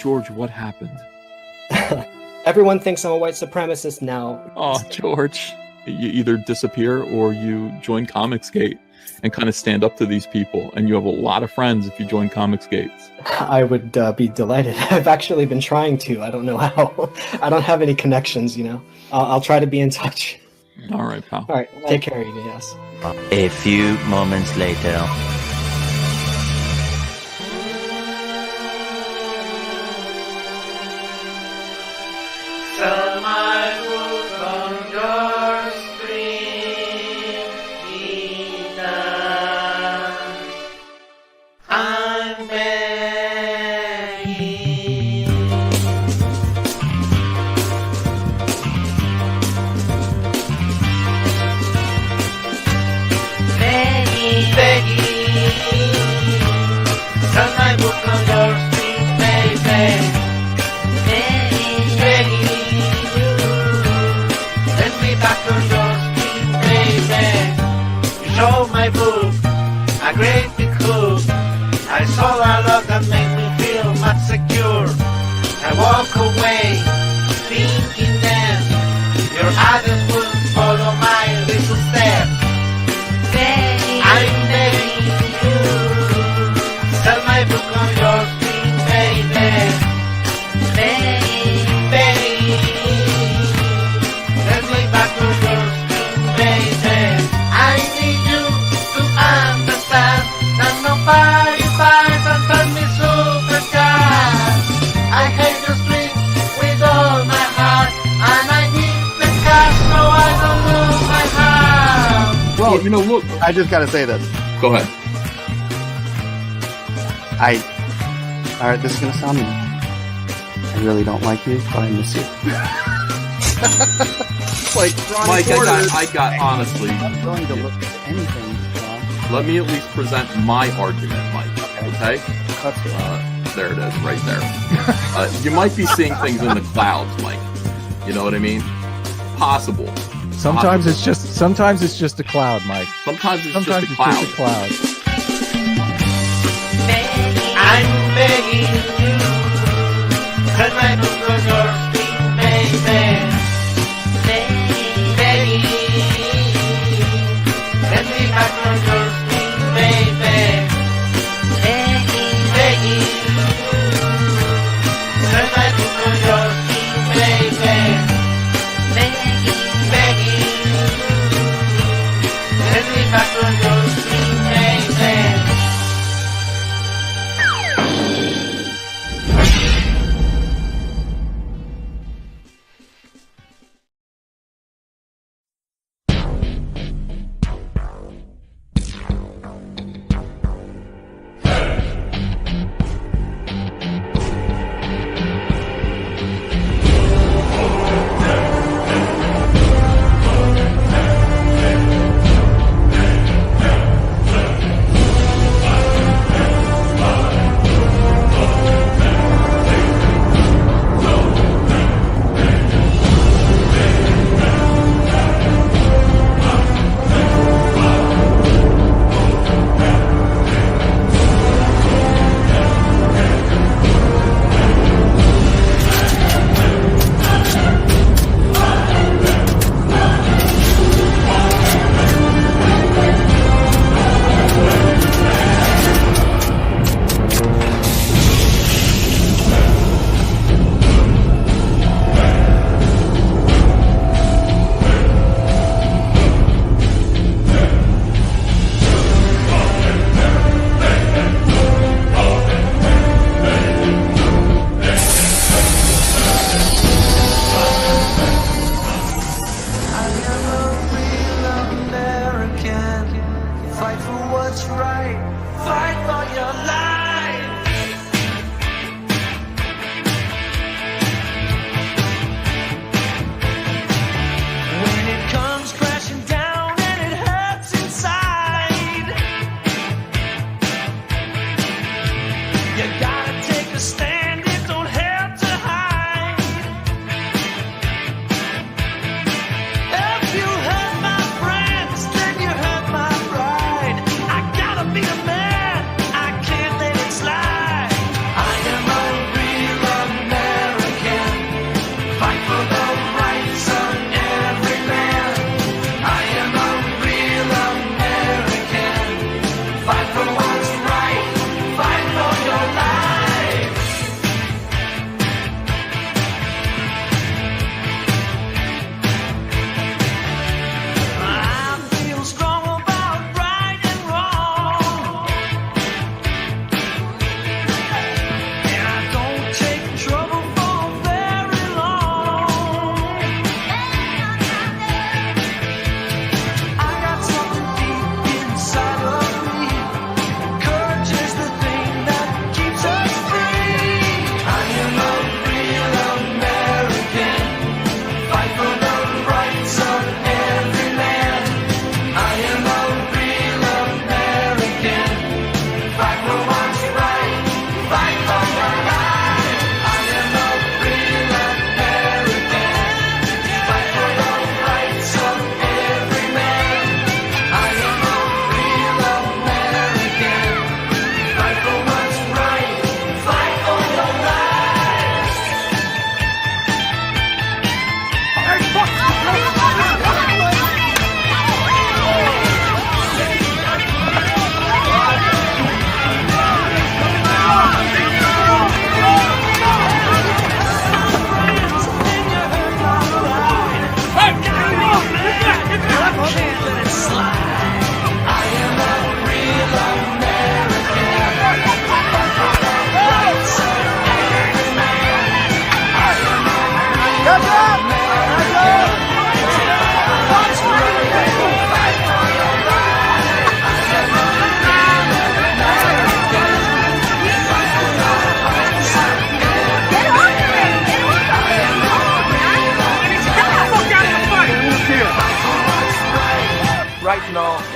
George, what happened? Everyone thinks I'm a white supremacist now. Oh, George. You either disappear or you join ComicsGate and kind of stand up to these people. And you have a lot of friends if you join ComicsGate. I would be delighted. I've actually been trying to. I don't know how. I don't have any connections, you know. I'll try to be in touch. All right, pal. All right. Take care, Edie. Yes. A few moments later. Sell my book on your street, Ethan. I'm begging. Begging. Sell my book on your street, baby. Back on your street, baby. You show my book, a great big hook. I saw a lot that made me feel much secure. I walk away, thinking then your others would follow my little steps. I'm begging you, sell my book on your street, baby. Back to your street, baby. I need you to understand that nobody buys and turns me superstar. I hate the street with all my heart, and I need the cash so I don't lose my heart. Well, you know, look. I just gotta say this. Go ahead. Alright, this is gonna sound mean. I really don't like you, but I miss you. Like, Mike, I got honestly. I'm going to look at anything. Let me at least present my argument, Mike. Okay? There it is, right there. You might be seeing things in the clouds, Mike. You know what I mean? Possible. Sometimes it's just a cloud, Mike. Sometimes it's just a cloud. I'm begging you, turn my book on your street, baby. Let me back on your street, baby. Begging. Turn my book on your street, baby. Begging. Let me back on your street, baby.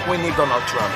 We need Donald Trump.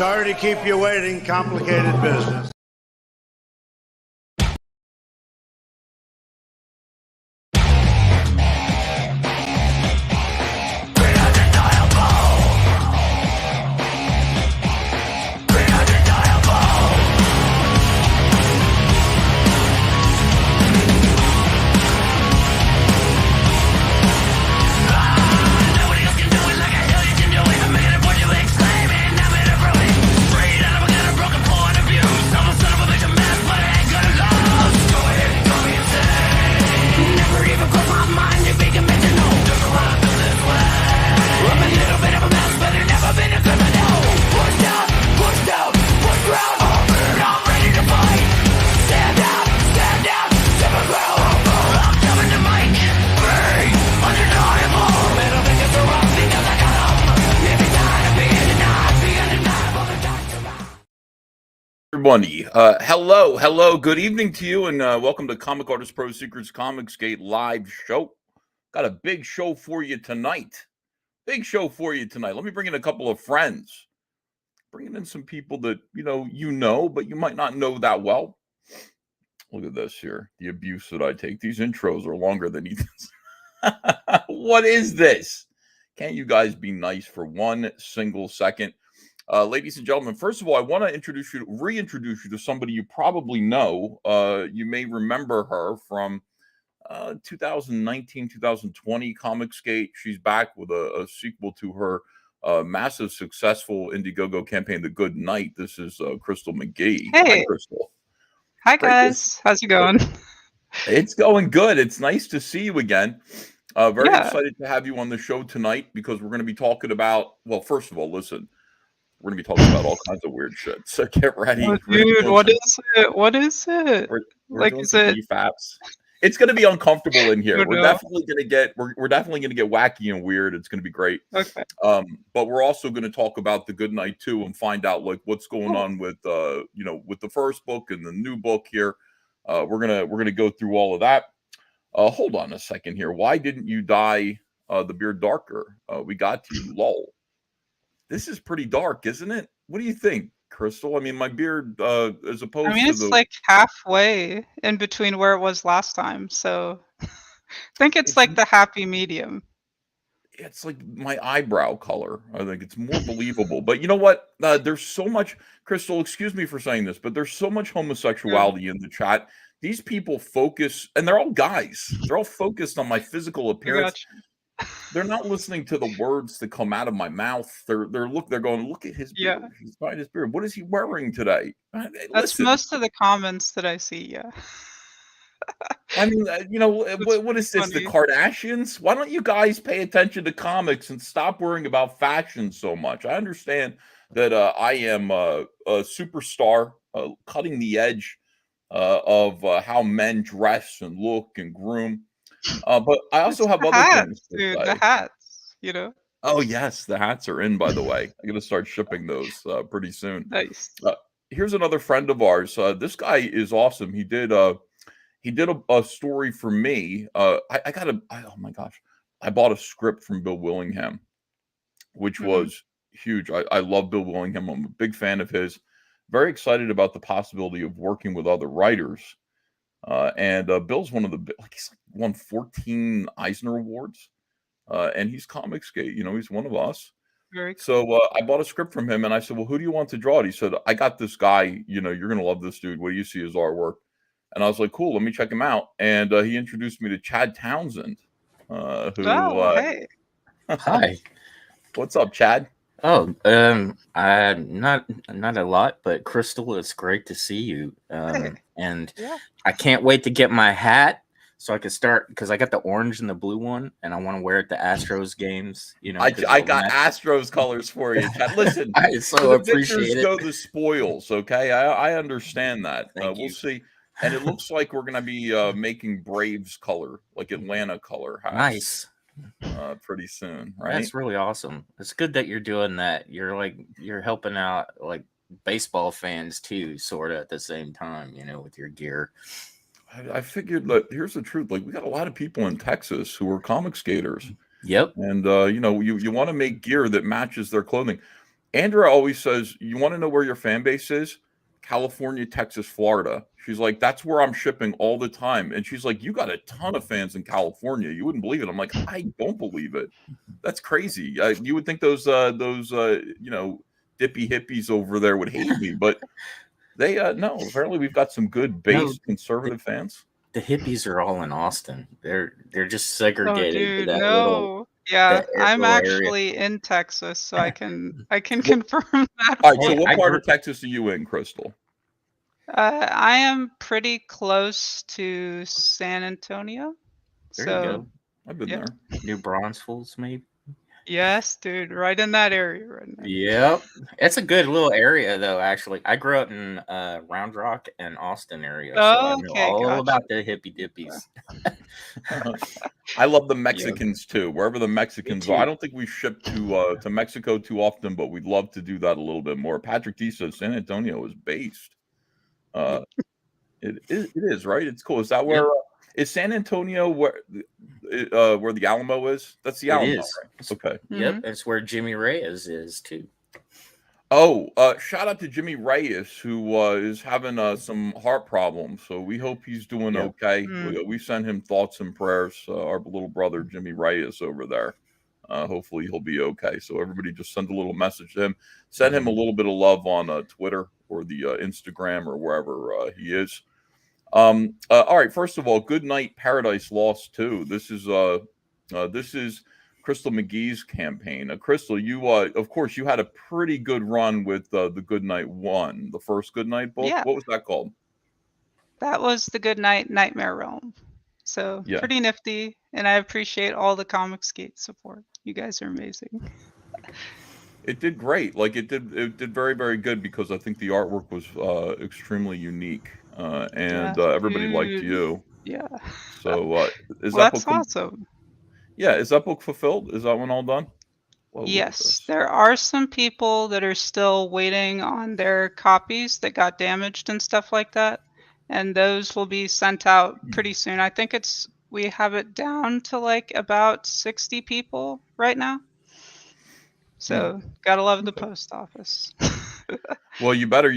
Sorry to keep you waiting. Complicated business. Everybody, hello, good evening to you, and welcome to Comic Artist Pro Secrets ComicsGate live show. Got a big show for you tonight. Let me bring in a couple of friends. Bringing in some people that you know, but you might not know that well. Look at this here, the abuse that I take. These intros are longer than Ethan's. What is this? Can't you guys be nice for 1 single second? Ladies and gentlemen, first of all, I want to reintroduce you to somebody you probably know. You may remember her from 2019, 2020 ComicsGate. She's back with a sequel to her massive, successful Indiegogo campaign, The Good Night. This is Crystal McGee. Hey. Hi, Crystal. Hi, guys. How's it going? It's going good. It's nice to see you again. Very excited to have you on the show tonight because we're going to be talking about, well, first of all, listen. We're going to be talking about all kinds of weird shit. So get ready. Oh, dude, what is it? What is it? We're like, doing is some it? EFAPs. It's going to be uncomfortable in here. Oh, We're no. definitely going to get wacky and weird. It's going to be great. Okay. But we're also going to talk about The Good Night too and find out like what's going on with with the first book and the new book here. We're gonna go through all of that. Hold on a second here. Why didn't you dye the beard darker? We got to you. Lol. This is pretty dark, isn't it? What do you think, Crystal? I mean, my beard, as opposed to it's like halfway in between where it was last time, so I think it's like the happy medium. It's like my eyebrow color. I think it's more believable. But you know what? There's so much, Crystal, excuse me for saying this, but there's so much homosexuality in the chat. These people focus, and they're all guys. They're all focused on my physical appearance. They're not listening to the words that come out of my mouth. They're going, look at his beard. He's buying his beard. What is he wearing today? That's most of the comments that I see. Yeah. I mean, what is this? The Kardashians? Why don't you guys pay attention to comics and stop worrying about fashion so much? I understand that I am a superstar, cutting the edge of how men dress and look and groom. But I also have other things to say. The hats, Oh yes, the hats are in, by the way. I'm gonna start shipping those pretty soon. Nice. Here's another friend of ours. This guy is awesome. He did a story for me. Oh my gosh, I bought a script from Bill Willingham, which was huge. I love Bill Willingham. I'm a big fan of his. Very excited about the possibility of working with other writers. And Bill's one of the he's won 14 Eisner Awards, and he's ComicsGate. He's one of us. Very cool. So I bought a script from him, and I said, "Well, who do you want to draw it?" He said, "I got this guy. You're gonna love this dude. What do you see his artwork?" And I was like, "Cool, let me check him out." And he introduced me to Chad Townsend. Hey. Hi. What's up, Chad? Oh, not a lot, but Crystal, it's great to see you. And I can't wait to get my hat so I can start, because I got the orange and the blue one, and I want to wear it to Astros games. I got Astros colors for you, Chad. Listen, I so appreciate it. Go the spoils, okay? I understand that. We'll see. And it looks like we're gonna be making Braves color, like Atlanta color hats. Nice. Pretty soon, right? That's really awesome. It's good that you're doing that. You're helping out like baseball fans too, sort of at the same time, with your gear. I figured that here's the truth. Like, we got a lot of people in Texas who are comic skaters. Yep. And you want to make gear that matches their clothing. Andrea always says, "You want to know where your fan base is? California, Texas, Florida." She's like, "That's where I'm shipping all the time." And she's like, "You got a ton of fans in California. You wouldn't believe it." I'm like, "I don't believe it. That's crazy. You would think those dippy hippies over there would hate me, but they no. Apparently, we've got some good base conservative fans." The hippies are all in Austin. They're just Oh, segregated to dude, that little no. Yeah, I'm little area. actually in Texas, so I can confirm that. All right. So, Hey, what I part grew- of Texas are you in, Crystal? I am pretty close to San Antonio. There So, you go. I've been yeah. there. New Braunfels, maybe. Yes, dude, right in that area right now. Yep, it's a good little area though. Actually, I grew up in Round Rock and Austin area, so I know Okay, all gotcha. about the hippie dippies. I love the Mexicans too. Wherever the Mexicans Me are, too. I don't think we ship to Mexico too often, but we'd love to do that a little bit more. Patrick D says San Antonio is based. It is right. It's cool. Is that where is San Antonio where the Alamo is? That's the It Alamo, is. right? Okay. Yep, it's where Jimmy Reyes is too. Oh, shout out to Jimmy Reyes, who is having some heart problems. So we hope he's doing okay. We send him thoughts and prayers. Our little brother Jimmy Reyes over there. Hopefully he'll be okay. So everybody just send a little message to him. Send him a little bit of love on Twitter or the Instagram or wherever he is. All right. First of all, good night, Paradise Lost 2. This is Crystal McGee's campaign. Crystal, you of course you had a pretty good run with the Good Night 1, the first Good Night book. Yeah. What was that called? That was the Good Night Nightmare Realm. So pretty nifty, and I appreciate all the ComicsGate support. You guys are amazing. It did great. Like it did very, very good because I think the artwork was extremely unique, and everybody liked you. Yeah. So is Well, that that's book awesome. Yeah, is that book fulfilled? Is that one all done? Whoa, Yes, there are some people that are still waiting on their copies that got damaged and stuff like that, and those will be sent out pretty soon. I think we have it down to like about 60 people right now. So gotta love the post office. Well, you better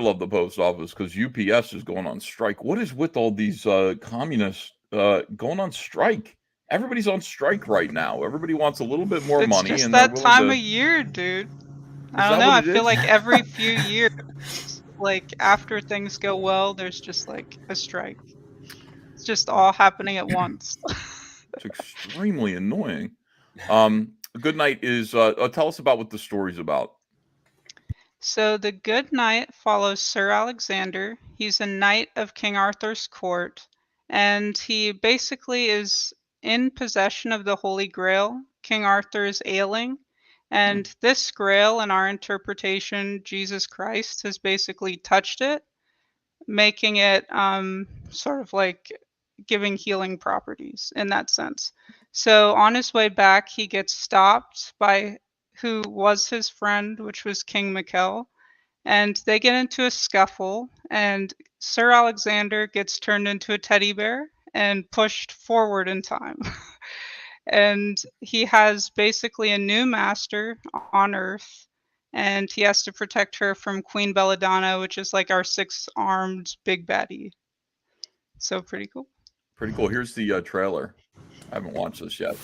love the post office because UPS is going on strike. What is with all these communists going on strike? Everybody's on strike right now. Everybody wants a little bit more money, It's just and that they're time willing of year, dude. I that don't know. what I it feel is? like every few years, like after things go well, there's just like a strike. It's just all happening at once. It's extremely annoying. Good Night is tell us about what the story's about. So the Good Knight follows Sir Alexander. He's a knight of King Arthur's court, and he basically is in possession of the Holy Grail. King Arthur is ailing, and this Grail, in our interpretation, Jesus Christ, has basically touched it, making it sort of like giving healing properties in that sense. So on his way back, he gets stopped by who was his friend, which was King Mikkel, and they get into a scuffle, and Sir Alexander gets turned into a teddy bear and pushed forward in time. And he has basically a new master on Earth, and he has to protect her from Queen Belladonna, which is like our 6-armed big baddie. So pretty cool. Pretty cool. Here's the trailer. I haven't watched this yet.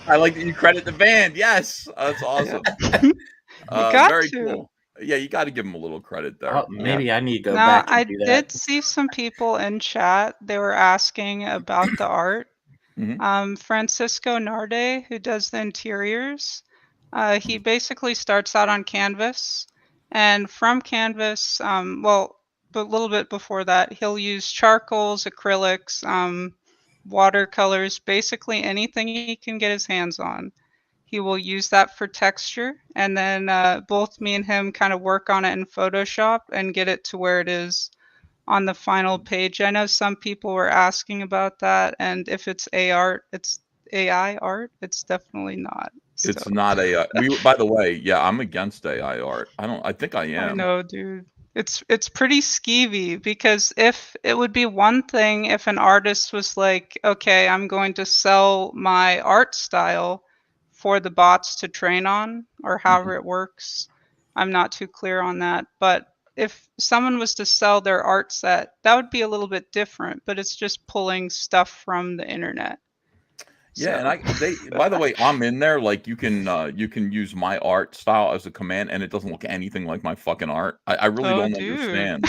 I like that you credit the band. Yes, that's awesome. got Very to. cool. Yeah, you got to give them a little credit there. Oh, maybe I need to go Now, back and I do did that. see some people in chat. They were asking about the art. Francisco Narde, who does the interiors, he basically starts out on canvas, and from canvas, well, but a little bit before that, he'll use charcoals, acrylics, watercolors, basically anything he can get his hands on. He will use that for texture, and then both me and him kind of work on it in Photoshop and get it to where it is on the final page. I know some people were asking about that, and if it's AI art, it's definitely not. It's So. not AI. By the way, yeah, I'm against AI art. I think I am. I know, dude. It's pretty skeevy, because if it would be one thing if an artist was like, okay, I'm going to sell my art style for the bots to train on, or however it works. I'm not too clear on that. But if someone was to sell their art set, that would be a little bit different, but it's just pulling stuff from the internet. Yeah, So. and by the way, I'm in there. Like you can use my art style as a command, and it doesn't look anything like my fucking art. I really Oh, don't dude. understand.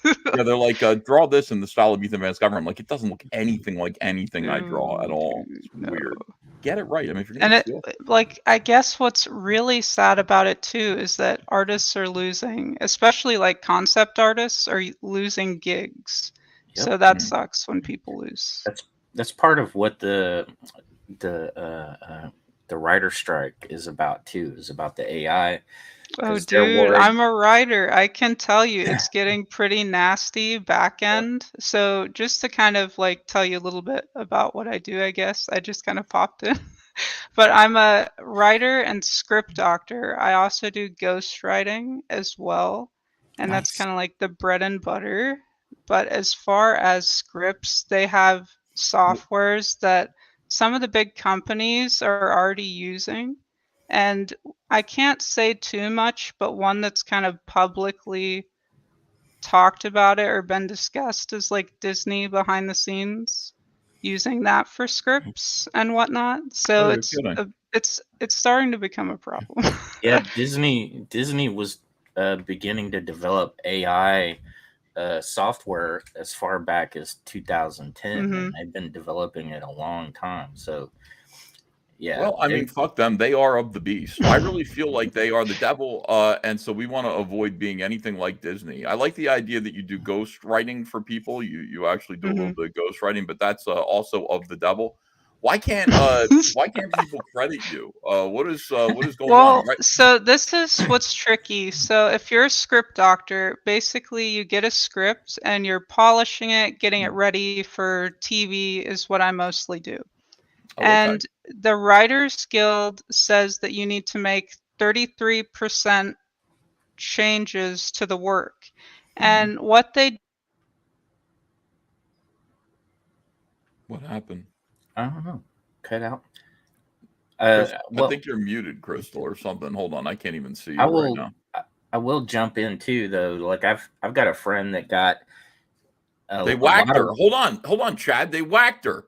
Yeah, they're like, draw this in the style of Ethan Van Sciver. I'm like, it doesn't look anything like anything I draw at all. It's weird. Get it right. I mean, if you're gonna steal. Like, I guess what's really sad about it too is that artists are losing, especially like concept artists are losing gigs. Yep. So that sucks when people lose. That's part of what the writer strike is about too. Is about the AI. Oh, dude, I'm a writer. I can tell you it's getting pretty nasty back end. So just to kind of like tell you a little bit about what I do, I guess I just kind of popped in. But I'm a writer and script doctor. I also do ghostwriting as well. And that's kind of like the bread and butter. But as far as scripts, they have softwares that some of the big companies are already using. And I can't say too much, but one that's kind of publicly talked about it or been discussed is like Disney behind the scenes using that for scripts and whatnot. So it's starting to become a problem. Yeah, Disney was beginning to develop AI software as far back as 2010, and they've been developing it a long time. So yeah. Well, I mean, fuck them. They are of the beast. I really feel like they are the devil, and so we want to avoid being anything like Disney. I like the idea that you do ghost writing for people. You actually do a little bit of ghost writing, but that's also of the devil. Why can't people credit you? What is going on? Right? So this is what's tricky. So if you're a script doctor, basically you get a script and you're polishing it, getting it ready for TV is what I mostly do. And the Writers Guild says that you need to make 33% changes to the work. And what happened? I don't know. Cut out. I think you're muted, Crystal, or something. Hold on, I can't even see you right now. I will jump in too, though. Like I've got a friend that got. They whacked her. Hold on, Chad. They whacked her.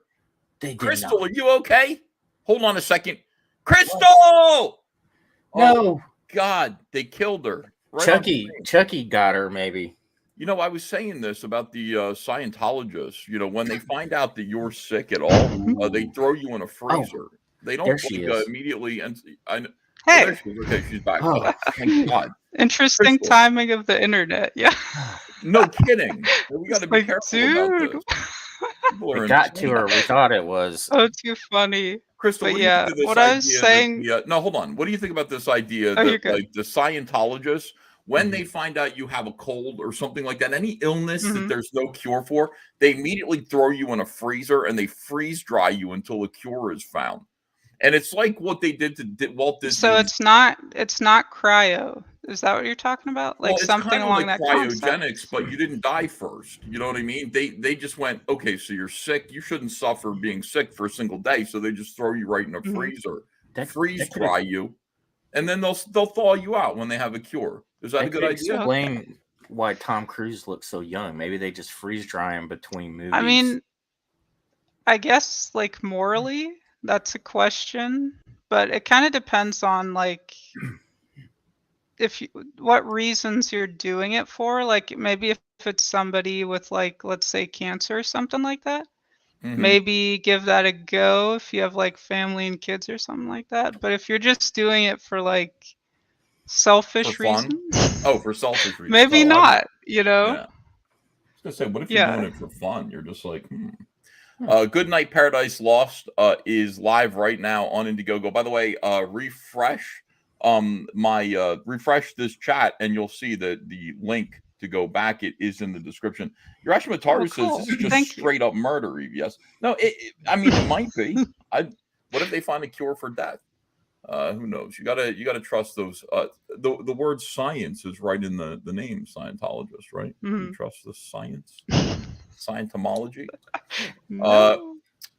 Crystal, are you okay? Hold on a second. Crystal! No. Oh, God, they killed her. Right Chucky got her, maybe. You know, I was saying this about the Scientologists. You know, when they find out that you're sick at all, they throw you in a freezer. They don't immediately. And there she is. Okay, she's back. Oh, thank God. Interesting timing of the internet. Yeah. No kidding. We got to be careful about this. We got to her. We thought it was. Oh, too funny. Crystal, but yeah, what I was saying. No, hold on. What do you think about this idea that like the Scientologists, when they find out you have a cold or something like that, any illness that there's no cure for, they immediately throw you in a freezer and they freeze dry you until a cure is found. And it's like what they did to Walt Disney. So it's not cryo. Is that what you're talking about? Like Well, it's something kind of along like that concept? cryogenics, but you didn't die first. You know what I mean? They just went, okay, so you're sick. You shouldn't suffer being sick for a single day, so they just throw you right in a freezer, freeze dry you, and then they'll thaw you out when they have a cure. Is that a good idea? Explain why Tom Cruise looks so young. Maybe they just freeze dry him between movies. I mean, I guess like morally, that's a question, but it kind of depends on like what reasons you're doing it for. Like maybe if it's somebody with like, let's say cancer or something like that, maybe give that a go if you have like family and kids or something like that. But if you're just doing it for like selfish reasons, for selfish reasons, maybe not. You know. Yeah. I was gonna say, what if you're doing it for fun? You're just like, Good Night Paradise Lost is live right now on Indiegogo. By the way, refresh refresh this chat and you'll see that the link to go back, it is in the description. Urashima Mataru says this is just straight up murder, EVS. No, I mean it might be. What if they find a cure for death? Who knows? You gotta trust those. The word science is right in the name, Scientologist, right? You trust the science, Scientology.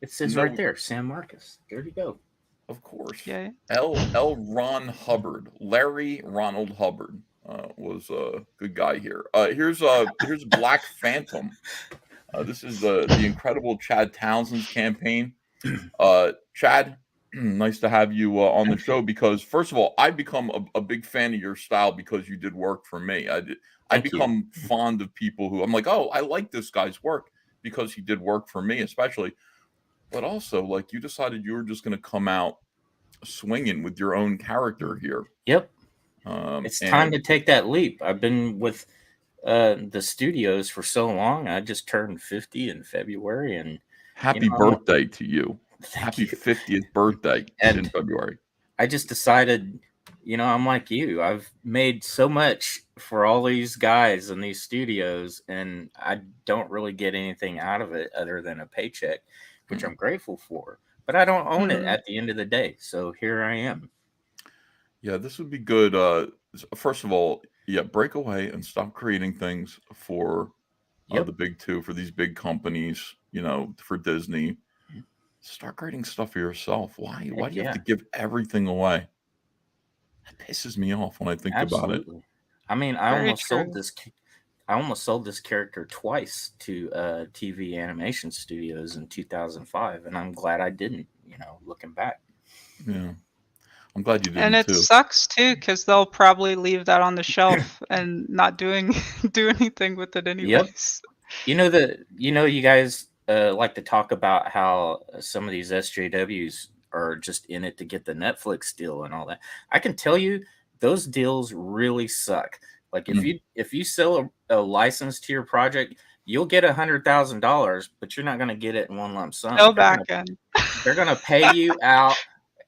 It says right there, San Marcos. There you go. Of course. Yeah. L. Ron Hubbard, Larry Ronald Hubbard was a good guy here. Here's Black Phantom. This is the incredible Chad Townsend's campaign. Chad, nice to have you on the show because first of all, I've become a big fan of your style because you did work for me. I become fond of people who I'm like, oh, I like this guy's work because he did work for me, especially. But also, like, you decided you were just going to come out swinging with your own character here. Yep. It's time to take that leap. I've been with the studios for so long. I just turned 50 in February, and happy birthday to you. Happy 50th birthday in February. I just decided, I'm like you. I've made so much for all these guys in these studios, and I don't really get anything out of it other than a paycheck, which I'm grateful for. But I don't own it at the end of the day. So here I am. Yeah, this would be good. First of all, break away and stop creating things for the big two, for these big companies, for Disney. Start creating stuff for yourself. Why do you have to give everything away? That pisses me off when I think about it. I mean, I almost sold this character twice to TV animation studios in 2005, and I'm glad I didn't, looking back. Yeah. I'm glad you didn't. And it sucks too, because they'll probably leave that on the shelf and not do anything with it anyways. Yep. You guys like to talk about how some of these SJWs are just in it to get the Netflix deal and all that. I can tell you those deals really suck. Like if you sell a license to your project, you'll get $100,000, but you're not going to get it in one lump sum. No back end. They're going to pay you out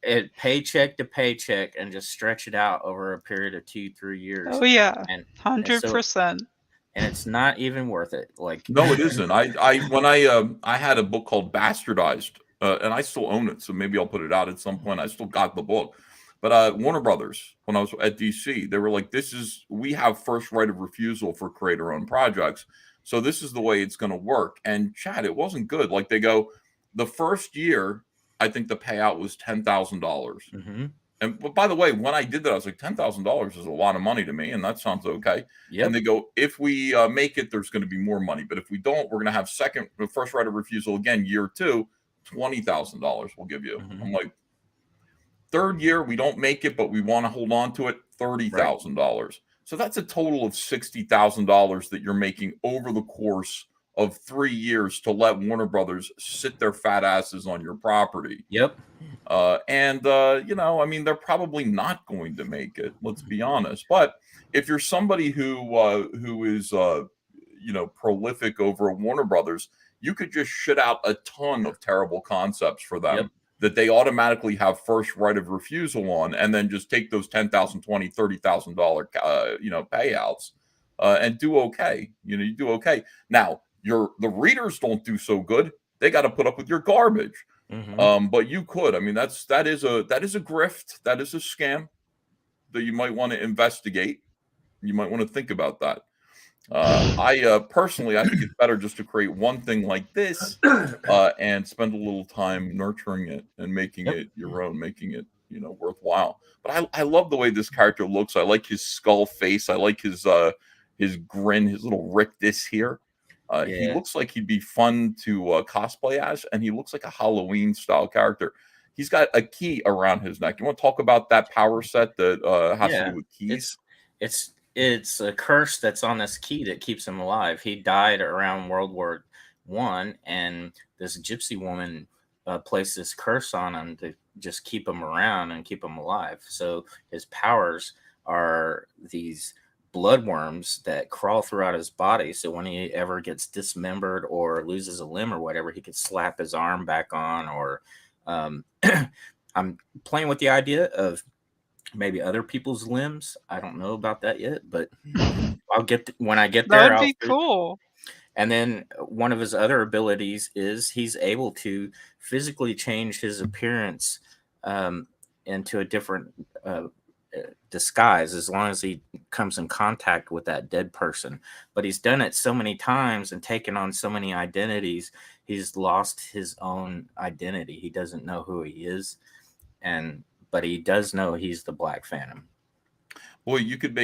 at paycheck to paycheck and just stretch it out over a period of 2-3 years. Oh yeah, 100%. And it's not even worth it. Like no, it isn't. I had a book called Bastardized, and I still own it, so maybe I'll put it out at some point. I still got the book. But Warner Brothers, when I was at DC, they were like, we have first right of refusal for creator-owned projects. So this is the way it's going to work. And Chad, it wasn't good. Like they go, the first year, I think the payout was $10,000. And by the way, when I did that, I was like, $10,000 is a lot of money to me. And that sounds okay. Yep. And they go, if we make it, there's going to be more money. But if we don't, we're going to have first right of refusal again, year 2, $20,000 we'll give you. I'm like, third year, we don't make it, but we want to hold on to it, $30,000. Right. So that's a total of $60,000 that you're making over the course of 3 years to let Warner Brothers sit their fat asses on your property. Yep. I mean, they're probably not going to make it. Let's be honest. But if you're somebody who is prolific over Warner Brothers, you could just shit out a ton of terrible concepts for them. Yep. That they automatically have first right of refusal on, and then just take those $10,000, $20,000, $30,000, payouts, and do okay. You do okay. Now, the readers don't do so good. They got to put up with your garbage. But you could. I mean, that is a grift. That is a scam that you might want to investigate. you might want to think about that. Personally, I think it's better just to create one thing like this and spend a little time nurturing it and making it your own, making it, worthwhile. But I love the way this character looks. I like his skull face. I like his grin, his little rictus here. He looks like he'd be fun to cosplay as, and he looks like a Halloween style character. He's got a key around his neck. You want to talk about that power set that has to do with keys? It's a curse that's on this key that keeps him alive. He died around World War I, and this gypsy woman placed this curse on him to just keep him around and keep him alive. So his powers are these bloodworms that crawl throughout his body. So when he ever gets dismembered or loses a limb or whatever, he could slap his arm back on. Or I'm playing with the idea of maybe other people's limbs. I don't know about that yet, but I'll get when I get there. That would be cool. And then one of his other abilities is he's able to physically change his appearance into a different disguise as long as he comes in contact with that dead person. But he's done it so many times and taken on so many identities, he's lost his own identity. He doesn't know who he is, but he does know he's the Black Phantom. Boy, you could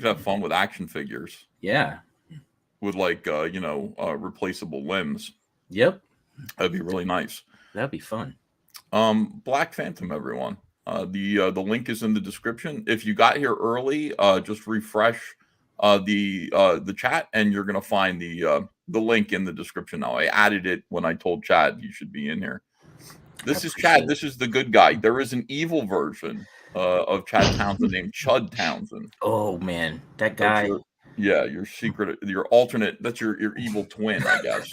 have fun with action figures. Yeah. With replaceable limbs. Yep. That'd be really nice. That'd be fun. Black Phantom, everyone. The link is in the description. If you got here early, just refresh the chat, and you're gonna find the link in the description now. I added it when I told Chad you should be in here. This is Chad. This is the good guy. There is an evil version of Chad Townsend named Chud Townsend. Oh man, that guy. Your secret, your alternate. That's your evil twin, I guess.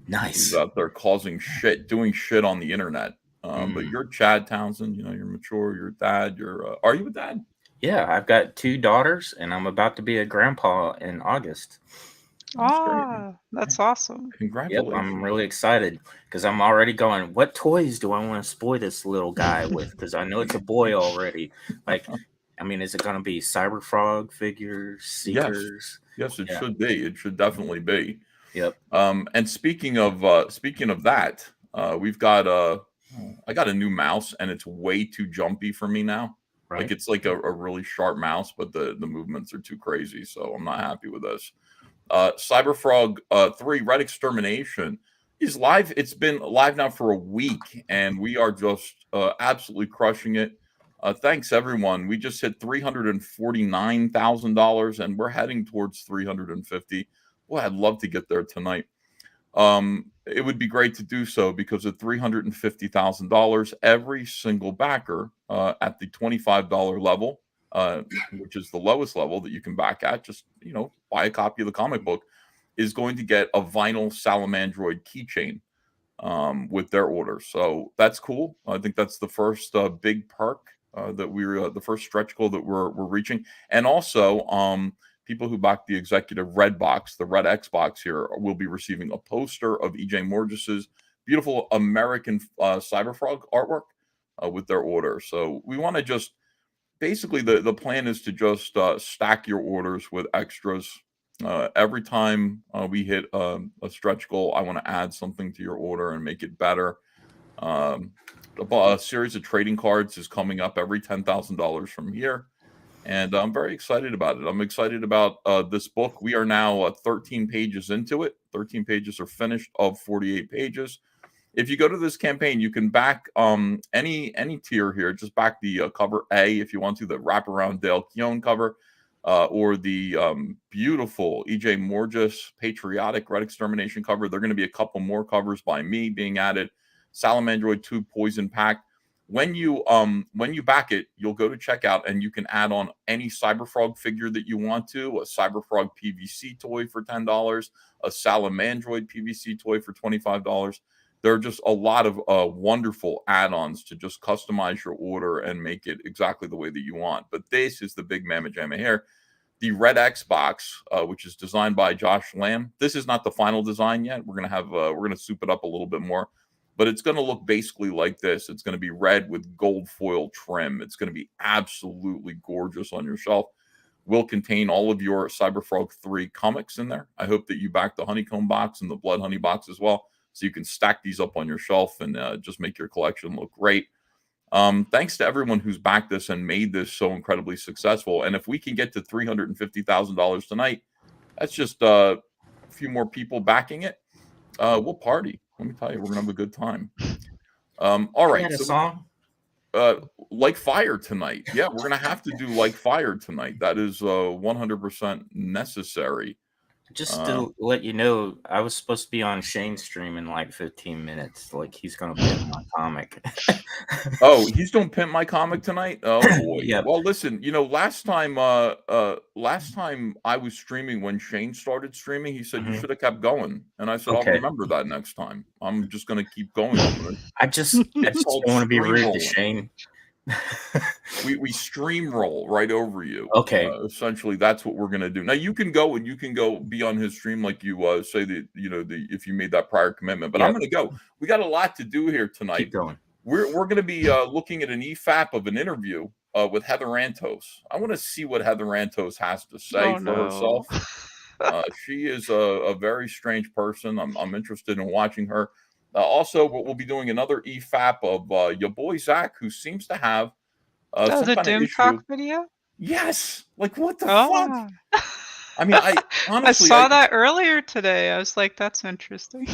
Nice. He's out there causing shit, doing shit on the internet. But you're Chad Townsend. You're mature. You're a dad. Are you a dad? Yeah, I've got 2 daughters, and I'm about to be a grandpa in August. That's awesome. Congratulations. Yep, I'm really excited because I'm already going, what toys do I want to spoil this little guy with? Because I know it's a boy already. Like, I mean, is it going to be CYBERFROG figures, Seekers? Yes, it should be. It should definitely be. Yep. And speaking of that, we've got I got a new mouse, and it's way too jumpy for me now. Right. Like it's like a really sharp mouse, but the movements are too crazy, so I'm not happy with this. CyberFrog 3 Red Extermination is live. It's been live now for a week, and we are just absolutely crushing it. Thanks everyone. We just hit $349,000, and we're heading towards $350,000. Boy, I'd love to get there tonight. It would be great to do so because at $350,000, every single backer at the $25 level, which is the lowest level that you can back at, just buy a copy of the comic book, is going to get a vinyl Salamandroid keychain with their order. So that's cool. I think that's the first big perk that we're the first stretch goal that we're reaching. And also people who back the executive red box, the red X box here, will be receiving a poster of EJ Morgis's beautiful American CyberFrog artwork with their order. So we want to just basically the plan is to just stack your orders with extras. Every time we hit a stretch goal, I want to add something to your order and make it better. A series of trading cards is coming up every $10,000 from here. And I'm very excited about it. I'm excited about this book. We are now 13 pages into it. 13 pages are finished of 48 pages. If you go to this campaign, you can back any tier here. Just back the cover A if you want to, the wraparound Dale Keown cover, or the beautiful EJ Morgis patriotic Red Extermination cover. There are going to be a couple more covers by me being added. Salamandroid 2 Poison Pack. When you back it, you'll go to checkout and you can add on any CyberFrog figure that you want to, a CyberFrog PVC toy for $10, a Salamandroid PVC toy for $25. There are just a lot of wonderful add-ons to just customize your order and make it exactly the way that you want. But this is the big mamma jamma here. The Red X box, which is designed by Josh Lamb. This is not the final design yet. We're gonna soup it up a little bit more. But it's going to look basically like this. It's going to be red with gold foil trim. It's going to be absolutely gorgeous on your shelf. will contain all of your CyberFrog 3 comics in there. I hope that you back the Honeycomb box and the Blood Honey box as well, so you can stack these up on your shelf and just make your collection look great. Thanks to everyone who's backed this and made this so incredibly successful. And if we can get to $350,000 tonight, that's just a few more people backing it. We'll party. Let me tell you, we're gonna have a good time. All right. So song? Like Fire tonight. Yeah, we're gonna have to do Like Fire tonight. That is 100% necessary. Just to let you know, I was supposed to be on Shane's stream in like 15 minutes. Like, he's gonna pimp my comic. Oh, he's gonna pimp my comic tonight. Oh boy. Yeah. Well, listen. Last time I was streaming when Shane started streaming, he said you should have kept going, and I said I'll remember that next time. I'm just gonna keep going with it. I just don't want to be rude to Shane. we stream roll right over you. Okay. Essentially, that's what we're gonna do. Now you can go be on his stream like you say that if you made that prior commitment. But I'm gonna go. We got a lot to do here tonight. Keep going. We're gonna be looking at an EFAP of an interview with Heather Antos. I want to see what Heather Antos has to say herself. She is a very strange person. I'm interested in watching her. Also, we'll be doing another EFAP of your boy Zack, who seems to have the Doomcock video. Yes, like what the fuck? I mean, I honestly saw that earlier today. I was like, that's interesting.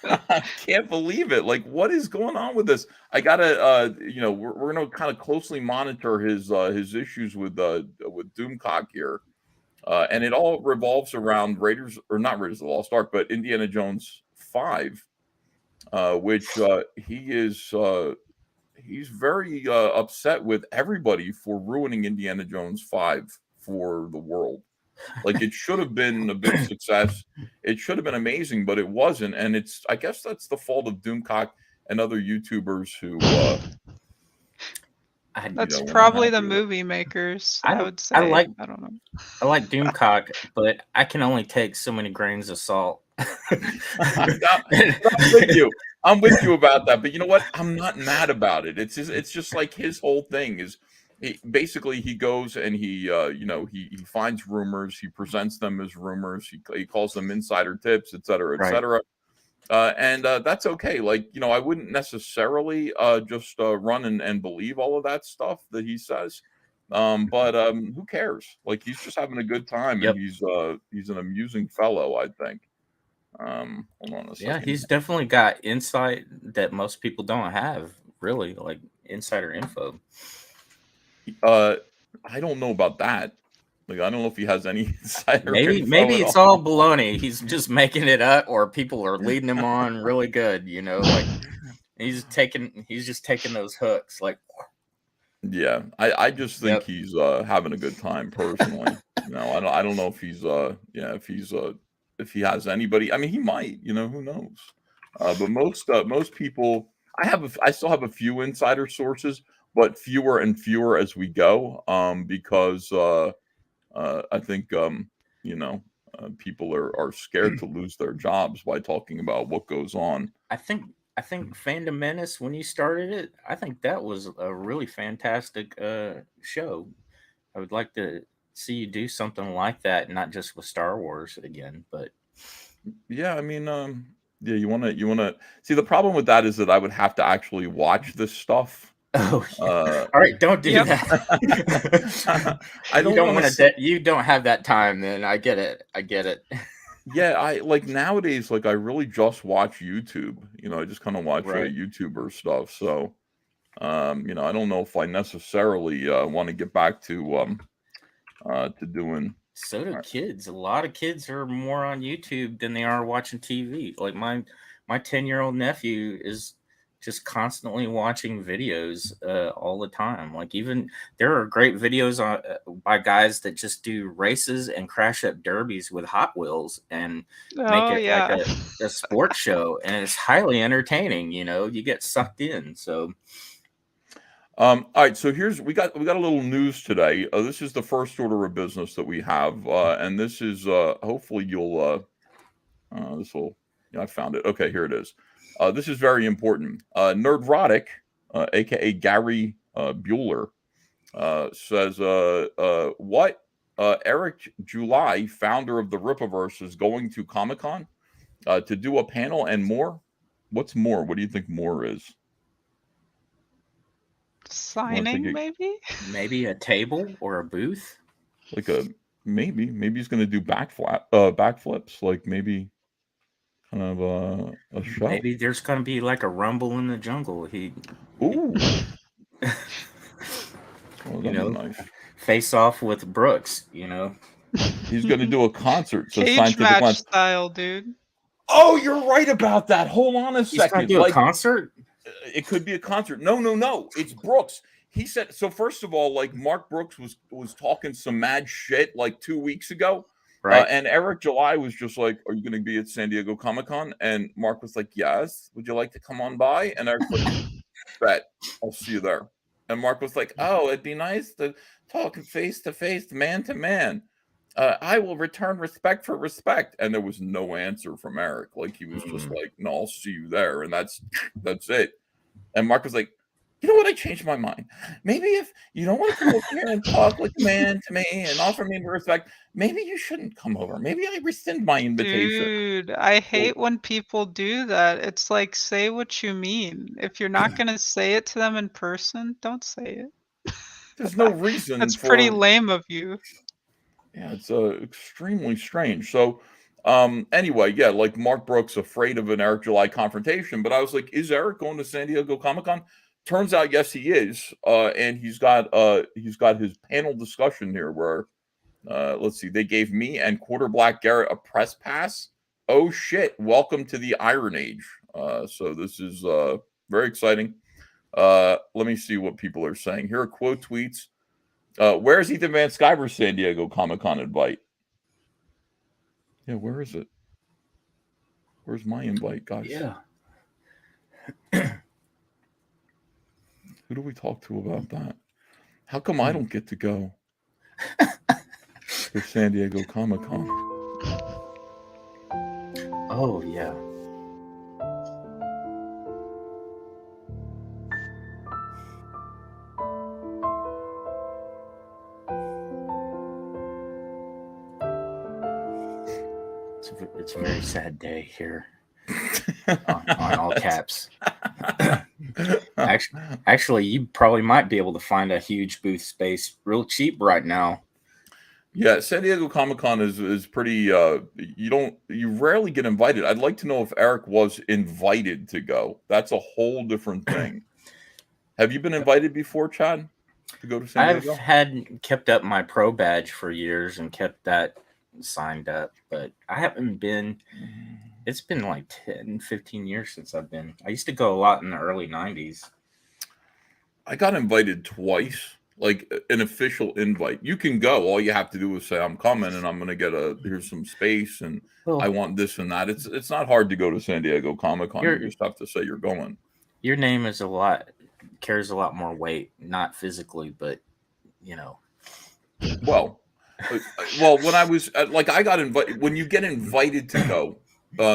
I can't believe it. Like, what is going on with this? I gotta, we're gonna kind of closely monitor his issues with Doomcock here, and it all revolves around not Raiders of the Lost Ark, but Indiana Jones 5. Which he's very upset with everybody for ruining Indiana Jones 5 for the world. Like, it should have been a big success. It should have been amazing, but it wasn't. And I guess that's the fault of Doomcock and other YouTubers who. That's probably the movie makers. I would say. I don't know. I like Doomcock, but I can only take so many grains of salt. I'm with you about that, but you know what? I'm not mad about it. It's just like his whole thing is basically he goes and he finds rumors, he presents them as rumors, he calls them insider tips, et cetera, et cetera. And that's okay. Like, I wouldn't necessarily just run and believe all of that stuff that he says. But who cares? Like, he's just having a good time, and he's an amusing fellow, I think. Hold on a second. Yeah, he's definitely got insight that most people don't have, really, like insider info. I don't know about that. Like, I don't know if he has any insider info. Maybe it's all baloney. He's just making it up, or people are leading him on really good, like he's just taking those hooks, like. Yeah, I just think he's having a good time personally. I don't know if he's if he has anybody. I mean, he might, who knows? But most people, I still have a few insider sources, but fewer and fewer as we go, because I think people are scared to lose their jobs by talking about what goes on. I think Fandom Menace, when you started it, I think that was a really fantastic show. I would like to see you do something like that, not just with Star Wars again, but yeah, I mean, you want to see, the problem with that is that I would have to actually watch this stuff. Oh, all right, don't do that. You don't have that time. Then I get it. Yeah, I like nowadays. Like, I really just watch YouTube. I just kind of watch YouTuber stuff. So, I don't know if I necessarily want to get back to doing. So do kids. A lot of kids are more on YouTube than they are watching TV. Like my 10-year-old nephew is just constantly watching videos all the time. Like, even there are great videos by guys that just do races and crash up derbies with Hot Wheels and make it like a sports show, and it's highly entertaining. You get sucked in. So. All right, so we got a little news today. This is the first order of business that we have, and this is hopefully you'll I found it. Okay, here it is. This is very important. Nerdrotic, aka Gary Bueller, says, what Eric July, founder of the RippaVerse, is going to Comic-Con to do a panel and more. What's more? What do you think more is? Signing, maybe? Maybe a table or a booth? Like maybe he's going to do backflips, like maybe kind of a show. Maybe there's going to be like a rumble in the jungle. Ooh. You know, nice. Face off with Brooks, you know. He's going to do a concert. So Cage match style, dude. Oh, you're right about that. Hold on a second. He's going to do a concert? It could be a concert. No. It's Brooks. He said, so first of all, like Mark Brooks was talking some mad shit like 2 weeks ago. Right. And Eric July was just like, are you going to be at San Diego Comic-Con? And Mark was like, yes. Would you like to come on by? And Eric was like, bet. I'll see you there. And Mark was like, oh, it'd be nice to talk face to face, man to man. I will return respect for respect. And there was no answer from Eric. Like he was just like, no, I'll see you there. And that's it. And Mark was like, you know what? I changed my mind. Maybe if you don't want to come over here and talk like man to me and offer me respect, maybe you shouldn't come over. Maybe I rescind my invitation. Dude, I hate when people do that. It's like, say what you mean. If you're not going to say it to them in person, don't say it. There's no reason. That's pretty lame of you. Yeah, it's extremely strange. So anyway, yeah, like Mark Brooks afraid of an Eric July confrontation, but I was like, is Eric going to San Diego Comic-Con? Turns out, yes, he is, and he's got his panel discussion here where, let's see, they gave me and Quarter Black Garrett a press pass. Oh shit! Welcome to the Iron Age. So this is very exciting. Let me see what people are saying here. Quote tweets. Where's Ethan Van Sciver's San Diego Comic-Con invite? Yeah, where is it? Where's my invite, guys? Yeah. Who do we talk to about that? How come I don't get to go to San Diego Comic-Con? Oh, yeah. It's a very sad day here. on all caps. Actually, you probably might be able to find a huge booth space real cheap right now. Yeah, San Diego Comic-Con is pretty. You rarely get invited. I'd like to know if Eric was invited to go. That's a whole different thing. Have you been invited before, Chad, to go to San Diego? I've kept up my pro badge for years and kept that signed up, but I haven't been. It's been like 10, 15 years since I've been. I used to go a lot in the early 90s. I got invited twice, like an official invite. You can go. All you have to do is say, I'm coming and I'm going to get here's some space and I want this and that. It's not hard to go to San Diego Comic-Con. You just have to say you're going. Your name is carries a lot more weight, not physically, but, you know. Well, when I was, I got invited. When you get invited to go,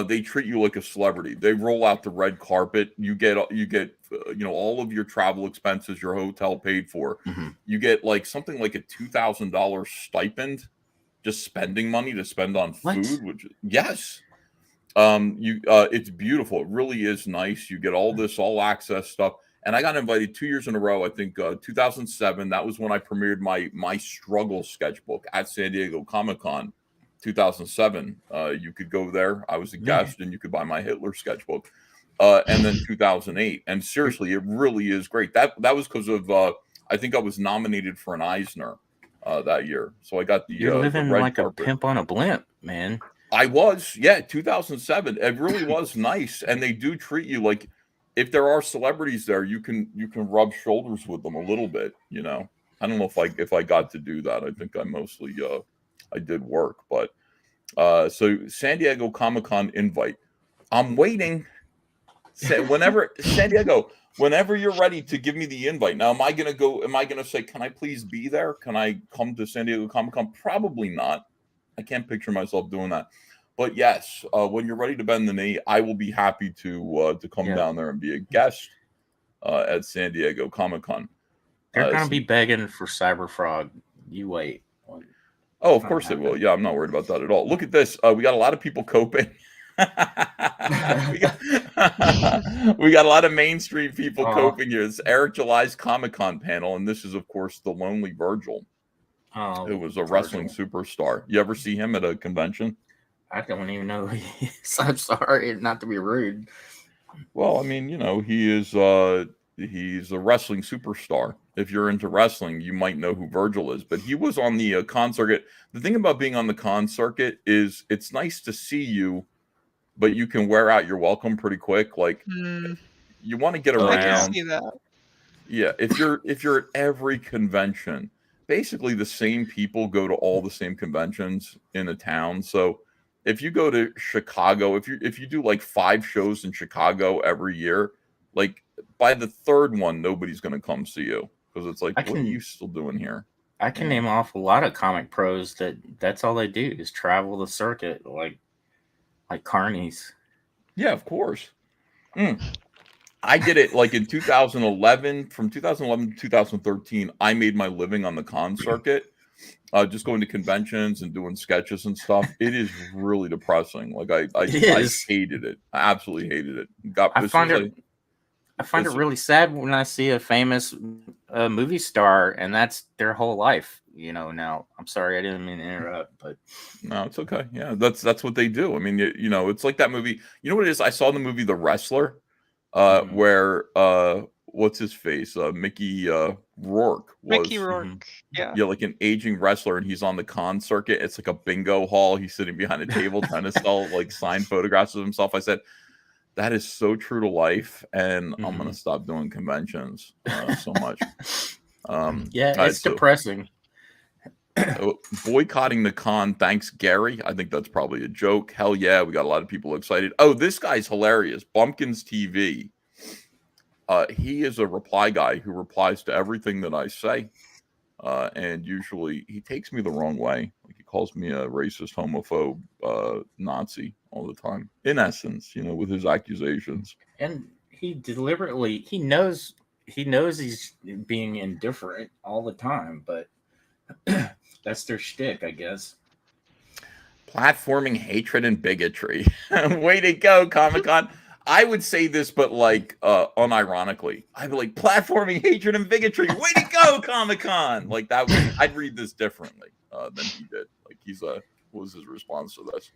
they treat you like a celebrity. They roll out the red carpet. You get all of your travel expenses, your hotel paid for. Mm-hmm. You get something like a $2,000 stipend, just spending money to spend on food. Which yes, it's beautiful. It really is nice. You get all this all access stuff. And I got invited 2 years in a row. I think 2007. That was when I premiered my struggle sketchbook at San Diego Comic-Con. 2007, you could go there. I was a guest, and you could buy my Hitler sketchbook. And then 2008, and seriously, it really is great. That was because of I think I was nominated for an Eisner that year, so I got the. You're living the red like carpet. A pimp on a blimp, man. I was, yeah, 2007. It really was nice, and they do treat you like if there are celebrities there, you can rub shoulders with them a little bit. You know, I don't know if I got to do that. I think I mostly. I did work, but so San Diego Comic-Con invite. I'm waiting. Whenever San Diego, whenever you're ready to give me the invite. Now, am I going to go? Am I going to say, can I please be there? Can I come to San Diego Comic-Con? Probably not. I can't picture myself doing that. But yes, when you're ready to bend the knee, I will be happy to come down there and be a guest at San Diego Comic-Con. They're going to be begging for CyberFrog. You wait. Oh, of course they will. Yeah, I'm not worried about that at all. Look at this. We got a lot of people coping. we got a lot of Main Street people coping here. It's Eric July's Comic-Con panel, and this is, of course, the Lonely Virgil. It was a wrestling superstar. You ever see him at a convention? I don't even know who he is. I'm sorry, not to be rude. Well, I mean, you know, he's a wrestling superstar. If you're into wrestling, you might know who Virgil is. But he was on the con circuit. The thing about being on the con circuit is it's nice to see you, but you can wear out your welcome pretty quick. Like you want to get around. I can see that. Yeah, if you're at every convention, basically the same people go to all the same conventions in a town. So if you go to Chicago, if you do like 5 shows in Chicago every year, like by the third one, nobody's going to come see you because it's like, what are you still doing here? I can name off a lot of comic pros that's all they do is travel the circuit like carnies. Yeah, of course. I did it like in 2011. From 2011 to 2013, I made my living on the con circuit, just going to conventions and doing sketches and stuff. It is really depressing. Like I hated it. I absolutely hated it. I find it really sad when I see a famous movie star and that's their whole life. You know, now I'm sorry I didn't mean to interrupt, but no, it's okay. Yeah, that's what they do. I mean, you know, it's like that movie. You know what it is? I saw the movie The Wrestler, where what's his face? Mickey Rourke. Mickey Rourke. Yeah, like an aging wrestler, and he's on the con circuit. It's like a bingo hall. He's sitting behind a table trying to sell like signed photographs of himself. I said, that is so true to life, and I'm gonna stop doing conventions so much. It's depressing. Boycotting the con, thanks Gary. I think that's probably a joke. Hell yeah, we got a lot of people excited. Oh, this guy's hilarious. Bumpkins TV. He is a reply guy who replies to everything that I say, and usually he takes me the wrong way. Like he calls me a racist, homophobe, Nazi all the time. In essence, you know, with his accusations. And he deliberately he knows he's being indifferent all the time, but that's their shtick, I guess. Platforming hatred and bigotry. Way to go, Comic-Con. I would say this, but like unironically. I'd be like, platforming hatred and bigotry. Way to go, Comic-Con. Like that I'd read this differently than he did. Like what was his response to this?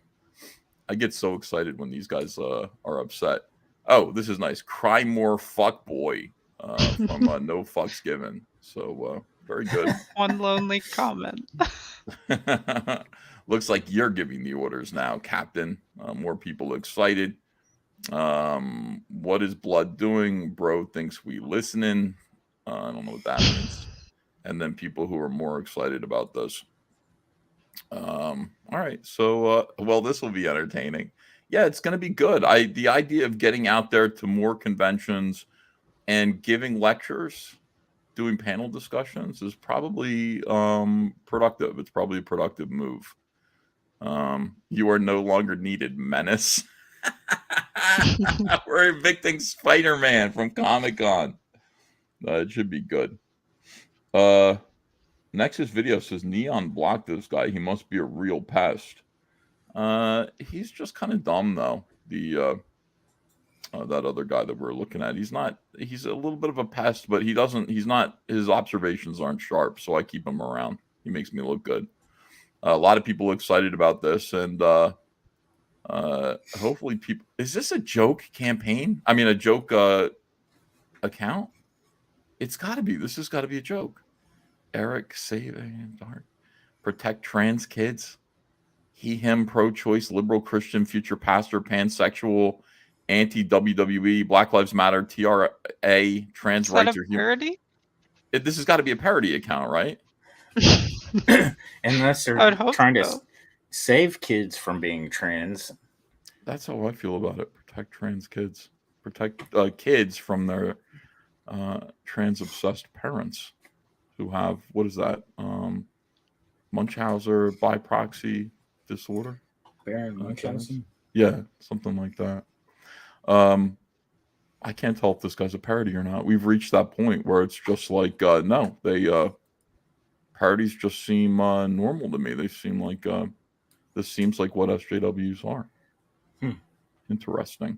I get so excited when these guys are upset. Oh, this is nice. Cry more fuckboy from No Fucks Given. So very good. One lonely comment. Looks like you're giving the orders now, Captain. More people excited. What is Blood doing? Bro thinks we listening. I don't know what that means. And then people who are more excited about this. All right. So, well, this will be entertaining. Yeah, it's going to be good. The idea of getting out there to more conventions and giving lectures, doing panel discussions is probably productive. It's probably a productive move. You are no longer needed, menace. We're evicting Spider-Man from Comic-Con. It should be good. Nexus Video says Neon blocked this guy. He must be a real pest. He's just kind of dumb though. That other guy that we're looking at, he's a little bit of a pest, but his observations aren't sharp, so I keep him around. He makes me look good. A lot of people excited about this, and hopefully people. Is this a joke campaign? I mean, a joke account? It's got to be. This has got to be a joke. Eric, save dark. Protect trans kids. He, him, pro-choice, liberal, Christian, future pastor, pansexual, anti-WWE, Black Lives Matter, TRA, trans Is rights. that a parody? This has got to be a parody account, right? Unless they're trying to save kids from being trans. That's how I feel about it. Protect trans kids. Protect kids from their trans-obsessed parents who have, what is that? Munchausen by proxy disorder? Baron Munchausen? Yeah, something like that. I can't tell if this guy's a parody or not. We've reached that point where it's just like, no, they parodies just seem normal to me. They seem like this seems like what SJWs are. Interesting.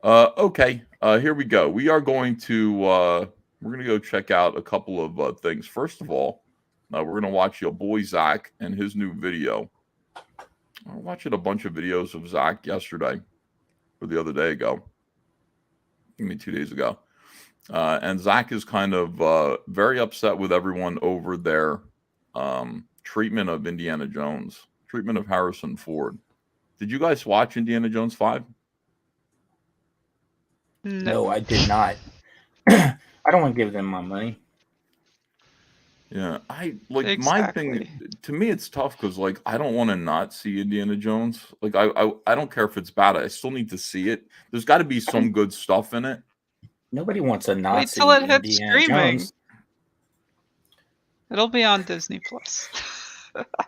Okay, here we go. We are going to we're going to go check out a couple of things. First of all, we're going to watch your boy Zack and his new video. I was watching a bunch of videos of Zack yesterday, or the other day ago. I mean, 2 days ago. And Zack is kind of very upset with everyone over their treatment of Indiana Jones, treatment of Harrison Ford. Did you guys watch Indiana Jones 5? No, I did not. I don't want to give them my money. Yeah, I like Exactly. my thing. To me, it's tough because like I don't want to not see Indiana Jones. Like I don't care if it's bad. I still need to see it. There's got to be some good stuff in it. Nobody wants a Wait Nazi till it hits Indiana streaming. Jones. It'll be on Disney Plus.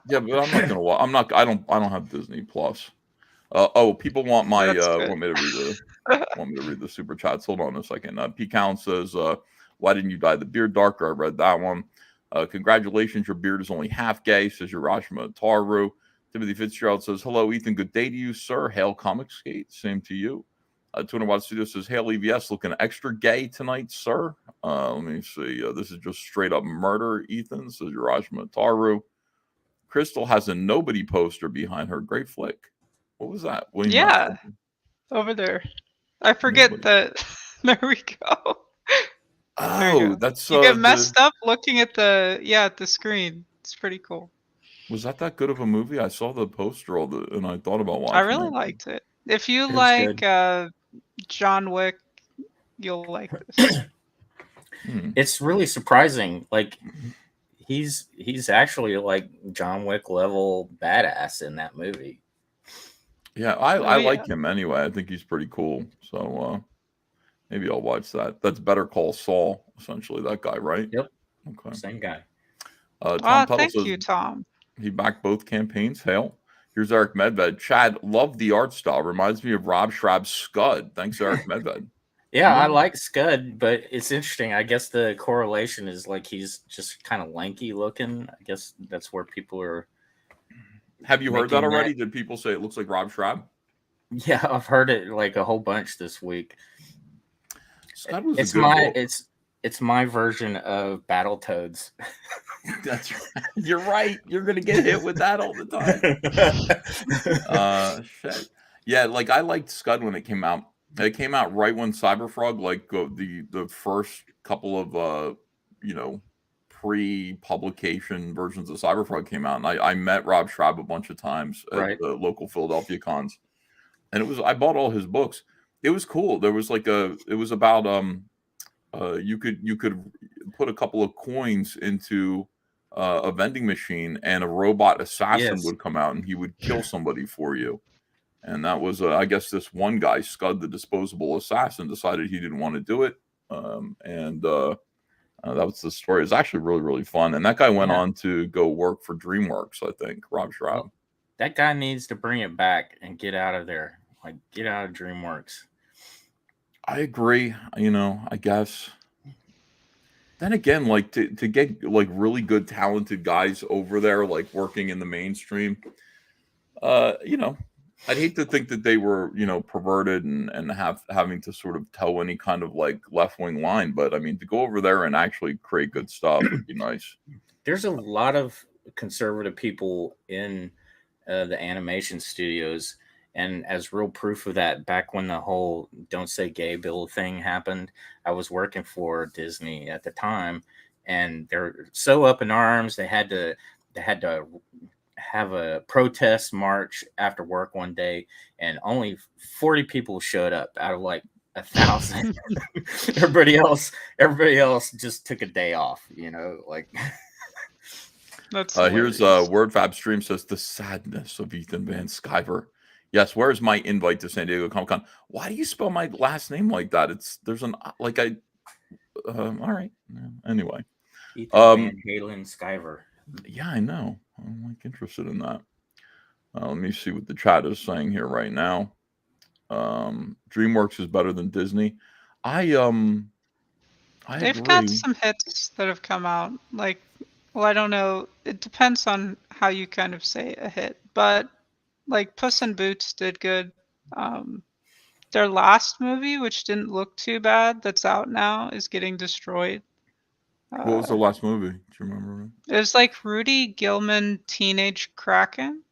Yeah, but I'm not gonna watch. I'm not. I don't have Disney Plus. People want my That's good. want me to read the super chats. Hold on a second. P Count says, "Why didn't you dye the beard darker?" I read that one. Congratulations, your beard is only half gay, says Urashima Taru. Timothy Fitzgerald says, "Hello, Ethan. Good day to you, sir. Hail ComicsGate. Same to you." 200 Watt Studio says, "Hail EVS, looking extra gay tonight, sir." Let me see. This is just straight up murder, Ethan, says Urashima Taru. Crystal has a nobody poster behind her. Great flick. What was that? William Yeah, Matson. over there. I forget Nobody. that. There we go. There you Oh, go. that's You get messed up looking at the screen. It's pretty cool. Was that good of a movie? I saw the poster and I thought about watching I really it. liked it. If you It was like good. John Wick, you'll like this. It's really surprising. Like he's actually like John Wick level badass in that movie. Yeah, I like him anyway. I think he's pretty cool. So maybe I'll watch that. That's Better Call Saul, essentially, that guy, right? Yep. Okay. Same guy. Tom Tuttle Thank says you, Tom. he backed both campaigns. Hail. Here's Eric Medved. Chad, love the art style. Reminds me of Rob Schrab's Scud. Thanks, Eric Medved. Yeah, I like Scud, but it's interesting. I guess the correlation is like he's just kind of lanky looking. I guess that's where people are. Have you heard that already? Did people say it looks like Rob Schrab? Yeah, I've heard it like a whole bunch this week. Scud was a good book. It's my version of Battletoads. That's right. You're right. You're gonna get hit with that all the time. Shit. Yeah, like I liked Scud when it came out. It came out right when CyberFrog, like the first couple of pre-publication versions of CyberFrog came out, and I met Rob Schrab a bunch of times at the local Philadelphia cons, and I bought all his books. It was cool. There was it was about you could put a couple of coins into a vending machine, and a robot assassin would come out, and he would kill somebody for you. And that was, I guess, this one guy, Scud, the disposable assassin, decided he didn't want to do it. That was the story. It was actually really, really fun. And that guy went on to go work for DreamWorks, I think, Rob Schrab. That guy needs to bring it back and get out of there. Like, get out of DreamWorks. I agree. I guess. Then again, like to get like really good, talented guys over there, like working in the mainstream, I'd hate to think that they were, perverted and having to sort of toe any kind of like left-wing line. But I mean, to go over there and actually create good stuff would be nice. There's a lot of conservative people in the animation studios. And as real proof of that, back when the whole "Don't Say Gay" bill thing happened, I was working for Disney at the time, and they're so up in arms. They had to have a protest march after work one day, and only 40 people showed up out of like 1,000. everybody else just took a day off. Like. That's here's WordFab Stream says the sadness of Ethan Van Sciver. Yes, where's my invite to San Diego Comic Con? Why do you spell my last name like that? All right. Anyway. Ethan Van Halen Sciver. Yeah, I know. I'm like interested in that. Let me see what the chat is saying here right now. DreamWorks is better than Disney. I They've agree. got some hits that have come out. Like Well, I don't know. It depends on how you kind of say a hit, but like Puss in Boots did good. Um, their last movie, which didn't look too bad, that's out now, is getting destroyed. What was the last movie? Do you remember? It was like Rudy Gilman Teenage Kraken.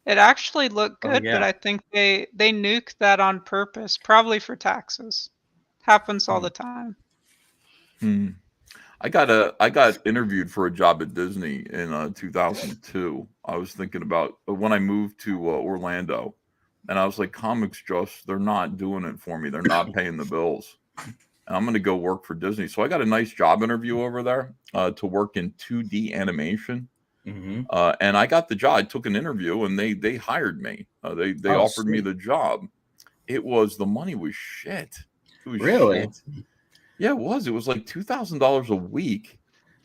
It actually looked Oh good, but yeah. I think they nuked that on purpose, probably for taxes. Happens all the time. I got interviewed for a job at Disney in 2002. I was thinking about when I moved to Orlando, and I was like, comics just they're not doing it for me. They're not paying the bills, and I'm going to go work for Disney. So I got a nice job interview over there to work in 2D animation. And I got the job. I took an interview, and they hired me. They offered me the job. The money was shit. It was Really? shit. Yeah, it was. It was like $2,000 a week,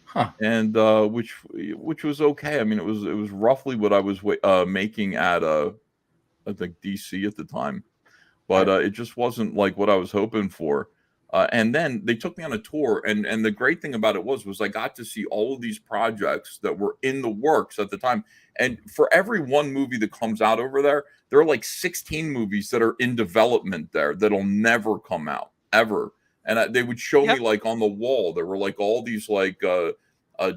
Huh. and which was okay. I mean, it was roughly what I was making at I think DC at the time, but it just wasn't like what I was hoping for. And then they took me on a tour, and the great thing about it was I got to see all of these projects that were in the works at the time. And for every one movie that comes out over there, there are like 16 movies that are in development there that'll never come out ever. And they would show me like on the wall, there were like all these like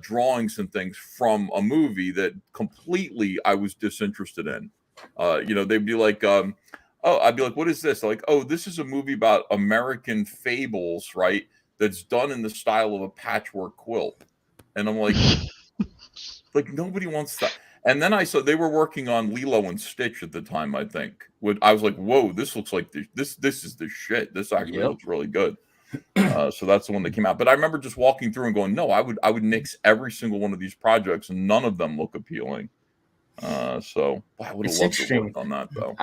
drawings and things from a movie that completely I was disinterested in. They'd be like, I'd be like, what is this? They're like, oh, this is a movie about American fables, right? That's done in the style of a patchwork quilt. And I'm like, nobody wants that. And then I saw they were working on Lilo and Stitch at the time, I think. I was like, whoa, this looks like this is the shit. This actually looks really good. So that's the one that came out. But I remember just walking through and going, no, I would nix every single one of these projects, and none of them look appealing. So I would have loved to work on that though.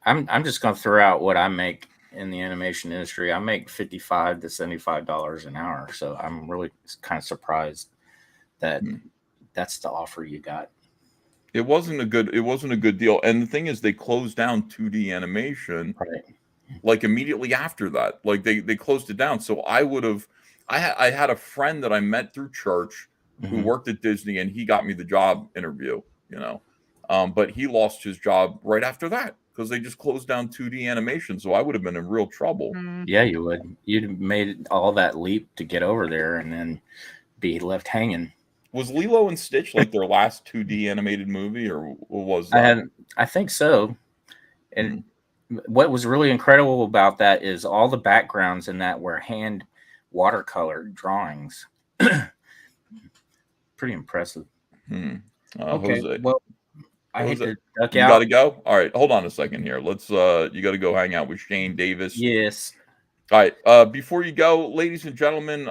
I'm just gonna throw out what I make in the animation industry. I make $55 to $75 an hour. So I'm really kind of surprised that that's the offer you got. It wasn't a good deal. And the thing is, they closed down 2D animation like immediately after that. Like they closed it down. So I had a friend that I met through church who worked at Disney, and he got me the job interview, but he lost his job right after that because they just closed down 2D animation. So I would have been in real trouble. Yeah, you would. You'd have made all that leap to get over there and then be left hanging. Was Lilo and Stitch like their last 2D animated movie, or what was that? I think so. And what was really incredible about that is all the backgrounds in that were hand watercolor drawings. Pretty impressive. Okay. Jose, well, I hate to duck you out. You got to go? All right. Hold on a second here. Let's, you got to go hang out with Shane Davis. Yes. All right. Before you go, ladies and gentlemen,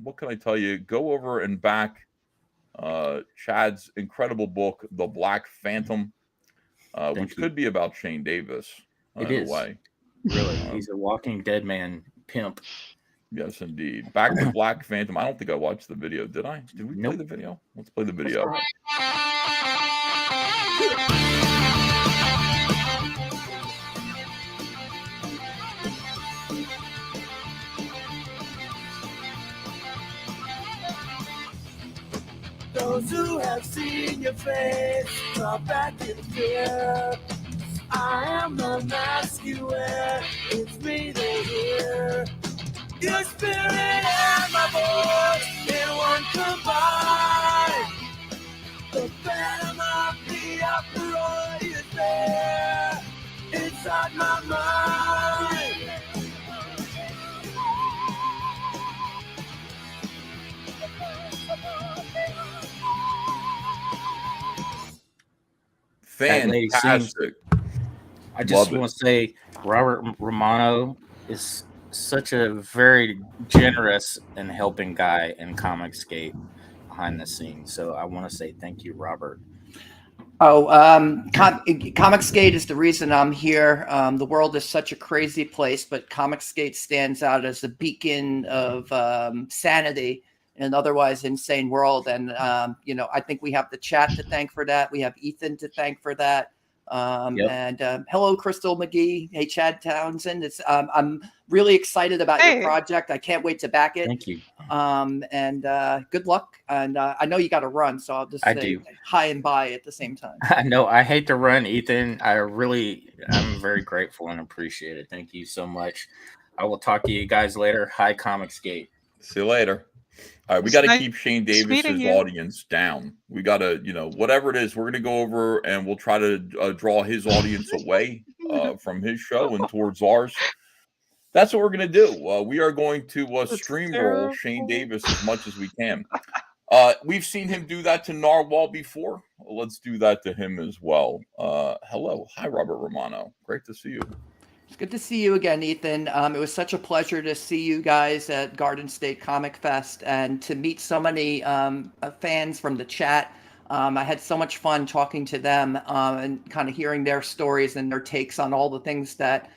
what can I tell you? Go over and back Chad's incredible book, The Black Phantom, which could be about Shane Davis. It is. Way. Really. He's a walking dead man pimp. Yes, indeed. Back to Black Phantom. I don't think I watched the video. Did I? Did we play the video? Let's play the video. Those who have seen your face draw back in fear. I am the mask you wear. It's me they hear. Your spirit and my voice in one combine. The phantom of the opera is there inside my mind. Fantastic. I just want to say Robert Romano is such a very generous and helping guy in ComicsGate behind the scenes. So I want to say thank you, Robert. ComicsGate is the reason I'm here. The world is such a crazy place, but ComicsGate stands out as a beacon of sanity in an otherwise insane world. And, I think we have the chat to thank for that. We have Ethan to thank for that. And hello, Crystal McGee. Hey, Chad Townsend. I'm really excited about your project. I can't wait to back it. Thank you. And good luck. And I know you got to run, so I'll just say hi and bye at the same time. I know. I hate to run, Ethan. I'm very grateful and appreciate it. Thank you so much. I will talk to you guys later. Hi, ComicsGate. See you later. All right, we got to keep Shane Davis's audience down. We got to, whatever it is, we're going to go over and we'll try to draw his audience away from his show and towards ours. That's what we're going to do. We are going to streamroll Shane Davis as much as we can. We've seen him do that to Narwhal before. Let's do that to him as well. Hello. Hi, Robert Romano. Great to see you. It's good to see you again, Ethan. It was such a pleasure to see you guys at Garden State Comic Fest and to meet so many fans from the chat. I had so much fun talking to them and kind of hearing their stories and their takes on all the things that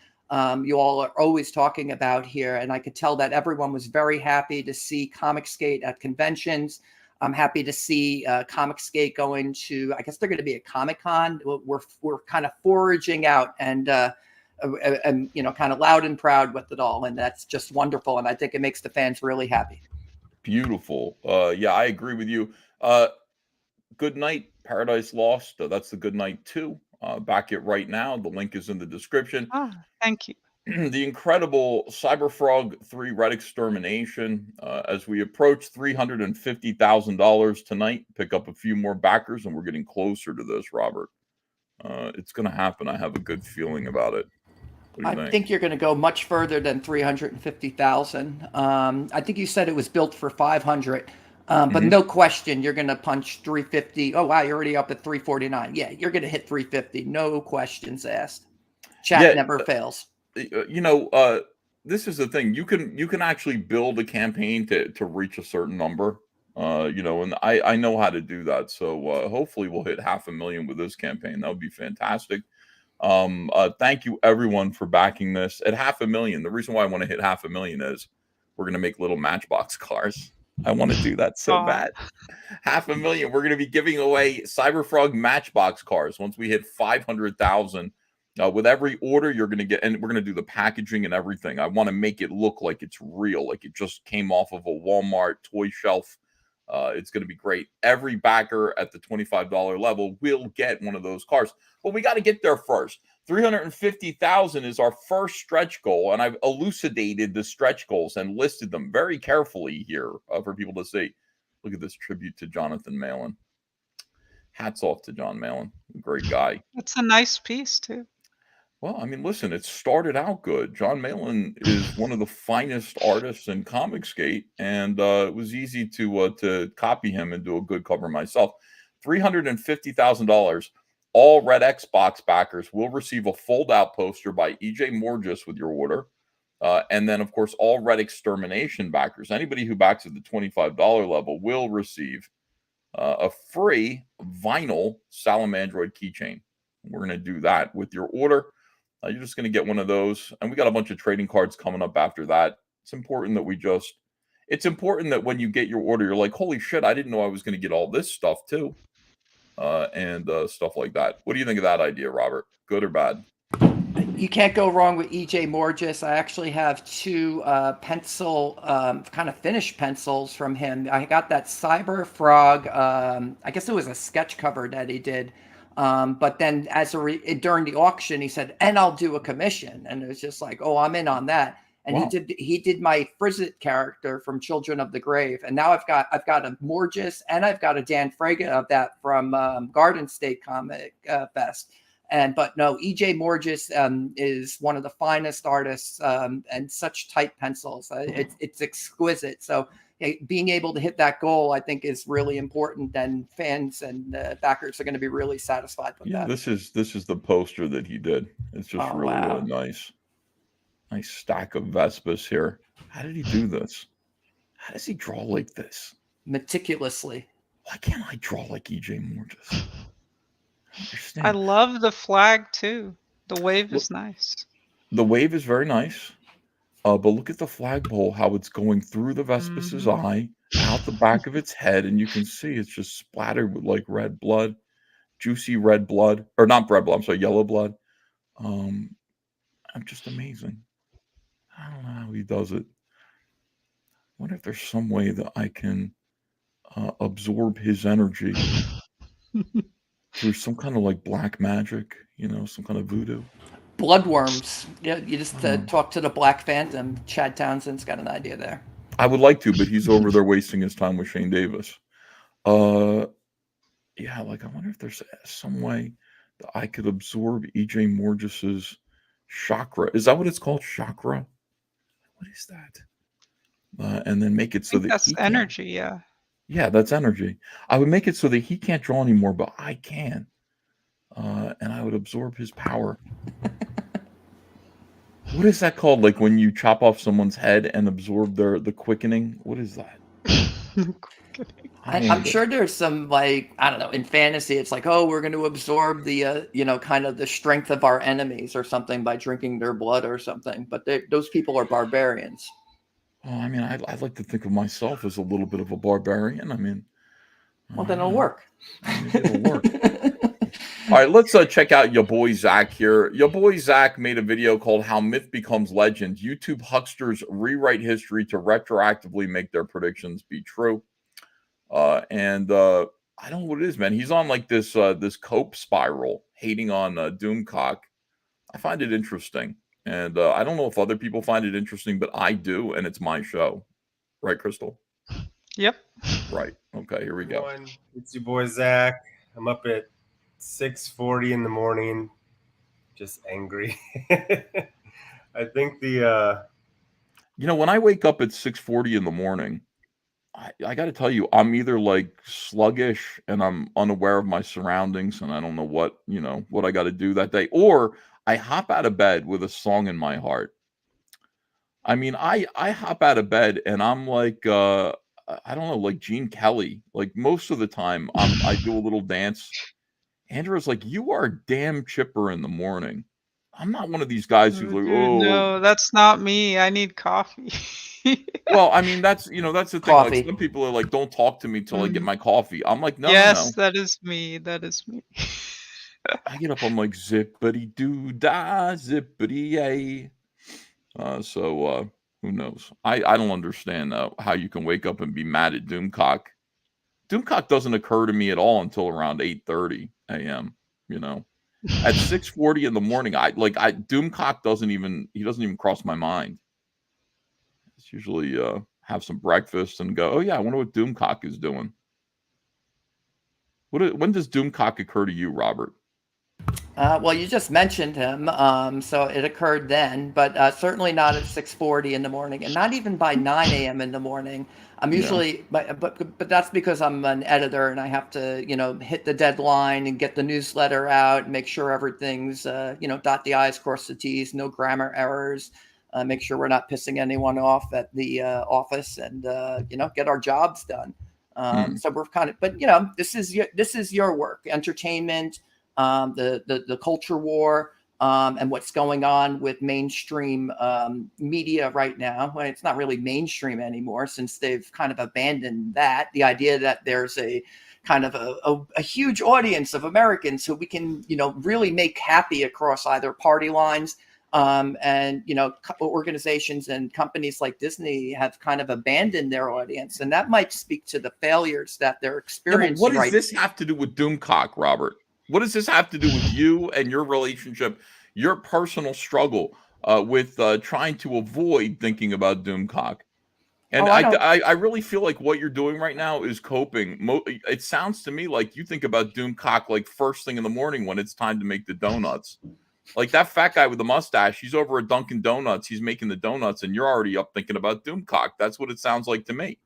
you all are always talking about here. And I could tell that everyone was very happy to see ComicsGate at conventions. I'm happy to see ComicsGate going to, I guess they're going to be at Comic-Con. We're kind of foraging out and kind of loud and proud with it all. And that's just wonderful. And I think it makes the fans really happy. Beautiful. Yeah, I agree with you. Good Night, Paradise Lost. That's the Good Night 2. Back it right now. The link is in the description. Oh, thank you. The incredible CyberFrog 3 Red Extermination. As we approach $350,000 tonight, pick up a few more backers, and we're getting closer to this, Robert. It's going to happen. I have a good feeling about it. I think you're going to go much further than 350,000. I think you said it was built for 500, but no question you're going to punch 350. Oh wow, you're already up at 349. Yeah, you're going to hit 350. No questions asked. Chat never fails. This is the thing. You can actually build a campaign to reach a certain number. And I know how to do that. So hopefully we'll hit 500,000 with this campaign. That would be fantastic. Thank you everyone for backing this at 500,000. The reason why I want to hit 500,000 is we're going to make little Matchbox cars. I want to do that so bad. 500,000. We're going to be giving away CyberFrog Matchbox cars once we hit 500,000. With every order you're going to get, and we're going to do the packaging and everything. I want to make it look like it's real, like it just came off of a Walmart toy shelf. It's going to be great. Every backer at the $25 level will get one of those cars. But we got to get there first. 350,000 is our first stretch goal, and I've elucidated the stretch goals and listed them very carefully here for people to see. Look at this tribute to Jonathan Malin. Hats off to John Malin. Great guy. It's a nice piece, too. Well, I mean, listen, it started out good. John Malin is one of the finest artists in ComicsGate, and it was easy to copy him and do a good cover myself. $350,000. All Red Xbox backers will receive a fold-out poster by E.J. Morgis with your order. And then, of course, all Red Extermination backers, anybody who backs at the $25 level will receive a free vinyl Salamandroid keychain. We're going to do that with your order. You're just going to get one of those. And we got a bunch of trading cards coming up after that. It's important that when you get your order, you're like, holy shit, I didn't know I was going to get all this stuff too. And stuff like that. What do you think of that idea, Robert? Good or bad? You can't go wrong with E.J. Morgis. I actually have two pencil, kind of finished pencils from him. I got that CyberFrog. I guess it was a sketch cover that he did. But then during the auction, he said, and I'll do a commission. And it was just like, oh, I'm in on that. And wow. he did my Frizzit character from Children of the Grave. And now I've got a Morgis and I've got a Dan Frege of that from Garden State Comic Fest. But no, E.J. Morgis is one of the finest artists and such tight pencils. It's exquisite. So being able to hit that goal, I think, is really important. And fans and backers are going to be really satisfied with that. This is the poster that he did. It's just really nice. Nice stack of Vespas here. How did he do this? How does he draw like this? Meticulously. Why can't I draw like E.J. Morgis? I love the flag too. The wave is nice. The wave is very nice. But look at the flagpole, how it's going through the Vespas's eye, out the back of its head, and you can see it's just splattered with like red blood. juicy red blood, or not red blood, I'm sorry, yellow blood. I'm just amazing. I don't know how he does it. I wonder if there's some way that I can absorb his energy through some kind of like black magic, some kind of voodoo. Bloodworms. Yeah, you just talk to the Black Phantom. Chad Townsend's got an idea there. I would like to, but he's over there wasting his time with Shane Davis. Yeah, like I wonder if there's some way that I could absorb EJ Morgis's chakra. Is that what it's called? Chakra? What is that? And then make it so that that's energy, yeah. Yeah, that's energy. I would make it so that he can't draw anymore, but I can. And I would absorb his power. What is that called? Like when you chop off someone's head and absorb the quickening? What is that? I'm sure there's some, like, I don't know, in fantasy, it's like, oh, we're going to absorb the, kind of the strength of our enemies or something by drinking their blood or something. But those people are barbarians. Oh, I mean, I'd like to think of myself as a little bit of a barbarian. I mean, well, then it'll work. It'll work. All right, let's check out your boy Zack here. Your boy Zack made a video called How Myth Becomes Legend. YouTube hucksters rewrite history to retroactively make their predictions be true. And I don't know what it is, man. He's on like this cope spiral, hating on Doomcock. I find it interesting. And I don't know if other people find it interesting, but I do, and it's my show. Right, Crystal? Yep. Right. Okay, here we go. It's your boy Zack. I'm up at 6:40 in the morning, just angry. I think when I wake up at 6:40 in the morning, I got to tell you, I'm either like sluggish and I'm unaware of my surroundings and I don't know what I got to do that day, or I hop out of bed with a song in my heart. I mean, I hop out of bed and I'm like, I don't know, like Gene Kelly. Like most of the time, I do a little dance. Andrew's like, you are damn chipper in the morning. I'm not one of these guys who's like, oh. No, that's not me. I need coffee. Well, I mean, that's the thing. Coffee. Like some people are like, don't talk to me till I get my coffee. I'm like, no, yes, no. that is me. That is me. I get up, I'm like, zippity doo da, zippity yay. So who knows? I don't understand how you can wake up and be mad at Doomcock. Doomcock doesn't occur to me at all until around 8:30 a.m. At 6:40 in the morning, Doomcock doesn't even cross my mind. It's usually have some breakfast and go, oh yeah, I wonder what Doomcock is doing. When does Doomcock occur to you, Robert? Well, you just mentioned him, so it occurred then, but certainly not at 6:40 in the morning, and not even by 9 a.m. in the morning. I'm usually, but that's because I'm an editor and I have to, hit the deadline and get the newsletter out, and make sure everything's, dot the I's, cross the T's, no grammar errors, make sure we're not pissing anyone off at the office, and get our jobs done. So we're kind of, but this is your work, entertainment. The culture war, and what's going on with mainstream media right now. Well, it's not really mainstream anymore since they've kind of abandoned that. The idea that there's a kind of a huge audience of Americans who we can, really make happy across either party lines. And organizations and companies like Disney have kind of abandoned their audience, and that might speak to the failures that they're experiencing. What does this have to do with Doomcock, Robert? What does this have to do with you and your relationship, your personal struggle with trying to avoid thinking about Doomcock? And I really feel like what you're doing right now is coping. It sounds to me like you think about Doomcock like first thing in the morning when it's time to make the donuts. Like that fat guy with the mustache, he's over at Dunkin' Donuts. He's making the donuts, and you're already up thinking about Doomcock. That's what it sounds like to me.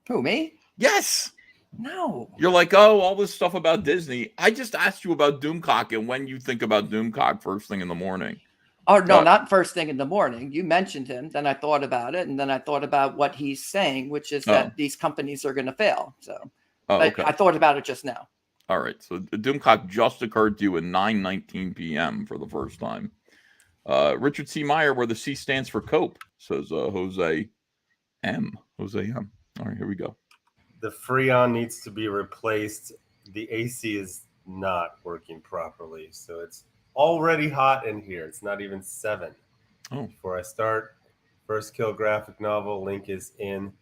Who, me? Yes. No. You're like, oh, all this stuff about Disney. I just asked you about Doomcock and when you think about Doomcock first thing in the morning. Oh, no, not first thing in the morning. You mentioned him. Then I thought about it. And then I thought about what he's saying, which is that these companies are going to fail. So okay. I thought about it just now. All right. So Doomcock just occurred to you at 9:19 p.m. for the first time. Richard C. Meyer, where the C stands for cope, says Jose M. Jose M. All right, here we go. The Freon needs to be replaced. The AC is not working properly. So it's already hot in here. It's not even 7. Oh. Before I start, First Kill graphic novel, link is in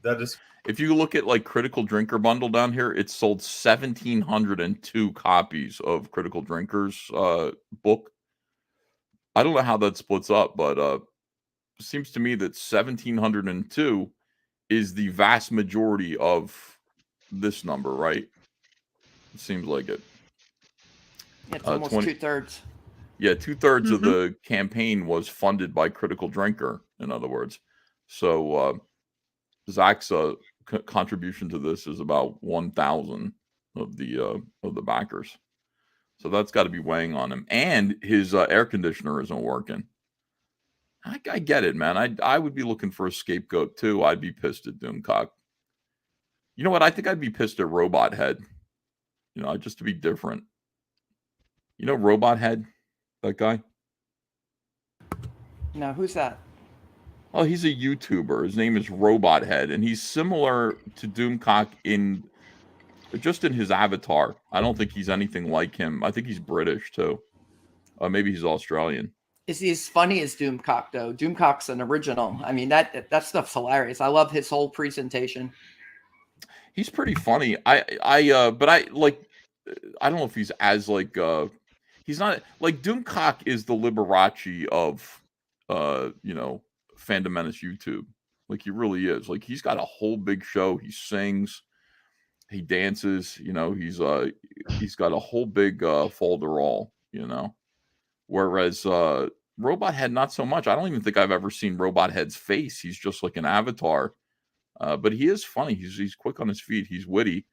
the description. If you look at like Critical Drinker bundle down here, it sold 1,702 copies of Critical Drinker's book. I don't know how that splits up, but it seems to me that 1,702 is the vast majority of this number, right? It seems like it. It's almost 2/3. Yeah, 2/3 of the campaign was funded by Critical Drinker, in other words. So Zack's contribution to this is about 1,000 of the backers. So that's got to be weighing on him. And his air conditioner isn't working. I get it, man. I would be looking for a scapegoat too. I'd be pissed at Doomcock. You know what? I think I'd be pissed at Robot Head. You know, just to be different. You know Robot Head? That guy? No, who's that? Oh, he's a YouTuber. His name is Robot Head, and he's similar to Doomcock in his avatar. I don't think he's anything like him. I think he's British too. Maybe he's Australian. Is he as funny as Doomcock though? Doomcock's an original. I mean that stuff's hilarious. I love his whole presentation. He's pretty funny. But I don't know if he's as like he's not like Doomcock is the Liberace of Fandom Menace YouTube. Like he really is. Like he's got a whole big show. He sings, he dances, he's got a whole big folderol, Whereas Robot Head not so much. I don't even think I've ever seen Robot Head's face. He's just like an avatar. But he is funny. He's quick on his feet. He's witty.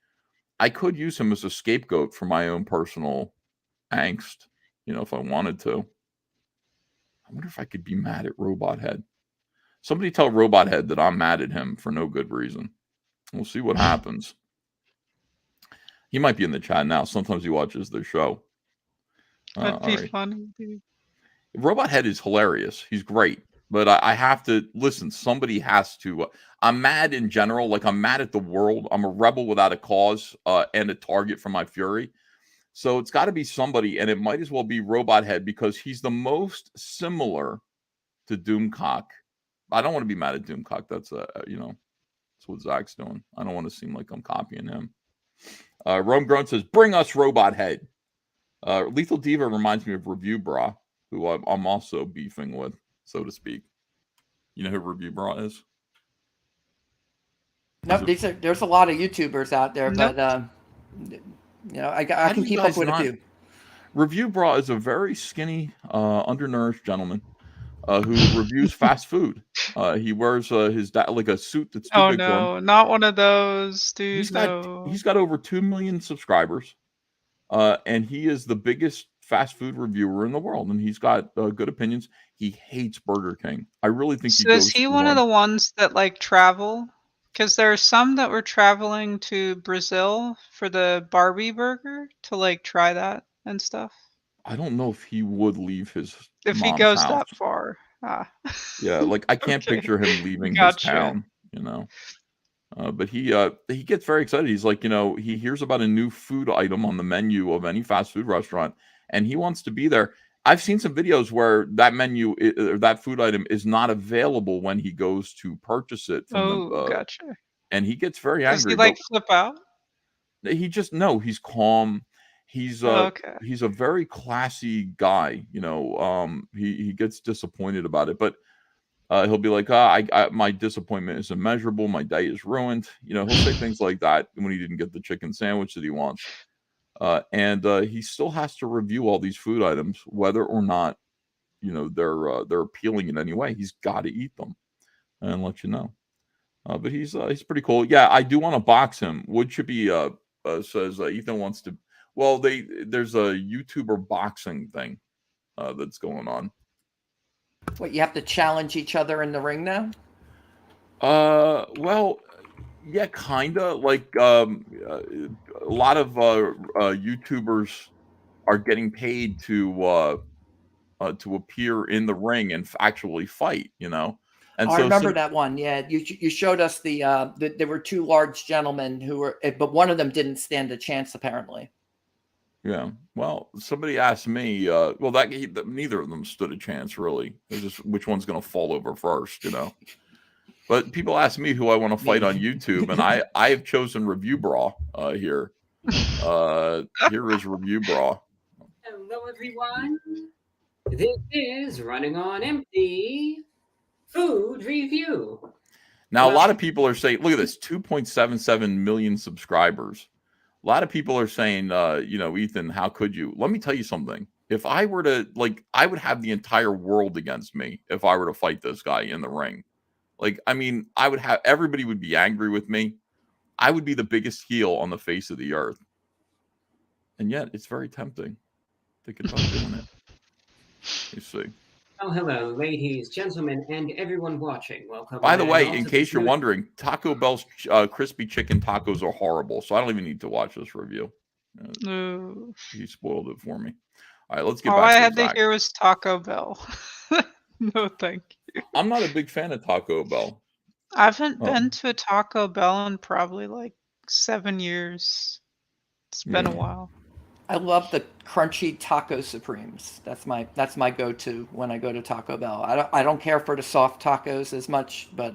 I could use him as a scapegoat for my own personal angst, if I wanted to. I wonder if I could be mad at Robot Head. Somebody tell Robot Head that I'm mad at him for no good reason. We'll see what happens. He might be in the chat now. Sometimes he watches the show. That'd be funny, dude. Robot Head is hilarious. He's great. But I have to listen. Somebody has to. I'm mad in general. Like I'm mad at the world. I'm a rebel without a cause and a target for my fury. So it's got to be somebody, and it might as well be Robot Head because he's the most similar to Doomcock. I don't want to be mad at Doomcock. That's that's what Zack's doing. I don't want to seem like I'm copying him. Rome Grown says, "Bring us Robot Head." Lethal Diva reminds me of Review Bra, who I'm also beefing with, so to speak. You know who Review Bra is? No, there's a lot of YouTubers out there, but I can keep up with a few. Review Bra is a very skinny, undernourished gentleman who reviews fast food. He wears like a suit that's too big for him. Not one of those, dude. He's got over 2 million subscribers, and he is the biggest fast food reviewer in the world, and he's got good opinions. He hates Burger King. I really think So is he one of the ones that like travel? Because there are some that were traveling to Brazil for the Barbie burger to like try that and stuff. I don't know if he would leave his If he mom's goes house. that far. Yeah, like I can't Okay. picture him leaving Gotcha. his town, But he gets very excited. He's like, he hears about a new food item on the menu of any fast food restaurant, and he wants to be there. I've seen some videos where that menu or that food item is not available when he goes to purchase it from Gotcha. and he gets very Does angry. he like flip out? He's calm. He's Okay. he's a very classy guy, he gets disappointed about it, but he'll be like, my disappointment is immeasurable, my day is ruined. He'll say things like that when he didn't get the chicken sandwich that he wants. And he still has to review all these food items, whether or not, they're appealing in any way. He's got to eat them and let you know. But he's pretty cool. Yeah, I do want to box him. Wood Chippy says Ethan wants to. Well, there's a YouTuber boxing thing that's going on. What, you have to challenge each other in the ring now? Well, yeah, kinda. Like a lot of YouTubers are getting paid to appear in the ring and actually fight. And I remember that one. Yeah, you showed us there were two large gentlemen who were, but one of them didn't stand a chance apparently. Yeah. Well, somebody asked me. Well, neither of them stood a chance really. It's just which one's going to fall over first, you know. But people ask me who I want to fight on YouTube, and I have chosen Review Bra here. Here is Review Bra. Hello, everyone. This is Running on Empty Food Review. Now, a lot of people are saying, look at this, 2.77 million subscribers. A lot of people are saying, you know, Ethan, how could you? Let me tell you something. If I were to, like, I would have the entire world against me if I were to fight this guy in the ring. Like, I mean, I would have, everybody would be angry with me. I would be the biggest heel on the face of the earth. And yet, it's very tempting. Think about doing it. You see. Oh, hello, ladies, gentlemen, and everyone watching. Welcome. By the way, in case you're wondering, Taco Bell's crispy chicken tacos are horrible, so I don't even need to watch this review. He spoiled it for me. All right, let's get back to All I had Zack. to hear was Taco Bell. No, thank you. I'm not a big fan of Taco Bell. I haven't been to a Taco Bell in probably like 7 years. It's been a while. I love the crunchy taco supremes. That's my go-to when I go to Taco Bell. I don't care for the soft tacos as much, but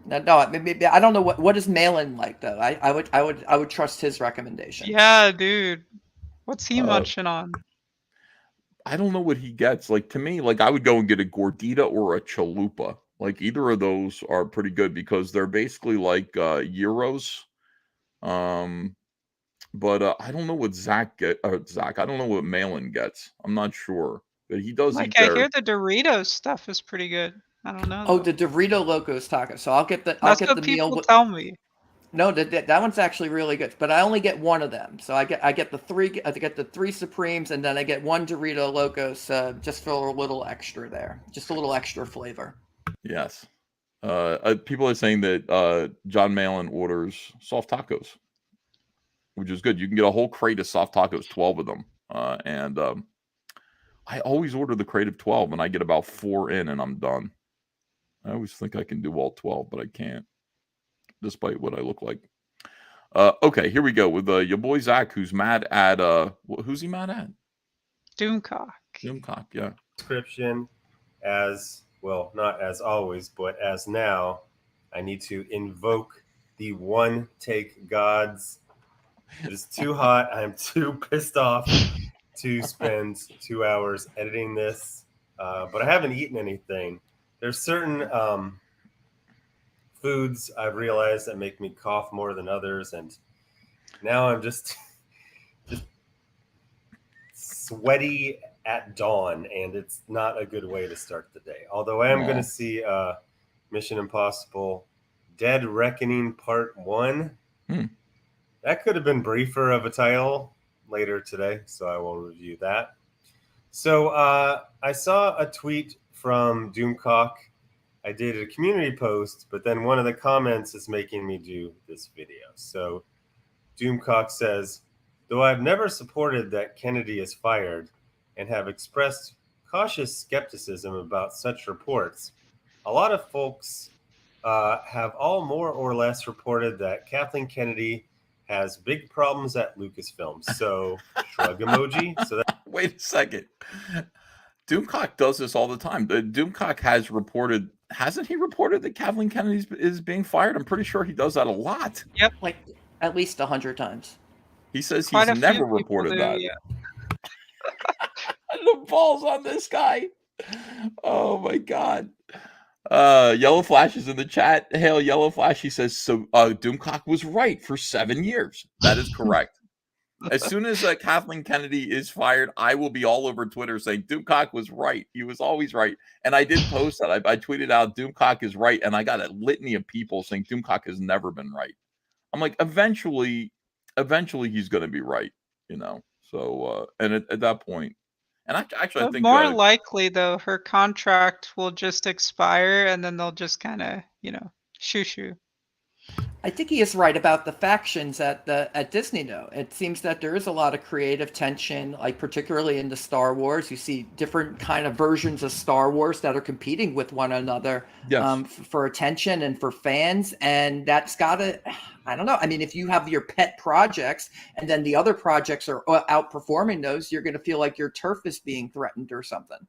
no, maybe I don't know what is Malin like though. I would trust his recommendation. Yeah, dude. What's he munching on? I don't know what he gets. Like, to me, like, I would go and get a gordita or a chalupa. Like, either of those are pretty good because they're basically like gyros. But I don't know what Zack Zack. I don't know what Malin gets. I'm not sure, but he does Like, eat I there. hear the Doritos stuff is pretty good. I don't know. Oh, the Dorito Locos taco. So I'll get the That's I'll get what the people meal. tell me. No, that one's actually really good, but I only get one of them. So I get the three Supremes, and then I get one Dorito Locos just for a little extra there, just a little extra flavor. Yes. People are saying that John Malin orders soft tacos, which is good. You can get a whole crate of soft tacos, 12 of them. And I always order the crate of 12, and I get about 4 in, and I'm done. I always think I can do all 12, but I can't, despite what I look like. Okay, here we go with your boy Zack, who's mad at who's he mad at? Doomcock. Doomcock, yeah. Description as well, not as always, but as now, I need to invoke the one take gods. It is too hot. I'm too pissed off to spend 2 hours editing this, but I haven't eaten anything. There's certain foods I've realized that make me cough more than others, and now I'm just sweaty at dawn, and it's not a good way to start the day. Although I am going to see Mission Impossible Dead Reckoning Part 1. That could have been briefer of a title later today, so I will review that. So I saw a tweet from Doomcock. I did a community post, but then one of the comments is making me do this video. So Doomcock says, though I've never supported that Kennedy is fired and have expressed cautious skepticism about such reports, a lot of folks have all more or less reported that Kathleen Kennedy has big problems at Lucasfilm. So shrug emoji. So that Wait a second. Doomcock does this all the time. Doomcock has reported, hasn't he reported that Kathleen Kennedy is being fired? I'm pretty sure he does that a lot. Yep. Like at least 100 times. He says Quite he's a never few people reported do, that. yeah. The balls on this guy. Oh my god. Yellow Flash is in the chat. Hail Yellow Flash. He says, so Doomcock was right for 7 years. That is correct. As soon as Kathleen Kennedy is fired, I will be all over Twitter saying Doomcock was right. He was always right. And I did post that. I tweeted out Doomcock is right. And I got a litany of people saying Doomcock has never been right. I'm like, eventually he's going to be right, you know? So, and at that point, and actually, I think more likely though, her contract will just expire and then they'll just kind of, shoo. I think he is right about the factions at Disney, though. It seems that there is a lot of creative tension, like particularly in the Star Wars. You see different kind of versions of Star Wars that are competing with one another for attention and for fans. And that's got to, I don't know. I mean, if you have your pet projects and then the other projects are outperforming those, you're going to feel like your turf is being threatened or something.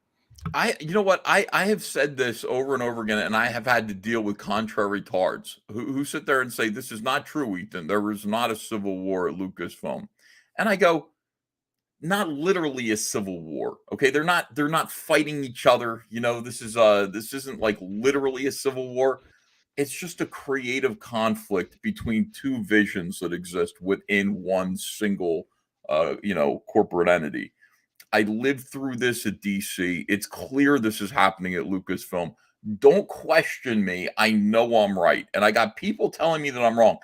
You know what? I have said this over and over again, and I have had to deal with contrary tards who sit there and say, this is not true, Ethan. There was not a civil war at Lucasfilm. And I go, not literally a civil war. Okay. They're not fighting each other. You know, this isn't like literally a civil war. It's just a creative conflict between two visions that exist within one single, corporate entity. I lived through this at DC. It's clear this is happening at Lucasfilm. Don't question me. I know I'm right. And I got people telling me that I'm wrong.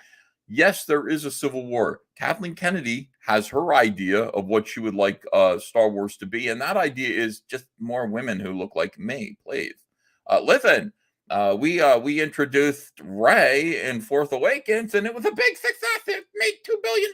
Yes, there is a civil war. Kathleen Kennedy has her idea of what she would like Star Wars to be. And that idea is just more women who look like me, please. Listen, we introduced Rey in Force Awakens, and it was a big success. It made $2 billion.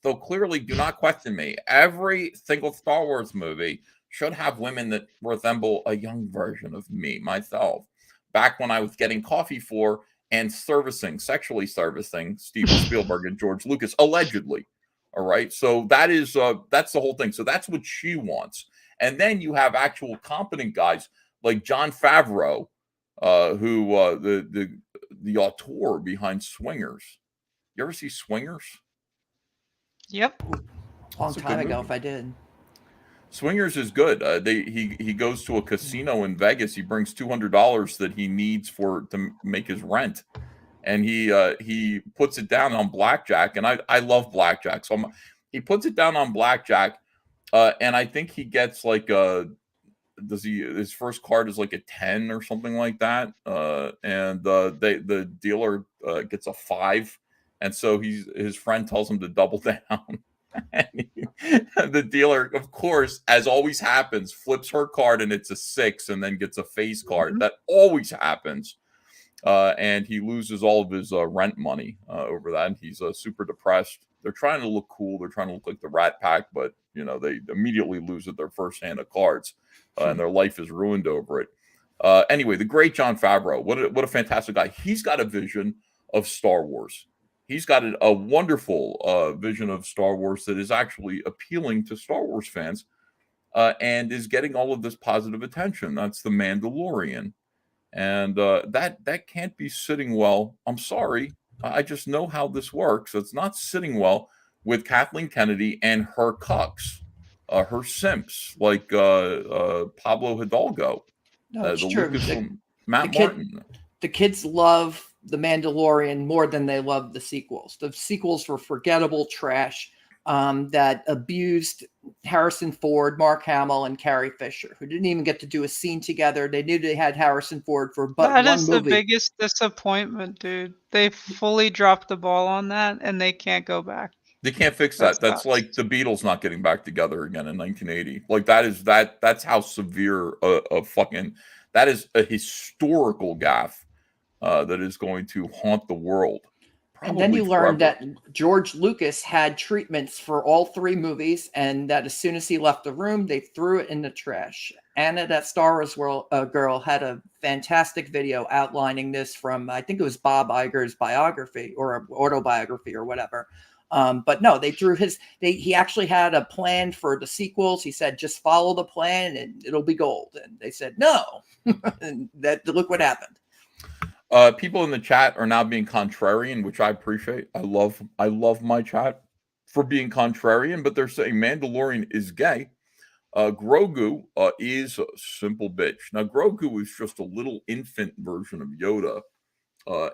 So clearly, do not question me. Every single Star Wars movie should have women that resemble a young version of me, myself. Back when I was getting coffee for and sexually servicing Steven Spielberg and George Lucas, allegedly. All right. So that's the whole thing. So that's what she wants. And then you have actual competent guys like Jon Favreau, the auteur behind Swingers. You ever see Swingers? Yep. Long time ago, if I did. Swingers is good. He goes to a casino in Vegas. He brings $200 that he needs to make his rent, and he puts it down on blackjack. And I love blackjack, so he puts it down on blackjack, and I think he gets like his first card is like a 10 or something like that, and the dealer gets a 5. And so his friend tells him to double down. The dealer, of course, as always happens, flips her card and it's a 6 and then gets a face card. Mm-hmm. That always happens. And he loses all of his rent money over that. And he's super depressed. They're trying to look cool. They're trying to look like the Rat Pack, but they immediately lose at their first hand of cards, and their life is ruined over it. Anyway, the great Jon Favreau, what a fantastic guy. He's got a vision of Star Wars. He's got a wonderful vision of Star Wars that is actually appealing to Star Wars fans, and is getting all of this positive attention. That's The Mandalorian. And that can't be sitting well. I'm sorry. I just know how this works. It's not sitting well with Kathleen Kennedy and her cucks, her simps, like Pablo Hidalgo. No, it's true. Matt Martin. The kids love The Mandalorian more than they love the sequels. The sequels were forgettable trash that abused Harrison Ford, Mark Hamill, and Carrie Fisher, who didn't even get to do a scene together. They knew they had Harrison Ford for but one movie. That is the biggest disappointment, dude. They fully dropped the ball on that, and they can't go back. They can't fix that. That's like the Beatles not getting back together again in 1980. Like that's how severe a fucking, that is a historical gaffe that is going to haunt the world. And then you learned that George Lucas had treatments for all 3 movies, and that as soon as he left the room, they threw it in the trash. Anna, that Star Wars girl, had a fantastic video outlining this from, I think it was Bob Iger's biography or autobiography or whatever. But no, they threw he actually had a plan for the sequels. He said, just follow the plan and it'll be gold. And they said, no. And look what happened. People in the chat are now being contrarian, which I appreciate. I love my chat for being contrarian, but they're saying Mandalorian is gay. Grogu is a simple bitch. Now, Grogu is just a little infant version of Yoda,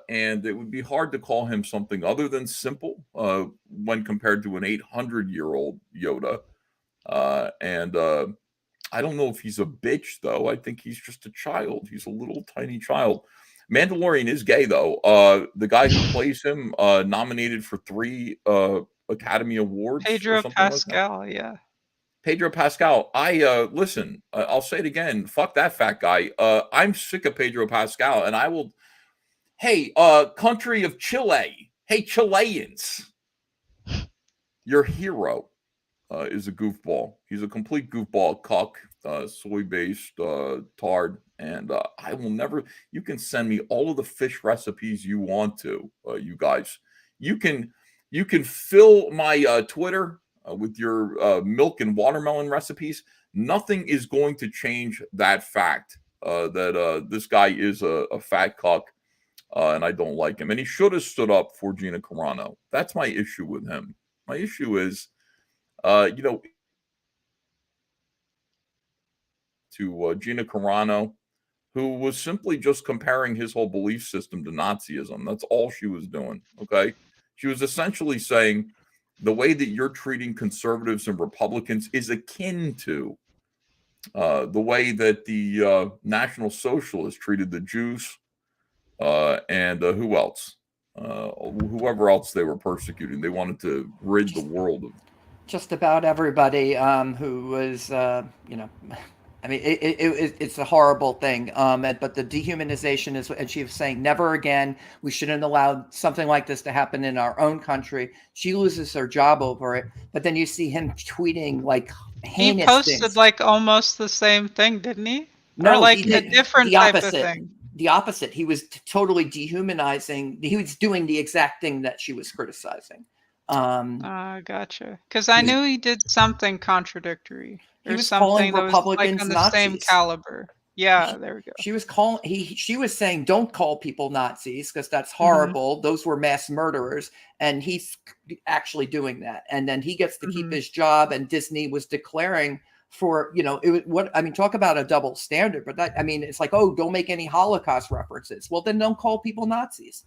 and it would be hard to call him something other than simple when compared to an 800-year-old Yoda. And I don't know if he's a bitch, though. I think he's just a child. He's a little tiny child. Mandalorian is gay, though. The guy who plays him nominated for 3 Academy Awards. Pedro Pascal, yeah. Pedro Pascal. Listen, I'll say it again. Fuck that fat guy. I'm sick of Pedro Pascal, and I will Hey, country of Chile. Hey, Chileans. Your hero is a goofball. He's a complete goofball, cuck, soy-based, tard, and I will never. You can send me all of the fish recipes you want to, you guys. You can fill my Twitter with your milk and watermelon recipes. Nothing is going to change that fact that this guy is a fat cuck. And I don't like him. And he should have stood up for Gina Carano. That's my issue with him. My issue is, to Gina Carano, who was simply just comparing his whole belief system to Nazism. That's all she was doing, okay? She was essentially saying the way that you're treating conservatives and Republicans is akin to the way that the National Socialists treated the Jews, and who else? Whoever else they were persecuting. They wanted to rid the world of just about everybody who was, I mean, it's a horrible thing. But the dehumanization is, and she was saying, never again. We shouldn't allow something like this to happen in our own country. She loses her job over it. But then you see him tweeting like heinous He posted things. like almost the same thing, didn't he? No, or like he did a different the type opposite. of thing. The opposite. He was totally dehumanizing. He was doing the exact thing that she was criticizing. Gotcha. Because I knew he did something contradictory. He Or was something calling that was like Republicans on the same Nazis. caliber. Yeah, there we go. She was calling. She was saying, "Don't call people Nazis because that's horrible. Those were mass murderers." And he's actually doing that. And then he gets to keep his job. And Disney was declaring for, talk about a double standard. But that, I mean, it's like, oh, don't make any Holocaust references. Well, then don't call people Nazis.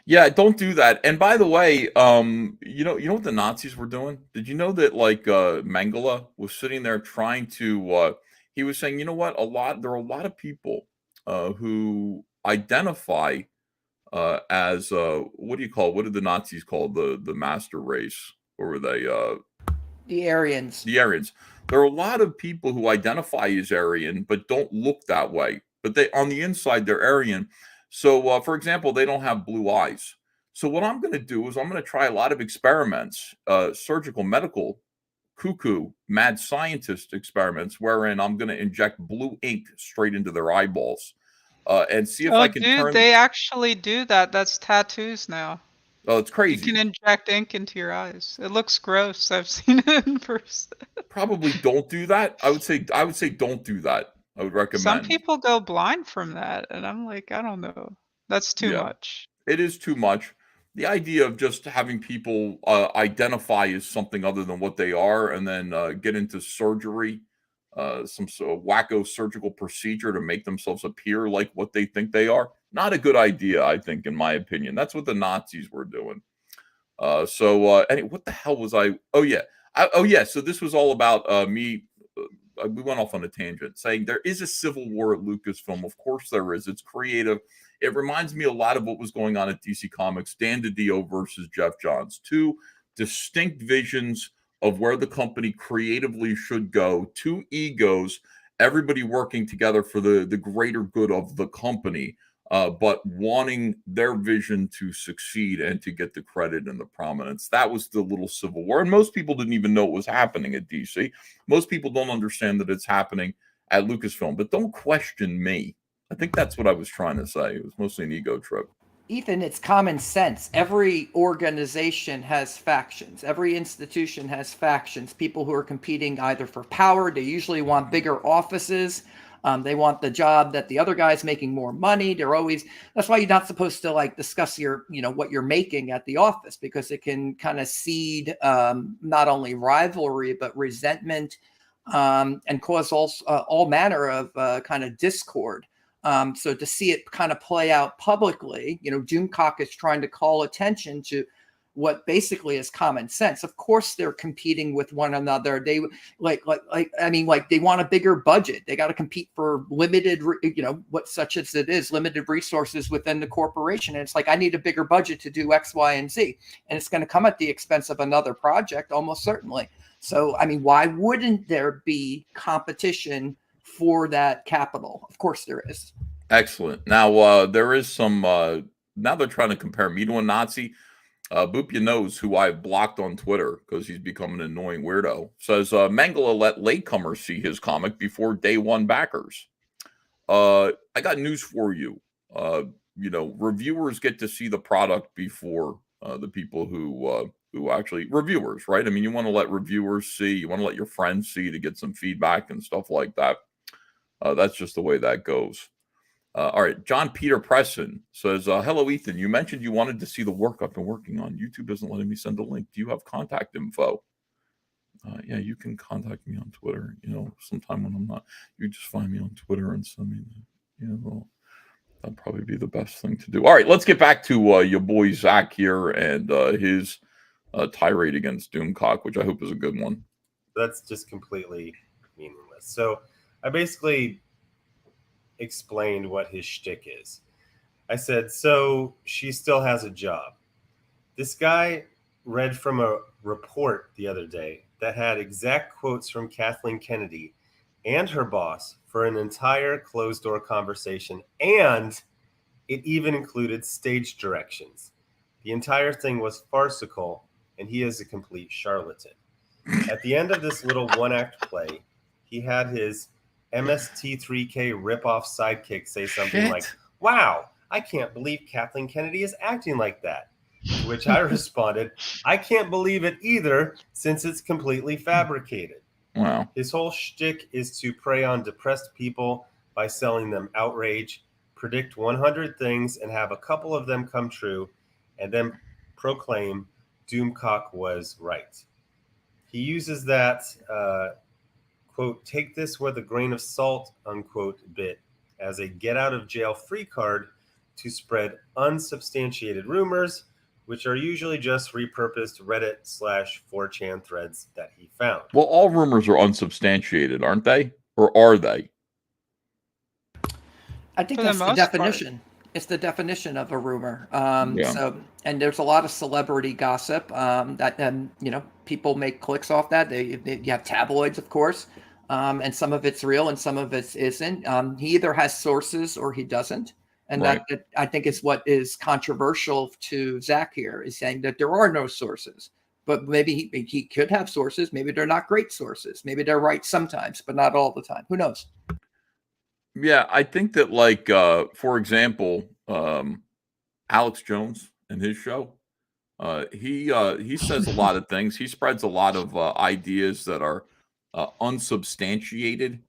Yeah, don't do that. And by the way, you know what the Nazis were doing? Did you know that Mengele was sitting there trying to he was saying, you know what, there are a lot of people who identify as what did the Nazis call the master race? Or were they the Aryans? The Aryans. There are a lot of people who identify as Aryan but don't look that way. But they on the inside they're Aryan. So, for example, they don't have blue eyes. So what I'm going to do is I'm going to try a lot of experiments, surgical, medical, cuckoo, mad scientist experiments, wherein I'm going to inject blue ink straight into their eyeballs and see if I can turn. They actually do that. That's tattoos now. Oh, it's crazy. You can inject ink into your eyes. It looks gross. I've seen it in person. Probably don't do that. I would say don't do that. I would recommend. Some people go blind from that, and I'm like, I don't know. That's too much. It is too much. The idea of just having people identify as something other than what they are and then get into surgery, some sort of wacko surgical procedure to make themselves appear like what they think they are, not a good idea, I think, in my opinion. That's what the Nazis were doing. Anyway, what the hell was I? Oh, yeah. So this was all about me. We went off on a tangent saying there is a civil war at Lucasfilm. Of course there is. It's creative. It reminds me a lot of what was going on at DC Comics. Dan DiDio versus Jeff Johns. Two distinct visions of where the company creatively should go. Two egos, everybody working together for the greater good of the company, but wanting their vision to succeed and to get the credit and the prominence. That was the little civil war. And most people didn't even know it was happening at DC. Most people don't understand that it's happening at Lucasfilm. But don't question me. I think that's what I was trying to say. It was mostly an ego trip. Ethan, it's common sense. Every organization has factions. Every institution has factions. People who are competing either for power. They usually want bigger offices. They want the job that the other guy's making more money. That's why you're not supposed to discuss what you're making at the office, because it can kind of seed not only rivalry, but resentment and cause all manner of kind of discord. So to see it kind of play out publicly, Doomcock is trying to call attention to what basically is common sense. Of course, they're competing with one another. They they want a bigger budget. They got to compete for limited, such as it is, limited resources within the corporation. And it's like, I need a bigger budget to do X, Y, and Z. And it's going to come at the expense of another project, almost certainly. So, why wouldn't there be competition for that capital? Of course there is. Excellent. Now there is some. Now they're trying to compare me to a Nazi. Boopia knows who I've blocked on Twitter because he's become an annoying weirdo. Says Mengele let latecomers see his comic before day one backers. I got news for you. Reviewers get to see the product before the people who actually reviewers, right? I mean, you want to let reviewers see, you want to let your friends see to get some feedback and stuff like that. That's just the way that goes. All right, John Peter Preston says, hello, Ethan. You mentioned you wanted to see the work I've been working on. YouTube isn't letting me send a link. Do you have contact info? Yeah, you can contact me on Twitter. Sometime when I'm not, you just find me on Twitter and send me that'll probably be the best thing to do. All right, let's get back to your boy Zack here and his tirade against Doomcock, which I hope is a good one. That's just completely meaningless. So I basically explained what his shtick is. I said, so she still has a job. This guy read from a report the other day that had exact quotes from Kathleen Kennedy and her boss for an entire closed-door conversation, and it even included stage directions. The entire thing was farcical, and he is a complete charlatan. At the end of this little one-act play, he had his MST3K ripoff sidekick say something like, wow, I can't believe Kathleen Kennedy is acting like that. To which I responded, I can't believe it either, since it's completely fabricated. Wow. His whole shtick is to prey on depressed people by selling them outrage, predict 100 things and have a couple of them come true, and then proclaim Doomcock was right. He uses that quote, take this with a grain of salt, unquote, bit as a get out of jail free card to spread unsubstantiated rumors, which are usually just repurposed Reddit/4chan threads that he found. Well, all rumors are unsubstantiated, aren't they? Or are they? I think that's the definition. It's the definition of a rumor. So, and there's a lot of celebrity gossip that people make clicks off that. You have tabloids, of course, and some of it's real and some of it isn't. He either has sources or he doesn't, and that I think is what is controversial to Zack here, is saying that there are no sources. But maybe he could have sources. Maybe they're not great sources. Maybe they're right sometimes, but not all the time. Who knows? Yeah, I think that, like, for example, Alex Jones and his show, he says a lot of things. He spreads a lot of ideas that are unsubstantiated,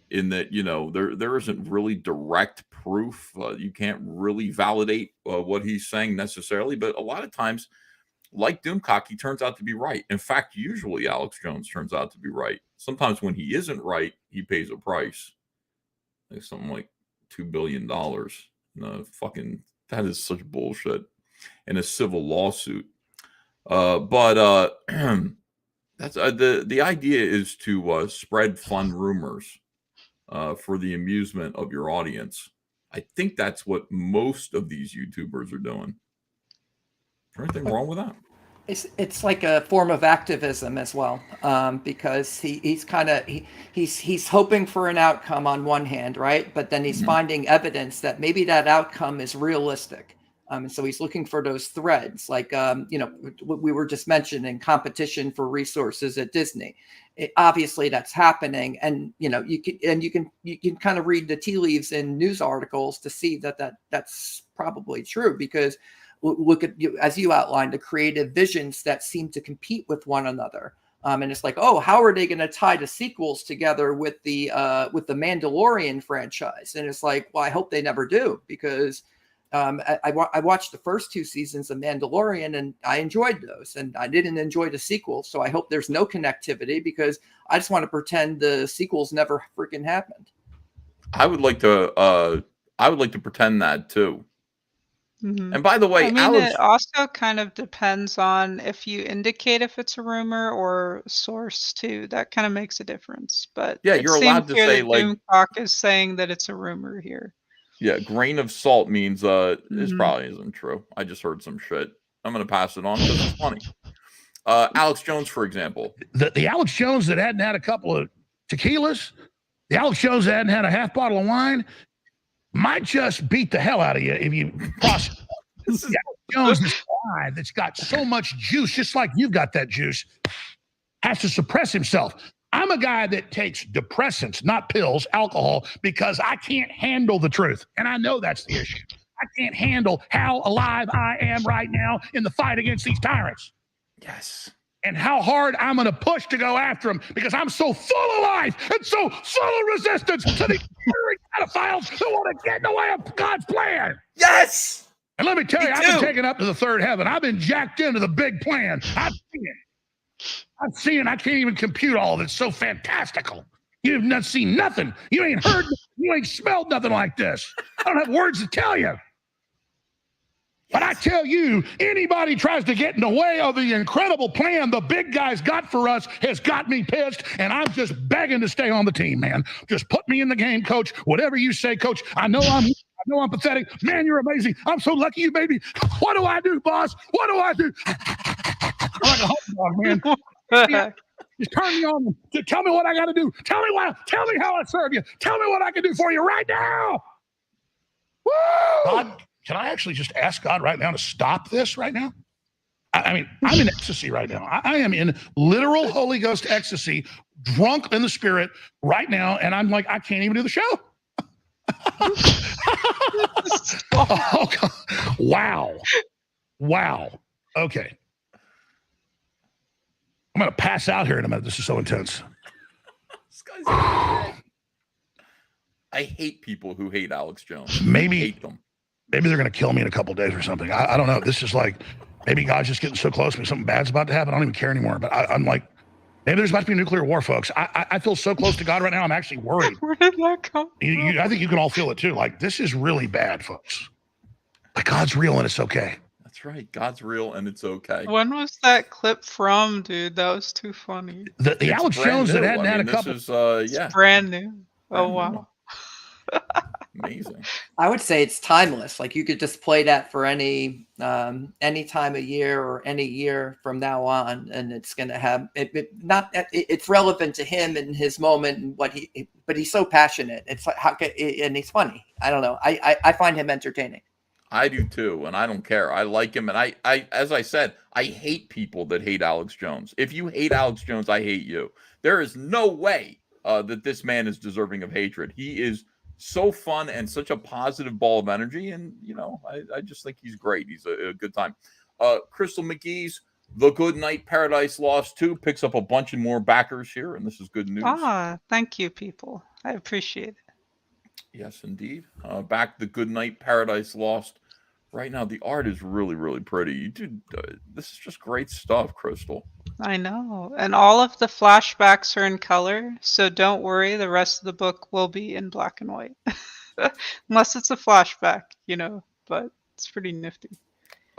in that there isn't really direct proof. You can't really validate what he's saying necessarily, but a lot of times, like Doomcock, he turns out to be right. In fact, usually Alex Jones turns out to be right. Sometimes when he isn't right, he pays a price. Like something like $2 billion. Fucking, that is such bullshit. In a civil lawsuit. But that's the idea is to spread fun rumors for the amusement of your audience. I think that's what most of these YouTubers are doing. Is there anything wrong with that? It's like a form of activism as well, because he's hoping for an outcome on one hand, right? But then he's finding evidence that maybe that outcome is realistic. So he's looking for those threads, like we were just mentioning, competition for resources at Disney. Obviously, that's happening, and you can kind of read the tea leaves in news articles to see that's probably true, because look at, as you outlined, the creative visions that seem to compete with one another. And it's like, oh, how are they going to tie the sequels together with the Mandalorian franchise? And it's like, well, I hope they never do, because I watched the first 2 seasons of Mandalorian and I enjoyed those, and I didn't enjoy the sequel. So I hope there's no connectivity, because I just want to pretend the sequels never freaking happened. I would like to pretend that too. Mm-hmm. And by the way, I mean, it also kind of depends on if you indicate if it's a rumor or source too. That kind of makes a difference. But yeah, you're allowed to say, like, Doomcock is saying that it's a rumor here. Yeah, grain of salt means this probably isn't true. I just heard some shit. I'm going to pass it on because it's funny. Alex Jones, for example. The Alex Jones that hadn't had a couple of tequilas, the Alex Jones that hadn't had a half bottle of wine, might just beat the hell out of you if you cross. Jones, this guy that's got so much juice, just like you've got that juice, has to suppress himself. I'm a guy that takes depressants, not pills, alcohol, because I can't handle the truth. And I know that's the issue. I can't handle how alive I am right now in the fight against these tyrants. Yes. And how hard I'm going to push to go after them because I'm so full of life and so full of resistance to these pedophiles that want to get in the way of God's plan. Yes. And let me tell you, I've been taken up to the third heaven. I've been jacked into the big plan. I've seen it. I can't even compute all of it. It's so fantastical. You've not seen nothing. You ain't heard, you ain't smelled nothing like this. I don't have words to tell you. But I tell you, anybody tries to get in the way of the incredible plan the big guys got for us has got me pissed, and I'm just begging to stay on the team, man. Just put me in the game, coach. Whatever you say, coach. I know I'm pathetic. Man, you're amazing. I'm so lucky you made me. What do I do, boss? What do I do? I'm like a hot dog, man. Just turn me on. Just tell me what I got to do. Tell me how I serve you. Tell me what I can do for you right now. Woo! God, can I actually just ask God right now to stop this right now? I mean, I'm in ecstasy right now. I am in literal Holy Ghost ecstasy, drunk in the spirit right now, and I'm like, I can't even do the show. Oh, God. Wow. Okay. I'm going to pass out here in a minute. This is so intense. This guy's I hate people who hate Alex Jones. Maybe I hate them. Maybe they're going to kill me in a couple of days or something. I don't know. This is like, maybe God's just getting so close to me. Something bad's about to happen. I don't even care anymore. But I'm like, maybe there's about to be a nuclear war, folks. I feel so close to God right now. I'm actually worried. Where did that come from? I think you can all feel it too. Like, this is really bad, folks. But God's real and it's okay. That's right. God's real and it's okay. When was that clip from, dude? That was too funny. The Alex Jones that hadn't had a couple. This is, It's brand new. Oh, wow. Amazing. I would say it's timeless. Like you could just play that for any time of year or any year from now on, and it's going to have it's relevant to him and his moment and but he's so passionate. It's like and he's funny. I don't know. I find him entertaining. I do too, and I don't care. I like him, and I as I said, I hate people that hate Alex Jones. If you hate Alex Jones, I hate you. There is no way that this man is deserving of hatred. He is so fun and such a positive ball of energy, and I just think he's great. He's a good time. Crystal McGee's The Good Night Paradise Lost 2 picks up a bunch of more backers here, and this is good news. Thank you, people. I appreciate it. Yes, indeed. Back The Good Night Paradise Lost. Right now, the art is really, really pretty. You do. This is just great stuff, Crystal. I know. And all of the flashbacks are in color, so don't worry. The rest of the book will be in black and white. Unless it's a flashback, but it's pretty nifty.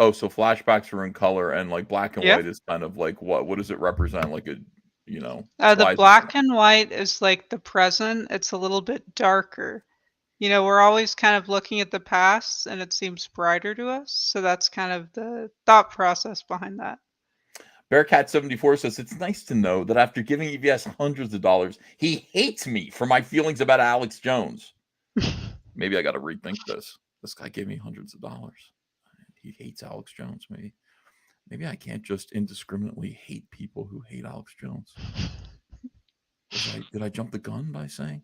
Oh, so flashbacks are in color and like black and white is kind of like what does it represent? Like the black and white is like the present. It's a little bit darker. We're always kind of looking at the past and it seems brighter to us. So that's kind of the thought process behind that. Bearcat74 says, it's nice to know that after giving EVS hundreds of dollars, he hates me for my feelings about Alex Jones. Maybe I got to rethink this. This guy gave me hundreds of dollars. He hates Alex Jones. Maybe I can't just indiscriminately hate people who hate Alex Jones. Did I jump the gun by saying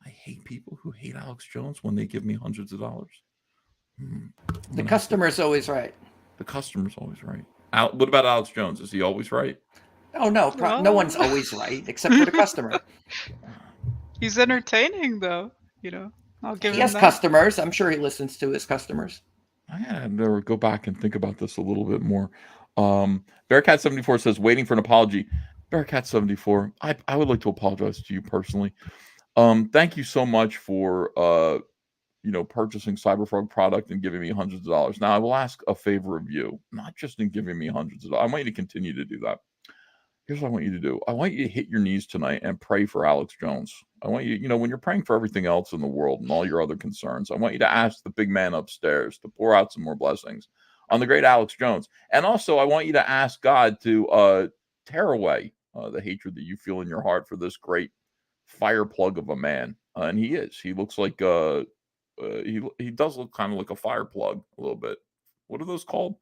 I hate people who hate Alex Jones when they give me hundreds of dollars? The customer's always right. The customer's always right. What about Alex Jones? Is he always right? Oh, no. No one's always right, except for the customer. He's entertaining, though. I'll give him He has customers. I'm sure he listens to his customers. I gotta never go back and think about this a little bit more. Bearcat74 says, waiting for an apology. Bearcat74, I would like to apologize to you personally. Thank you so much for purchasing CyberFrog product and giving me hundreds of dollars. Now I will ask a favor of you, not just in giving me hundreds of dollars. I want you to continue to do that. Here's what I want you to do. I want you to hit your knees tonight and pray for Alex Jones. I want you, when you're praying for everything else in the world and all your other concerns, I want you to ask the big man upstairs to pour out some more blessings on the great Alex Jones. And also I want you to ask God to tear away the hatred that you feel in your heart for this great fire plug of a man. And he looks like he does look kind of like a fire plug a little bit. What are those called?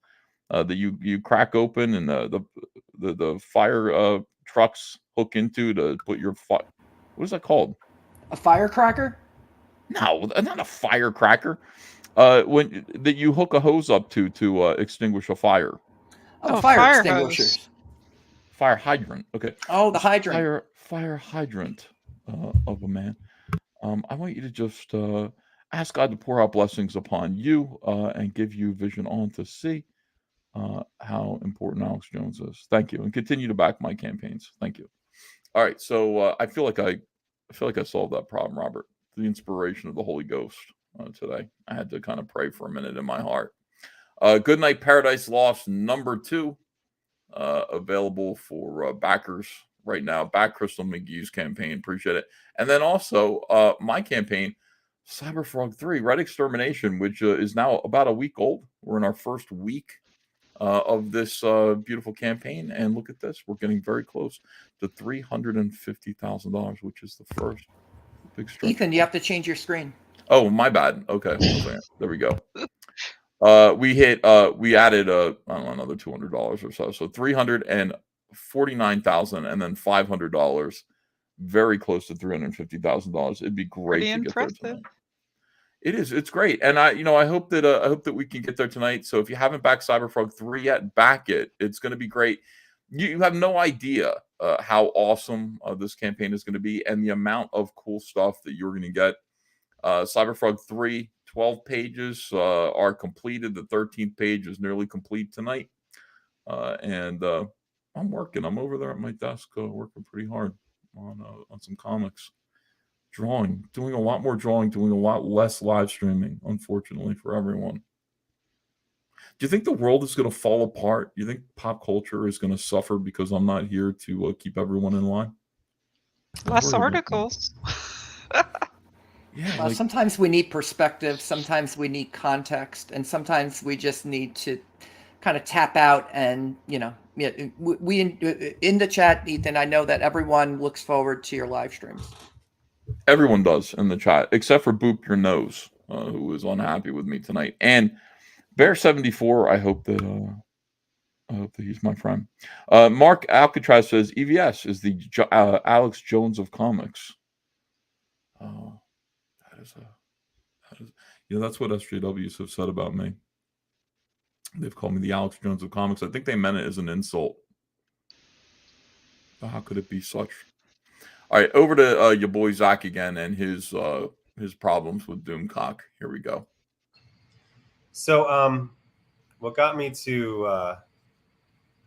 That you crack open and the fire trucks hook into to put your what is that called? A firecracker? No, not a firecracker. When that you hook a hose up to extinguish a fire. Oh, fire extinguishers. hose. Fire hydrant. Okay. Oh, the hydrant. Fire hydrant of a man. I want you to just ask God to pour out blessings upon you and give you vision on to see how important Alex Jones is. Thank you, and continue to back my campaigns. Thank you. All right, so I feel like I solved that problem, Robert. The inspiration of the Holy Ghost today. I had to kind of pray for a minute in my heart. Good Night Paradise Lost #2 available for backers right now. Back Crystal McGee's campaign. Appreciate it. And then also my campaign, CyberFrog 3, Red Extermination, which is now about a week old. We're in our first week of this beautiful campaign. And look at this. We're getting very close to $350,000, which is the first big stretch. Ethan, you have to change your screen. Oh, my bad. Okay. There we go. We added I don't know, another $200 or so. So $349,000 and then $500, very close to $350,000. It'd be great to get there tonight. It is. It's great. And I hope that we can get there tonight. So if you haven't backed CyberFrog 3 yet, back it. It's going to be great. You have no idea how awesome this campaign is going to be and the amount of cool stuff that you're going to get. CyberFrog 3, 12 pages are completed. The 13th page is nearly complete tonight. And I'm working. I'm over there at my desk working pretty hard on some comics. Doing a lot more drawing, doing a lot less live streaming, unfortunately, for everyone. Do you think the world is going to fall apart? Do you think pop culture is going to suffer because I'm not here to keep everyone in line? Less articles. Yeah, well, sometimes we need perspective, sometimes we need context, and sometimes we just need to kind of tap out. And we in the chat, Ethan, I know that everyone looks forward to your live streams. Everyone does in the chat, except for Boop Your Nose, who was unhappy with me tonight. And Bear74, I hope that he's my friend. Mark Alcatraz says EVS is the Alex Jones of comics. That's what SJWs have said about me. They've called me the Alex Jones of comics. I think they meant it as an insult. But how could it be such? All right, over to your boy Zack again and his problems with Doomcock. Here we go. So, what got me to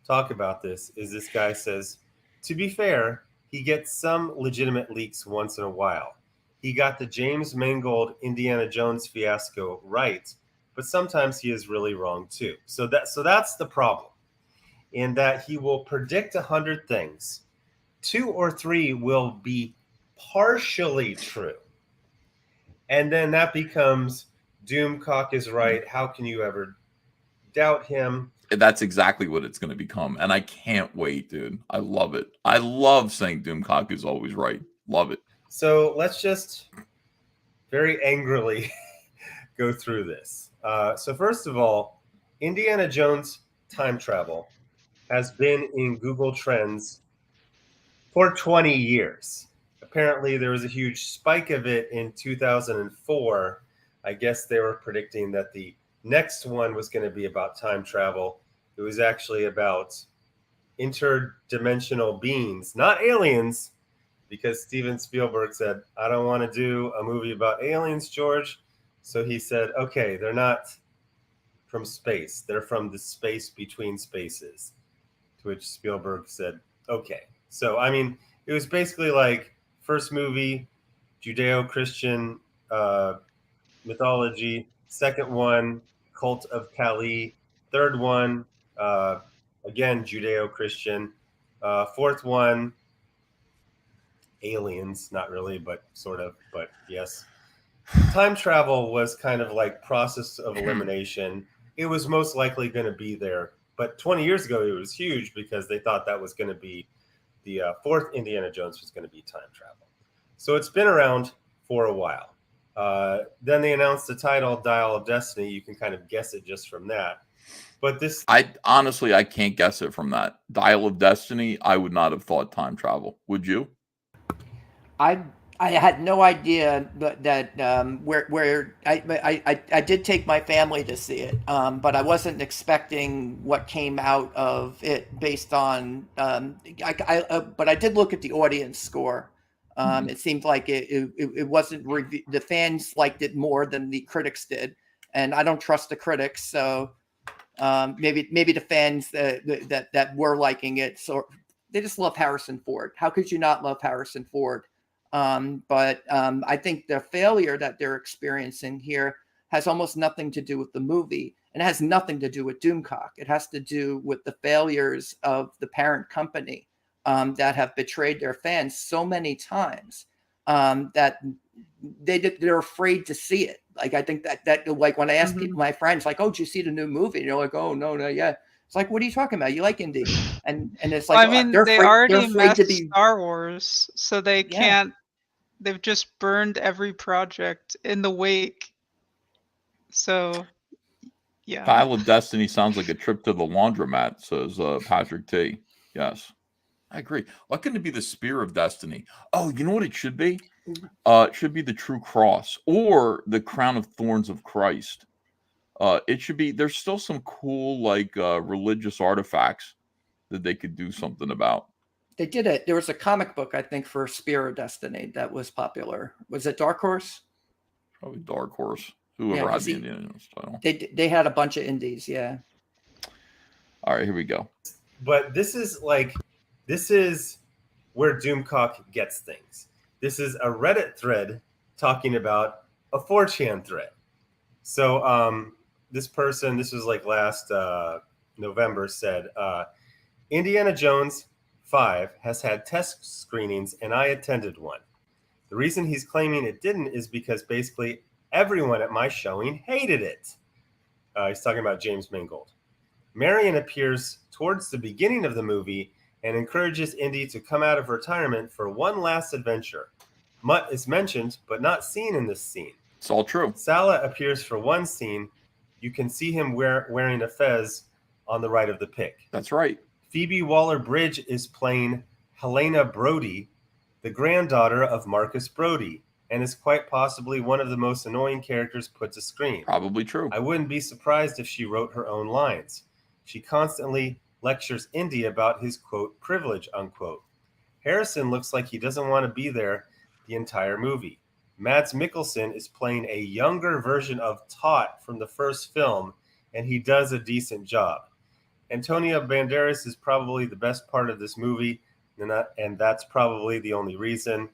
talk about this is this guy says, to be fair, he gets some legitimate leaks once in a while. He got the James Mangold Indiana Jones fiasco right, but sometimes he is really wrong too. So that's the problem, in that he will predict 100 things. 2 or 3 will be partially true. And then that becomes Doomcock is right. How can you ever doubt him? That's exactly what it's going to become. And I can't wait, dude. I love it. I love saying Doomcock is always right. Love it. So let's just very angrily go through this. So first of all, Indiana Jones time travel has been in Google Trends for 20 years. Apparently, there was a huge spike of it in 2004. I guess they were predicting that the next one was going to be about time travel. It was actually about interdimensional beings, not aliens, because Steven Spielberg said, I don't want to do a movie about aliens, George. So he said, okay, they're not from space. They're from the space between spaces. To which Spielberg said, okay. So, I mean, it was basically like first movie, Judeo-Christian mythology. Second one, Cult of Kali. Third one, again, Judeo-Christian. Fourth one, aliens. Not really, but sort of, but yes. Time travel was kind of like process of elimination. It was most likely going to be there. But 20 years ago, it was huge because they thought that was going to be the fourth Indiana Jones was going to be time travel. So it's been around for a while. Then they announced the title, Dial of Destiny. You can kind of guess it just from that. But this, I honestly, I can't guess it from that. Dial of Destiny, I would not have thought time travel. Would you? I had no idea that where I did take my family to see it, but I wasn't expecting what came out of it based on. But I did look at the audience score. It seemed like it wasn't the fans liked it more than the critics did, and I don't trust the critics, so maybe the fans that were liking it, so they just love Harrison Ford. How could you not love Harrison Ford? But I think the failure that they're experiencing here has almost nothing to do with the movie, and it has nothing to do with Doomcock. It has to do with the failures of the parent company that have betrayed their fans so many times that they're afraid to see it. Like, I think that like when I ask people, my friends, like, "Oh, did you see the new movie?" And you're like, "Oh, no, not yet." It's like, what are you talking about? You like indie, and it's like, I mean, they're they afraid, already they're afraid messed to be. Star Wars, so they can't. They've just burned every project in the wake. So, yeah. Dial of Destiny sounds like a trip to the laundromat, says Patrick T. Yes, I agree. Why couldn't it be the Spear of Destiny? Oh, you know what it should be? It should be the True Cross or the Crown of Thorns of Christ. It should be. There's still some cool like religious artifacts that they could do something about. They did it. There was a comic book, I think, for Spear of Destiny that was popular. Was it Dark Horse? Probably Dark Horse. Whoever had the Indiana Jones title. They had a bunch of indies, yeah. All right, here we go. But this is where Doomcock gets things. This is a Reddit thread talking about a 4chan thread. So this person, this was like last November, said, Indiana Jones 5 has had test screenings and I attended one. The reason he's claiming it didn't is because basically everyone at my showing hated it. He's talking about James Mangold. Marion appears towards the beginning of the movie and encourages Indy to come out of retirement for one last adventure. Mutt is mentioned, but not seen in this scene. It's all true. Sala appears for one scene. You can see him wearing a fez on the right of the pic. That's right. Phoebe Waller-Bridge is playing Helena Brody, the granddaughter of Marcus Brody, and is quite possibly one of the most annoying characters put to screen. Probably true. I wouldn't be surprised if she wrote her own lines. She constantly lectures Indy about his, quote, privilege, unquote. Harrison looks like he doesn't want to be there the entire movie. Mads Mikkelsen is playing a younger version of Tot from the first film, and he does a decent job. Antonio Banderas is probably the best part of this movie, and that's probably the only reason.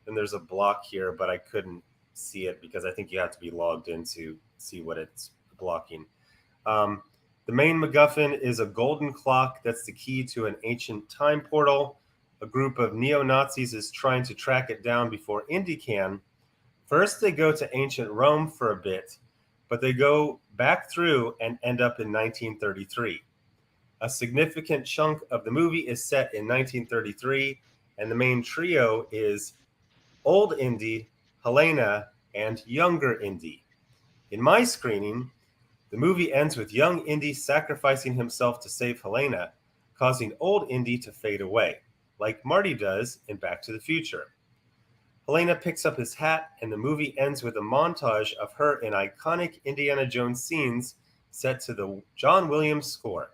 And there's a block here, but I couldn't see it because I think you have to be logged in to see what it's blocking. The main MacGuffin is a golden clock that's the key to an ancient time portal. A group of neo-Nazis is trying to track it down before Indy can. First, they go to ancient Rome for a bit, but they go back through and end up in 1933. A significant chunk of the movie is set in 1933, and the main trio is old Indy, Helena, and younger Indy. In my screening, the movie ends with young Indy sacrificing himself to save Helena, causing old Indy to fade away, like Marty does in Back to the Future. Helena picks up his hat, and the movie ends with a montage of her in iconic Indiana Jones scenes set to the John Williams score.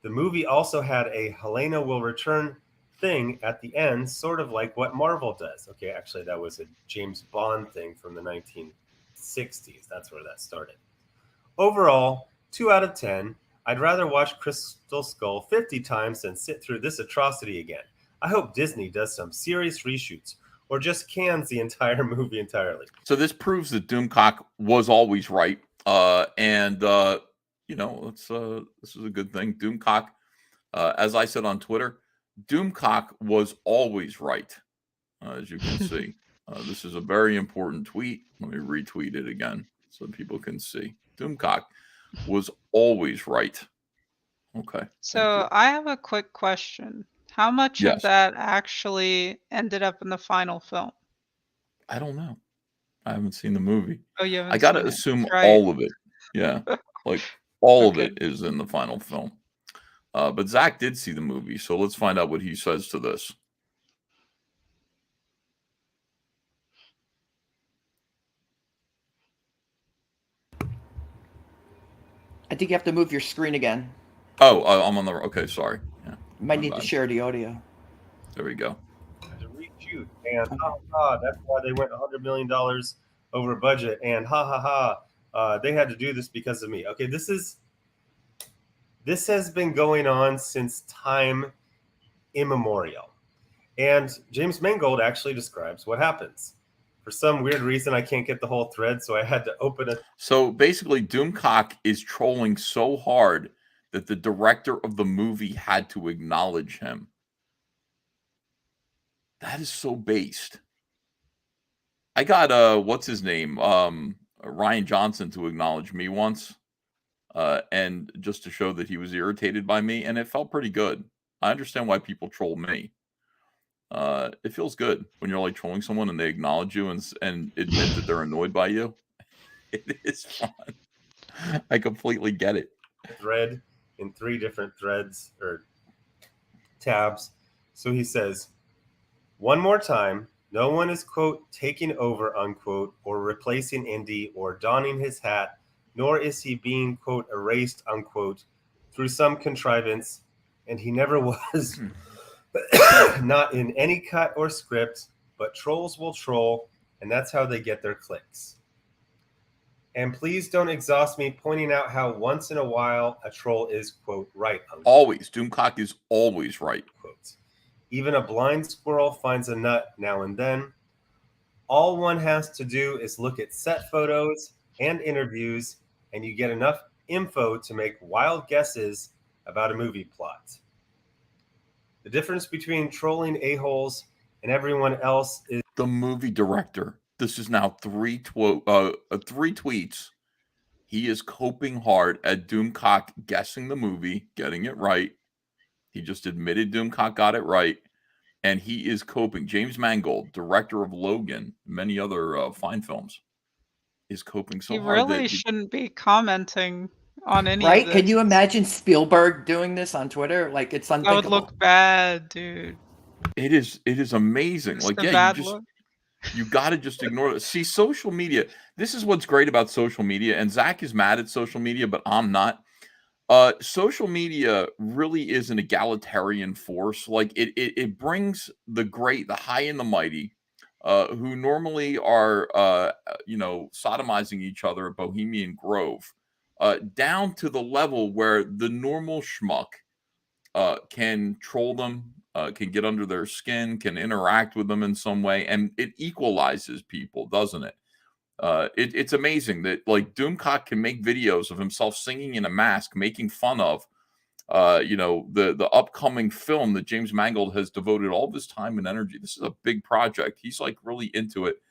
The movie also had a Helena will return thing at the end, sort of like what Marvel does. Okay, actually, that was a James Bond thing from the 1960s. That's where that started. Overall, 2 out of 10. I'd rather watch Crystal Skull 50 times than sit through this atrocity again. I hope Disney does some serious reshoots or just cans the entire movie entirely. So this proves that Doomcock was always right. You know, this is a good thing. Doomcock, as I said on Twitter, Doomcock was always right, as you can see. This is a very important tweet. Let me retweet it again so people can see. Doomcock was always right. Okay. So I have a quick question. How much of that actually ended up in the final film? I don't know. I haven't seen the movie. Oh, you I haven't gotta seen it. assume That's right. all of it. Yeah, like all of Okay. it is in the final film. But Zach did see the movie, so let's find out what he says to this. I think you have to move your screen again. Oh, I'm on the. Okay, sorry. Yeah, You might my need bad. to share the audio. There we go. To reshoot, and that's why they went $100 million over budget, and they had to do this because of me. Okay, this has been going on since time immemorial, and James Mangold actually describes what happens. For some weird reason, I can't get the whole thread, so I had to open it. So basically, Doomcock is trolling so hard that the director of the movie had to acknowledge him. That is so based. I got what's his name? Ryan Johnson to acknowledge me once. And just to show that he was irritated by me, and it felt pretty good. I understand why people troll me. It feels good when you're like trolling someone and they acknowledge you and admit that they're annoyed by you. It is fun. I completely get it. Thread in 3 different threads or tabs. So he says, one more time, no one is, quote, taking over, unquote, or replacing Indy or donning his hat, nor is he being, quote, erased, unquote, through some contrivance, and he never was, not in any cut or script, but trolls will troll, and that's how they get their clicks. And please don't exhaust me pointing out how once in a while a troll is, quote, right, unquote. Always. Doomcock is always right. Quote. Even a blind squirrel finds a nut now and then. All one has to do is look at set photos and interviews, and you get enough info to make wild guesses about a movie plot. The difference between trolling a-holes and everyone else is the movie director. This is now 3 tweets. He is coping hard at Doomcock guessing the movie, getting it right. He just admitted Doomcock got it right. And he is coping. James Mangold, director of Logan, many other fine films, is coping so He hard really that shouldn't be commenting on any Right? of Can this. you imagine Spielberg doing this on Twitter? Like, it's That unthinkable. would look bad, dude. it is amazing. Just Like, a yeah, bad you just look. you got to just ignore it. See, social media. This is what's great about social media. And Zach is mad at social media, but I'm not. Social media really is an egalitarian force. Like it brings the great, the high and the mighty, who normally are, sodomizing each other at Bohemian Grove, down to the level where the normal schmuck can troll them, can get under their skin, can interact with them in some way, and it equalizes people, doesn't it? It's amazing that like Doomcock can make videos of himself singing in a mask, making fun of, the upcoming film that James Mangold has devoted all this time and energy. This is a big project. He's like really into it.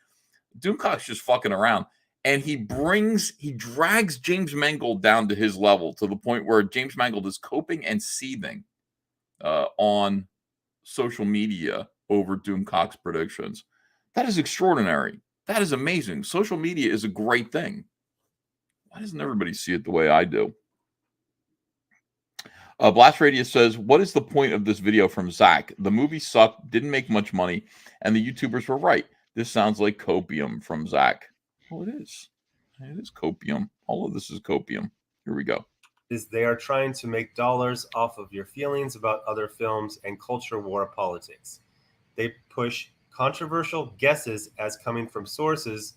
Doomcock's just fucking around, and he drags James Mangold down to his level to the point where James Mangold is coping and seething on social media over Doomcock's predictions. That is extraordinary. That is amazing. Social media is a great thing. Why doesn't everybody see it the way I do? Blast Radius says, what is the point of this video from Zack? The movie sucked, didn't make much money, and the YouTubers were right. This sounds like copium from Zack. Well, it is. It is copium. All of this is copium. Here we go. Is they are trying to make dollars off of your feelings about other films and culture war politics. They push controversial guesses as coming from sources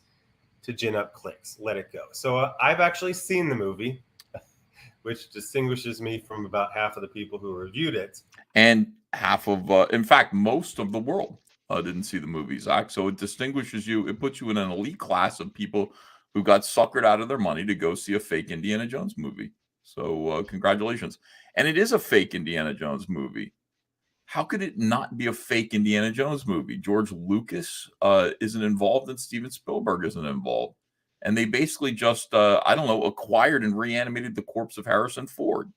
to gin up clicks. Let it go. So I've actually seen the movie, which distinguishes me from about half of the people who reviewed it. And half of, in fact, most of the world didn't see the movie, Zach. So it distinguishes you. It puts you in an elite class of people who got suckered out of their money to go see a fake Indiana Jones movie. So congratulations. And it is a fake Indiana Jones movie. How could it not be a fake Indiana Jones movie? George Lucas isn't involved and Steven Spielberg isn't involved. And they basically just, acquired and reanimated the corpse of Harrison Ford.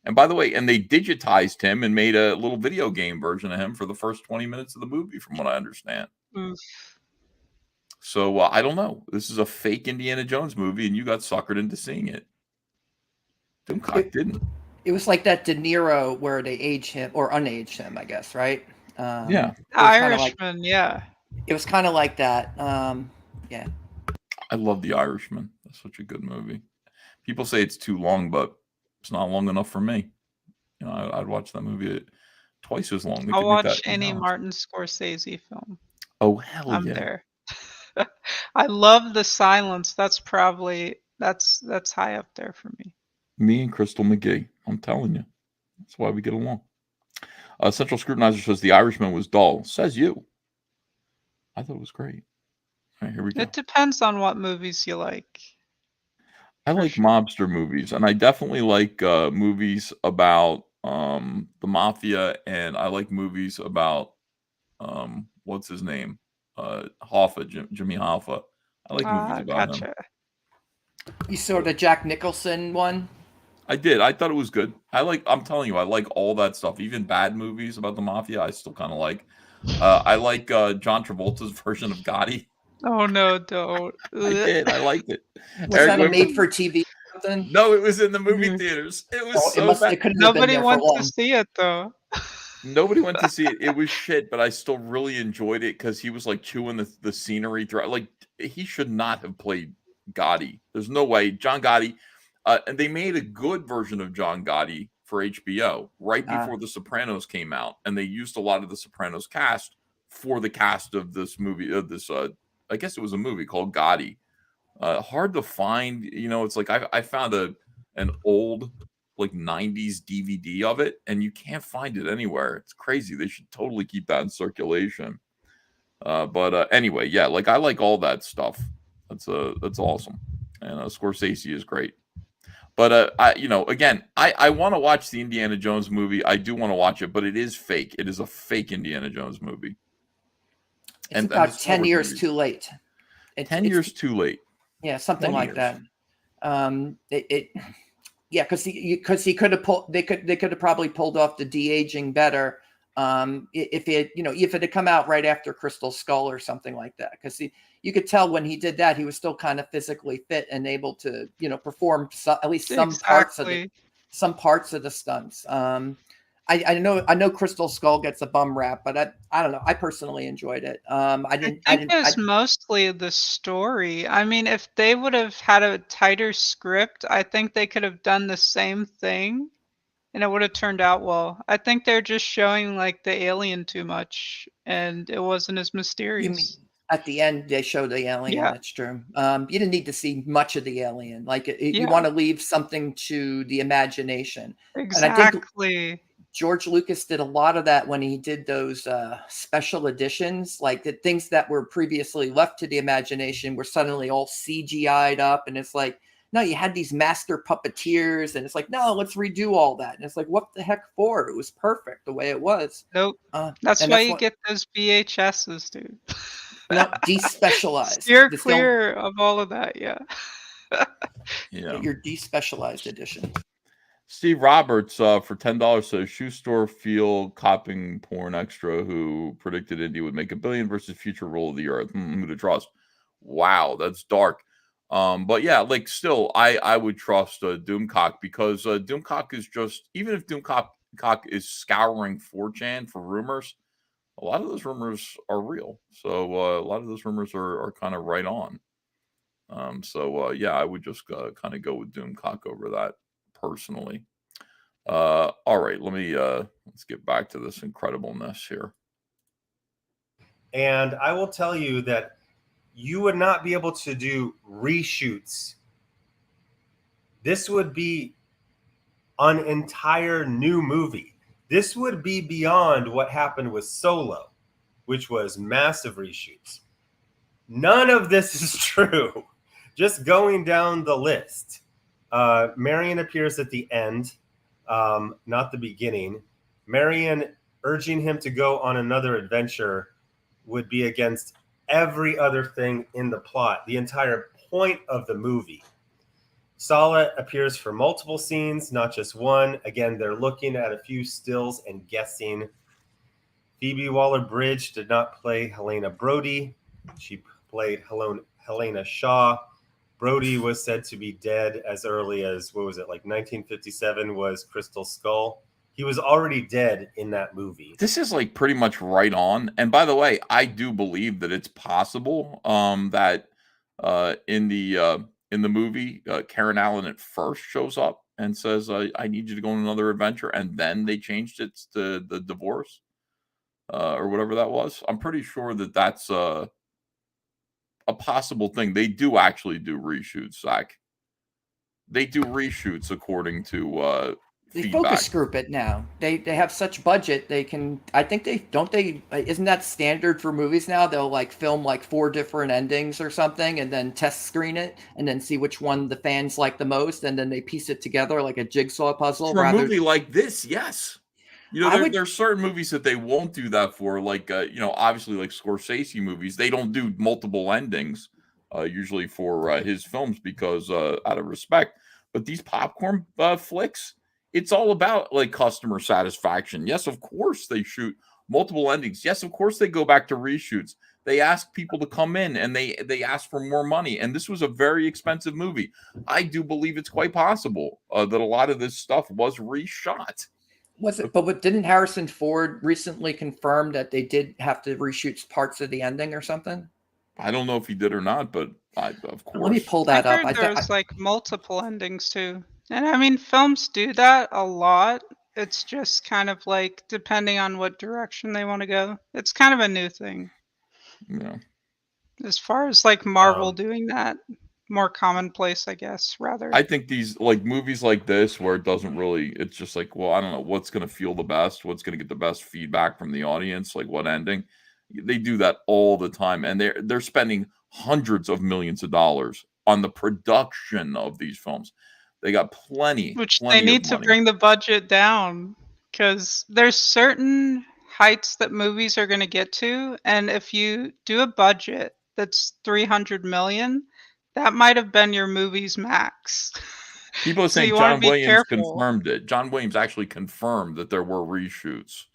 And by the way, and they digitized him and made a little video game version of him for the first 20 minutes of the movie, from what I understand. So I don't know. This is a fake Indiana Jones movie, and you got suckered into seeing it. Doomcock didn't. It was like that De Niro where they age him or unaged him, I guess, right? Yeah. Irishman, yeah. It was kind of like that. Yeah. I love The Irishman. That's such a good movie. People say it's too long, but it's not long enough for me. You know, I'd watch that movie twice as long. They I'll could make watch that any 8 hours. Martin Scorsese film. Oh, hell I'm yeah. there. I love The Silence. That's probably that's high up there for me. Me and Crystal McGee. I'm telling you. That's why we get along. Central Scrutinizer says The Irishman was dull. Says you. I thought it was great. All right, here we go. It depends on what movies you like. I like mobster movies, and I definitely like movies about the mafia, and I like movies about what's his name? Hoffa, Jimmy Hoffa. I like movies about him. You saw the Jack Nicholson one? I did. I thought it was good. I'm telling you, I like all that stuff. Even bad movies about the mafia, I still kind of like. I like John Travolta's version of Gotti. Oh no, don't. I did. I liked it. Was that a made-for-TV something? No, it was in the movie theaters. It was bad. Nobody went to see it though. Nobody went to see it. It was shit, but I still really enjoyed it because he was like chewing the scenery dry. Like he should not have played Gotti. There's no way. John Gotti. And they made a good version of John Gotti for HBO right before The Sopranos came out, and they used a lot of the Sopranos cast for the cast of this movie. I guess it was a movie called Gotti. Hard to find. You know, it's like I found an old like 90s DVD of it, and you can't find it anywhere. It's crazy. They should totally keep that in circulation. But anyway, yeah, like I like all that stuff. That's awesome, and Scorsese is great. But I want to watch the Indiana Jones movie. I do want to watch it, but it is fake. It is a fake Indiana Jones movie. It's about 10 years too late. 10 years too late. Yeah, something like that. Yeah, because he could have pulled. They could have probably pulled off the de-aging better if it had come out right after Crystal Skull or something like that. Because you could tell when he did that, he was still kind of physically fit and able to perform at least some parts of the stunts. I know Crystal Skull gets a bum rap, but I don't know. I personally enjoyed it. I think it was mostly the story. I mean, if they would have had a tighter script, I think they could have done the same thing, and it would have turned out well. I think they're just showing like the alien too much, and it wasn't as mysterious. At the end, they show the alien. Yeah. That's true. You didn't need to see much of the alien. Like you want to leave something to the imagination. Exactly. And I think George Lucas did a lot of that when he did those special editions, like the things that were previously left to the imagination were suddenly all CGI'd up. And it's like, no, you had these master puppeteers, and it's like, no, let's redo all that. And it's like, what the heck for? It was perfect the way it was. Nope. That's why you get those VHSs, dude. No, despecialized. Steer clear of all of that, yeah. Yeah. Your despecialized edition. Steve Roberts for $10 says shoe store feel copping porn extra who predicted Indy would make $1 billion versus future rule of the earth. Who to trust? Wow, that's dark. But yeah, like still, I would trust Doomcock because Doomcock is just, even if Doomcock is scouring 4chan for rumors, a lot of those rumors are real. So a lot of those rumors are kind of right on. Yeah, I would just kind of go with Doomcock over that personally. All right, let's get back to this incredibleness here. And I will tell you that you would not be able to do reshoots. This would be an entire new movie. This would be beyond what happened with Solo, which was massive reshoots. None of this is true. Just going down the list. Marion appears at the end, not the beginning. Marion urging him to go on another adventure would be against every other thing in the plot, the entire point of the movie. Sala appears for multiple scenes, not just one. Again, they're looking at a few stills and guessing. Phoebe Waller-Bridge did not play Helena Brody. She played Helena Shaw. Brody was said to be dead as early as, what was it, like 1957 was Crystal Skull. He was already dead in that movie. This is like pretty much right on. And by the way, I do believe that it's possible that in the movie, Karen Allen at first shows up and says, I need you to go on another adventure. And then they changed it to the divorce or whatever that was. I'm pretty sure that that's a possible thing. They do actually do reshoots, Zach. They do reshoots according to They feedback. focus group it now. They have such budget they can. I think isn't that standard for movies now? They'll like film like 4 different endings or something, and then test screen it, and then see which one the fans like the most, and then they piece it together like a jigsaw puzzle. For a movie like this, yes. You know, there's certain movies that they won't do that for, like, you know, obviously like Scorsese movies, they don't do multiple endings usually for his films because out of respect. But these popcorn flicks, it's all about like customer satisfaction. Yes, of course they shoot multiple endings. Yes, of course they go back to reshoots. They ask people to come in and they ask for more money. And this was a very expensive movie. I do believe it's quite possible that a lot of this stuff was reshot. Was it? But didn't Harrison Ford recently confirm that they did have to reshoot parts of the ending or something? I don't know if he did or not, but of course. Let me pull that up. I heard there's like multiple endings too. And I mean, films do that a lot. It's just kind of like depending on what direction they want to go. It's kind of a new thing. Yeah. As far as like Marvel doing that, more commonplace, I guess, rather. I think these like movies like this where it doesn't really, it's just like, well, I don't know what's going to feel the best, what's going to get the best feedback from the audience, like what ending. They do that all the time, and they're spending hundreds of millions of dollars on the production of these films. They got plenty. Which plenty they need of to money. bring the budget down because there's certain heights that movies are going to get to, and if you do a budget that's 300 million, that might have been your movie's max. People are So saying you wanna John be Williams careful. confirmed it. John Williams actually confirmed that there were reshoots.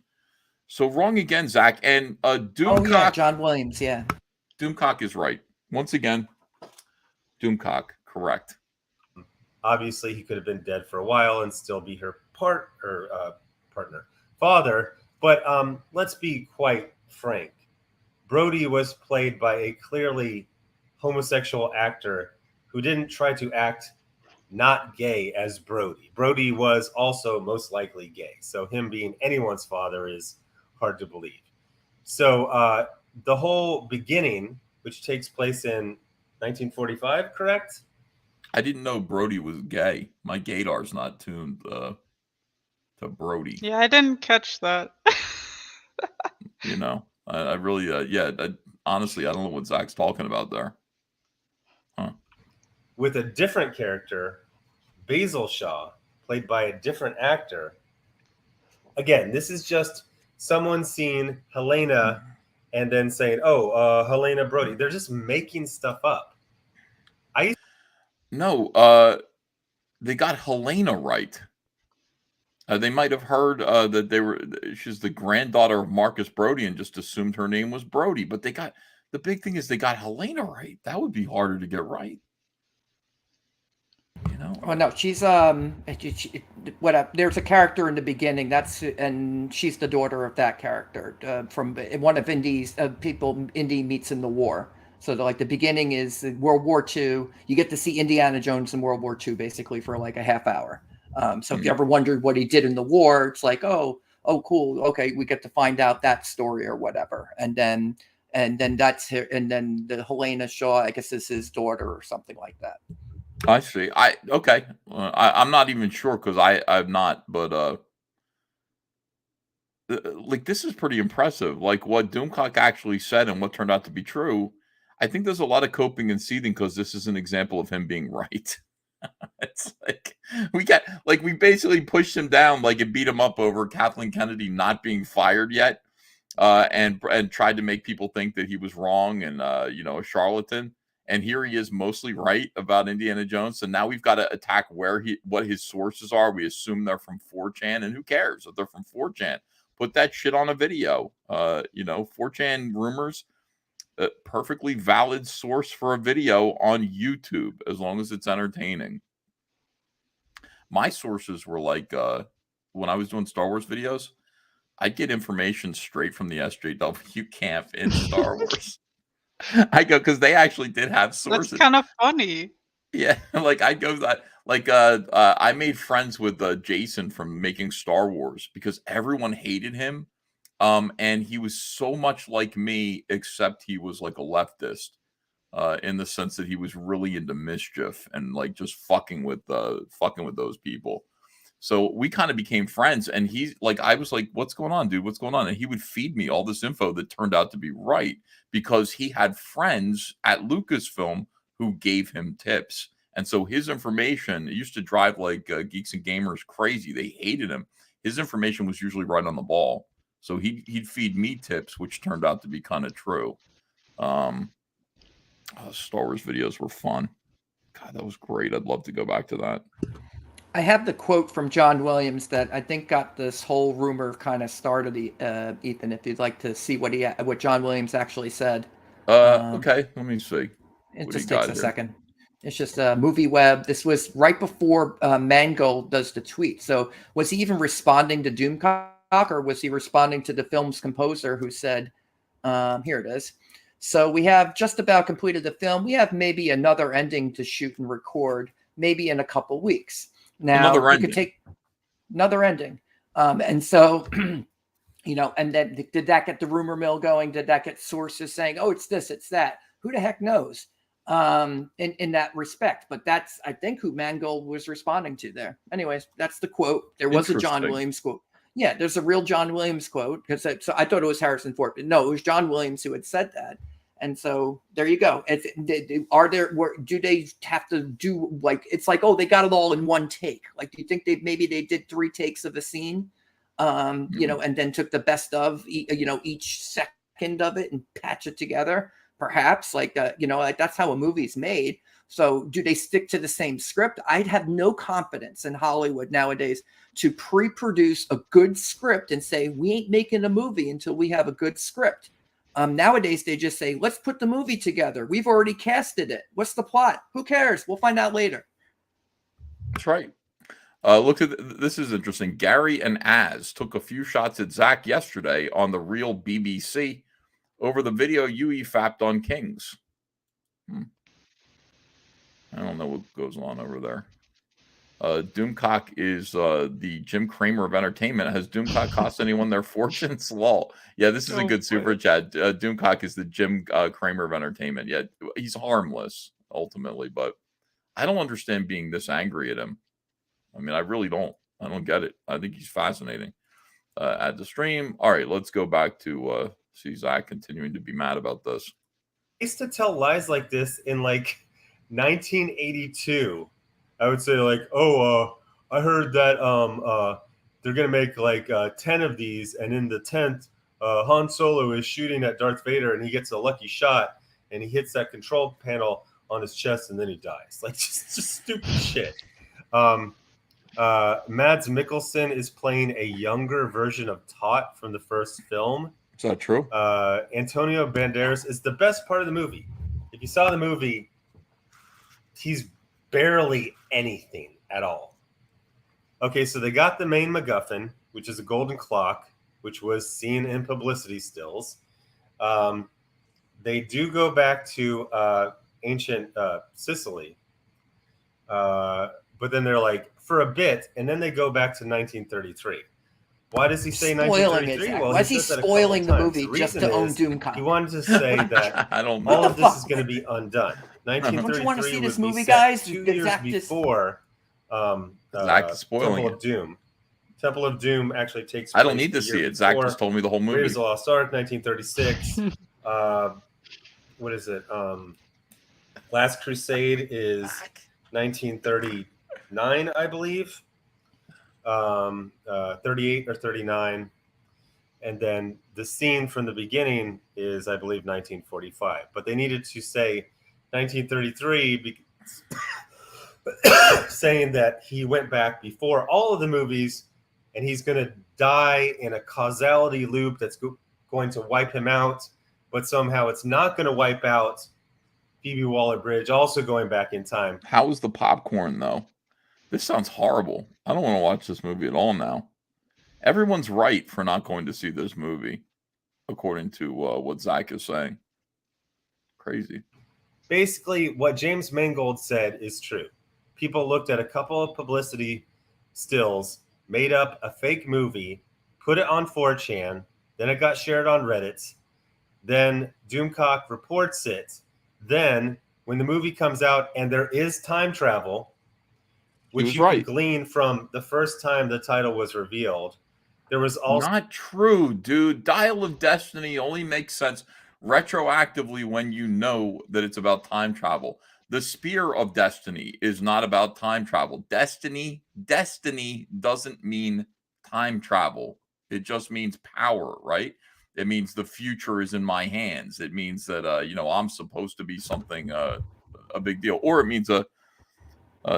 So wrong again, Zach. And Doomcock. Oh yeah, John Williams. Yeah. Doomcock is right. Once again, Doomcock, correct. Obviously, he could have been dead for a while and still be her father. But let's be quite frank. Brody was played by a clearly homosexual actor who didn't try to act not gay as Brody. Brody was also most likely gay. So him being anyone's father is hard to believe. So the whole beginning, which takes place in 1945, correct? I didn't know Brody was gay. My Gaydar's not tuned to Brody. Yeah, I didn't catch that. You know, I really, honestly, I don't know what Zach's talking about there. Huh. With a different character, Basil Shaw, played by a different actor. Again, this is just someone seeing Helena and then saying, Helena Brody. They're just making stuff up. No, they got Helena right. They might have heard that she's the granddaughter of Marcus Brody and just assumed her name was Brody. But the big thing is they got Helena right. That would be harder to get right. You know? Oh no, she's there's a character in the beginning and she's the daughter of that character from one of Indy's people Indy meets in the war. So the beginning is World War II. You get to see Indiana Jones in World War II basically for like a half hour. So if you ever wondered what he did in the war, it's like, oh, cool. Okay, we get to find out that story or whatever. And then that's her, and then the Helena Shaw, I guess, is his daughter or something like that. I see. Okay. I'm not even sure because I'm not, but like this is pretty impressive. Like what Doomcock actually said and what turned out to be true. I think there's a lot of coping and seething because this is an example of him being right. It's like we basically pushed him down, like it beat him up over Kathleen Kennedy not being fired yet, and tried to make people think that he was wrong and a charlatan. And here he is mostly right about Indiana Jones. So now we've got to attack what his sources are. We assume they're from 4chan, and who cares if they're from 4chan? Put that shit on a video. 4chan rumors. a perfectly valid source for a video on YouTube as long as it's entertaining. My sources were like when I was doing Star Wars videos, I'd get information straight from the SJW camp in Star Wars. I go because they actually did have sources. That's kind of funny. Yeah, like I go that I made friends with Jason from making Star Wars because everyone hated him. And he was so much like me, except he was like a leftist, in the sense that he was really into mischief and like just fucking with those people. So we kind of became friends, and he's like, I was like, "What's going on, dude? What's going on?" And he would feed me all this info that turned out to be right because he had friends at Lucasfilm who gave him tips, and so his information it used to drive like geeks and gamers crazy. They hated him. His information was usually right on the ball. So he'd feed me tips, which turned out to be kind of true. Star Wars videos were fun. God, that was great. I'd love to go back to that. I have the quote from John Williams that I think got this whole rumor kind of started, Ethan, if you'd like to see what John Williams actually said. Okay, let me see. It just takes a second. It's just a movie web. This was right before Mangold does the tweet. So was he even responding to Doomcock, or was he responding to the film's composer who said, here it is. So we have just about completed the film. We have maybe another ending to shoot and record, maybe in a couple weeks. Now we could take another ending. And so, and then did that get the rumor mill going? Did that get sources saying, oh, it's this, it's that? Who the heck knows? In that respect, but that's, I think, who Mangold was responding to there. Anyways, that's the quote. There was a John Williams quote. Yeah, there's a real John Williams quote because so I thought it was Harrison Ford, but no, it was John Williams who had said that. And so there you go. Do they have to do like, it's like, oh, they got it all in one take. Like, do you think they did 3 takes of a scene, and then took the best of, each second of it and patch it together? Perhaps like that's how a movie's made. So do they stick to the same script? I'd have no confidence in Hollywood nowadays to pre-produce a good script and say, we ain't making a movie until we have a good script. Nowadays, they just say, let's put the movie together. We've already casted it. What's the plot? Who cares? We'll find out later. That's right. Look at this is interesting. Gary and Az took a few shots at Zack yesterday on the real BBC over the video you EFAP'd on Kings. I don't know what goes on over there. Doomcock is the Jim Cramer of entertainment. Has Doomcock cost anyone their fortunes? Lol. Yeah, this is a good super chat. Doomcock is the Jim Cramer of entertainment. Yeah, he's harmless ultimately, but I don't understand being this angry at him. I mean, I really don't. I don't get it. I think he's fascinating. Add the stream. All right, let's go back to see Zack continuing to be mad about this. I used to tell lies like this in like 1982. I would say like, I heard that they're gonna make like 10 of these, and in the 10th, Han Solo is shooting at Darth Vader, and he gets a lucky shot, and he hits that control panel on his chest, and then he dies. Like just stupid shit. Mads Mikkelsen is playing a younger version of Tot from the first film. Is that true? Antonio Banderas is the best part of the movie. If you saw the movie, he's barely anything at all. Okay, so they got the main MacGuffin, which is a golden clock, which was seen in publicity stills. They do go back to ancient Sicily, but then they're like, for a bit, and then they go back to 1933. Why does he say 1933? Well, why is he spoiling the movie just to own Doomcock? He wanted to say that I don't know. all of this is going to be undone. 1933 don't you want to see this would movie, be set guys? 2 years before Zach is spoiling Temple of Doom. Temple of Doom actually takes I don't place need to the see year it. Zach before. just told me the whole movie. Raiders of the Lost Ark, 1936. What is it? Last Crusade is 1939, I believe. 38 or 39. And then the scene from the beginning is, I believe, 1945. But they needed to say 1933 saying that he went back before all of the movies, and he's going to die in a causality loop that's going to wipe him out. but somehow it's not going to wipe out Phoebe Waller-Bridge also going back in time. How is the popcorn though? This sounds horrible. I don't want to watch this movie at all now. Everyone's right for not going to see this movie, according to what Zack is saying. Crazy. Basically, what James Mangold said is true. People looked at a couple of publicity stills, made up a fake movie, put it on 4chan, then it got shared on Reddit. Then Doomcock reports it. Then, when the movie comes out and there is time travel, which you can glean from the first time the title was revealed, there was also... Not true, dude. Dial of Destiny only makes sense retroactively when you know that it's about time travel. The Spear of Destiny is not about time travel. Destiny doesn't mean time travel. It just means power, right? It means the future is in my hands. It means that I'm supposed to be something a big deal, or it means a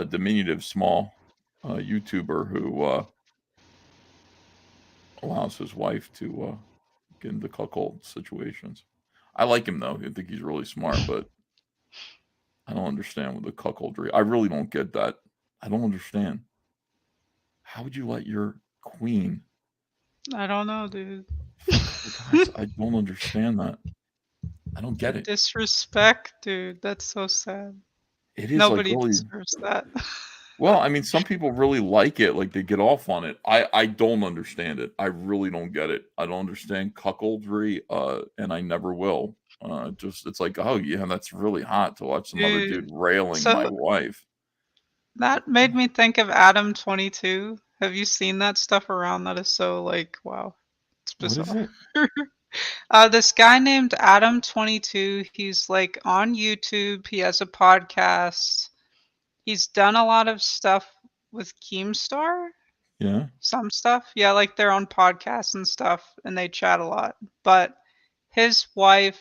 diminutive small YouTuber who allows his wife to get into cuckold situations. I like him though. I think he's really smart, but I don't understand with the cuckoldry. I really don't get that. I don't understand. How would you let your queen? I don't know, dude. Guys, I don't understand that. I don't get it. Disrespect, dude. That's so sad. It is Nobody like really... deserves that. Well, I mean, some people really like it, like they get off on it. I don't understand it. I really don't get it. I don't understand cuckoldry, and I never will. It's like, oh yeah, that's really hot to watch some other dude railing my wife. That made me think of Adam 22. Have you seen that stuff around? That is so like, wow. It's bizarre. What is it? This guy named Adam 22, he's like on YouTube. He has a podcast. He's done a lot of stuff with Keemstar. Yeah. Some stuff. Yeah, like they're on podcasts and stuff, and they chat a lot. But his wife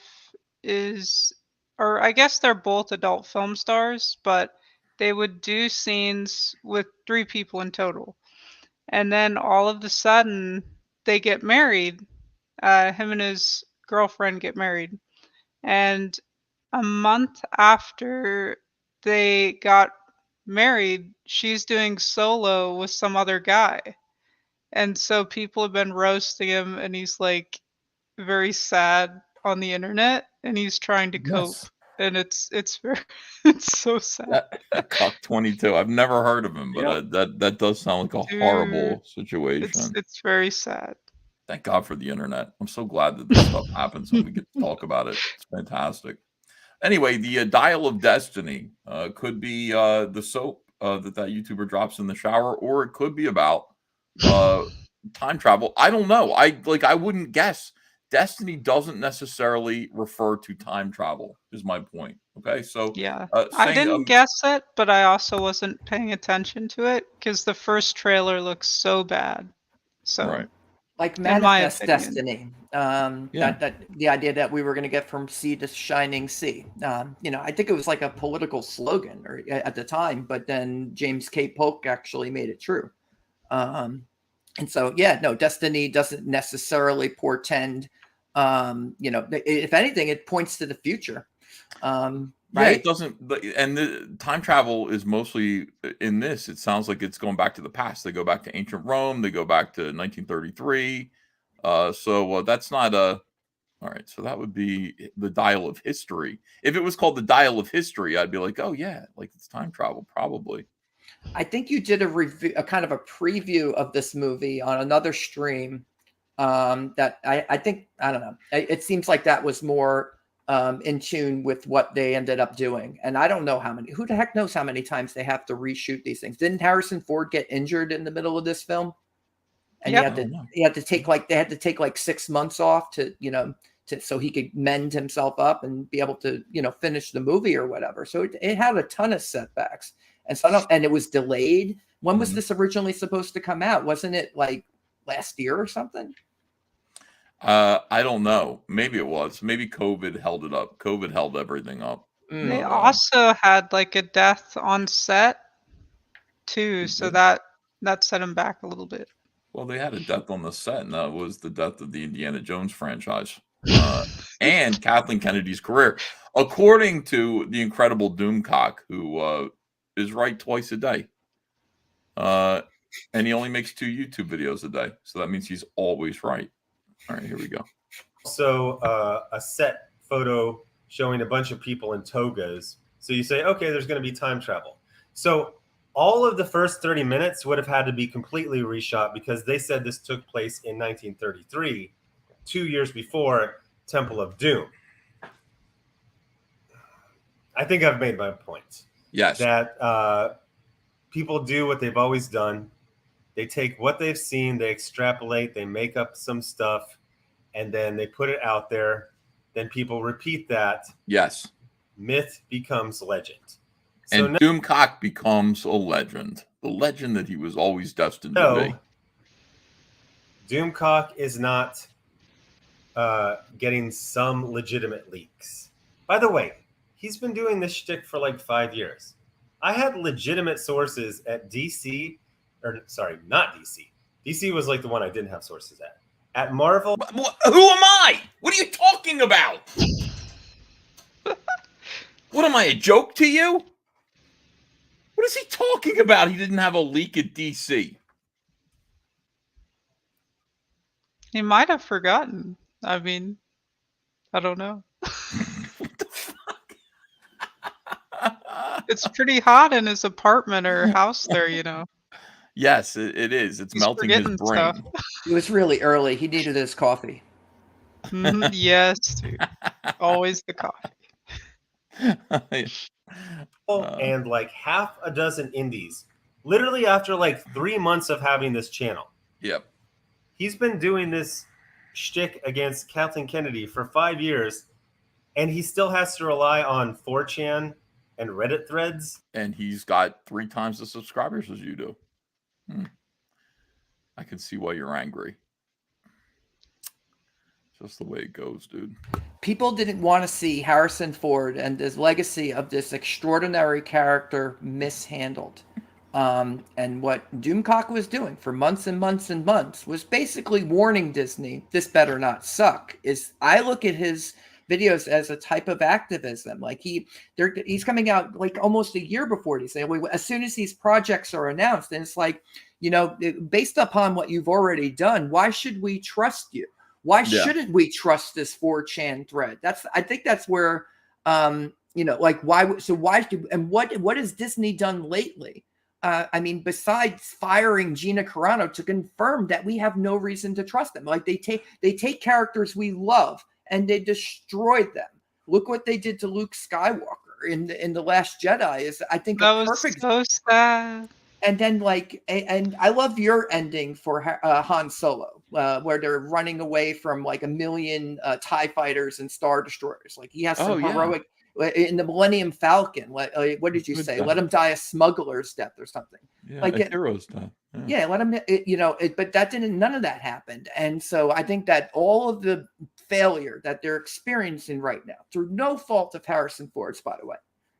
is, or I guess they're both adult film stars, but they would do scenes with 3 people in total. And then all of a sudden, they get married. Him and his girlfriend get married. And a month after they got married, she's doing solo with some other guy. And so people have been roasting him, and he's like very sad on the internet, and he's trying to cope. And it's very it's so sad. That Cock 22. I've never heard of him, but that does sound like a horrible situation. It's very sad. Thank God for the internet. I'm so glad that this stuff happens and we get to talk about it. It's fantastic. Anyway, the Dial of Destiny could be the soap that YouTuber drops in the shower, or it could be about time travel. I don't know. I wouldn't guess. Destiny doesn't necessarily refer to time travel, is my point. Okay, so yeah, I didn't guess it, but I also wasn't paying attention to it because the first trailer looks so bad. So, right. Like Manifest Destiny, that the idea that we were going to get from sea to shining sea. I think it was like a political slogan at the time, but then James K. Polk actually made it true. And so, Destiny doesn't necessarily portend. If anything, it points to the future. Right? Yeah, it doesn't. And the time travel is mostly in this. It sounds like it's going back to the past. They go back to ancient Rome. They go back to 1933. So that's not a. All right, so that would be the Dial of History. If it was called the Dial of History, I'd be like, oh yeah, like it's time travel, probably. I think you did a review, a kind of a preview of this movie on another stream. That I think, I don't know. It seems like that was more in tune with what they ended up doing. And I don't know who the heck knows how many times they have to reshoot these things. Didn't Harrison Ford get injured in the middle of this film? And he had to take like 6 months off so he could mend himself up and be able to, finish the movie or whatever. So it had a ton of setbacks. And and it was delayed. When was this originally supposed to come out? Wasn't it like last year or something? I don't know. Maybe it was. Maybe COVID held it up. COVID held everything up. They also had like a death on set too, so that set them back a little bit. Well, they had a death on the set, and that was the death of the Indiana Jones franchise. and Kathleen Kennedy's career, according to the incredible Doomcock, who is right twice a day. And he only makes 2 YouTube videos a day, so that means he's always right. All right, here we go. So a set photo showing a bunch of people in togas. So you say, okay, there's going to be time travel. So all of the first 30 minutes would have had to be completely reshot because they said this took place in 1933, 2 years before Temple of Doom. I think I've made my point. Yes. That people do what they've always done. They take what they've seen, they extrapolate, they make up some stuff, and then they put it out there. Then people repeat that. Yes. Myth becomes legend. So And Doomcock becomes a legend. The legend that he was always destined to be. Doomcock is not getting some legitimate leaks. By the way, he's been doing this shtick for like 5 years. I had legitimate sources at DC, or sorry, not DC. DC was like the one I didn't have sources at. At Marvel. Who am I? What are you talking about? What am I, a joke to you? What is he talking about? He didn't have a leak at DC. He might have forgotten. I mean, I don't know. What the fuck? It's pretty hot in his apartment or house there, you know. Yes, it is. It's He's melting his forgetting brain. stuff. It was really early. He needed his coffee. Yes, dude. Always the coffee. And like half a dozen indies, literally after like 3 months of having this channel. Yep. He's been doing this shtick against Kathleen Kennedy for 5 years, and he still has to rely on 4chan and Reddit threads. And he's got 3 times the subscribers as you do. I can see why you're angry. Just the way it goes, dude. People didn't want to see Harrison Ford and his legacy of this extraordinary character mishandled. And what Doomcock was doing for months and months and months was basically warning Disney, this better not suck. I look at his videos as a type of activism. Like he's coming out like almost a year before he say, as soon as these projects are announced, and it's like, you know, based upon what you've already done, why should we trust you? Why shouldn't we trust this 4chan thread? I think that's where, you know, like why and what has Disney done lately? I mean, besides firing Gina Carano to confirm that we have no reason to trust them. Like they take characters we love and they destroyed them. Look what they did to Luke Skywalker in the Last Jedi. Is I think that a was perfect. So sad. And then like, and I love your ending for Han Solo, where they're running away from like 1 million TIE fighters and Star Destroyers. Like he has some heroic in the Millennium Falcon. What did you say? Let him die a smuggler's death or something. Yeah, like a hero's death. Yeah, let him. You know, but that didn't. None of that happened. And so I think that all of the failure that they're experiencing right now, through no fault of Harrison Ford's, by the way.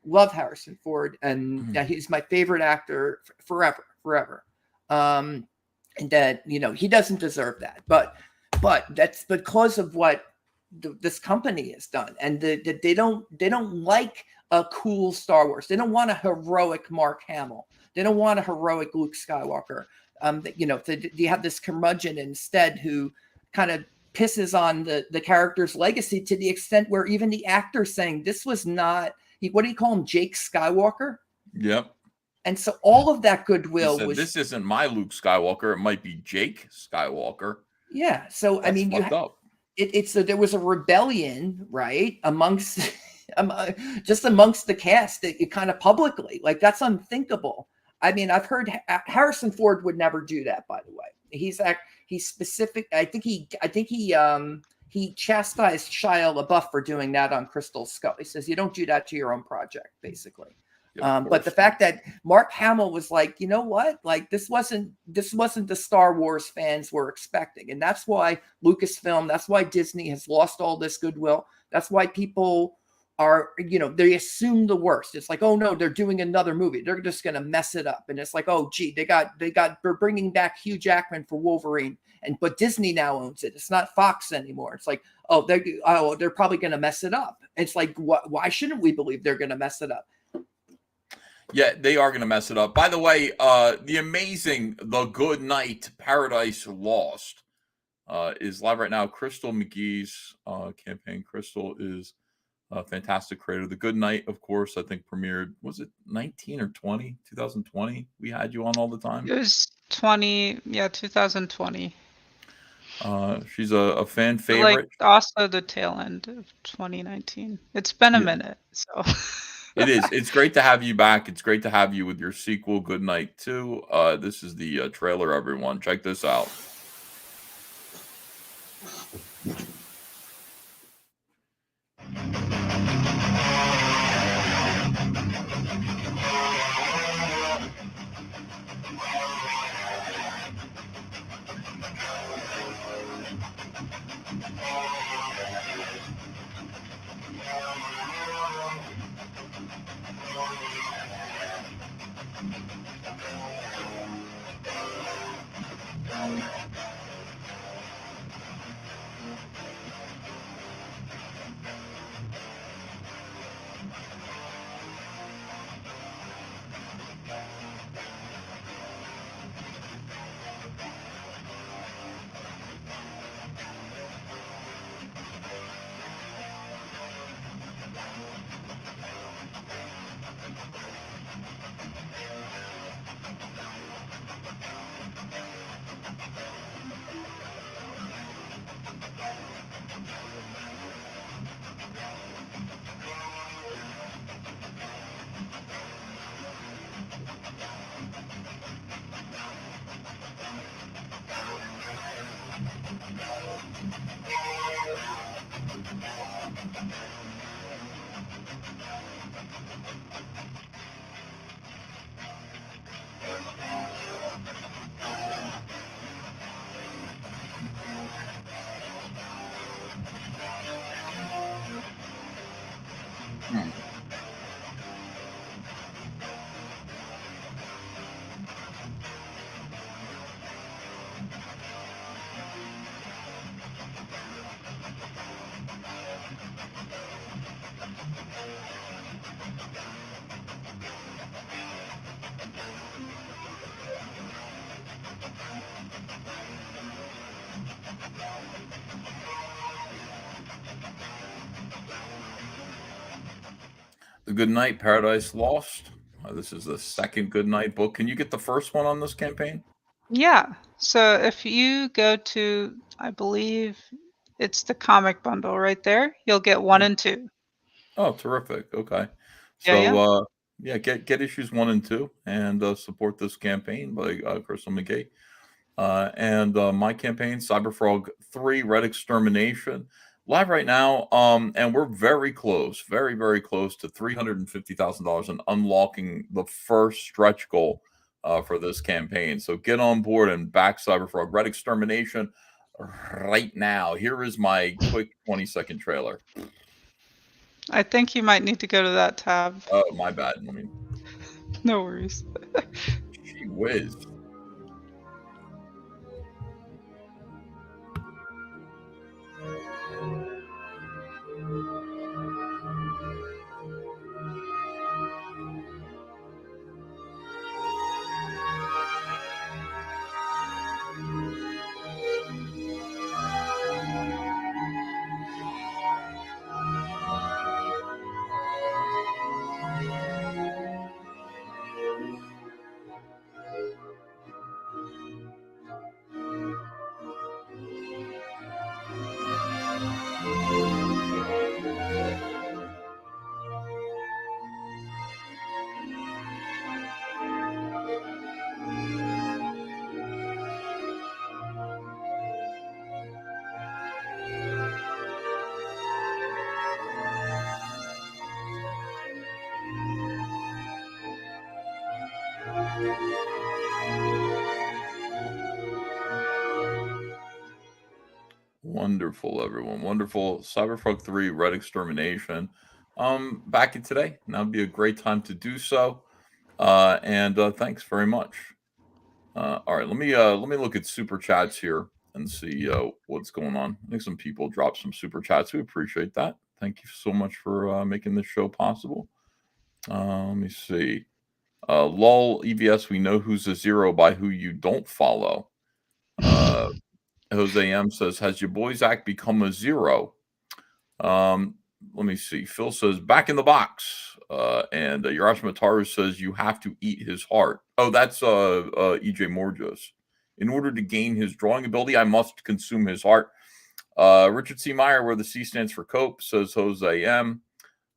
Love Harrison Ford, and he's my favorite actor forever. And that, you know, he doesn't deserve that, but that's because of what this company has done, and they don't like a cool Star Wars. They don't want a heroic Mark Hamill. They don't want a heroic Luke Skywalker. You know, you have this curmudgeon instead who kind of pisses on the character's legacy to the extent where even the actor's saying this was not. What do you call him? Jake Skywalker? Yep. And so all of that goodwill said, was. This isn't my Luke Skywalker. It might be Jake Skywalker. Yeah. So, That's I mean, so there was a rebellion, right? Amongst the cast, it kind of publicly, like that's unthinkable. I mean, I've heard Harrison Ford would never do that, by the way. He's specific. I think he chastised Shia LaBeouf for doing that on Crystal Skull. He says, you don't do that to your own project, basically. But the fact that Mark Hamill was like, you know what? Like this wasn't the Star Wars fans were expecting. And that's why Lucasfilm, that's why Disney has lost all this goodwill. That's why people are, you know, they assume the worst. It's like, oh no, they're doing another movie. They're just going to mess it up. And it's like, oh gee, they're bringing back Hugh Jackman for Wolverine. But Disney now owns it. It's not Fox anymore. It's like, they're probably going to mess it up. It's like, why shouldn't we believe they're going to mess it up? Yeah, they are going to mess it up. By the way, The Good Night Paradise Lost is live right now. Crystal McGee's campaign. Crystal is a fantastic creator. The Good Night, of course, I think premiered, was it 19 or 20? 2020? We had you on all the time. It was 2020. She's a fan But, favorite. like, also the tail end of 2019. It's been a minute, so. It is. It's great to have you back. It's great to have you with your sequel, Good Night 2. This is the trailer, everyone. Check this out. The Good Night Paradise Lost. This is the second Good Night book. Can you get the first one on this campaign? Yeah. So if you go to, I believe it's the comic bundle right there, you'll get 1 and 2. Oh, terrific. Okay. Yeah, So, get issues 1 and 2 and support this campaign by Crystal McGee. And my campaign, CyberFrog 3, Red Extermination, live right now. And we're very close, very, very close to $350,000 and unlocking the first stretch goal for this campaign. So get on board and back CyberFrog Red Extermination right now. Here is my quick 20-second trailer. I think you might need to go to that tab. Oh, my bad. I mean, no worries. Gee whiz. Wonderful, everyone. Wonderful. CyberFrog 3 Red Extermination. Back in today. Now would be a great time to do so. And thanks very much. All right, let me look at super chats here. and see what's going on. I think some people dropped some super chats. We appreciate that. Thank you so much for making this show possible. Let me see. Lol EVS, we know who's a zero by who you don't follow. Jose M says, has your boy Zack become a zero? Let me see. Phil says, back in the box. And Yarash Mataru says, you have to eat his heart. Oh, that's EJ Morges. In order to gain his drawing ability, I must consume his heart. Richard C. Meyer, where the C stands for Cope, says Jose M.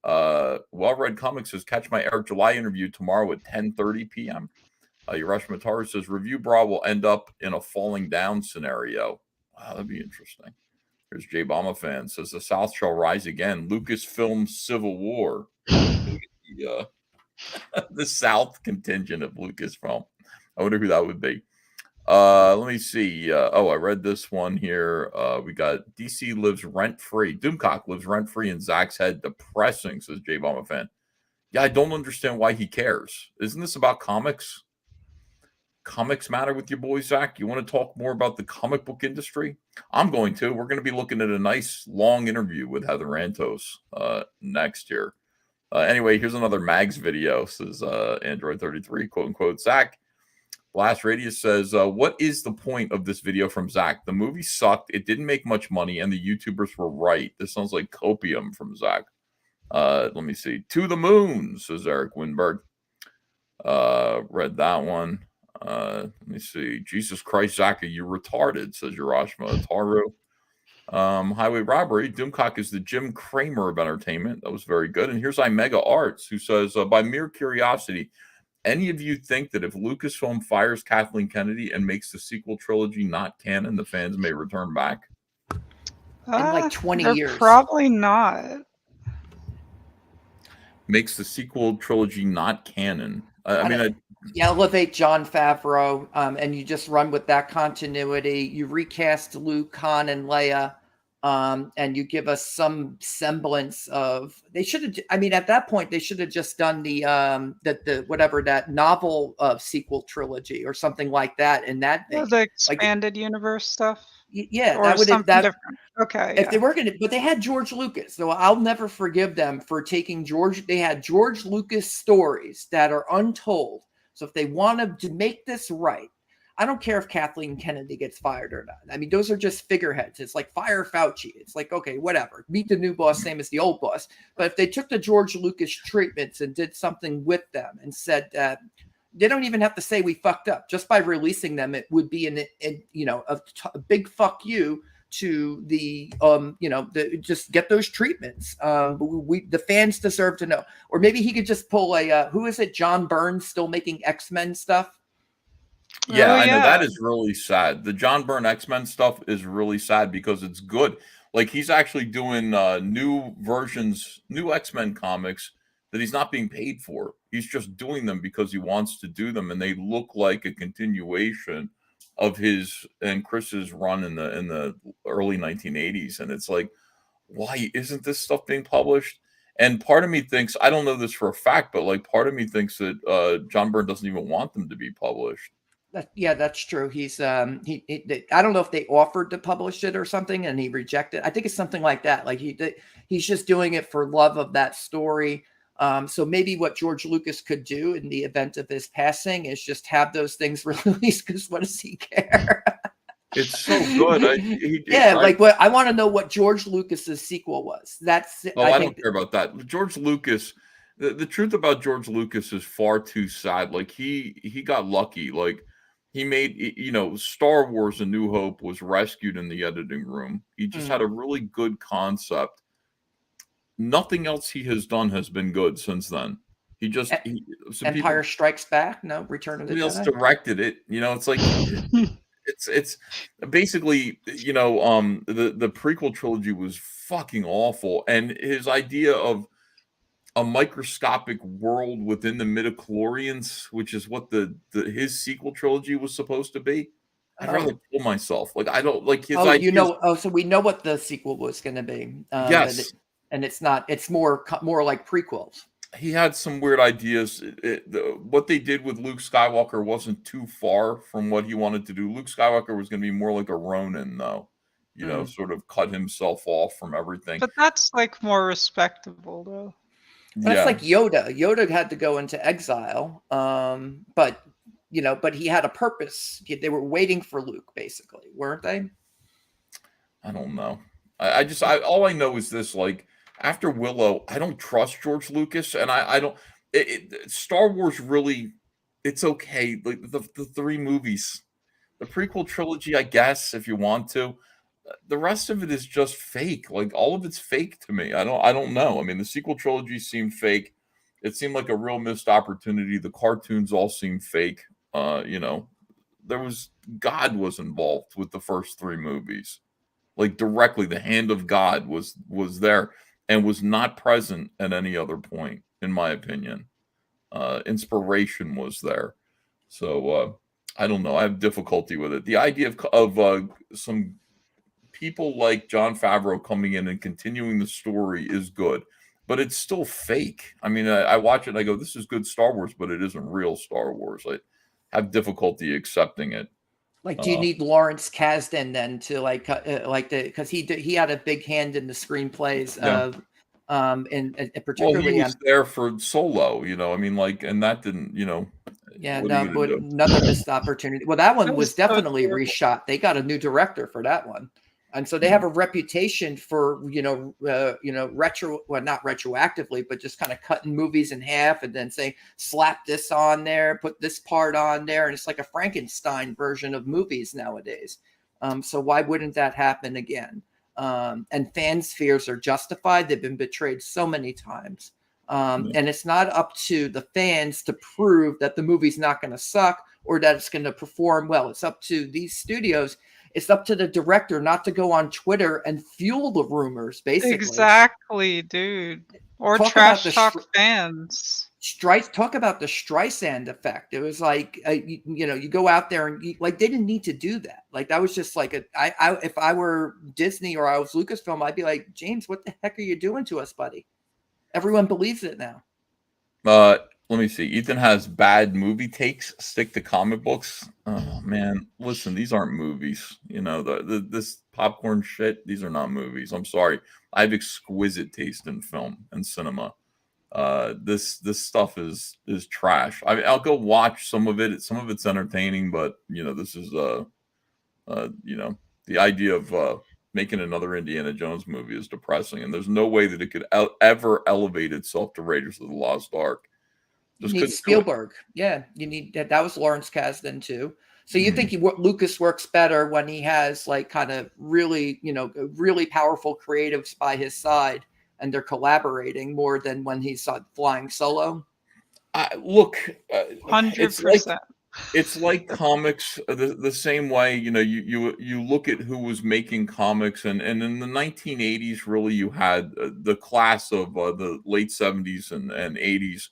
Well-Read Comics says, catch my Eric July interview tomorrow at 10:30 p.m. Yarash Mataru says, Review Bra will end up in a falling down scenario. Wow, that'd be interesting. Here's J Bomba fan says, the South shall rise again. Lucasfilm Civil War. The South contingent of Lucasfilm. I wonder who that would be. Let me see. I read this one here. We got DC lives rent-free. Doomcock lives rent-free in Zack's head. Depressing, says J Bomba fan. Yeah, I don't understand why he cares. Isn't this about comics? Comics matter with your boy, Zack? You want to talk more about the comic book industry? I'm going to. We're going to be looking at a nice long interview with Heather Antos next year. Anyway, here's another Mags video. Says Android 33, quote unquote, Zack. Blast Radius says, what is the point of this video from Zack? The movie sucked. It didn't make much money, and the YouTubers were right. This sounds like copium from Zack. Let me see. To the moon, says Eric Winberg. Read that one. Let me see. Jesus Christ, Zack, are you retarded? Says Urashima Ataru. Highway Robbery. Doomcock is the Jim Cramer of entertainment. That was very good. And here's Imega Arts, who says, by mere curiosity, any of you think that if Lucasfilm fires Kathleen Kennedy and makes the sequel trilogy not canon, the fans may return back? In like 20 they're years. Probably not. Makes the sequel trilogy not canon. You elevate Jon Favreau, and you just run with that continuity. You recast Luke, Han, and Leia, and you give us some semblance of. They should have. I mean, at that point, they should have just done the whatever that novel sequel trilogy or something like that. And that the expanded universe stuff. Yeah, or that would something that different. Okay, if they were going to, but they had George Lucas, so I'll never forgive them for taking George. They had George Lucas stories that are untold. So if they wanted to make this right, I don't care if Kathleen Kennedy gets fired or not. I mean, those are just figureheads. It's like fire Fauci. It's like, okay, whatever. Meet the new boss, same as the old boss. But if they took the George Lucas treatments and did something with them and said that they don't even have to say we fucked up. Just by releasing them, it would be a big fuck you to the just get those treatments. The fans deserve to know. Or maybe he could just pull a who is it? John Byrne still making X-Men stuff. Yeah, I know that is really sad. The John Byrne X-Men stuff is really sad because it's good. Like he's actually doing new versions, new X-Men comics that he's not being paid for. He's just doing them because he wants to do them, and they look like a continuation of his and Chris's run in the early 1980s. And it's like, why isn't this stuff being published? And part of me thinks, I don't know this for a fact, but like part of me thinks that John Byrne doesn't even want them to be published. Yeah, that's true. He's I don't know if they offered to publish it or something and he rejected. I think it's something like that. Like he's just doing it for love of that story. So maybe what George Lucas could do in the event of his passing is just have those things released, because what does he care? It's so good. I want to know what George Lucas's sequel was. That's it. I don't care about that. George Lucas, the truth about George Lucas is far too sad. Like he got lucky. Like he made, Star Wars: A New Hope was rescued in the editing room. He just had a really good concept. Nothing else he has done has been good since then. Empire Strikes Back, no, Return of the Jedi. Somebody else directed it. It's like it's basically the prequel trilogy was fucking awful, and his idea of a microscopic world within the midichlorians, which is what his sequel trilogy was supposed to be. I'd rather kill myself. Like I don't like his idea. So we know what the sequel was going to be. Yes. And it's not. It's more like prequels. he had some weird ideas. What they did with Luke Skywalker wasn't too far from what he wanted to do. Luke Skywalker was going to be more like a Ronin, though, sort of cut himself off from everything. But that's like more respectable, though. That's like Yoda. Yoda had to go into exile, but he had a purpose. They were waiting for Luke, basically, weren't they? I don't know. All I know is this: like after Willow, I don't trust George Lucas, and I don't. Star Wars really, it's okay. Like the 3 movies, the prequel trilogy, I guess, if you want to. The rest of it is just fake. Like all of it's fake to me. I don't know. I mean, the sequel trilogy seemed fake. It seemed like a real missed opportunity. The cartoons all seemed fake. God was involved with the first 3 movies. Like directly, the hand of God was there and was not present at any other point, in my opinion. Inspiration was there. So I don't know. I have difficulty with it. The idea of some people like Jon Favreau coming in and continuing the story is good, but it's still fake. I mean, I watch it and I go, this is good Star Wars, but it isn't real Star Wars. I have difficulty accepting it. Like, do you need Lawrence Kasdan then to because he had a big hand in the screenplays of, and particularly he was there for Solo, I mean, like, and that didn't, Yeah, another missed opportunity. Well, that one was definitely reshot. They got a new director for that one. And so they have a reputation for, not retroactively, but just kind of cutting movies in half and then saying, slap this on there, put this part on there. And it's like a Frankenstein version of movies nowadays. So why wouldn't that happen again? And fans' fears are justified. They've been betrayed so many times. And it's not up to the fans to prove that the movie's not going to suck or that it's going to perform well. It's up to these studios. It's up to the director not to go on Twitter and fuel the rumors, basically. Exactly, dude. Or trash talk fans. Talk about the Streisand effect. It was like, you go out there and they didn't need to do that. Like, that was just like if I were Disney or I was Lucasfilm, I'd be like, James, what the heck are you doing to us, buddy? Everyone believes it now. Let me see. Ethan has bad movie takes. Stick to comic books. Oh man, listen, these aren't movies. This popcorn shit. These are not movies. I'm sorry. I have exquisite taste in film and cinema. This stuff is trash. I'll go watch some of it. Some of it's entertaining, but this is the idea of making another Indiana Jones movie is depressing, and there's no way that it could ever elevate itself to Raiders of the Lost Ark. You need Spielberg. Yeah, you need that. That was Lawrence Kasdan too. So you think Lucas works better when he has kind of really, really powerful creatives by his side and they're collaborating more than when he's flying solo? Look, 100%. It's like comics the same way. You look at who was making comics, and in the 1980s, really, you had the class of the late 70s and 80s.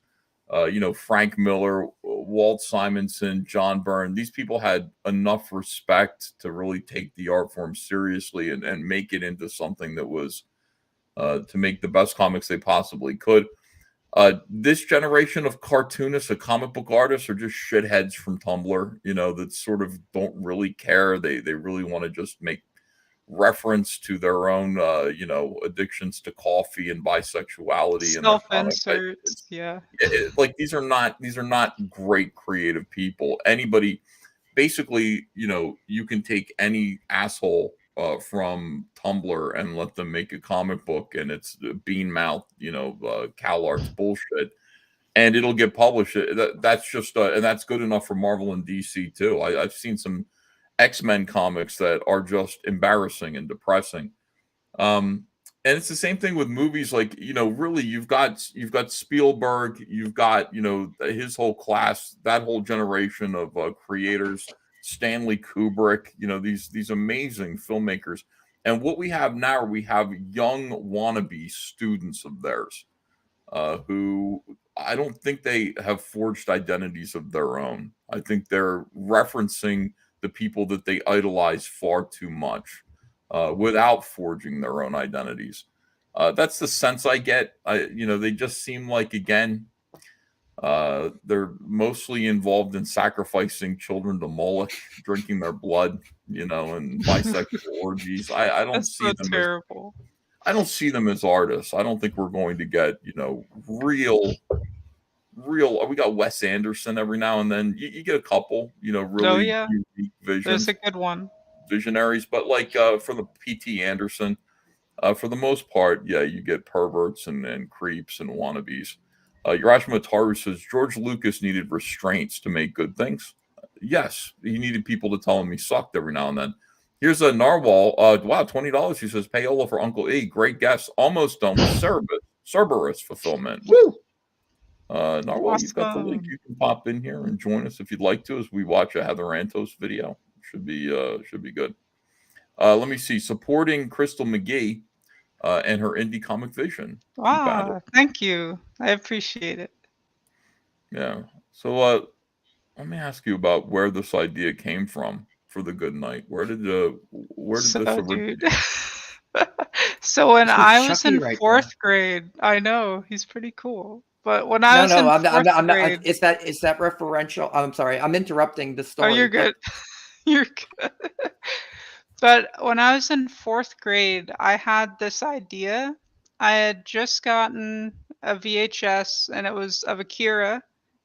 Frank Miller, Walt Simonson, John Byrne. These people had enough respect to really take the art form seriously and make it into something that was to make the best comics they possibly could. This generation of cartoonists, of comic book artists, are just shitheads from Tumblr, that sort of don't really care. They really want to just make reference to their own addictions to coffee and bisexuality and self-inserts. These are not great creative people. Anybody, basically, you can take any asshole from Tumblr and let them make a comic book, and it's bean mouth CalArts bullshit, and it'll get published. That's just and that's good enough for Marvel and DC too. I've seen some X-Men comics that are just embarrassing and depressing. And it's the same thing with movies. Like, really, you've got Spielberg, you've got, his whole class, that whole generation of creators, Stanley Kubrick, these amazing filmmakers. And what we have now, we have young wannabe students of theirs who I don't think they have forged identities of their own. I think they're referencing the people that they idolize far too much without forging their own identities. That's the sense I get. They just seem like, again, they're mostly involved in sacrificing children to Moloch, drinking their blood, and bisexual orgies. I don't That's see so them terrible. I don't see them as artists. I don't think we're going to get, real. We got Wes Anderson every now and then. You get a couple, Oh really yeah, unique there's visions, a good one. visionaries. But like for the P.T. Anderson, for the most part, yeah, you get perverts and creeps and wannabes. Urashima Taru says George Lucas needed restraints to make good things. Yes, he needed people to tell him he sucked every now and then. Here's a Narwhal. Wow, $20. He says payola for Uncle E. Great guess. Almost done with Cerberus fulfillment. Woo! Narwhal, you've got the link. You can pop in here and join us if you'd like to as we watch a Heather Antos video. Should be good. Let me see. Supporting Crystal McGee and her indie comic vision. Wow, thank you. I appreciate it. Yeah. So let me ask you about where this idea came from for the good night. Where did this originate? Dude. So when This was I was Chucky in right fourth grade, I know he's pretty cool. But when No, I was no, in I'm not. fourth I'm not. grade, Is that referential? I'm sorry. I'm interrupting the oh, story. you're good. You're good. But when I was in fourth grade, I had this idea. I had just gotten a VHS, and it was of Akira,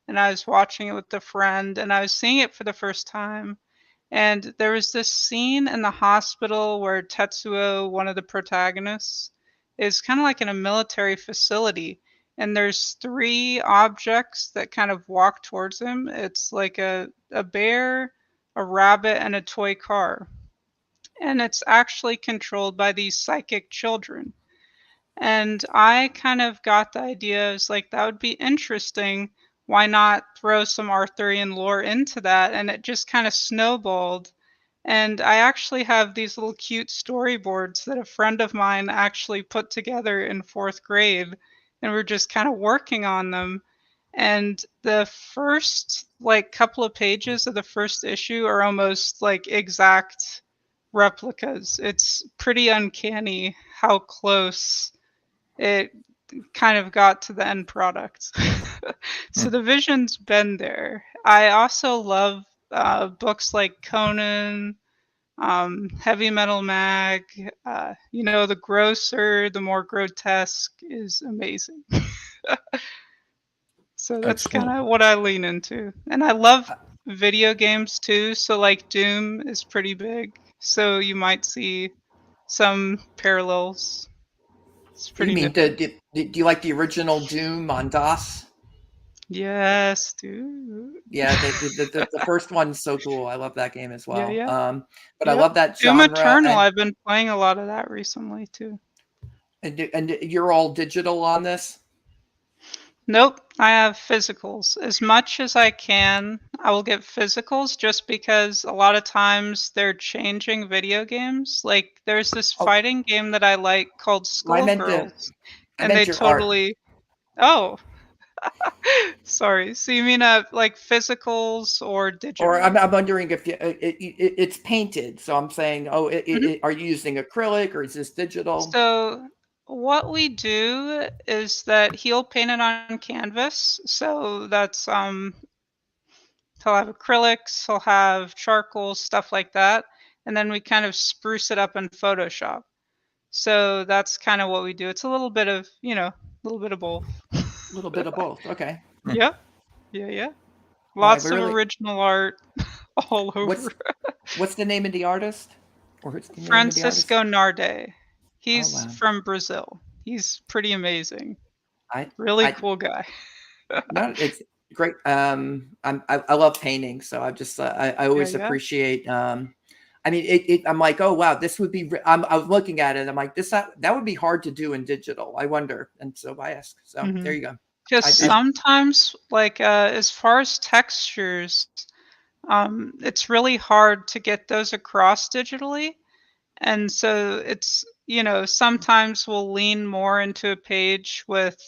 and I was watching it with a friend, and I was seeing it for the first time. And there was this scene in the hospital where Tetsuo, one of the protagonists, is kind of like in a military facility. And there's three objects that kind of walk towards him. It's like a bear, a rabbit, and a toy car. And it's actually controlled by these psychic children. And I kind of got the idea, it's like that would be interesting. Why not throw some Arthurian lore into that? And it just kind of snowballed. And I actually have these little cute storyboards that a friend of mine actually put together in fourth grade. And we're just kind of working on them. And the first like couple of pages of the first issue are almost like exact replicas. It's pretty uncanny how close it kind of got to the end product. So the vision's been there. I also love books like Conan, Heavy Metal Mag. The grosser, the more grotesque is amazing. So that's kind of what I lean into. And I love video games too. So like Doom is pretty big. So you might see some parallels. It's pretty You mean nifty. do you like the original Doom on DOS? Yes, dude. Yeah, the first one's so cool. I love that game as well. Yeah. But I love that Doom genre. Eternal. I've been playing a lot of that recently too. And you're all digital on this? Nope, I have physicals. As much as I can, I will get physicals just because a lot of times they're changing video games. Like there's this fighting game that I like called Skullgirls. And they totally Oh. Sorry. So you mean like physicals or digital? Or I'm wondering if it's painted. So I'm saying, are you using acrylic or is this digital? So what we do is that he'll paint it on canvas. So that's he'll have acrylics, he'll have charcoal, stuff like that, and then we kind of spruce it up in Photoshop. So that's kind of what we do. It's a little bit of, a little bit of both. A little bit of both. Okay. Yep. Yeah. Lots of original art all over. What's the name of the artist? Francisco Narde. He's from Brazil. He's pretty amazing. Really cool guy. No, it's great. I love painting, so I always appreciate. I mean, I'm like, oh wow, this would be. I was looking at it. I'm like, that would be hard to do in digital. I wonder, and so I ask. So there you go. Because sometimes, like as far as textures, it's really hard to get those across digitally, and so it's sometimes we'll lean more into a page with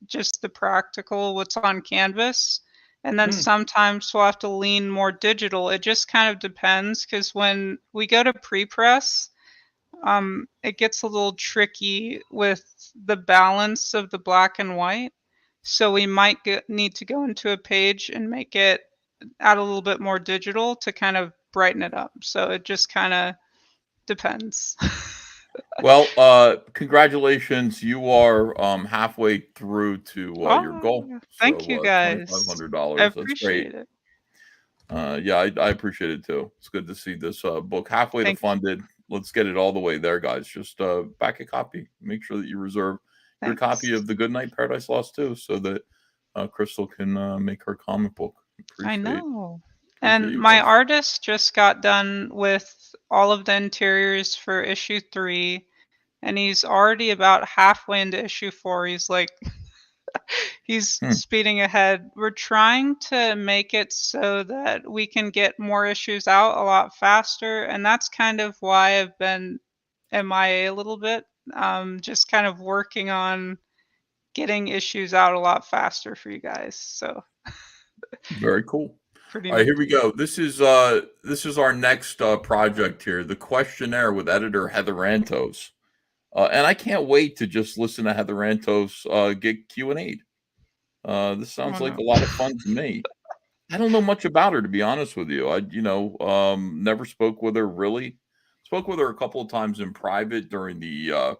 just the practical what's on canvas. And then sometimes we'll have to lean more digital. It just kind of depends because when we go to pre-press, it gets a little tricky with the balance of the black and white. So we might need to go into a page and make it add a little bit more digital to kind of brighten it up. So it just kind of depends. Well, congratulations. You are halfway through to your goal. Thank you guys. $2,500. I That's appreciate great. it. Yeah, I appreciate it too. It's good to see this book halfway to funded. Let's get it all the way there, guys. Just back a copy. Make sure that you reserve your copy of The Good Night Paradise Lost too, so that Crystal can make her comic book. I know. appreciate And you my guys. artist just got done with all of the interiors for issue 3, and he's already about halfway into issue 4. He's like, he's speeding ahead. We're trying to make it so that we can get more issues out a lot faster, and that's kind of why I've been MIA a little bit. Just kind of working on getting issues out a lot faster for you guys. So Very cool. pretty All right, here neat. we go. This is our next project here, the questionnaire with editor Heather Antos, and I can't wait to just listen to Heather Antos get Q&A'd. This sounds like a lot of fun to me. I don't know much about her, to be honest with you. I never spoke with her really. Spoke with her a couple of times in private during the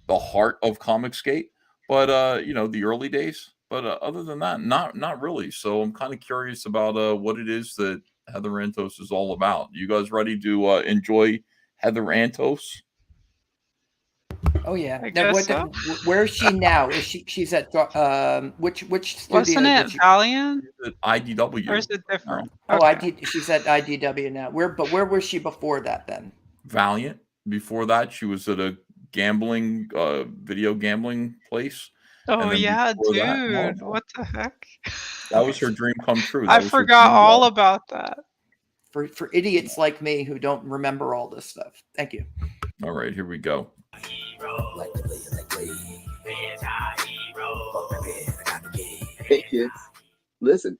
heart of ComicsGate, but the early days. But other than that, not really. So I'm kind of curious about what it is that Heather Antos is all about. You guys ready to enjoy Heather Antos? Oh yeah. I Now, guess so. where is she now? Is she's at which studio? Wasn't it Valiant? At IDW. Or is it different? Oh, she's at IDW now. Where was she before that then? Valiant. Before that, she was at a gambling, video gambling place. Oh then yeah, before that, dude. What the heck? that was her dream come true. I forgot all about that. For idiots like me who don't remember all this stuff. Thank you. All right, here we go. Hey kids, listen.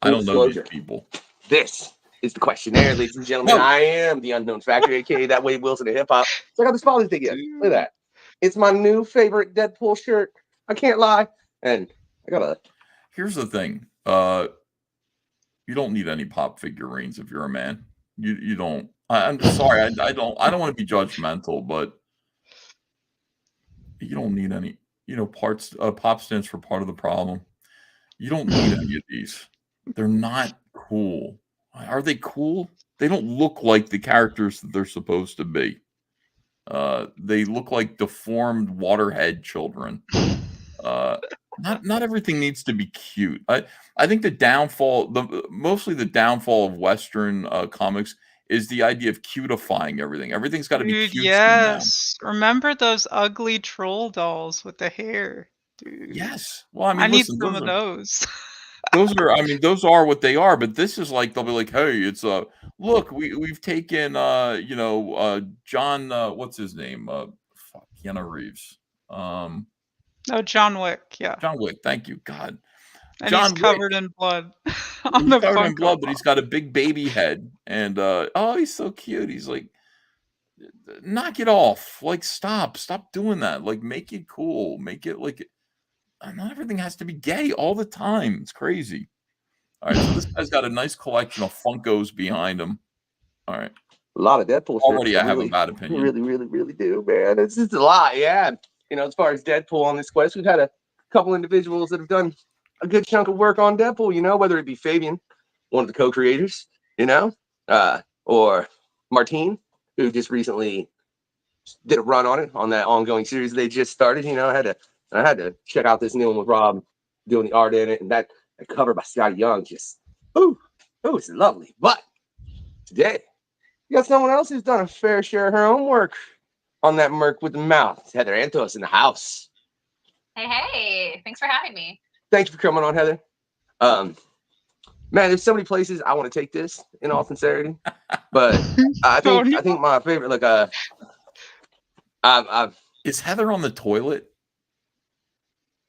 I don't know these Disclosure. people. This is the questionnaire, ladies and gentlemen. I am the Unknown Factor, aka that Wade Wilson of hip hop. Check out this Father's Day gift. Look at that. It's my new favorite Deadpool shirt. I can't lie. And I got a. Here's the thing. You don't need any pop figurines if you're a man. You don't. I'm sorry. I don't want to be judgmental, but you don't need any. Parts. Pop stands for part of the problem. You don't need any of these. They're not cool. Are they cool? They don't look like the characters that they're supposed to be. They look like deformed waterhead children. Not everything needs to be cute. I think the downfall, mostly the downfall of Western comics is the idea of cutifying everything. Everything's got to be Dude, cute. yes. Remember those ugly troll dolls with the hair, dude? Yes. Well, I mean, need listen, some of those. those are what they are, but this is like they'll be like, hey, it's look, we've taken John what's his name? Keanu Reeves. Oh, John Wick, yeah. John Wick, thank you, God. And John he's covered in blood. On he's the covered in Funko blood, but Pop. he's got a big baby head, and oh, he's so cute. He's like, knock it off. Like, stop doing that. Like, make it cool. Make it like, not everything has to be gay all the time. It's crazy. All right, so this guy's got a nice collection of Funkos behind him. All right. A lot of Deadpool. Already, I have really, a bad opinion. Really do, man. It's just a lot, yeah. As far as Deadpool on this quest, we've had a couple individuals that have done a good chunk of work on Deadpool, whether it be Fabian, one of the co-creators, or Martine, who just recently did a run on it on that ongoing series they just started. I had to check out this new one with Rob doing the art in it, and that cover by Scotty Young just it's lovely. But today, you got someone else who's done a fair share of her own work on that Merc with the mouth. It's Heather Antos in the house. Hey, thanks for having me. Thank you for coming on, Heather. Man, there's so many places I want to take this, in all sincerity. But I think my favorite, is Heather on the toilet?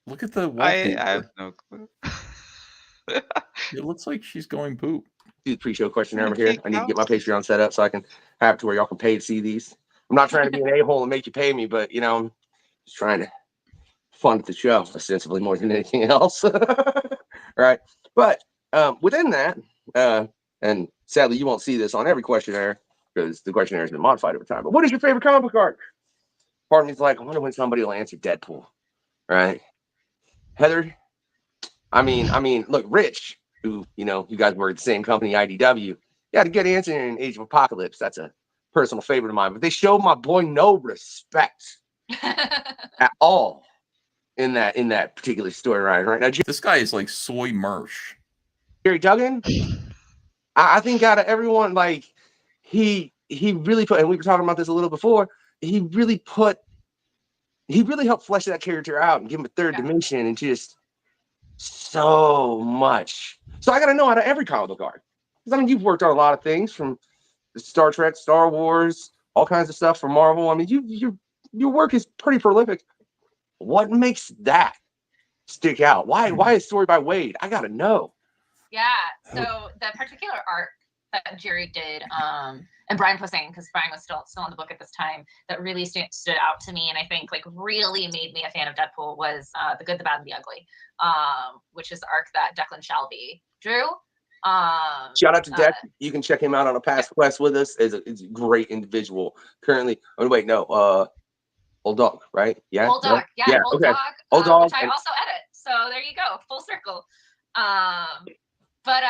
Look at the wallpaper. I have no clue. It looks like she's going poop. Do the pre-show questionnaire over here. I need to get my Patreon set up so I can have it to where y'all can pay to see these. I'm not trying to be an a-hole and make you pay me, but you know, I'm just trying to fund the show ostensibly more than anything else. Right. But within that, and sadly you won't see this on every questionnaire because the questionnaire has been modified over time. But what is your favorite comic book art? Part of me's like, I wonder when somebody will answer Deadpool. Right. Heather, I mean, look, Rich, who, you know, you guys were at the same company, IDW, got a good answer in Age of Apocalypse. That's a personal favorite of mine. But they showed my boy no respect at all in that particular storyline. Right now, this guy is like soy mersh. Jerry Duggan, I think out of everyone, like he really put, and we were talking about this a little before. He really helped flesh that character out and give him a third dimension and just so much. So I got to know out of every comic book art. Because I mean, you've worked on a lot of things from Star Trek, Star Wars, all kinds of stuff from Marvel. I mean, your work is pretty prolific. What makes that stick out? Why is Story by Wade? I got to know. Yeah. So the particular art that Jerry did, and Brian was saying, because Brian was still on the book at this time, that really stood out to me, and I think like really made me a fan of Deadpool was The Good, the Bad, and the Ugly, which is the arc that Declan Shalvey drew. Shout out to Deck. You can check him out on a past quest with us. It's a great individual. Currently, oh wait, no, Old Dog, right? Yeah, Old Dog, yeah, Old okay. Dog, Old Dog, which I also edit. So there you go, full circle. But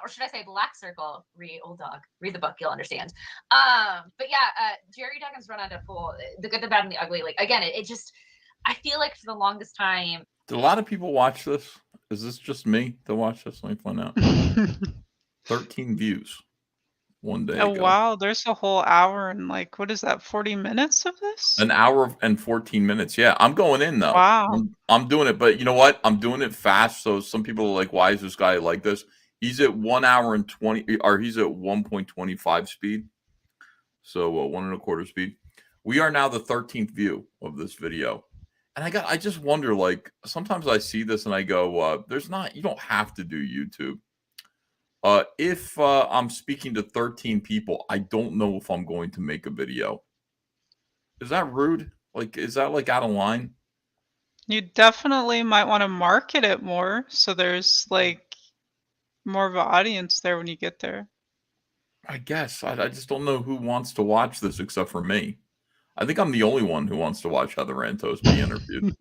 or should I say Black Circle? Read Old Dog. Read the book, you'll understand. But yeah, Jerry Duggan's run on Deadpool, The Good, the Bad, and the Ugly. Like again, it just, I feel like for the longest time. Did a lot of people watch this? Is this just me to watch this? Let me find out. 13 views one day Oh ago. wow, there's a whole hour and like, what is that, 40 minutes of this? An hour and 14 minutes. Yeah, I'm going in though. Wow. I'm doing it, but you know what? I'm doing it fast. So some people are like, why is this guy like this? He's at 1 hour and 20, or he's at 1.25 speed. So 1.25 speed. We are now the 13th view of this video. And I just wonder, like, sometimes I see this and I go, you don't have to do YouTube. If I'm speaking to 13 people, I don't know if I'm going to make a video. Is that rude? Like, is that like out of line? You definitely might want to market it more so there's like more of an audience there when you get there. I guess. I just don't know who wants to watch this except for me. I think I'm the only one who wants to watch Heather Antos be interviewed.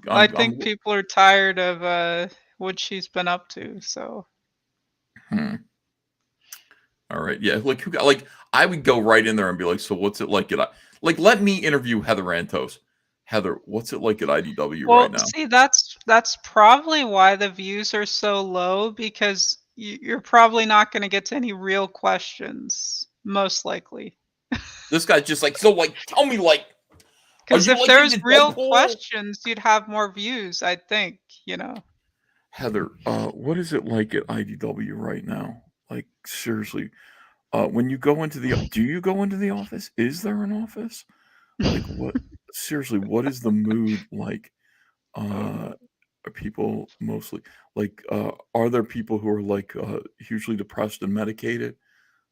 I think people are tired of what she's been up to, so. All right, yeah. Like I would go right in there and be like, "So what's it like at let me interview Heather Antos. Heather, what's it like at IDW right now?" See, that's probably why the views are so low, because you're probably not going to get to any real questions, most likely. This guy's just like, so like, tell me like. Because if there's real questions, you'd have more views, I think, you know. Heather, what is it like at IDW right now? Like, seriously, when you go into do you go into the office? Is there an office? Like, what? Seriously, what is the mood like? Are people mostly like? Are there people who are like hugely depressed and medicated?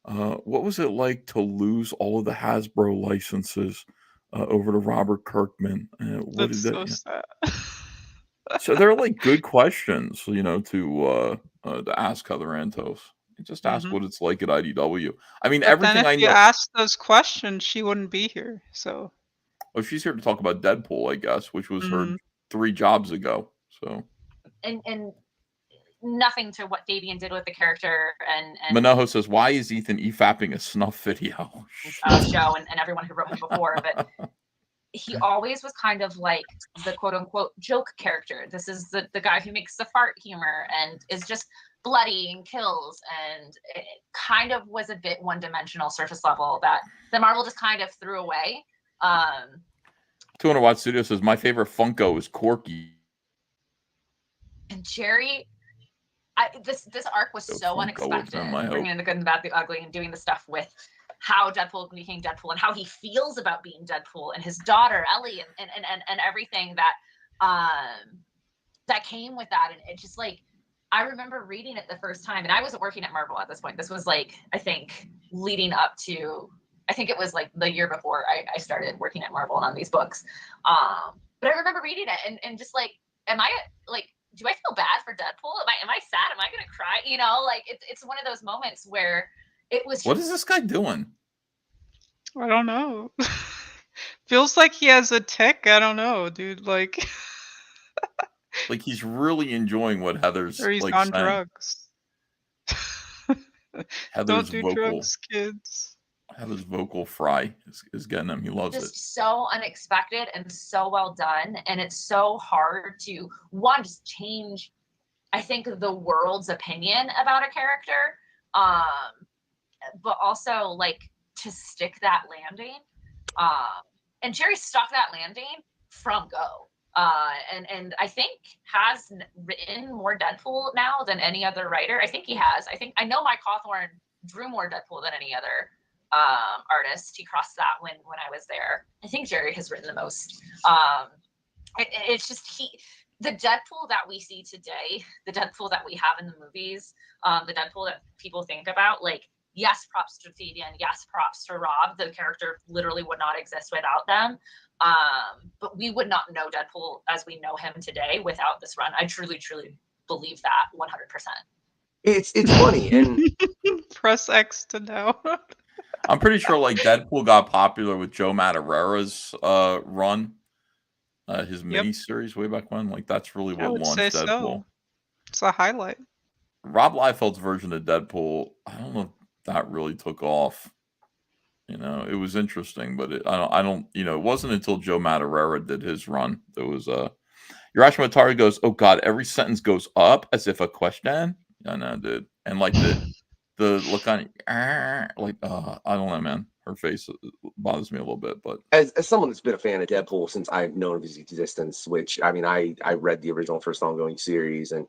What was it like to lose all of the Hasbro licenses over to Robert Kirkman? What That's did so that? sad. So they're like good questions, you know, to ask Heather Antos. Just ask what it's like at IDW. I mean, But everything then I if know. you asked those questions, she wouldn't be here. So. Oh, she's here to talk about Deadpool, I guess, which was her Mhm. 3 jobs ago. So. And nothing to what Fabian did with the character and Manojo says, "Why is Ethan EFAPing a snuff video?" Joe and everyone who wrote him before, but he always was kind of like the quote unquote joke character. This is the guy who makes the fart humor and is just bloody and kills, and it kind of was a bit one-dimensional, surface level that the Marvel just kind of threw away. 200 Watt Studio says, "My favorite Funko is Corky." And Jerry, this arc was so unexpected, bringing in the good and the bad, the ugly, and doing the stuff with how Deadpool became Deadpool and how he feels about being Deadpool and his daughter Ellie and everything that that came with that. And it just like I remember reading it the first time, and I wasn't working at Marvel at this point. This was like, I think, leading up to, I think it was like the year before I started working at Marvel on these books. But I remember reading it and just like, am I like, do I feel bad for Deadpool? Am I sad? Am I gonna cry? You know, like it's one of those moments where it was. What is this guy doing? I don't know. Feels like he has a tick. I don't know, dude. Like he's really enjoying what Heather's or he's like on saying. drugs. Heather's Don't do vocal. drugs, kids. Heather's vocal fry is getting him. He loves it. Just so unexpected and so well done, and it's so hard to just change, I think, the world's opinion about a character, but also like to stick that landing. And Jerry stuck that landing from go. And I think has written more Deadpool now than any other writer. I think he has. I know Mike Hawthorne drew more Deadpool than any other artist. He crossed that when I was there. I think Jerry has written the most. It's just the Deadpool that we see today, the Deadpool that we have in the movies, the Deadpool that people think about, like, yes, props to Phoebe and yes, props to Rob. The character literally would not exist without them. But we would not know Deadpool as we know him today without this run. I truly, truly believe that 100%. It's funny. And press X to know. I'm pretty sure like Deadpool got popular with Joe Madureira's run, his mini series way back when. Like that's really what launched Deadpool. So. It's a highlight. Rob Liefeld's version of Deadpool, I don't know if that really took off. You know, it was interesting, but I don't. You know, it wasn't until Joe Madureira did his run. There was Urashima Atari goes, "Oh God, every sentence goes up as if a question." I know, dude. And like the look on, like, I don't know, man. Her face bothers me a little bit, but as someone that's been a fan of Deadpool since I've known of his existence, which I mean, I read the original first ongoing series and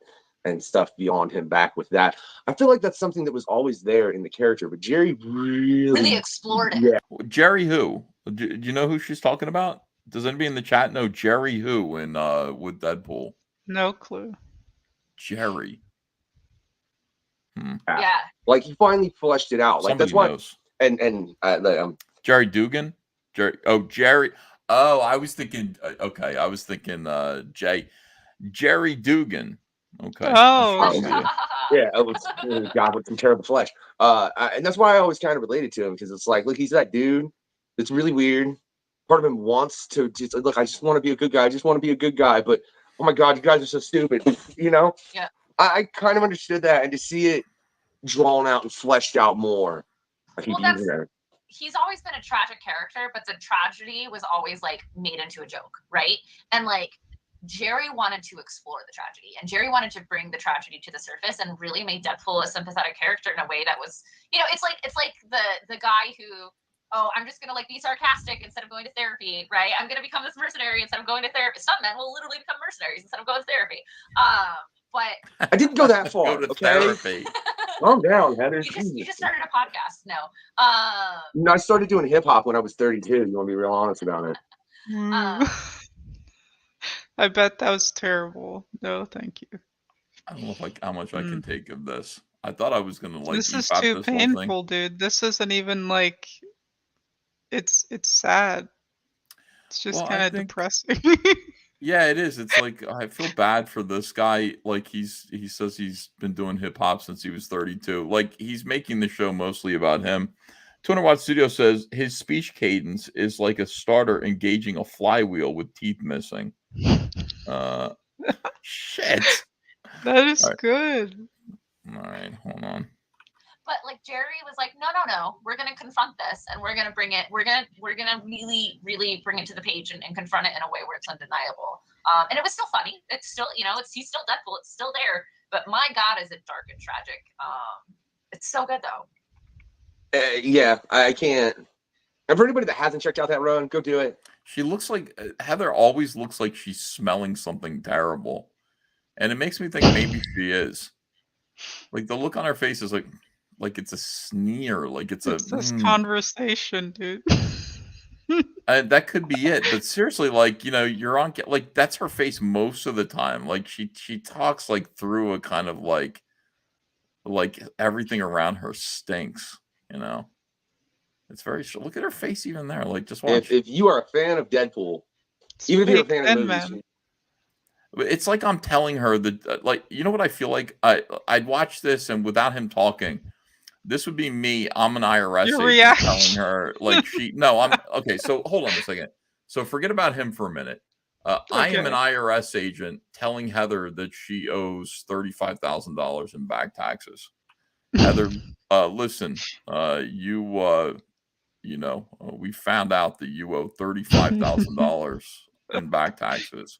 stuff beyond him back with that. I feel like that's something that was always there in the character, but Jerry really explored it. Yeah. Jerry who? Do you know who she's talking about? Does anybody in the chat know Jerry who in with Deadpool? No clue. Jerry. Yeah. Like he finally fleshed it out. Like Somebody that's why. knows. And Jerry Dugan. Jerry. Oh, I was thinking. Okay, I was thinking. Jerry Dugan. Okay. Oh. Yeah, it was God with some terrible flesh. And that's why I always kind of related to him because it's like, look, he's that dude that's really weird. Part of him wants to just look. I just want to be a good guy. I just want to be a good guy. But oh my God, you guys are so stupid. You know. Yeah. I kind of understood that, and to see it drawn out and fleshed out more. He's always been a tragic character, but the tragedy was always like made into a joke, right? And like Jerry wanted to explore the tragedy, and Jerry wanted to bring the tragedy to the surface, and really made Deadpool a sympathetic character in a way that was, you know, it's like the guy who, oh, I'm just gonna like be sarcastic instead of going to therapy, right? I'm gonna become this mercenary instead of going to therapy. Some men will literally become mercenaries instead of going to therapy. But I didn't go that far. Go to okay? therapy. Calm down, Heather. You just started a podcast. No. No, I started doing hip hop when I was 32. You want to be real honest about it? I bet that was terrible. No, thank you. I don't know how much I can take of this. I thought I was gonna like. This is EFAP too this whole thing. painful, dude. This isn't even like. It's sad. It's just kind of depressing. Yeah, it is. It's like I feel bad for this guy. Like he says he's been doing hip hop since he was 32. Like he's making the show mostly about him. 200 Watt Studio says his speech cadence is like a starter engaging a flywheel with teeth missing. Shit. That is All right. Good. All right, hold on. But like Jerry was like, no, we're gonna confront this, and we're gonna bring it. We're gonna really, really bring it to the page and confront it in a way where it's undeniable. And it was still funny. It's still, you know, he's still Deadpool. It's still there. But my God, is it dark and tragic? It's so good though. Yeah, I can't. And for anybody that hasn't checked out that run, go do it. She looks like Heather always looks like she's smelling something terrible, and it makes me think maybe she is. Like the look on her face is like it's a sneer, like it's this conversation, dude. That could be it. But seriously, like, you're on, like, that's her face most of the time. Like, she talks like through a kind of like everything around her stinks. It's very. Look at her face even there. Like, just watch. If you are a fan of Deadpool, even if you're a fan of the movies. It's like I'm telling her that, like, you know what I feel like? I'd watch this, and without him talking, this would be me. I'm an IRS Your agent reaction. telling her, like, no, I'm okay. So hold on a second. So forget about him for a minute. I am an IRS agent telling Heather that she owes $35,000 in back taxes. Heather, listen, we found out that you owe $35,000 in back taxes.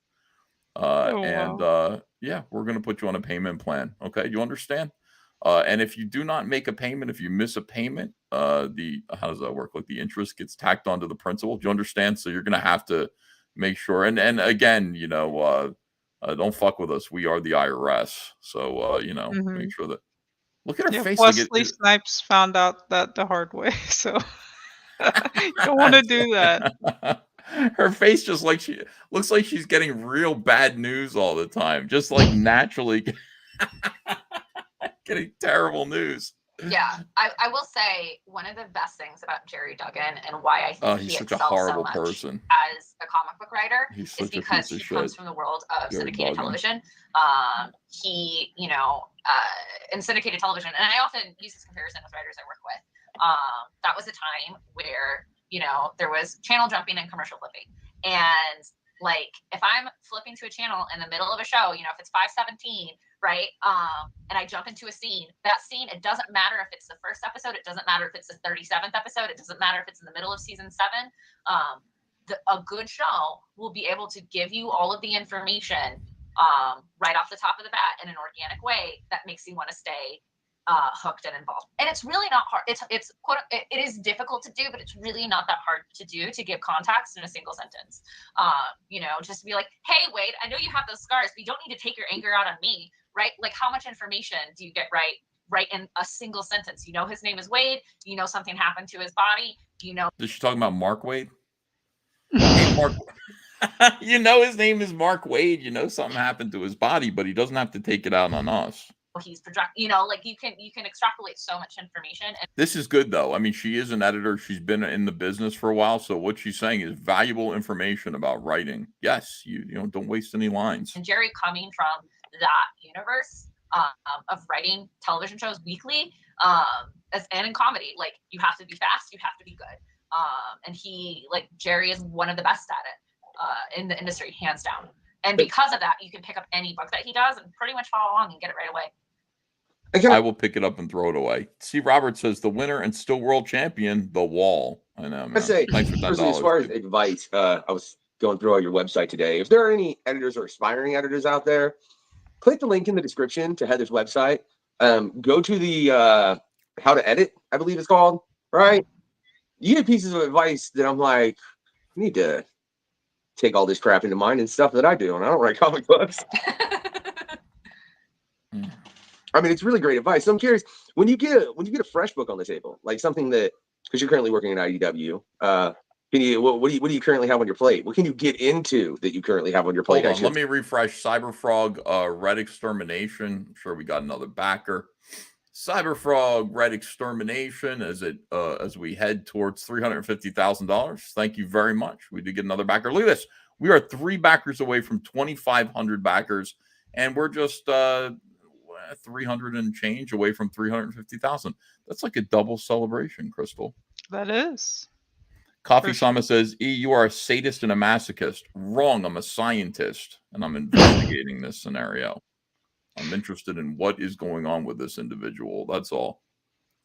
Yeah, we're going to put you on a payment plan. Okay. You understand? And if you do not make a payment, if you miss a payment, how does that work? Like, the interest gets tacked onto the principal. Do you understand? So you're going to have to make sure. And again, don't fuck with us. We are the IRS. So, make sure that. Look at her face. Wesley Snipes found out that the hard way. So you don't want to do that. Her face just like she looks like she's getting real bad news all the time. Just like naturally getting terrible news. Yeah, I will say one of the best things about Jerry Duggan and why I think he's he such a excels horrible so much person as a comic book writer He's is such a because piece of he comes shit. from the world of Jerry syndicated Duggan. television. He, in syndicated television, and I often use this comparison with writers I work with. That was a time where, there was channel jumping and commercial flipping. And like, if I'm flipping to a channel in the middle of a show, if it's 5:17, right? And I jump into a scene, that scene, it doesn't matter if it's the first episode, it doesn't matter if it's the 37th episode, it doesn't matter if it's in the middle of season 7. A good show will be able to give you all of the information right off the top of the bat in an organic way that makes you want to stay hooked and involved. And it's really not hard. It is difficult to do, but it's really not that hard to do, to give context in a single sentence. Just to be like, hey, Wade, I know you have those scars, but you don't need to take your anger out on me, right? Like, how much information do you get right in a single sentence? His name is Wade. Something happened to his body. Is she talking about Mark Wade? Hey, Mark. His name is Mark Wade. Something happened to his body, but he doesn't have to take it out on us. He's projecting, like, you can extrapolate so much information. And This is good, though. I mean, she is an editor. She's been in the business for a while. So what she's saying is valuable information about writing. Yes, you don't waste any lines. And Jerry, coming from that universe of writing television shows weekly, and in comedy, like, you have to be fast, you have to be good. And Jerry is one of the best at it in the industry, hands down. And because of that, you can pick up any book that he does and pretty much follow along and get it right away. I will pick it up and throw it away. C. Robert says the winner and still world champion, The Wall. I know, man. I say, Thanks for $10. personally, as far as advice, I was going through all your website today. If there are any editors or aspiring editors out there, click the link in the description to Heather's website. Go to the How to Edit, I believe it's called, right? You get pieces of advice that I'm like, I need to take all this crap into mind and stuff that I do, and I don't write comic books. I mean, it's really great advice. So I'm curious, when you get a fresh book on the table, like something that, because you're currently working at IDW, what do you currently have on your plate? What can you get into that you currently have on your plate? Hold on, let me refresh. CyberFrog, Red Extermination. I'm sure we got another backer. CyberFrog, Red Extermination, as we head towards $350,000. Thank you very much. We did get another backer. Look at this. We are 3 backers away from 2,500 backers, and we're just 300 and change away from 350,000. That's like a double celebration, Crystal. That is. Coffee Sama says, E, you are a sadist and a masochist. Wrong. I'm a scientist, and I'm investigating this scenario. I'm interested in what is going on with this individual. That's all.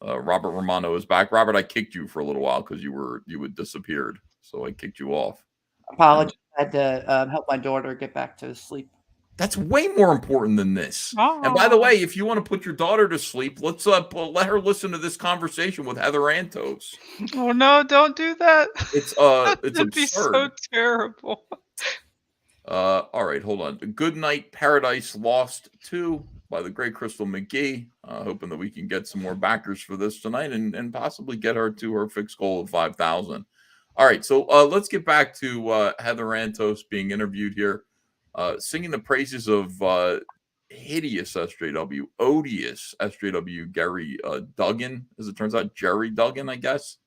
Robert Romano is back. Robert, I kicked you for a little while because you had disappeared, so I kicked you off. Apologies. I had to help my daughter get back to sleep. That's way more important than this. Oh. And by the way, if you want to put your daughter to sleep, let's let her listen to this conversation with Heather Antos. Oh no! Don't do that. It's That'd absurd. be so terrible. All right, hold on. Good Night Paradise Lost 2 by the great Crystal McGee. Hoping that we can get some more backers for this tonight and possibly get her to her fixed goal of 5,000. All right, so let's get back to Heather Antos being interviewed here, singing the praises of hideous SJW, odious SJW Gary Duggan, as it turns out, Jerry Duggan, I guess.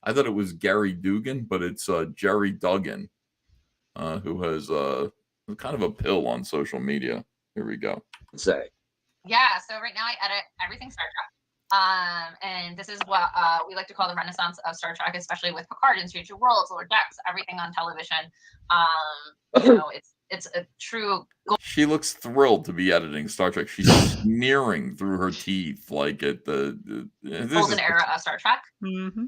I thought it was Gary Dugan, but it's Jerry Duggan, who has kind of a pill on social media. Here we go. Say. Yeah, so right now I edit everything Star Trek. And this is what we like to call the renaissance of Star Trek, especially with Picard and Strange New Worlds, Lower Decks, everything on television. You know, it's a true. She looks thrilled to be editing Star Trek. She's sneering through her teeth, like at the golden era of Star Trek. Mm-hmm.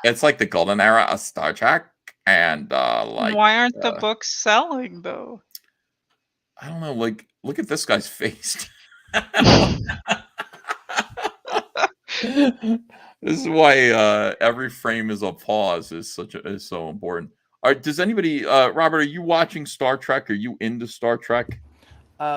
It's like the golden era of Star Trek, and like why aren't the books selling though? I don't know. Like, look at this guy's face. This is why every frame is a pause is so important. All right, does anybody, Robert? Are you watching Star Trek? Are you into Star Trek?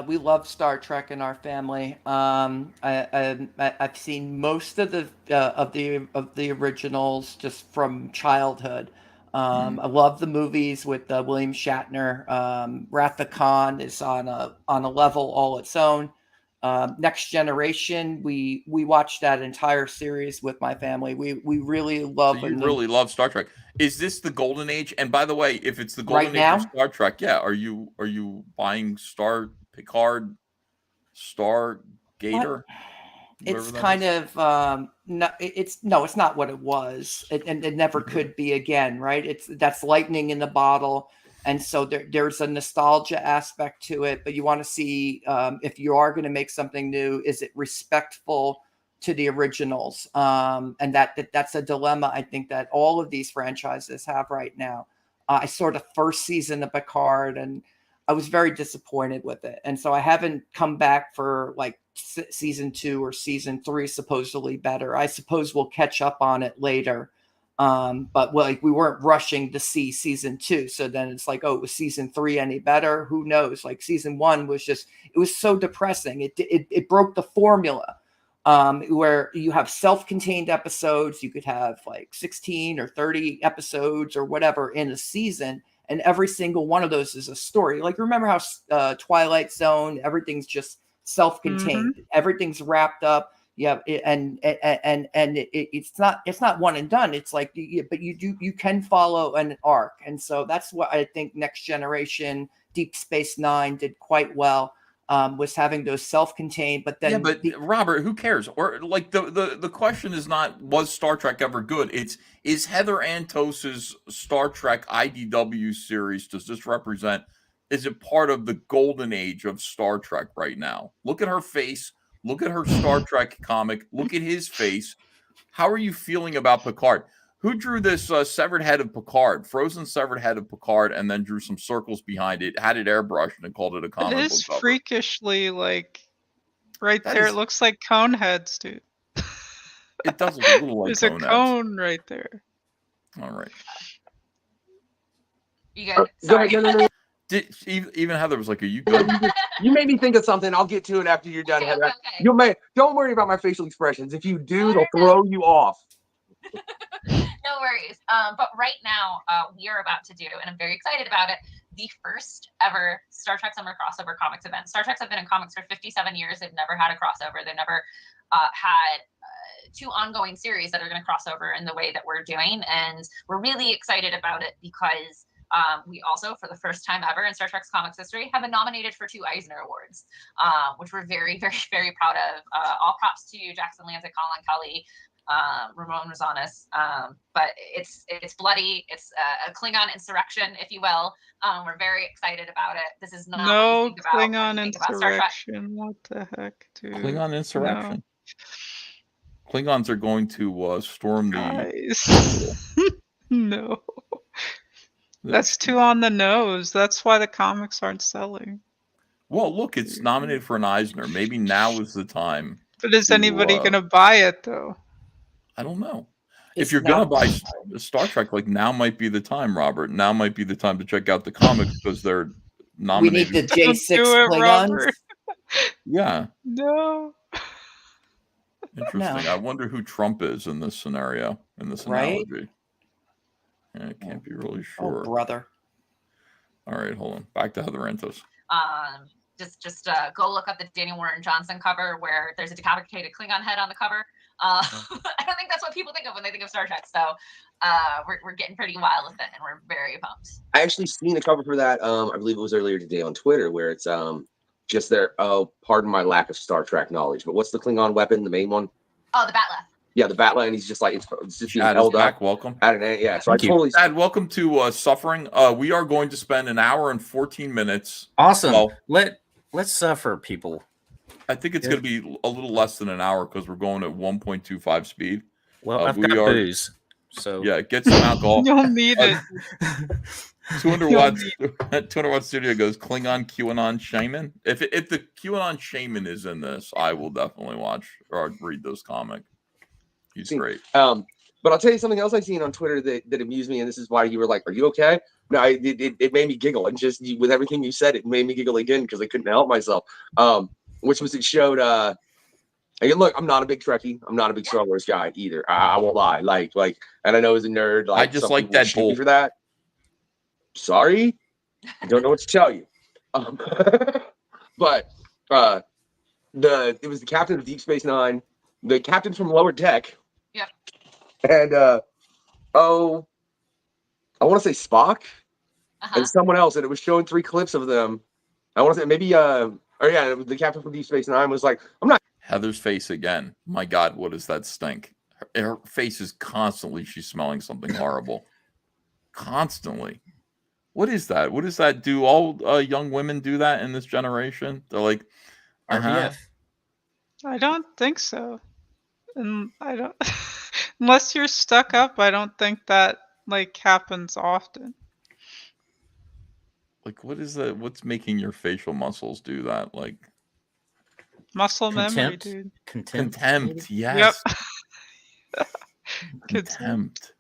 We love Star Trek in our family. I've seen most of the originals just from childhood. I love the movies with William Shatner. Wrath of Khan is on a level all its own. Next Generation, we watched that entire series with my family. We really love. So you really love Star Trek. Is this the golden age? And by the way, if it's the golden age of Star Trek, yeah, are you buying Picard, Stargater? It's kind of it's not what it was, and it never could be again, right? That's lightning in the bottle. And so there's a nostalgia aspect to it, but you want to see if you are going to make something new, is it respectful to the originals? And that's a dilemma I think that all of these franchises have right now. I saw the first season of Picard, and I was very disappointed with it. And so I haven't come back for like season 2 or season 3, supposedly better. I suppose we'll catch up on it later. But we weren't rushing to see season 2. So then it's like, oh, was season 3 any better? Who knows? Like season 1 was it was so depressing. It broke the formula, where you have self-contained episodes. You could have like 16 or 30 episodes or whatever in a season. And every single one of those is a story. Like, remember how Twilight Zone, everything's just self-contained. Mm-hmm. Everything's wrapped up. Yeah, it's not one and done. It's like, but you can follow an arc, and so that's what I think Next Generation, Deep Space Nine did quite well. Was having those self-contained, but then yeah, but Robert, who cares? Or like the question is not was Star Trek ever good? Is Heather Antos's Star Trek IDW series, does this represent? Is it part of the golden age of Star Trek right now? Look at her face. Look at her Star Trek comic. Look at his face. How are you feeling about Picard? Who drew this severed head of Picard, frozen severed head of Picard, and then drew some circles behind it, had it airbrushed, and called it a comic book cover? It is freakishly, like, right there. It looks like cone heads, dude. It does look a little like There's a cone right there. All right. You good? Sorry. Even Heather was like, "Are you good?" You made me think of something. I'll get to it after you're done, Heather. Okay. Don't worry about my facial expressions. If you do, they'll throw you off. No worries. But right now, we are about to do, and I'm very excited about it, the first ever Star Trek Summer Crossover Comics event. Star Treks have been in comics for 57 years. They've never had a crossover. They've never had 2 ongoing series that are going to cross over in the way that we're doing. And we're really excited about it because we also, for the first time ever in Star Trek's comics history, have been nominated for 2 Eisner Awards, which we're very, very, very proud of. All props to Jackson Lanza, Colin Kelly, Ramon Rosanes. But it's bloody. It's a Klingon insurrection, if you will. We're very excited about it. This is not no Klingon insurrection. What the heck, dude? Klingon insurrection. No. Klingons are going to storm the. No. That's too on the nose. That's why the comics aren't selling. Well, look, it's nominated for an Eisner. Maybe now is the time. But is anybody going to buy it, though? I don't know. If you're going to buy Star Trek, like, now might be the time, Robert. Now might be the time to check out the comics because they're nominated. We need the J6 Klingons. Yeah. No. Interesting. No. I wonder who Trump is in this scenario, in this analogy. Yeah, I can't be really sure. Oh, brother. All right, hold on. Back to Heather Antos. Just go look up the Daniel Warren Johnson cover where there's a decapitated Klingon head on the cover. I don't think that's what people think of when they think of Star Trek. So we're getting pretty wild with it, and we're very pumped. I actually seen a cover for that. I believe it was earlier today on Twitter, where it's just there. Oh, pardon my lack of Star Trek knowledge, but what's the Klingon weapon? The main one? Oh, the Batleth. Yeah, the Batleth. And he's just like it's just being Chad held is back. up. Welcome. Yeah, so I totally. Chad, welcome to Suffering. We are going to spend an hour and 14 minutes. Awesome. Well, let's suffer, people. I think it's going to be a little less than an hour because we're going at 1.25 speed. Well, I've got booze, so yeah, get some alcohol. You'll need it. 200 watts. 200 Watt Studio goes Klingon QAnon Shaman. If the QAnon Shaman is in this, I will definitely watch or read this comic. He's great. But I'll tell you something else I seen on Twitter that amused me, and this is why you were like, "Are you okay?" No, it made me giggle, and just with everything you said, it made me giggle again because I couldn't help myself. Which was it showed. Again, look, I'm not a big Trekkie. I'm not a big Star Wars guy either. I won't lie. Like, and I know as a nerd, I just like Deadpool for that. Sorry, I don't know what to tell you. But it was the captain of Deep Space Nine, the captain from Lower Deck. Yep. And I want to say Spock and someone else, and it was showing 3 clips of them. I want to say maybe the captain from Deep Space Nine was like, "I'm not." Heather's face again. My God, what does that stink? Her face is constantly. She's smelling something horrible. Constantly. What is that? What does that do? All young women do that in this generation. They're like, RBF. I don't think so. And I don't, unless you're stuck up, I don't think that like happens often. Like, what is that? What's making your facial muscles do that? Like muscle memory, dude. Contempt. Yes. Yep. Contempt.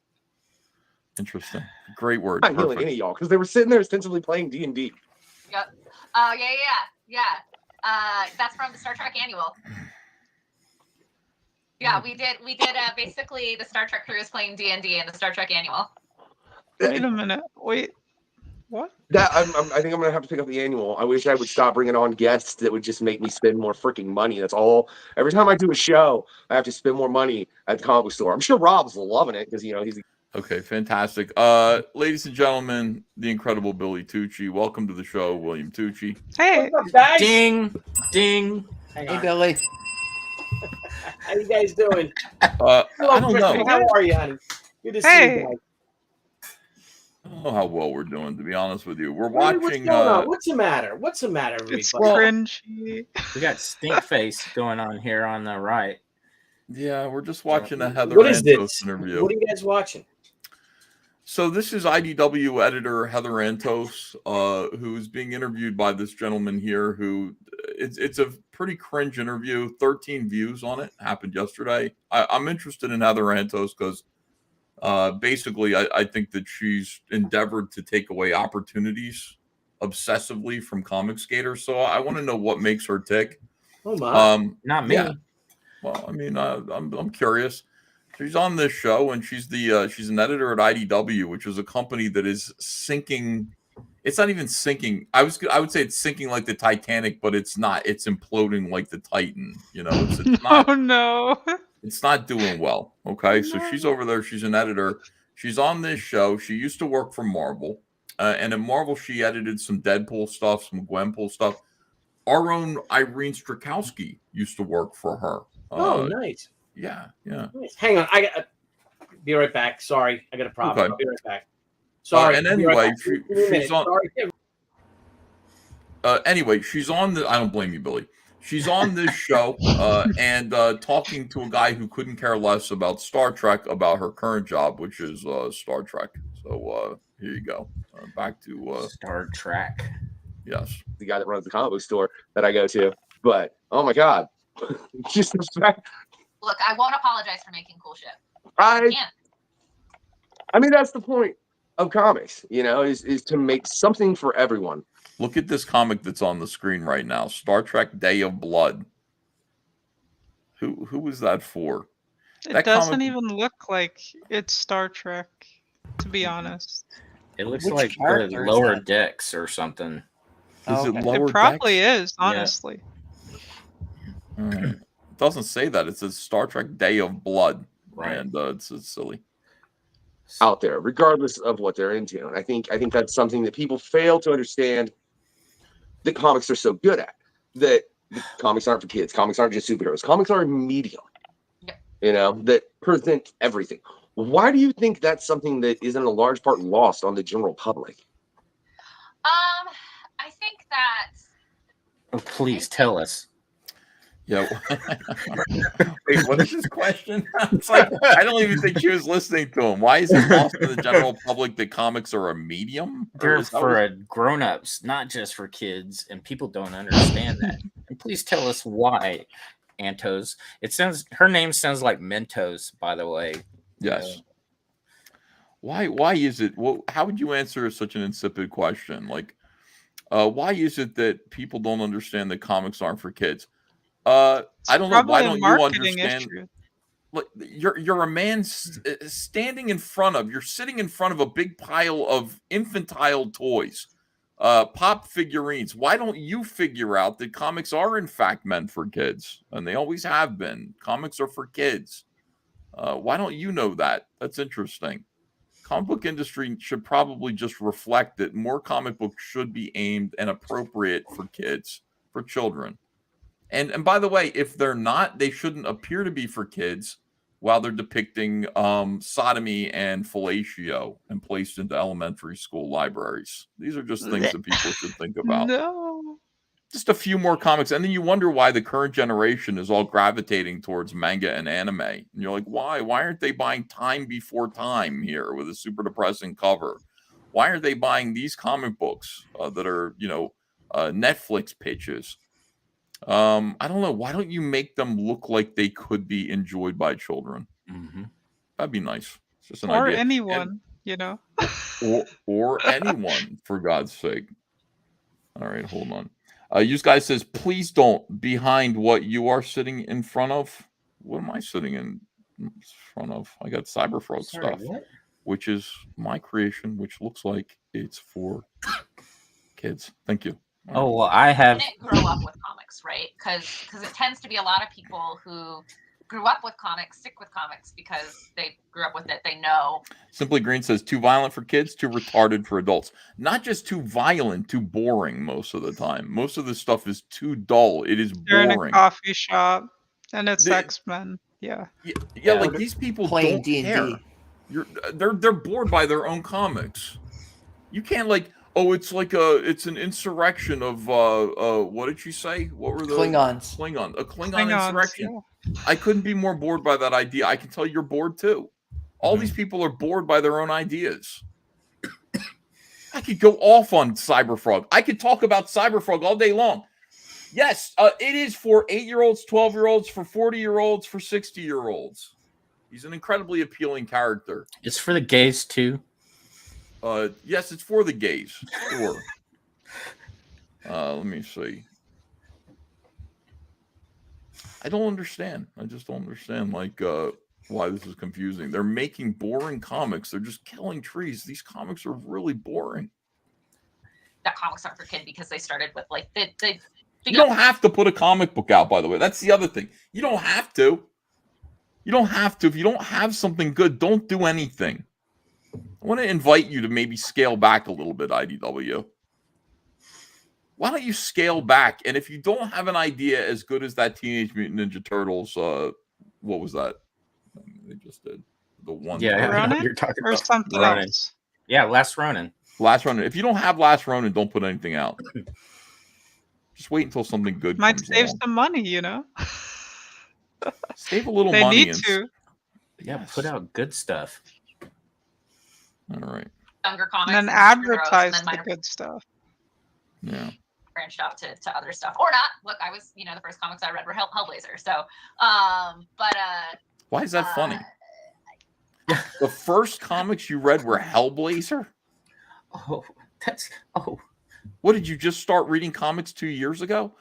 Interesting. Great word. I'm not healing any of y'all because they were sitting there ostensibly playing D&D. Yep. Yeah. That's from the Star Trek Annual. Yeah, we did. Basically, the Star Trek crew is playing D&D in the Star Trek Annual. Wait a minute. Wait. What? I think I'm gonna have to pick up the Annual. I wish I would stop bringing on guests that would just make me spend more freaking money. That's all. Every time I do a show, I have to spend more money at the comic book store. I'm sure Rob's loving it because he's. Okay, fantastic. Ladies and gentlemen, the incredible Billy Tucci. Welcome to the show, William Tucci. Hey. What's up, guys? Ding, ding. Hey, Billy. How you guys doing? I don't know. How are you, honey? Good to see you guys. I don't know how well we're doing, to be honest with you. We're What's watching. going on? What's the matter? What's the matter, It's everybody? cringy. We got stink face going on here on the right. Yeah, we're just watching a Heather What is Antos this? interview. What are you guys watching? So this is IDW editor Heather Antos, who's being interviewed by this gentleman here. Who it's a pretty cringe interview. 13 views on it. Happened yesterday. I'm interested in Heather Antos because basically I think that she's endeavored to take away opportunities obsessively from ComicsGate. So I want to know what makes her tick. Oh my! Not me. Yeah. Well, I mean, I'm curious. She's on this show, and she's an editor at IDW, which is a company that is sinking. It's not even sinking. I would say it's sinking like the Titanic, but it's not. It's imploding like the Titan. It's not. Oh no! It's not doing well. Okay, so she's over there. She's an editor. She's on this show. She used to work for Marvel, and in Marvel, she edited some Deadpool stuff, some Gwenpool stuff. Our own Irene Strakowski used to work for her. Oh, nice. Yeah. Nice. Hang on, I got. Be right back. Sorry, I got a problem. Okay. I'll be right back. Sorry. And I'll be anyway, right back. Give me a minute. she's on. Sorry. Anyway, she's on the. I don't blame you, Billy. She's on this show and talking to a guy who couldn't care less about Star Trek, about her current job, which is Star Trek. So here you go. Back to Star Trek. Yes, the guy that runs the comic book store that I go to. But oh my God, just the fact. Look, I won't apologize for making cool shit. I can't. mean, that's the point of comics, is to make something for everyone. Look at this comic that's on the screen right now, Star Trek Day of Blood. Who was that for? It doesn't even look like it's Star Trek. to be honest. It looks Which like the character is lower that? decks or something. Is it Okay. lower It probably decks? is, honestly. All right. It doesn't say that. It says Star Trek Day of Blood. Right. And it's silly. Out there, regardless of what they're into. And I think that's something that people fail to understand that comics are so good at. That comics aren't for kids. Comics aren't just superheroes. Comics are a medium, you know, that present everything. Why do you think that's something that is in a large part lost on the general public? I think that Oh, please tell us. Yeah. Wait, what is his question? It's like I don't even think she was listening to him. Why is it lost to the general public that comics are a medium? They're for grown-ups, not just for kids, and people don't understand that. And please tell us why, Antos. It sounds her name sounds like Mentos, by the way. Yes. Why is it? Well, how would you answer such an insipid question? Like, why is it that people don't understand that comics aren't for kids? I don't know. Why don't you understand? Like, you're a man standing in front of. You're sitting in front of a big pile of infantile toys, pop figurines. Why don't you figure out that comics are in fact meant for kids, and they always have been? Comics are for kids. Why don't you know that? That's interesting. Comic book industry should probably just reflect that more comic books should be aimed and appropriate for kids, for children. And by the way, if they're not, they shouldn't appear to be for kids while they're depicting sodomy and fellatio and placed into elementary school libraries. These are just things that people should think about. No. Just a few more comics, and then you wonder why the current generation is all gravitating towards manga and anime. And you're like, why? Why aren't they buying Time Before Time here with a super depressing cover? Why aren't they buying these comic books that are, Netflix pitches? I don't know. Why don't you make them look like they could be enjoyed by children? Mm-hmm. That'd be nice. It's just an Or idea. anyone, Or anyone, for God's sake. All right, hold on. You guys says, please don't behind what you are sitting in front of. What am I sitting in front of? I got CyberFrog stuff, which is my creation, which looks like it's for kids. Thank you. Oh, well, I have. Didn't grow up with comics, right? Because it tends to be a lot of people who grew up with comics stick with comics because they grew up with it. They know. Simply Green says, too violent for kids, too retarded for adults. Not just too violent, too boring most of the time. Most of this stuff is too dull. It is You're in a boring. coffee shop, and it's X-Men. Yeah. Yeah, like these people Playing don't D&D. care. They're bored by their own comics. You can't it's an insurrection of what did she say? What were the Klingons? A Klingon insurrection. Yeah. I couldn't be more bored by that idea. I can tell you're bored too. All these people are bored by their own ideas. I could go off on CyberFrog. I could talk about CyberFrog all day long. Yes, it is for 8-year-olds, 12-year-olds, for 40-year-olds, for 60-year-olds. He's an incredibly appealing character. It's for the gays too. Yes, it's for the gays. Sure. Let me see. I don't understand. I just don't understand, why this is confusing. They're making boring comics. They're just killing trees. These comics are really boring. That comics aren't for kids because they started with You don't have to put a comic book out, by the way. That's the other thing. You don't have to. You don't have to. If you don't have something good, don't do anything. I want to invite you to maybe scale back a little bit, IDW. Why don't you scale back? And if you don't have an idea as good as that Teenage Mutant Ninja Turtles, what was that? They just did the one. Yeah, I know what you're talking about. Something else. Yeah, Last Ronin. Last Ronin. If you don't have Last Ronin, don't put anything out. Just wait until something good might comes save along. some money, Save a little they money. They need to. Yeah, put out good stuff. All right. Younger comics. And then advertise the good stuff. Yeah. Branched out to other stuff or not. Look, I was, the first comics I read were Hellblazer. So, why is that funny? The first comics you read were Hellblazer? What did you just start reading comics 2 years ago?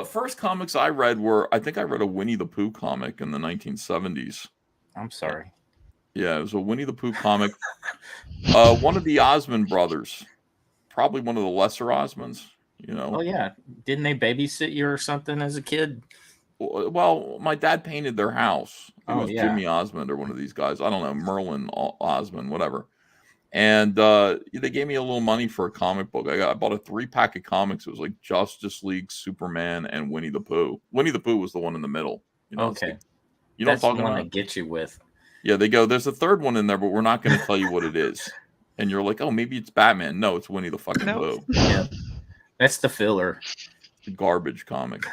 First comics I read were, I think I read a Winnie the Pooh comic in the 1970s. I'm sorry. Yeah, it was a Winnie the Pooh comic. One of the Osmond brothers, probably one of the lesser Osmonds. You know. Oh yeah, didn't they babysit you or something as a kid? Well, my dad painted their house. It Oh, was yeah. Jimmy Osmond or one of these guys. I don't know, Merlin Osmond, whatever. And they gave me a little money for a comic book. I bought a 3-pack of comics. It was like Justice League, Superman, and Winnie the Pooh. Winnie the Pooh was the one in the middle. You know, it's Okay. like, you know That's what I'm the talking one about? to get you with. Yeah, they go, there's a third one in there, but we're not going to tell you what it is. And you're like, oh, maybe it's Batman. No, it's Winnie the fucking Pooh. Yeah. That's the filler. Garbage comic.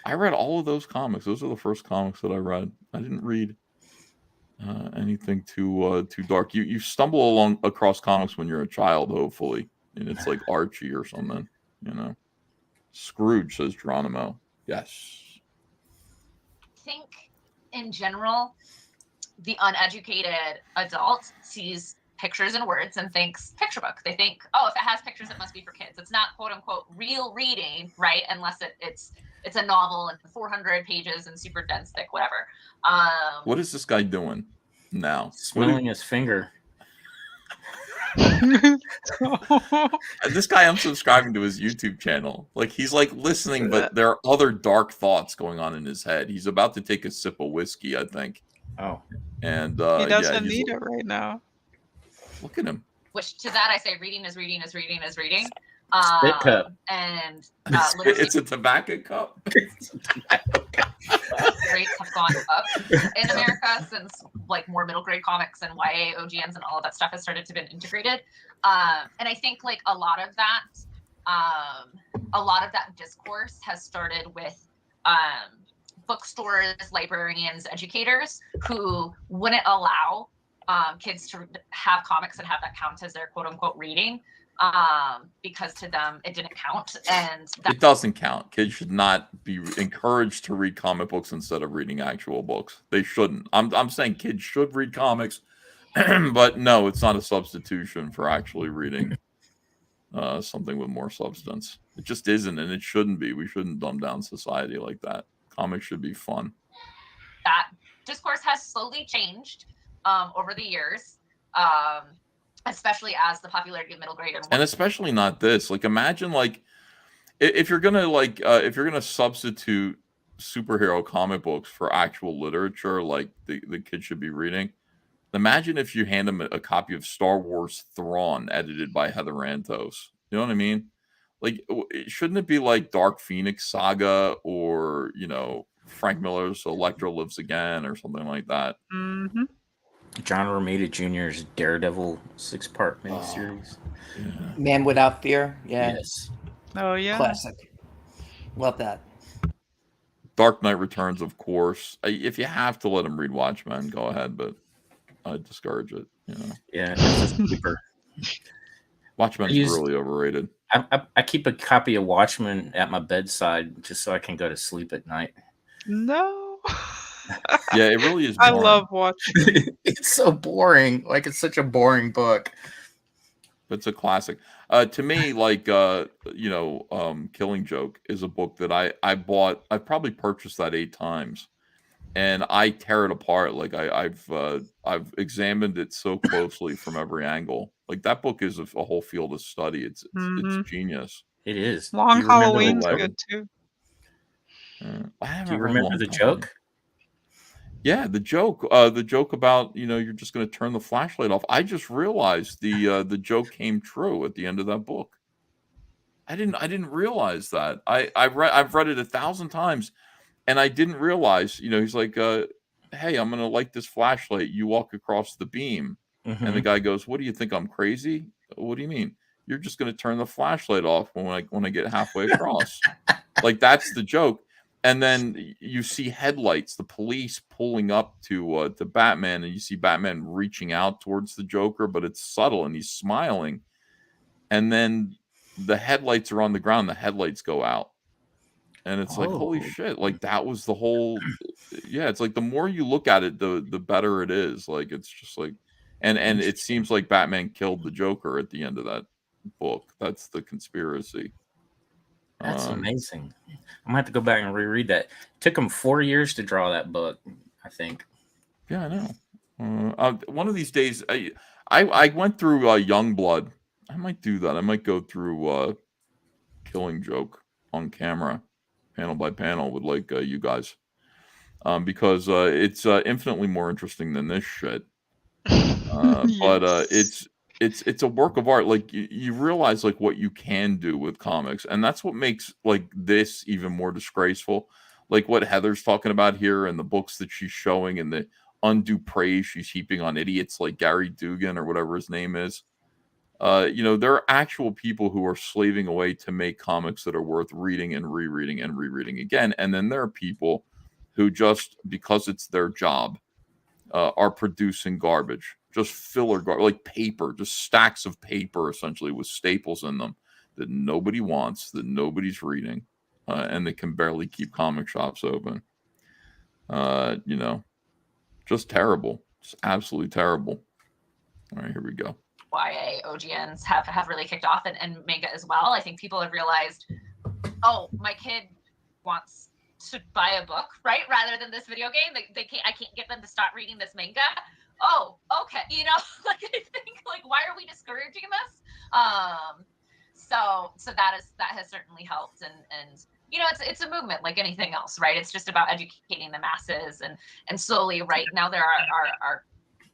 I read all of those comics. Those are the first comics that I read. I didn't read anything too dark. You stumble across comics when you're a child, hopefully, and it's like Archie or something. You know, Scrooge, says Geronimo. Yes. I think in general, the uneducated adult sees pictures and words and thinks picture book. They think, oh, if it has pictures, it must be for kids. It's not quote unquote real reading, right? Unless it's a novel and 400 pages and super dense, thick, whatever. What is this guy doing now? Smelling his finger. This guy, I'm subscribing to his YouTube channel. Like, he's like listening, but there are other dark thoughts going on in his head. He's about to take a sip of whiskey, I think. Oh. And He doesn't he's need it right now. Look at him. Which to that I say reading is reading is reading is reading. Spit cup. And It's a tobacco cup. rates have gone up in America since like more middle grade comics and YA OGNs and all of that stuff has started to be integrated. And I think like a lot of that discourse has started with bookstores, librarians, educators who wouldn't allow kids to have comics and have that count as their quote unquote reading. Because to them it didn't count, and It doesn't count. Kids should not be encouraged to read comic books instead of reading actual books. They shouldn't. I'm saying kids should read comics, but no, it's not a substitution for actually reading something with more substance. It just isn't, and it shouldn't be. We shouldn't dumb down society like that. Comics should be fun. that discourse has slowly changed over the years. Especially as the popularity of middle grade And especially not this. Like, imagine like if you're gonna substitute superhero comic books for actual literature, like the kids should be reading. Imagine if you hand them a copy of Star Wars Thrawn edited by Heather Antos. You know what I mean? Like, shouldn't it be like Dark Phoenix Saga or, you know, Frank Miller's Electra Lives Again or something like that? Mm-hmm. John Romita Jr.'s Daredevil 6-part miniseries. Man Without Fear. Yeah. Yes. Oh yeah. Classic. Love that. Dark Knight Returns, of course. If you have to let him read Watchmen, go ahead, but I discourage it. You know? Yeah, it's a sleeper. Watchmen's really overrated. I keep a copy of Watchmen at my bedside just so I can go to sleep at night. No. Yeah, it really is. I boring. love watching. It's so boring. Like, it's such a boring book. It's a classic. To me, like Killing Joke is a book that I bought. I probably purchased that 8 times, and I tear it apart. Like I've examined it so closely from every angle. Like, that book is a whole field of study. It's genius. It is. Long Halloween's good too. Do you remember the joke? Yeah, the joke about, you're just going to turn the flashlight off. I just realized the joke came true at the end of that book. I didn't realize that. I've read it 1,000 times, and I didn't realize. He's like, "Hey, I'm going to light this flashlight. You walk across the beam," and the guy goes, "What do you think? I'm crazy? What do you mean? You're just going to turn the flashlight off when I get halfway across." Like, that's the joke. And then you see headlights, the police pulling up to Batman, and you see Batman reaching out towards the Joker, but it's subtle, and he's smiling. And then the headlights are on the ground. The headlights go out, and it's like, holy shit! Like, that was the whole. Yeah, it's like the more you look at it, the better it is. Like, it's just like, and it seems like Batman killed the Joker at the end of that book. That's the conspiracy. That's amazing. I'm gonna have to go back and reread that. It took him 4 years to draw that book, I think. Yeah, I know. One of these days, I went through Youngblood. I might do that. I might go through Killing Joke on camera, panel by panel, with like you guys, because it's infinitely more interesting than this shit. But it's a work of art. Like you realize like what you can do with comics, and that's what makes like this even more disgraceful. Like what Heather's talking about here, and the books that she's showing, and the undue praise she's heaping on idiots like Gary Dugan or whatever his name is. There are actual people who are slaving away to make comics that are worth reading and rereading again. And then there are people who just, because it's their job, are producing garbage, just filler garbage, like paper, just stacks of paper, essentially, with staples in them that nobody wants, that nobody's reading, and they can barely keep comic shops open. Just terrible. Just absolutely terrible. All right, here we go. YA OGNs have really kicked off, and manga as well. I think people have realized, oh, my kid wants to buy a book, right? Rather than this video game. I can't get them to start reading this manga. Oh, okay. Like I think like why are we discouraging this? So that has certainly helped, and it's a movement like anything else, right? It's just about educating the masses, and slowly right now there are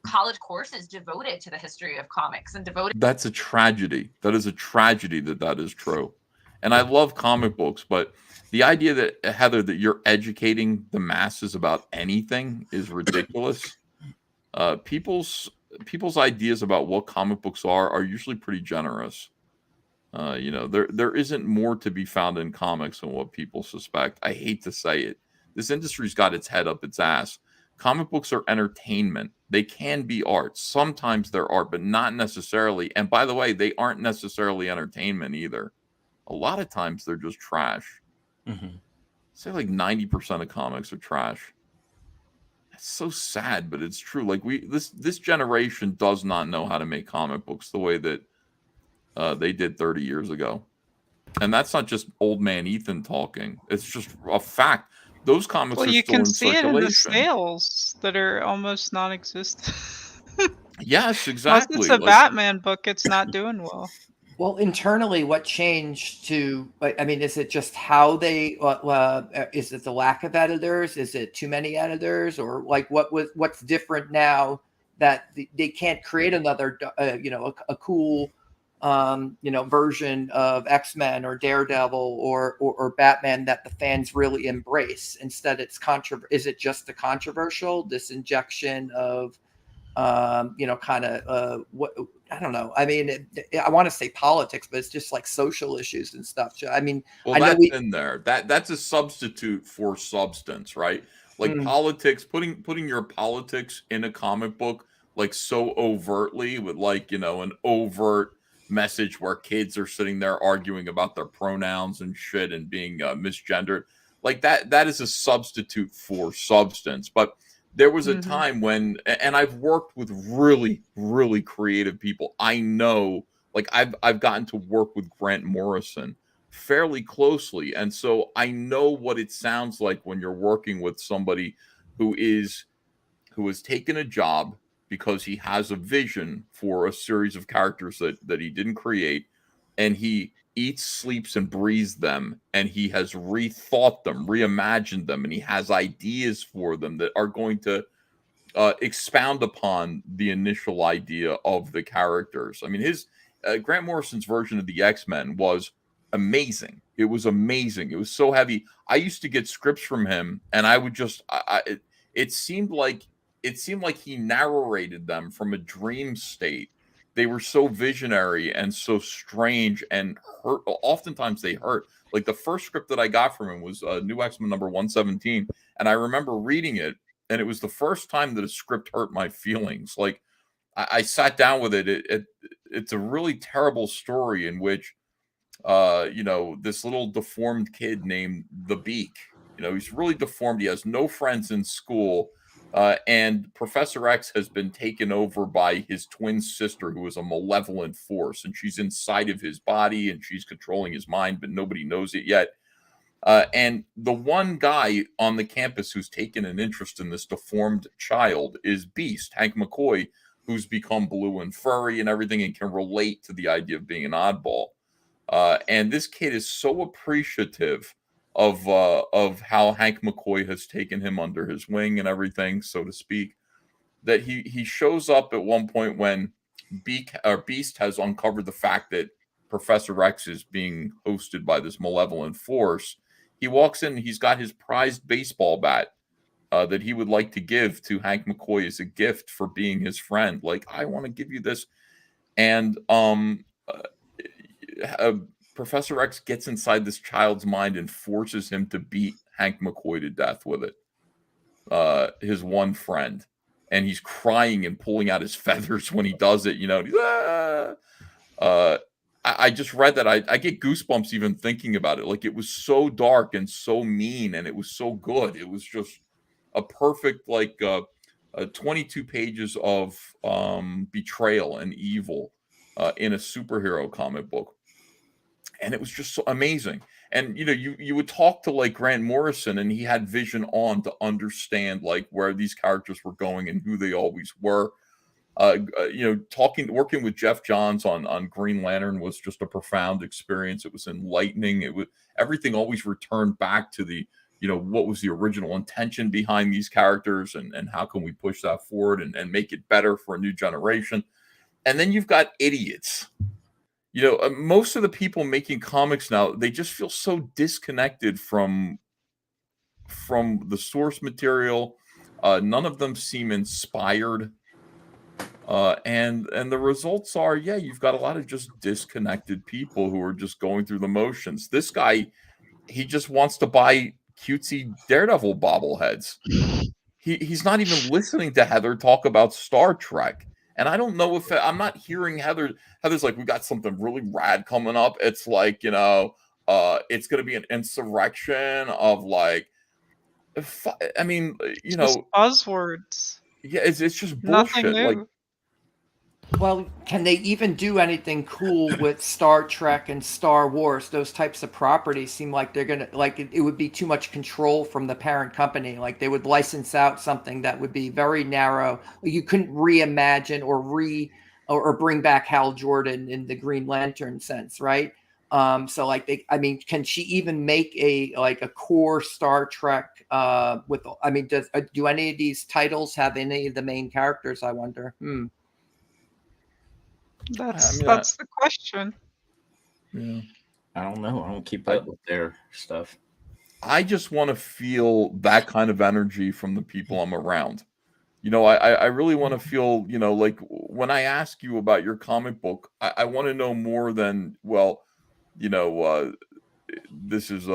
college courses devoted to the history of comics and devoted. That's a tragedy. That is a tragedy that is true. And I love comic books, but the idea that, Heather, that you're educating the masses about anything is ridiculous. People's ideas about what comic books are usually pretty generous. There isn't more to be found in comics than what people suspect. I hate to say it. This industry's got its head up its ass. Comic books are entertainment. They can be art. Sometimes they're art, but not necessarily. And by the way, they aren't necessarily entertainment either. A lot of times they're just trash. Say like 90% of comics are trash. It's so sad, but it's true. Like this generation does not know how to make comic books the way that they did 30 years ago. And that's not just old man Ethan talking. It's just a fact. Those comics are you still can in see circulation. it in the sales that are almost non-existent. Yes, exactly. Unless it's a Batman book, it's not doing well. Well, internally, what changed to? I mean, is it just how they? Is it the lack of editors? Is it too many editors, or like what's different now that they can't create another, a cool, version of X-Men or Daredevil or Batman that the fans really embrace? Instead, it's Is it just the controversial, this injection of, what? I don't know. I mean, I want to say politics, but it's just like social issues and stuff. I mean, well, that's in there. That's a substitute for substance, right? Like politics, putting your politics in a comic book, like so overtly with like, an overt message where kids are sitting there arguing about their pronouns and shit and being misgendered. Like that is a substitute for substance. But there was a time when, and I've worked with really, really creative people. I know, like I've gotten to work with Grant Morrison fairly closely. And so I know what it sounds like when you're working with somebody who has taken a job because he has a vision for a series of characters that he didn't create, and he eats, sleeps, and breathes them, and he has rethought them, reimagined them, and he has ideas for them that are going to expound upon the initial idea of the characters. I mean, his Grant Morrison's version of the X-Men was amazing. It was amazing. It was so heavy. I used to get scripts from him, and I would just it seemed like he narrated them from a dream state. They were so visionary and so strange and hurt. Oftentimes they hurt. Like the first script that I got from him was New X-Men number 117. And I remember reading it, and it was the first time that a script hurt my feelings. Like I sat down with it. It's a really terrible story in which, this little deformed kid named the Beak, he's really deformed. He has no friends in school. And Professor X has been taken over by his twin sister, who is a malevolent force, and she's inside of his body and she's controlling his mind, but nobody knows it yet. And the one guy on the campus who's taken an interest in this deformed child is Beast, Hank McCoy, who's become blue and furry and everything and can relate to the idea of being an oddball. And this kid is so appreciative of how Hank McCoy has taken him under his wing and everything, so to speak, that he shows up at one point when Beast has uncovered the fact that Professor X is being hosted by this malevolent force. He walks in and he's got his prized baseball bat that he would like to give to Hank McCoy as a gift for being his friend. Like, I want to give you this. And Professor X gets inside this child's mind and forces him to beat Hank McCoy to death with it. His one friend. And he's crying and pulling out his feathers when he does it, you know. I just read that. I get goosebumps even thinking about it. Like, it was so dark and so mean, and it was so good. It was just a perfect, like, 22 pages of betrayal and evil in a superhero comic book. And it was just so amazing. And, you know, you would talk to, like, Grant Morrison, and he had vision on to understand, like, where these characters were going and who they always were. You know, working with Jeff Johns on Green Lantern was just a profound experience. It was enlightening. It was, everything always returned back to the, you know, what was the original intention behind these characters, and how can we push that forward and make it better for a new generation. And then you've got idiots. You know, most of the people making comics now, they just feel so disconnected from the source material. None of them seem inspired. And the results are, yeah, you've got a lot of just disconnected people who are just going through the motions. This guy, he just wants to buy cutesy Daredevil bobbleheads. He's not even listening to Heather talk about Star Trek. And I don't know if I'm not hearing Heather. Heather's like, we got something really rad coming up. It's like, you know, it's going to be an insurrection of, like, I mean, you know, buzzwords. Yeah, it's just Nothing bullshit. new. Like, Well, can they even do anything cool with Star Trek and Star Wars? Those types of properties seem like they're gonna, like, it would be too much control from the parent company. Like, they would license out something that would be very narrow. You couldn't reimagine or bring back Hal Jordan in the Green Lantern sense, right? So, like, I mean, can she even make a core Star Trek with? I mean, do any of these titles have any of the main characters? I wonder. That's the question. Yeah. I don't know. I don't keep up with their stuff. I just want to feel that kind of energy from the people I'm around. You know, I really want to feel, you know, like when I ask you about your comic book, I want to know more than, well, you know, this is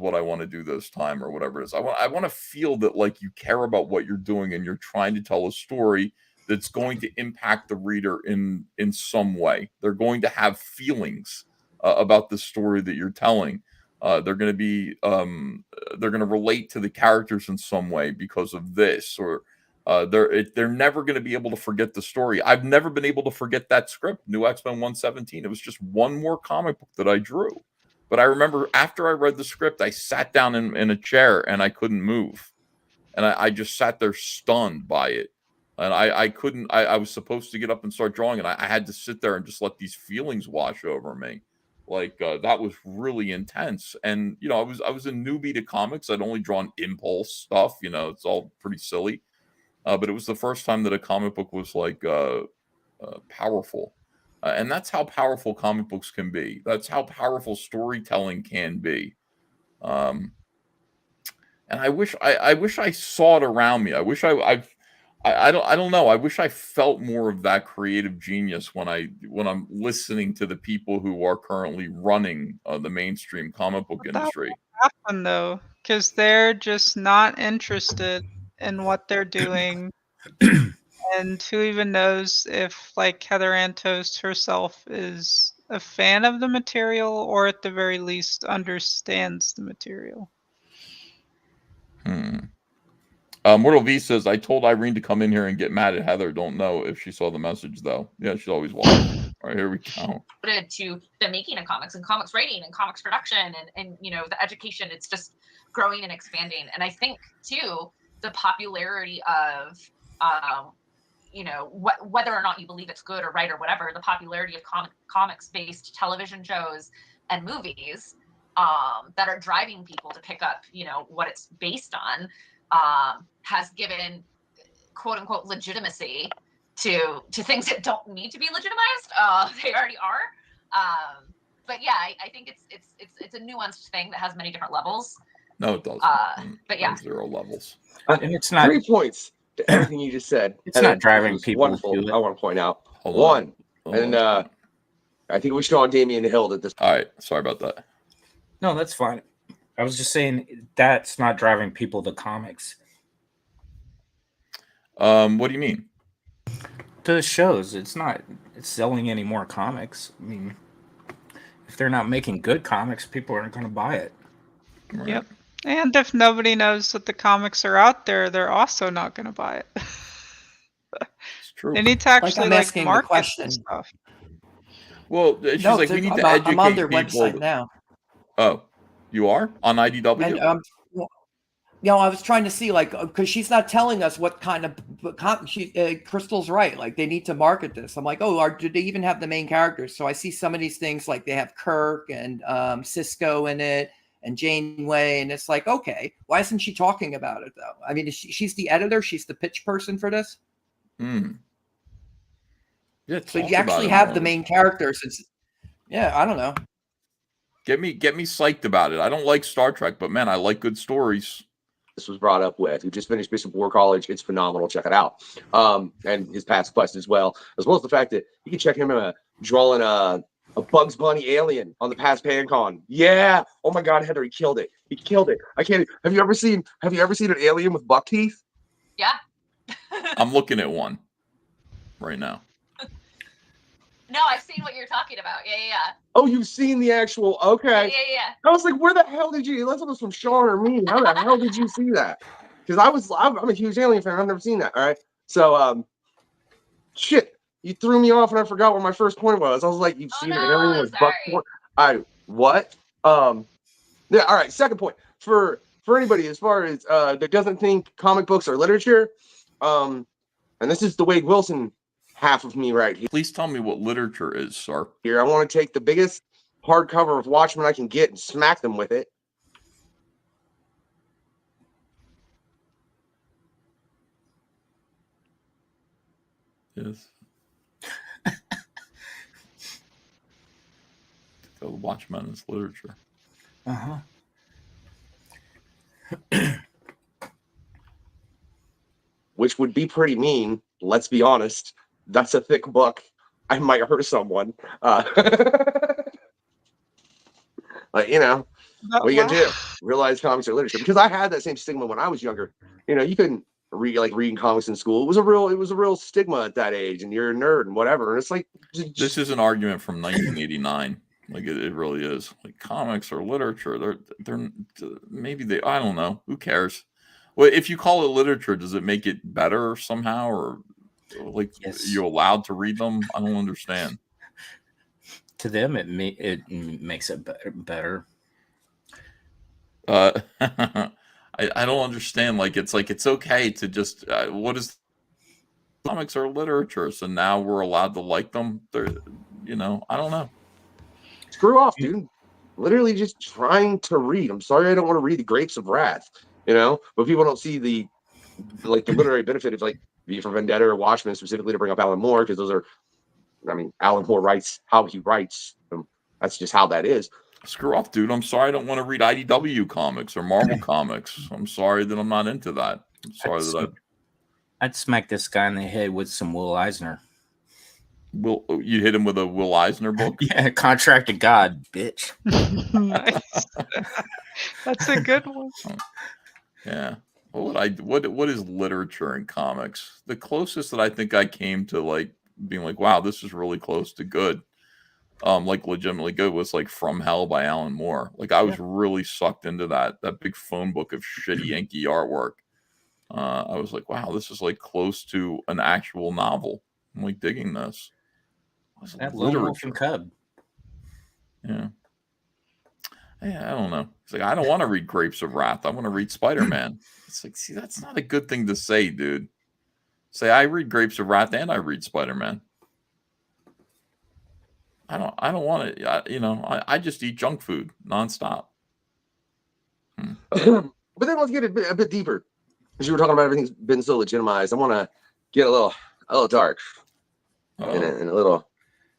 what I want to do this time or whatever it is. I want to feel that, like, you care about what you're doing and you're trying to tell a story that's going to impact the reader in some way. They're going to have feelings about the story that you're telling. They're going to be they're going to relate to the characters in some way because of this, or they're never going to be able to forget the story. I've never been able to forget that script, New X-Men 117. It was just one more comic book that I drew. But I remember after I read the script, I sat down in a chair and I couldn't move. And I just sat there stunned by it. And I couldn't, I was supposed to get up and start drawing, and I had to sit there and just let these feelings wash over me. Like, that was really intense. And, you know, I was a newbie to comics. I'd only drawn impulse stuff, you know, it's all pretty silly. But it was the first time that a comic book was, like, powerful. And that's how powerful comic books can be. That's how powerful storytelling can be. And I wish I saw it around me. I wish I don't know. I wish I felt more of that creative genius when I'm listening to the people who are currently running the mainstream comic book industry. That won't happen, though, because they're just not interested in what they're doing. And who even knows if, like, Heather Antos herself is a fan of the material, or at the very least understands the material. Mortal V says, I told Irene to come in here and get mad at Heather. Don't know if she saw the message, though. Yeah, she's always welcome. right, here we go. To the making of comics and comics writing and comics production and the education. It's just growing and expanding. And I think too, the popularity of whether or not you believe it's good or right or whatever, the popularity of comics based television shows and movies that are driving people to pick up what it's based on has given quote unquote legitimacy to things that don't need to be legitimized. They already are. But yeah, I think it's a nuanced thing that has many different levels. No, it doesn't. But yeah, 0 levels. And it's not 3 points to everything you just said. It's not driving people wonderful. to it. I want to point out one, and I think we should go on Damian Hill at this. All right, sorry about that. No, that's fine. I was just saying that's not driving people to comics. What do you mean? To the shows, it's selling any more comics. I mean, if they're not making good comics, people aren't going to buy it. Right. Yep. And if nobody knows that the comics are out there, they're also not going to buy it. It's true. They need to actually I'm asking the market question. this stuff. Well, she's No, like, we need to I'm educate on their people. website now. Oh, you are on IDW? And I was trying to see, because she's not telling us what kind of Crystal's right. Like, they need to market this. I'm like, do they even have the main characters? So I see some of these things, like they have Kirk and Cisco in it and Janeway, and it's like, okay, why isn't she talking about it though? I mean, she's the editor, she's the pitch person for this. Yeah, so you actually have the main characters. I don't know. Get me psyched about it. I don't like Star Trek, but man, I like good stories. This was brought up with, who just finished Bishop War College. It's phenomenal. Check it out. And his past quest as well as the fact that you can check him drawing a Bugs Bunny alien on the past PanCon. Yeah. Oh my God, Heather, he killed it. He killed it. I can't. Have you ever seen an alien with buck teeth? Yeah. I'm looking at one right now. No, I've seen what you're talking about. Yeah. Oh, you've seen the actual? Okay. Yeah. I was like, where the hell did you? Unless it was from Sean or me. How the hell did you see that? Because I'm a huge alien fan. I've never seen that. All right. So, shit, you threw me off, and I forgot what my first point was. I was like, you've seen an alien with buck. What? Yeah. All right. Second point for anybody as far as that doesn't think comic books are literature. And this is the Wade Wilson half of me right here. Please tell me what literature is, sir. Here, I want to take the biggest hardcover of Watchmen I can get and smack them with it. Yes. The Watchmen is literature. Which would be pretty mean. Let's be honest. That's a thick book. I might hurt someone. Like, what are you gonna do? Realize comics are literature, because I had that same stigma when I was younger. You couldn't reading comics in school. It was a real stigma at that age, and you're a nerd and whatever. And it's like, this is an argument from 1989. Like it really is. Like, comics are literature. They're maybe they. I don't know. Who cares? Well, if you call it literature, does it make it better somehow, or like, yes. You're allowed to read them? I don't understand. To them, it makes it better. I don't understand. Like it's okay to just what is comics are literature, so now we're allowed to like them. They're I don't know. Screw off, dude. Literally just trying to read. I'm sorry, I don't want to read the Grapes of Wrath. But people don't see the literary benefit of V for Vendetta or Watchmen, specifically to bring up Alan Moore, because those are, Alan Moore writes how he writes. That's just how that is. Screw off, dude. I'm sorry, I don't want to read IDW comics or Marvel comics. I'm sorry that I'm not into that. I'm sorry I'd smack this guy in the head with some Will Eisner. You hit him with a Will Eisner book? Yeah, Contract to God, bitch. Nice. That's a good one. Yeah. What is literature in comics? The closest that I think I came to being like, wow, this is really close to good. Legitimately good was From Hell by Alan Moore. I was really sucked into that big phone book of shitty inky artwork. I was like, wow, this is close to an actual novel. I'm digging this. That lone wolf and cub. Yeah. Yeah, I don't know. It's like, I don't want to read Grapes of Wrath. I want to read Spider-Man. It's like, see, that's not a good thing to say, dude. Say, I read Grapes of Wrath and I read Spider-Man. I don't want to, I just eat junk food nonstop. But then let's get a bit deeper. As you were talking about everything's been so legitimized, I want to get a little dark and a little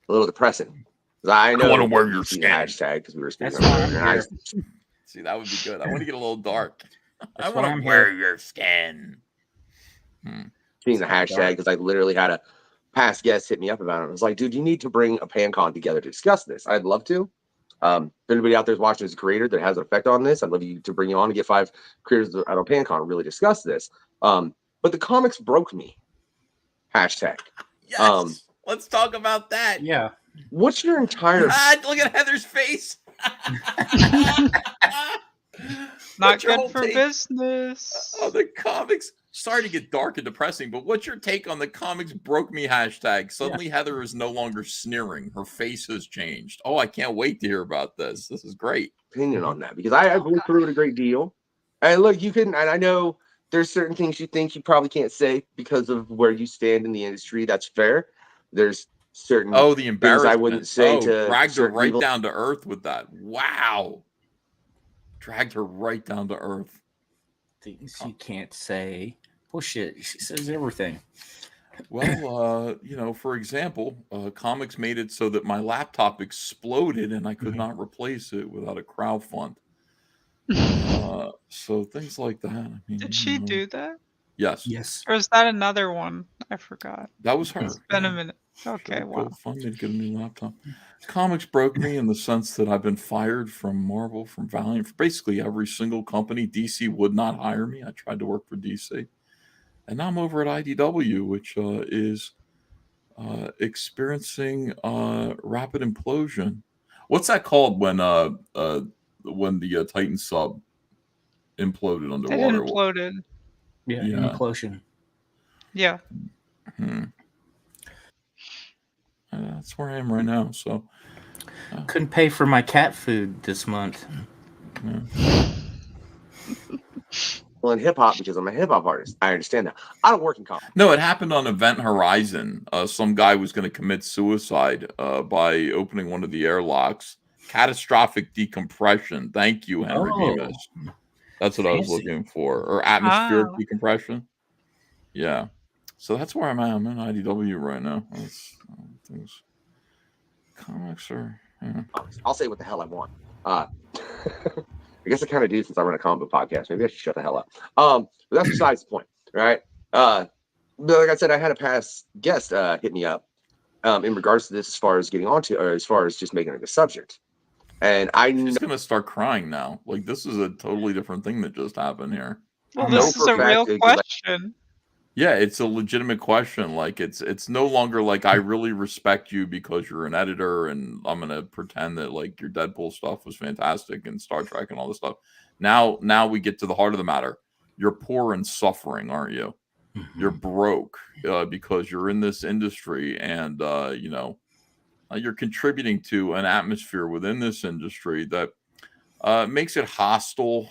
depressing. I know I want to wear your skin. hashtag because we were speaking about it. See, that would be good. I want to get a little dark. I why want I'm to wear here. your skin. Seeing the hashtag because I literally had a past guest hit me up about it. I was like, dude, you need to bring a PanCon together to discuss this. I'd love to. If anybody out there is watching as a creator that has an effect on this, I'd love you to bring you on and get 5 creators out on PanCon and really discuss this. But the comics broke me. Hashtag. Yes. Let's talk about that. Yeah. What's your entire look at Heather's face. Not good for business. Oh, the comics. Sorry to get dark and depressing, but what's your take on the comics broke me hashtag? Suddenly Heather is no longer sneering. Her face has changed. Oh, I can't wait to hear about this. This is great. opinion on that? Because I've worked through it a great deal. And look, you can, and I know there's certain things you think you probably can't say because of where you stand in the industry. That's fair. There's certain the embarrassment. things I wouldn't say to dragged her right people. down to earth with that. Wow. Dragged her right down to earth. Things you can't say. Bullshit. She says everything. Well, for example, comics made it so that my laptop exploded and I could not replace it without a crowdfund. So things like that. I mean, Did she do that? Yes. Yes. Or is that another one? I forgot. That was her. It's been a minute. Okay, wow. GoFundMe to get a new laptop. Comics broke me in the sense that I've been fired from Marvel, from Valiant, for basically every single company. DC would not hire me. I tried to work for DC. And now I'm over at IDW, which is experiencing rapid implosion. What's that called when the Titan sub imploded It underwater? imploded. Yeah, implosion. Yeah. That's where I am right now. So couldn't pay for my cat food this month. Well, in hip hop, because I'm a hip hop artist, I understand that. I don't work in comics. No, it happened on Event Horizon. Some guy was going to commit suicide by opening one of the airlocks. Catastrophic decompression. Thank you, Henry Bemis. That's what I was looking for. Or atmospheric decompression. Yeah. So that's where I'm at. I'm in IDW right now. Comics are... Yeah. I'll say what the hell I want. I guess I kind of do since I run a comic book podcast. Maybe I should shut the hell up. But that's besides the point, right? But like I said, I had a past guest hit me up in regards to this, as far as getting onto, or as far as just making it a subject. And She's gonna start crying now. Like, this is a totally different thing that just happened here. Well, this is a real question. Yeah, it's a legitimate question. Like, it's no longer like I really respect you because you're an editor, and I'm gonna pretend that like your Deadpool stuff was fantastic and Star Trek and all this stuff. Now we get to the heart of the matter. You're poor and suffering, aren't you? Mm-hmm. You're broke because you're in this industry, and you're contributing to an atmosphere within this industry that makes it hostile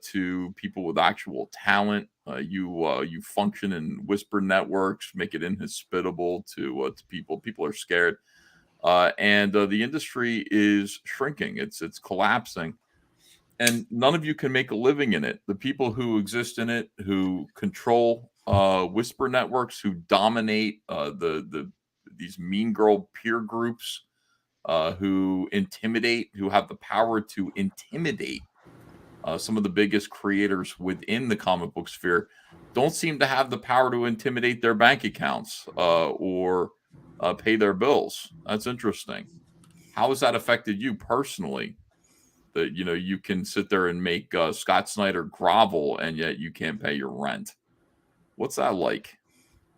to people with actual talent. You function in whisper networks, make it inhospitable to people. People are scared, and the industry is shrinking. It's collapsing, and none of you can make a living in it. The people who exist in it, who control whisper networks, who dominate these mean girl peer groups, who intimidate, who have the power to intimidate some of the biggest creators within the comic book sphere, don't seem to have the power to intimidate their bank accounts or pay their bills. That's interesting. How has that affected you personally? That you can sit there and make Scott Snyder grovel, and yet you can't pay your rent. What's that like?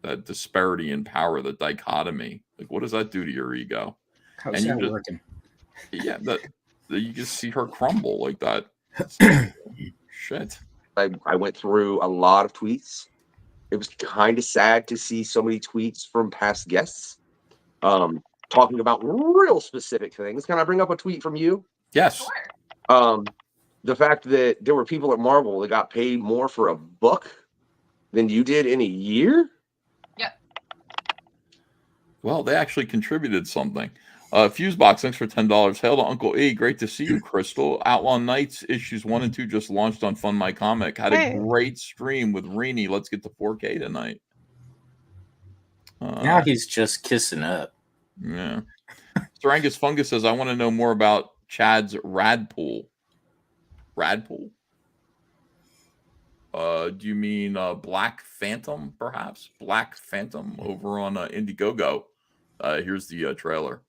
That disparity in power, the dichotomy. Like, what does that do to your ego? How's that working? Yeah, that you just see her crumble like that. Shit. I went through a lot of tweets. It was kind of sad to see so many tweets from past guests. talking about real specific things. Can I bring up a tweet from you? Yes. The fact that there were people at Marvel that got paid more for a book than you did in a year? Yep. Well, they actually contributed something. Fusebox, thanks for $10. Hail to Uncle E. Great to see you, Crystal. Outlaw Nights issues 1 and 2 just launched on Fund My Comic. Had a great stream with Reenie. Let's get to 4K tonight. Now he's just kissing up. Yeah. Sir Angus Fungus says, I want to know more about Chad's Radpool. Radpool? Do you mean Black Phantom, perhaps? Black Phantom over on Indiegogo. Here's the trailer.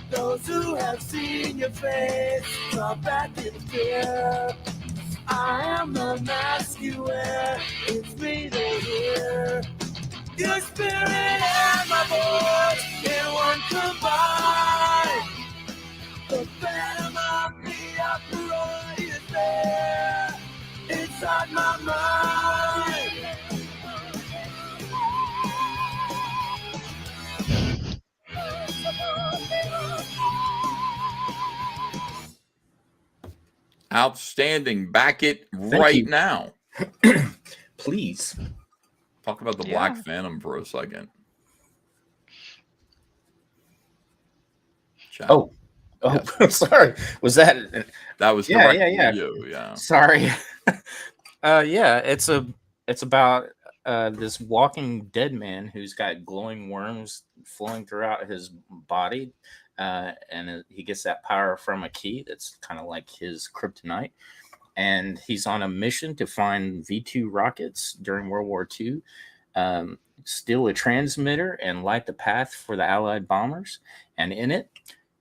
Those who have seen your face drop back in fear. I am the mask you wear. It's me they hear. Your spirit and my voice in one combine. The phantom of the opera is there inside my mind. Outstanding. Back it right now. Please. Talk about the Black Phantom for a second. Chat. Oh, sorry. Was that was you? Yeah. Sorry. It's about this Walking Dead man who's got glowing worms flowing throughout his body, and he gets that power from a key that's kind of like his kryptonite. And he's on a mission to find V2 rockets during World War II, steal a transmitter, and light the path for the Allied bombers. And in it,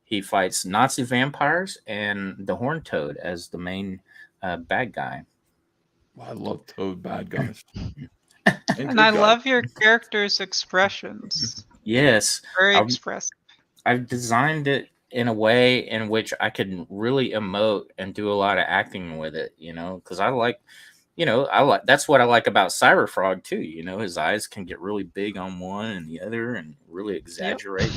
he fights Nazi vampires and the Horned Toad as the main bad guy. Well, I love Toad bad guys. And I love your character's expressions. Yes. Very expressive. I've designed it in a way in which I can really emote and do a lot of acting with it, because I like that's what I like about CyberFrog too. His eyes can get really big on one and the other and really exaggerate.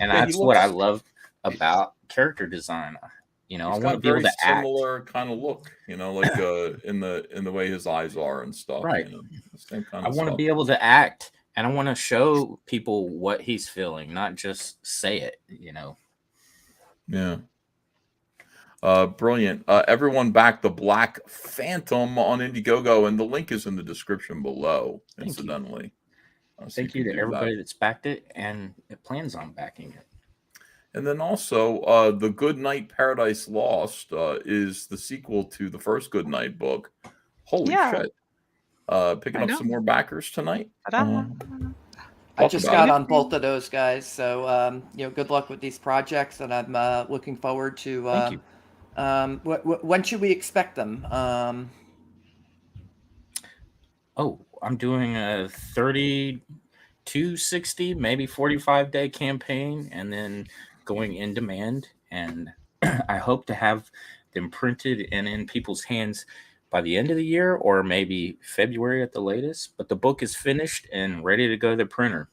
And that's what I love about character design. I want to be able to act. Similar kind of look, like in the way his eyes are and stuff. Right. Same kind I of want to stuff. be able to act, and I want to show people what he's feeling, not just say it. Yeah. Brilliant. Everyone back the Black Phantom on Indiegogo, and the link is in the description below, incidentally. Thank you to everybody that's backed it and it plans on backing it. And then also, The Good Night Paradise Lost is the sequel to the first Good Night book. Holy shit. Picking up some more backers tonight. I just got on both of those guys, so good luck with these projects, and I'm looking forward to. Thank you. When should we expect them? I'm doing a 30 to 60, maybe 45-day campaign, and then going in demand. And I hope to have them printed and in people's hands by the end of the year, or maybe February at the latest. But the book is finished and ready to go to the printer.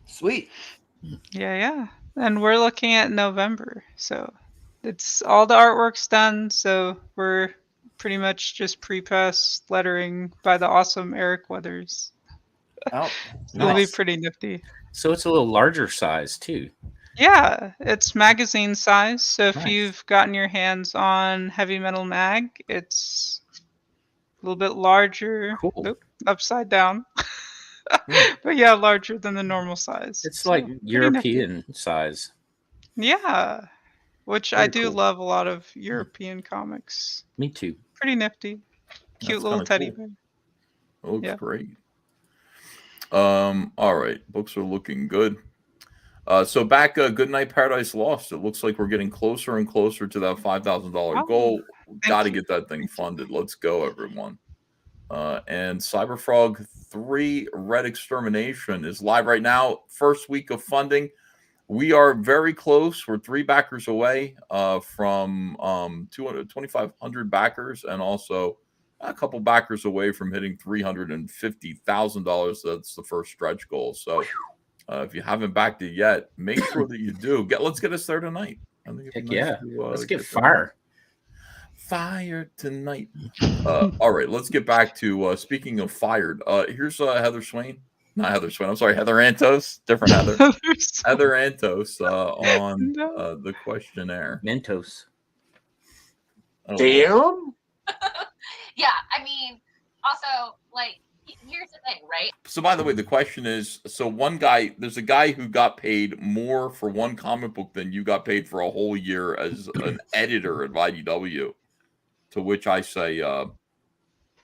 Sweet. Yeah. And we're looking at November. So it's all the artwork's done. So we're pretty much just pre-press lettering by the awesome Eric Weathers. Oh, It'll be pretty nifty. So it's a little larger size too. Yeah, it's magazine size. So if you've gotten your hands on Heavy Metal Mag, it's a little bit larger. Cool. Nope, upside down. But yeah, larger than the normal size. It's like European size. Yeah, which Very I do cool. love a lot of European comics. Me too. Pretty nifty. Cute That's little kinda teddy cool. bear. It looks great. All right, books are looking good. So back Good Night Paradise Lost. It looks like we're getting closer and closer to that $5,000 goal. Got to get that thing funded. Let's go, everyone. And CyberFrog 3 Red Extermination is live right now. First week of funding. We are very close. We're 3 backers away from 2,500 backers, and also a couple backers away from hitting $350,000. That's the first stretch goal. So if you haven't backed it yet, make sure that you do. Let's get us there tonight. I think it'd be nice to, let's get fire tonight. All right, let's get back to speaking of fired. Here's Heather Swain. Not Heather Swain. I'm sorry, Heather Antos. Different Heather. Heather Antos on the questionnaire. Mentos. Damn. Yeah, I mean, also, like, here's the thing, right? So, by the way, the question is: so there's a guy who got paid more for one comic book than you got paid for a whole year as an editor at IDW. To which I say,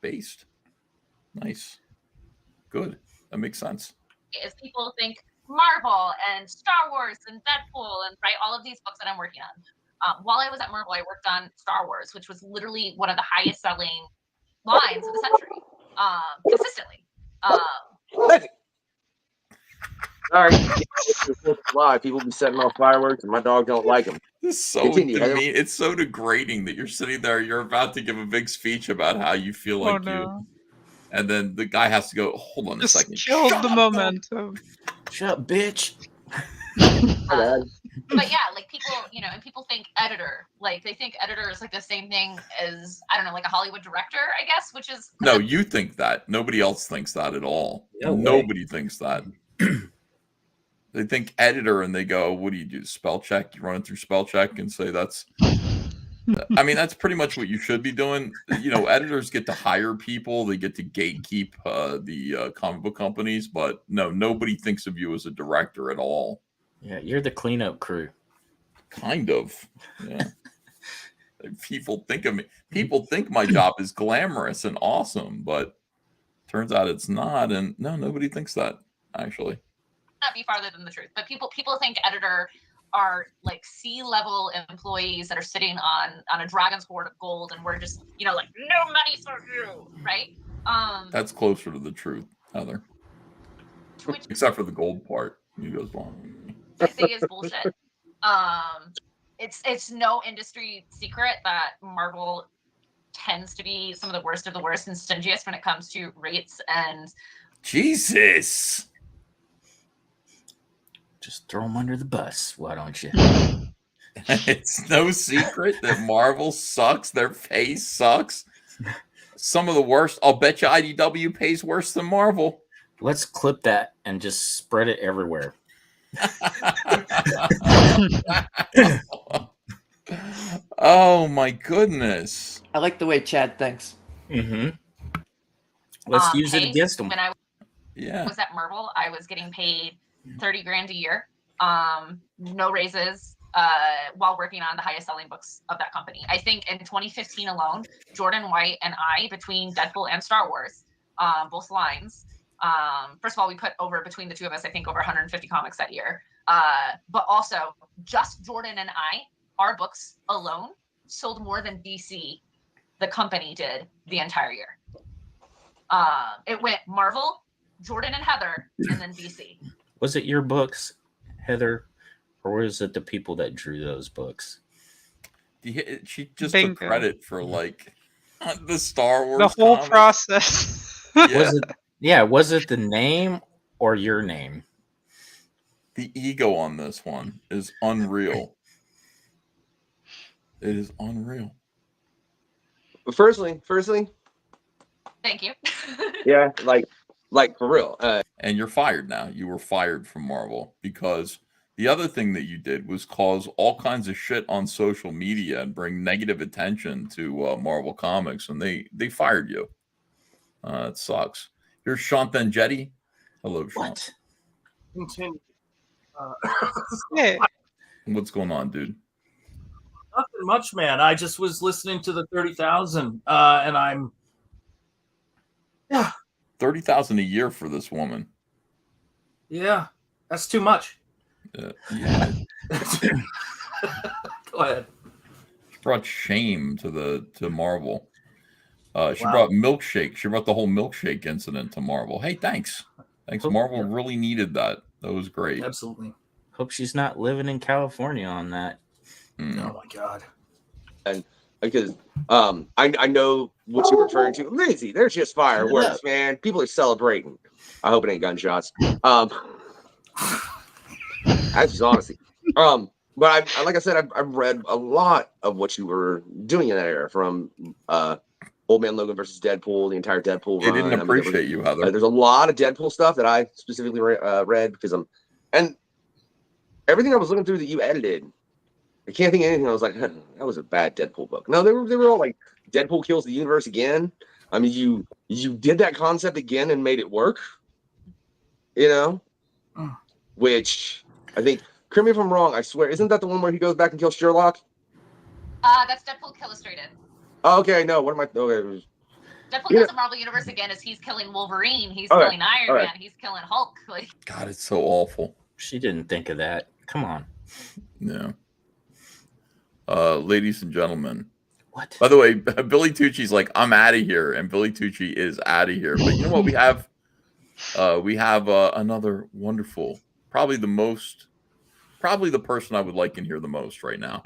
based. Nice, good. That makes sense. Is people think Marvel and Star Wars and Deadpool and all of these books that I'm working on. While I was at Marvel, I worked on Star Wars, which was literally one of the highest selling lines of the century, consistently. Sorry, why people be setting off fireworks and my dog don't like them. It's so demean. It's so degrading that you're sitting there. You're about to give a big speech about how you feel like and then the guy has to go. Hold on a second. Killed the momentum. Shut up, bitch. But yeah, like people, and people think editor, like they think editor is like the same thing as, I don't know, like a Hollywood director, I guess, which is no. You think that. Nobody else thinks that at all. Nobody thinks that. They think editor and they go, what do? Spell check? You run it through spell check and say that's. I mean, that's pretty much what you should be doing. Editors get to hire people. They get to gatekeep the comic book companies. But no, nobody thinks of you as a director at all. Yeah, you're the cleanup crew. Kind of. Yeah. People think of me. People think my job is glamorous and awesome, but turns out it's not. And no, nobody thinks that, actually. Not be farther than the truth. But people think editor are like C-level employees that are sitting on a dragon's hoard of gold, and we're just like, no money for you, right? That's closer to the truth, Heather. Except for the gold part. You goes wrong. I think it's bullshit. It's no industry secret that Marvel tends to be some of the worst and stingiest when it comes to rates and. Jesus. Just throw them under the bus, why don't you? It's no secret that Marvel sucks. Their pay sucks. Some of the worst. I'll bet you IDW pays worse than Marvel. Let's clip that and just spread it everywhere. Oh my goodness. I like the way Chad thinks. Mm-hmm. Let's use it against him. When I was at Marvel, I was getting paid $30,000 a year. No raises while working on the highest selling books of that company. I think in 2015 alone, Jordan White and I, between Deadpool and Star Wars, both lines, first of all, we put over, between the two of us, I think over 150 comics that year. But also, just Jordan and I, our books alone sold more than DC, the company, did the entire year. It went Marvel, Jordan and Heather, and then DC. Was it your books, Heather, or was it the people that drew those books? She just took credit for like the Star Wars. The whole comic. process. Was it the name or your name? The ego on this one is unreal. It is unreal. But firstly, Thank you. yeah, like for real. And you're fired now. You were fired from Marvel because the other thing that you did was cause all kinds of shit on social media and bring negative attention to Marvel Comics, and they fired you. It sucks. Here's Sean Jetty. Hello, Sean. What? Continue. Hey. What's going on, dude? Nothing much, man. I just was listening to the 30,000, and I'm 30,000 a year for this woman. Yeah, that's too much. Yeah. Go ahead. She brought shame to Marvel. She brought milkshake. She brought the whole milkshake incident to Marvel. Hey, thanks. Marvel really needed that. That was great. Absolutely. Hope she's not living in California on that. Oh my god. And because I know what you're referring to. Lizzie, there's just fireworks, man. People are celebrating. I hope it ain't gunshots. That's just honesty. But like I said, I've read a lot of what you were doing in that era, from Old Man Logan versus Deadpool, the entire Deadpool They run. didn't appreciate you, Heather. There's a lot of Deadpool stuff that I specifically read because and everything I was looking through that you edited, I can't think of anything. I was like, that was a bad Deadpool book. No, they were all like Deadpool kills the universe again. I mean, you did that concept again and made it work. You know, which I think. Correct me if I'm wrong. I swear, isn't that the one where he goes back and kills Sherlock? That's Deadpool Illustrated. Oh, okay, no. What am I? Okay. Deadpool kills the Marvel Universe again as he's killing Wolverine, he's killing Iron Man, he's killing Hulk. Like, God, it's so awful. She didn't think of that. Come on. Yeah. Ladies and gentlemen. What? By the way, Billy Tucci's like, I'm out of here, and Billy Tucci is out of here. But you know what? We have another wonderful, probably the person I would like in here the most right now.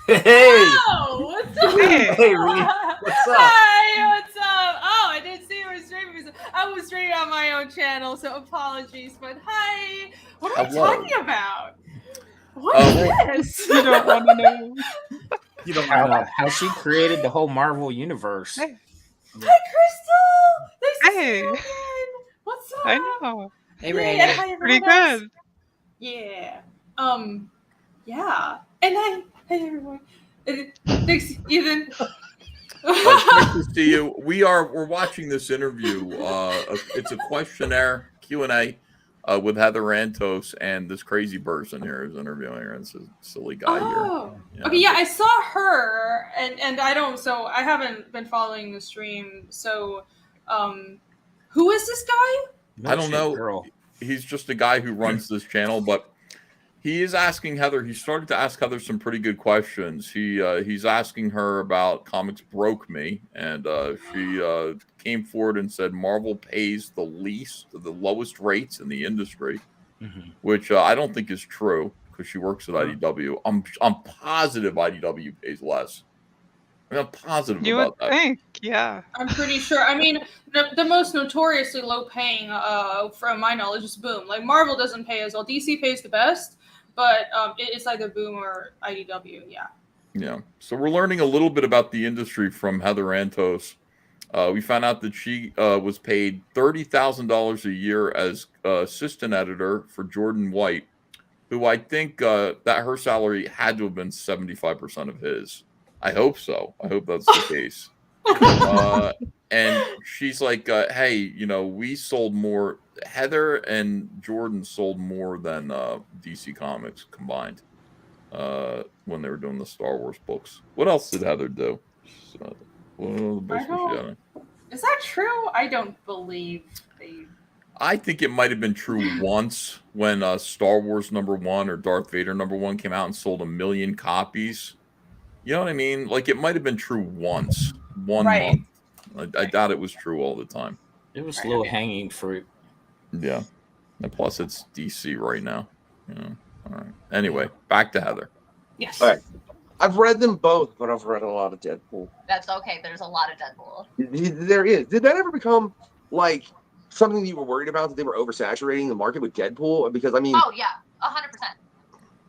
Hey! Oh, what's up? Hey, Reed. What's up? Hi, what's up? Oh, I didn't see you were streaming. I was streaming on my own channel, so apologies. But hi, what are we talking about? What is this? You don't want to know. You don't know how she created the whole Marvel universe. Hi, Crystal. Nice to see Hey. you again. What's up? I know. Hey, Ray. Ray. Hi, Pretty everyone else. good. Yeah. Yeah. And hi everyone. Thanks, Ethan. Nice to see you. We're watching this interview. It's a questionnaire Q&A with Heather Antos, and this crazy person here is interviewing her. It's a silly guy here. Yeah. Okay, yeah, I saw her, and I haven't been following the stream. So, who is this guy? I don't know. He's just a guy who runs this channel, but he is asking Heather. He started to ask Heather some pretty good questions. He's asking her about Comics Broke Me, and she came forward and said Marvel pays the lowest rates in the industry, which I don't think is true because she works at IDW. I'm positive IDW pays less. I'm positive You about would that. think, yeah. I'm pretty sure. I mean, the most notoriously low paying, from my knowledge, is Boom. Like, Marvel doesn't pay as well. DC pays the best, but it's either Boom or IDW. Yeah. Yeah. So we're learning a little bit about the industry from Heather Antos. We found out that she was paid $30,000 a year as assistant editor for Jordan White, who I think that her salary had to have been 75% of his. I hope so. I hope that's the case. And she's like, hey, we sold more. Heather and Jordan sold more than DC Comics combined when they were doing the Star Wars books. What else did Heather do? What other books was she on? Is that true? I don't believe they. I think it might have been true once when Star Wars #1 or Darth Vader #1 came out and sold 1 million copies. You know what I mean? Like, it might have been true once, one month. I doubt it was true all the time. It was low hanging fruit. Yeah. And plus, it's DC right now. All right. Anyway, back to Heather. Yes. All right. I've read them both, but I've read a lot of Deadpool. That's okay. There's a lot of Deadpool. There is. Did that ever become like something that you were worried about, that they were oversaturating the market with Deadpool? Because I mean, Oh yeah, 100%.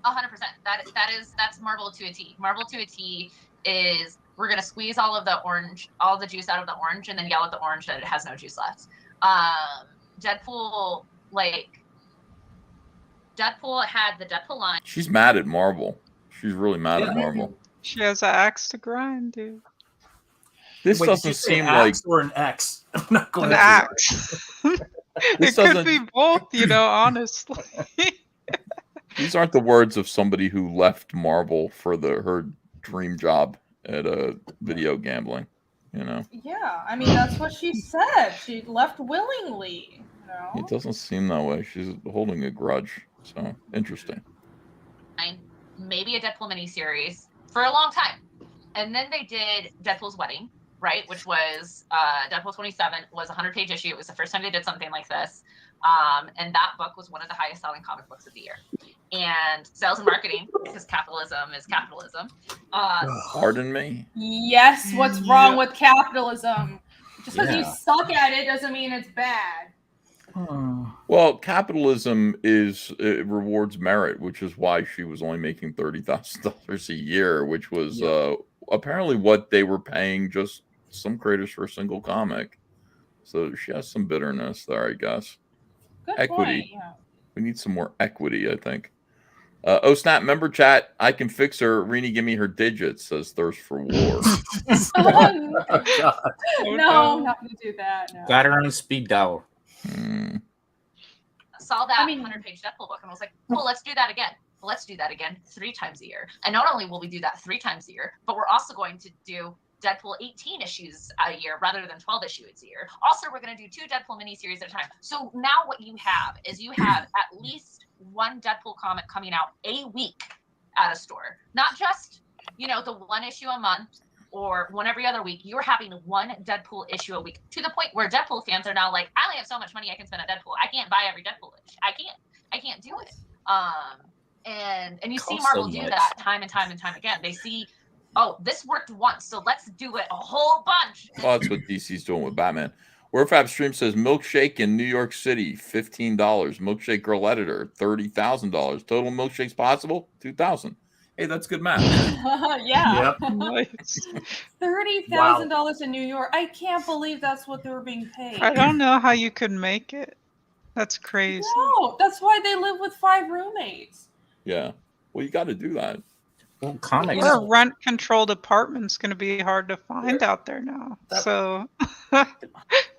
100%. That's Marvel to a T. Marvel to a T is we're gonna squeeze all the juice out of the orange, and then yell at the orange that it has no juice left. Deadpool had the Deadpool line. She's mad at Marvel. She's really mad at Marvel. She has an axe to grind, dude. This Wait, did doesn't you say seem like axe or an X. I'm not going An to axe. This It could doesn't- be both, honestly. these aren't the words of somebody who left Marvel for her dream job at video gambling. Yeah, I mean, that's what she said. She left willingly. It doesn't seem that way. She's holding a grudge. So interesting. maybe a Deadpool miniseries for a long time. And then they did Deadpool's Wedding, right? Which was Deadpool 27 was a 100-page issue. It was the first time they did something like this. And that book was one of the highest selling comic books of the year. And sales and marketing, because capitalism is capitalism. Pardon me? Yes, what's wrong with capitalism? Just because you Yeah. suck at it doesn't mean it's bad. Well, capitalism it rewards merit, which is why she was only making $30,000 a year, which was apparently what they were paying just some creators for a single comic. So she has some bitterness there, I guess. Good Equity. point, yeah. We need some more equity, I think. Oh snap! Member chat. I can fix her. Rini, give me her digits. Says Thirst for War. No, I'm not going to do that. No. Got her on speed dial. Saw that 100-page Deadpool book and was like, well, let's do that again. Let's do that again 3 times a year. And not only will we do that 3 times a year, but we're also going to do Deadpool 18 issues a year rather than 12 issues a year. Also, we're going to do 2 Deadpool miniseries at a time. So now what you have is you have at least 1 Deadpool comic coming out a week at a store. Not just, the 1 issue a month or 1 every other week. You're having 1 Deadpool issue a week, to the point where Deadpool fans are now like, I only have so much money I can spend on Deadpool. I can't buy every Deadpool issue. I can't do it. And you see Marvel do that time and time and time again. They see, oh, this worked once, so let's do it a whole bunch. Well, that's what DC's doing with Batman. WordFab Stream says Milkshake in New York City, $15. Milkshake Girl Editor, $30,000. Total milkshakes possible, $2,000. Hey, that's good math. Yeah. Yep. Nice. $30,000 in New York. I can't believe that's what they were being paid. I don't know how you could make it. That's crazy. No, that's why they live with 5 roommates. Yeah. Well, you got to do that. Well, comics. Or rent-controlled apartments going to be hard to find out there now. So the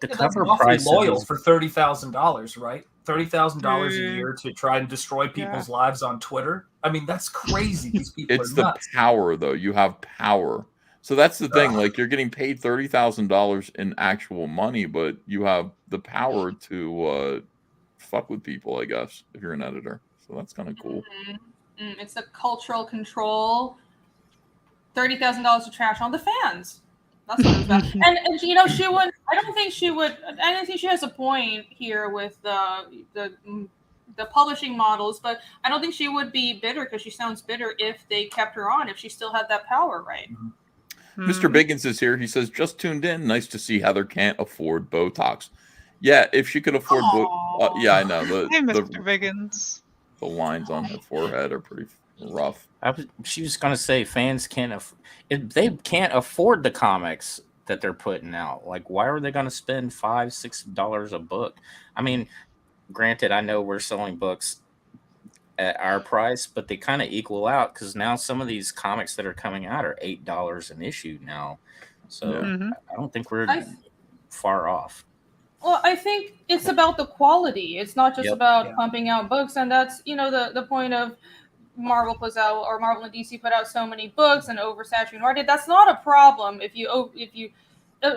That's cover awfully price loyal for $30,000, right? $30,000 a Mm. year to try and destroy people's lives on Twitter. I mean, that's crazy. These people It's are the nuts. power, though. You have power. So that's the thing. Like, you're getting paid $30,000 in actual money, but you have the power to fuck with people, I guess, if you're an editor. So that's kind of cool. It's the cultural control. $30,000 to trash on the fans. That's what it's about. and she would. I don't think she would. I don't think she has a point here with the publishing models, but I don't think she would be bitter, because she sounds bitter if they kept her on, if she still had that power, right? Mr. Biggins is here. He says, just tuned in. Nice to see Heather can't afford Botox. Yeah, if she could afford yeah, I know. Hey, Mr. Biggins. The lines on her forehead are pretty rough. She was going to say fans can't they can't afford the comics that they're putting out. Like, why are they going to spend $5-6 a book? I mean, granted, I know we're selling books at our price, but they kind of equal out, because now some of these comics that are coming out are $8 an issue now. So I don't think we're far off. Well, I think it's about the quality. It's not just about pumping out books, and that's the point of Marvel puts out, or Marvel and DC put out so many books and oversaturated market. That's not a problem if the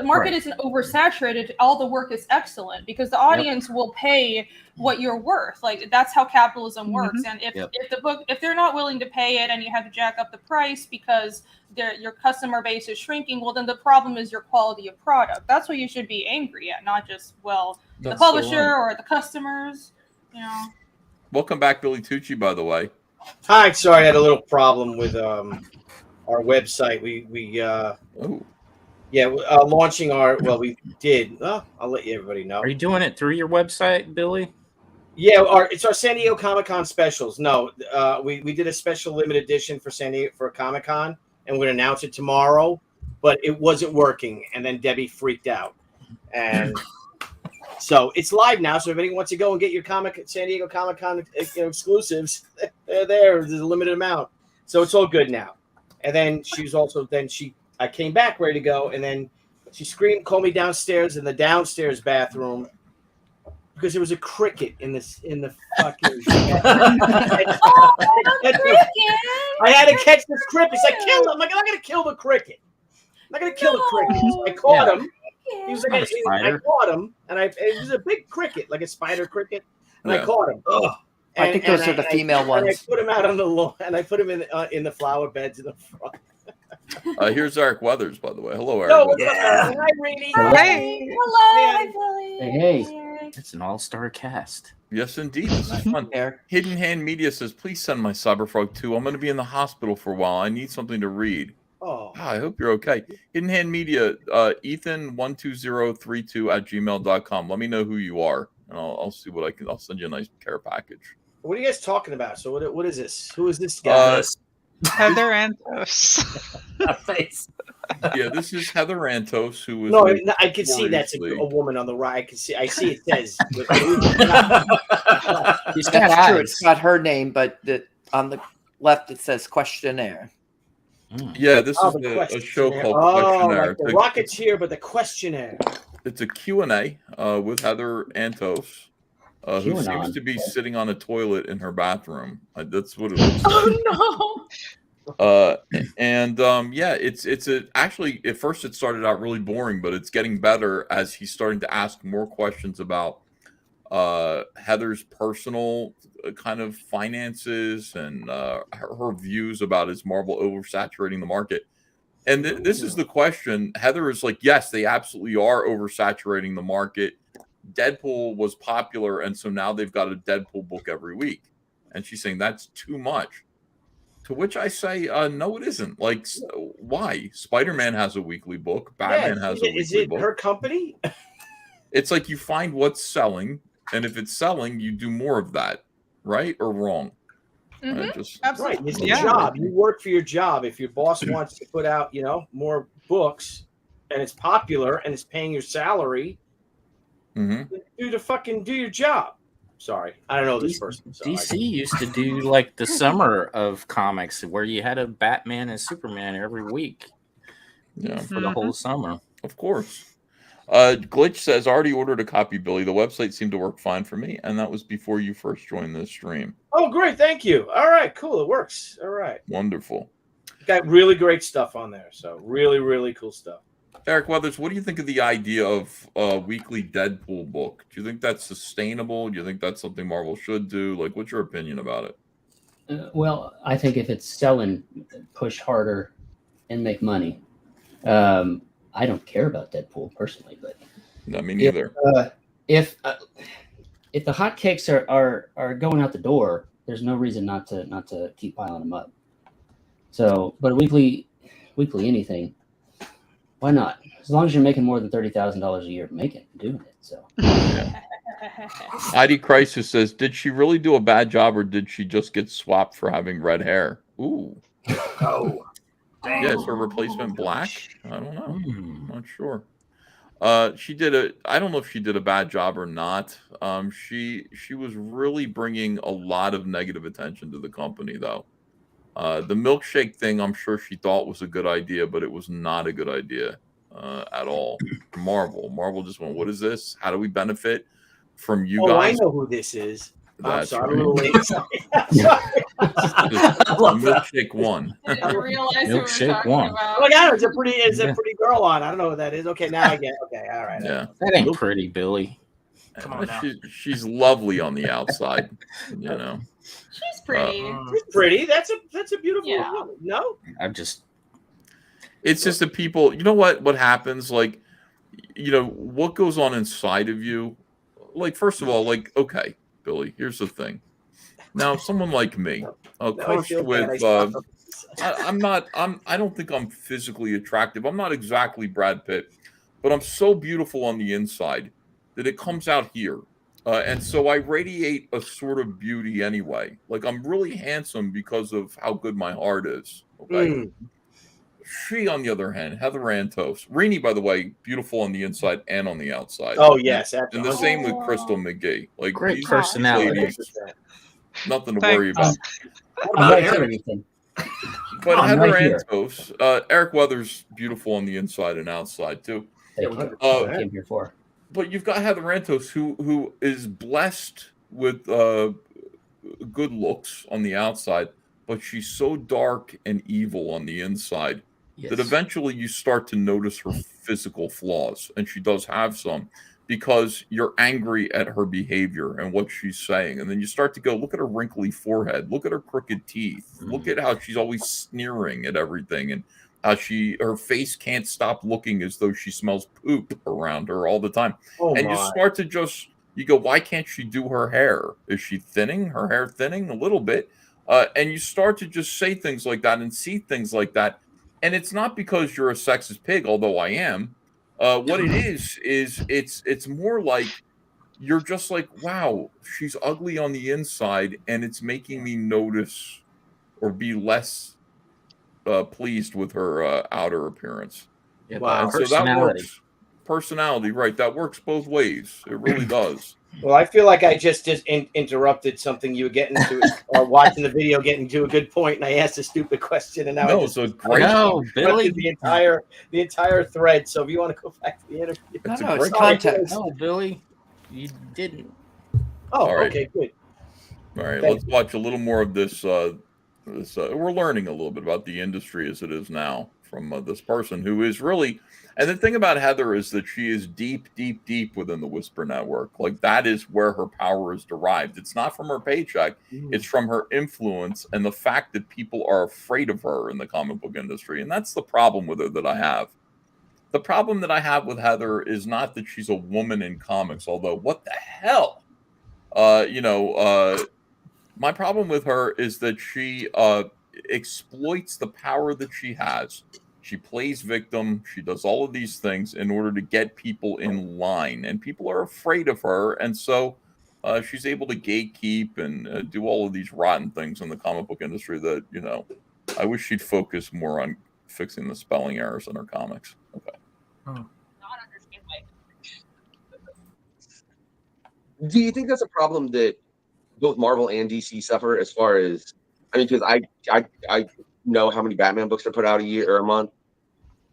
market isn't oversaturated. All the work is excellent, because the audience will pay what you're worth. Like, that's how capitalism works. And if they're not willing to pay it, and you have to jack up the price because your customer base is shrinking, well, then the problem is your quality of product. That's what you should be angry at, not just the publisher or the customers. Welcome back, Billy Tucci, by the way. Hi, sorry, I had a little problem with our website. Launching we did. I'll let everybody know. Are you doing it through your website, Billy? Yeah, it's our San Diego Comic-Con specials. No, we did a special limited edition for San Diego for Comic-Con, and we're going to announce it tomorrow, but it wasn't working, and then Debbie freaked out. And so it's live now, so if anyone wants to go and get your San Diego Comic-Con exclusives, they're there. There's a limited amount. So it's all good now. And then I came back ready to go, and then she screamed, called me downstairs in the downstairs bathroom, because there was a cricket in the fucking. I had to catch this cricket. He's like, kill him. I'm like, I'm not gonna kill the cricket. I'm not gonna kill the cricket. So I caught him. He was like, I caught him, and it was a big cricket, like a spider cricket, and I caught him. I think those and are the female And I ones. put him out on the lawn, and I put him in the flower beds in the front. Here's Eric Weathers, by the way. Hello, Eric. Yo, Weathers. what's up, man? Hi, Rainey. Hey. Hello, hi, Billy. Hey, it's an all-star cast. Yes, indeed. This is fun. Hidden Hand Media says, please send my CyberFrog 2. I'm going to be in the hospital for a while. I need something to read. Oh, I hope you're okay. Hidden Hand Media, Ethan12032@gmail.com. Let me know who you are, and I'll see what I can. I'll send you a nice care package. what are you guys talking about? So what is this? Who is this guy? Heather Antos. Face. Yeah, this is Heather Antos, who was. No, I can see that's a woman on the right. I see it says. That's true. It's not her name, but on the left it says questionnaire. Yeah, this is a show called Questionnaire. Like the Rocketeer, but the Questionnaire. It's a Q&A with Heather Antos, who QAnon. seems to be sitting on a toilet in her bathroom. That's what it looks like. Oh Yeah, it's actually at first it started out really boring, but it's getting better as he's starting to ask more questions about Heather's personal kind of finances and her views about is Marvel oversaturating the market. And this is the question. Heather is like, yes, they absolutely are oversaturating the market. Deadpool was popular, and so now they've got a Deadpool book every week. And she's saying that's too much. To which I say, no, it isn't. Like, why? Spider-Man has a weekly book. Batman has a weekly Is it book. her company? It's like you find what's selling, and if it's selling, you do more of that, right or wrong? Right, it's your job. You work for your job. If your boss wants to put out, more books, and it's popular and it's paying your salary, Mm-hmm. do your job. Sorry, I don't know this person. So DC used to do like the summer of comics where you had a Batman and Superman every week. Yeah, for the whole summer. Of course. Glitch says, already ordered a copy, Billy. The website seemed to work fine for me, and that was before you first joined the stream. Oh, great. Thank you. All right, cool. It works. All right. Wonderful. Got really great stuff on there. So really, really cool stuff. Eric Weathers, what do you think of the idea of a weekly Deadpool book? Do you think that's sustainable? Do you think that's something Marvel should do? Like, what's your opinion about it? Well, I think if it's selling, push harder and make money. I don't care about Deadpool personally, but no, me neither. If the hotcakes are going out the door, there's no reason not to keep piling them up. So, but weekly anything, why not? As long as you're making more than $30,000 a year, doing it. So. Yeah. ID Crisis says, did she really do a bad job, or did she just get swapped for having red hair? Ooh. Oh. Yeah, is her replacement black? I don't know. I'm not sure. I don't know if she did a bad job or not. She was really bringing a lot of negative attention to the company, though. The milkshake thing, I'm sure she thought was a good idea, but it was not a good idea at all. Marvel just went, what is this? How do we benefit from you guys? I know who this is. That's I'm sorry, right. I'm a little late. Sorry. Milkshake one. I didn't realize who we were Milkshake talking one. about. Oh my God, it's a pretty girl on. I don't know what that is. Okay, now I get it. Okay, all right. Yeah. That ain't pretty, Billy. Come on now. She's lovely on the outside, you know. She's pretty. She's pretty. That's a beautiful woman. No? It's just the people, you know what happens? Like, what goes on inside of you? Like, first of all, like, okay, Billy, here's the thing. Now, someone like me, cursed with, I don't think I'm physically attractive. I'm not exactly Brad Pitt, but I'm so beautiful on the inside that it comes out here. And so I radiate a sort of beauty anyway. Like, I'm really handsome because of how good my heart is. Okay. She, on the other hand, Heather Antos. Rainey, by the way, beautiful on the inside and on the outside. Oh, yes. And the same with Crystal McGee. Like, great these personality. ladies, nothing to worry about. I'm right here, Ethan. But I'm Heather right here. Antos, Eric Weathers, beautiful on the inside and outside, too. Thank you. That's what I came here for. But you've got Heather Antos, who is blessed with good looks on the outside, but she's so dark and evil on the inside that eventually you start to notice her physical flaws, and she does have some. because you're angry at her behavior and what she's saying. And then you start to go, look at her wrinkly forehead, look at her crooked teeth, look at how she's always sneering at everything, and how her face can't stop looking as though she smells poop around her all the time. Oh and you my. start to just, you go, why can't she do her hair? Is she thinning? Her hair thinning a little bit? And you start to just say things like that and see things like that. And it's not because you're a sexist pig, although I am. What it is it's more like you're just like, wow, she's ugly on the inside, and it's making me notice or be less pleased with her outer appearance. Yeah, Wow. And so that personality. works. Personality, right? That works both ways. It really does. Well, I feel like I just interrupted something you were getting to, or watching the video, getting to a good point, and I asked a stupid question, and now No, I just so great. No, Billy. the entire thread. So if you want to go back to the interview, It's No, a it's great context. No, Billy, you didn't. Oh, All right. okay, good. All right, Thank let's watch a little more of this. We're learning a little bit about the industry as it is now from this person who is really. And the thing about Heather is that she is deep, deep, deep within the Whisper Network. Like, that is where her power is derived. It's not from her paycheck. It's from her influence and the fact that people are afraid of her in the comic book industry. And that's the problem with her that I have. The problem that I have with Heather is not that she's a woman in comics, although what the hell? My problem with her is that she exploits the power that she has. She plays victim. She does all of these things in order to get people in line, and people are afraid of her. And so she's able to gatekeep and do all of these rotten things in the comic book industry that, I wish she'd focus more on fixing the spelling errors in her comics. Okay. Do you think that's a problem that both Marvel and DC suffer as far as, I mean, because I know how many Batman books are put out a year or a month,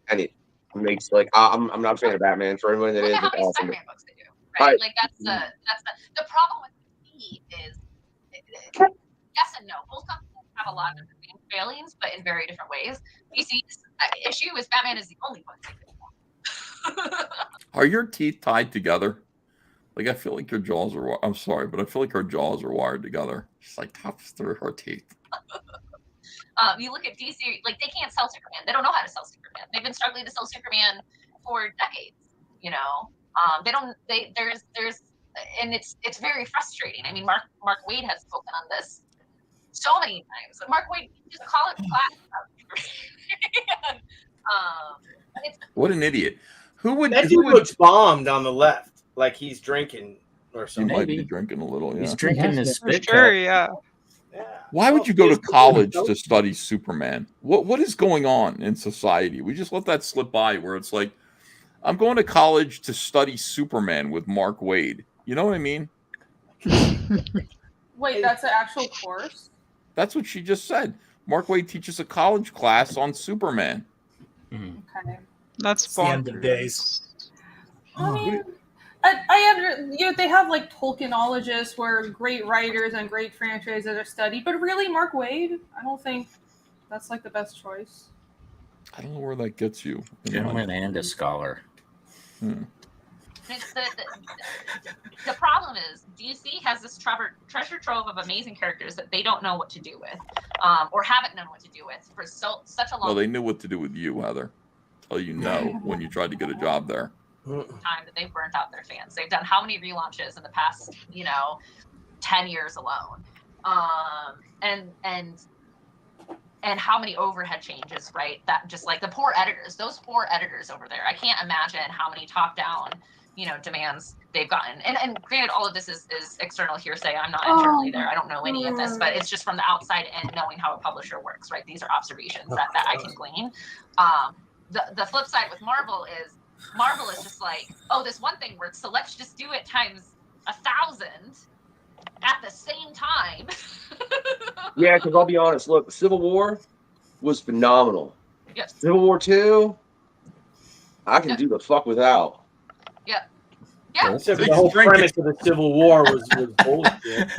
and it makes I'm not a fan of Batman. For anyone that is, Look at how it's many awesome. Spider-Man books they do, right? Right. Like that's the problem with DC is yes and no. Both companies have a lot of the same failings, but in very different ways. DC's issue is Batman is the only one. Are your teeth tied together? Like, I feel like your jaws are. I'm sorry, but I feel like her jaws are wired together. She's like taps through her teeth. You look at DC, like they can't sell Superman. They don't know how to sell Superman. They've been struggling to sell Superman for decades. They don't. There's, and it's very frustrating. I mean, Mark Waid has spoken on this so many times. Mark Waid just call it class. What an idiot! Who would? That dude looks bombed on the left, like he's drinking or He something. might be drinking a little. Yeah. He's drinking his spit Sure, cup. yeah. Why would you go to college to study Superman? What is going on in society? We just let that slip by where it's like, I'm going to college to study Superman with Mark Waid. You know what I mean? Wait, that's an actual course? That's what she just said. Mark Waid teaches a college class on Superman. Okay. That's It's the end of days. I mean, they have like Tolkienologists where great writers and great franchises are studied, but really, Mark Waid, I don't think that's like the best choice. I don't know where that gets you. Gentleman and a scholar. It's the problem is DC has this treasure trove of amazing characters that they don't know what to do with, or haven't known what to do with for such a long Well, they knew what to do with you, Heather. Tell you no when you tried to get a job there. time that they've burnt out their fans. They've done how many relaunches in the past, 10 years alone, and how many overhead changes, right? That just like those poor editors over there. I can't imagine how many top down, demands they've gotten. And granted, all of this is external hearsay. I'm not internally there. I don't know any of this, but it's just from the outside and knowing how a publisher works, right? These are observations that I can glean. The flip side with Marvel is just like, oh, this one thing works, so let's just do it times 1,000 at the same time. Yeah, because I'll be honest. Look, Civil War was phenomenal. Yes. Civil War 2, I can do the fuck without. Yeah. Yeah. Except for the whole premise of the Civil War was bullshit.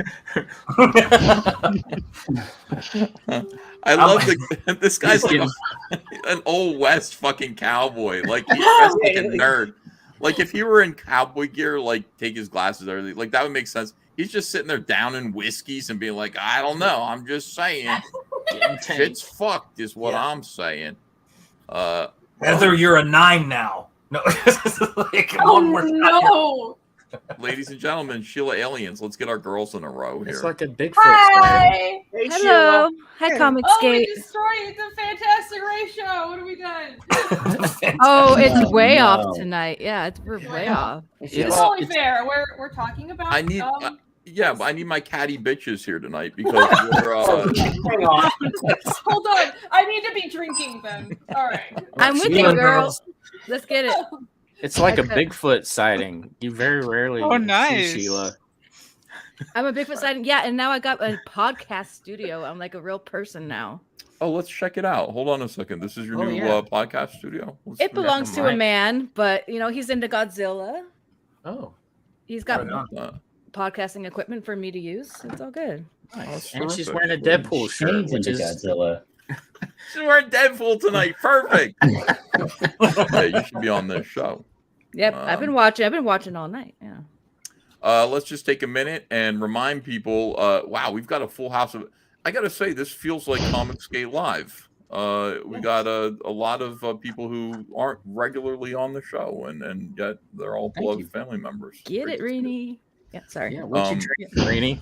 I love this guy's like an old West fucking cowboy. Like, he's dressed like a nerd. Like if he were in cowboy gear, like take his glasses, everything, like that would make sense. He's just sitting there downing whiskeys and being like, I don't know. I'm just saying, shit's fucked, is what I'm saying. Heather, you're a 9 now. No, like, Oh one more time. no! Ladies and gentlemen, Sheila Aliens, let's get our girls in a row here. It's like a Bigfoot. Hi! Hey, Hello. Sheila. Hi, Oh, we ComicsGate. destroyed the Fantastic Ratio. What have we done? Oh, it's way no. off tonight. Yeah, we're way off. It's only fair. We're talking about. I need, yeah, but I need my catty bitches here tonight because we're. Hang on. Hold on. I need to be drinking then. All right. I'm with you, Sheila, girl. Let's get it. It's like a Okay. Bigfoot sighting. You very rarely Oh, see nice. Sheila. I'm a Bigfoot sighting. Yeah, and now I got a podcast studio. I'm like a real person now. Oh, let's check it out. Hold on a second. This is your Oh, new yeah. podcast studio. Let's It belongs to a man, but he's into Godzilla. Oh. He's got Right on. podcasting equipment for me to use. It's all good. Nice. And she's wearing a Deadpool shirt, Shades which into is Godzilla. She's wearing Deadpool tonight. Perfect. Yeah, you should be on this show. Yep, I've been watching all night. Yeah. Let's just take a minute and remind people. Wow, we've got a full house of. I gotta say, this feels like ComicsGate Live. We got a lot of people who aren't regularly on the show, and yet they're all beloved family members. Get it, Rini. Yeah, sorry. Yeah, what you drinking, Rini?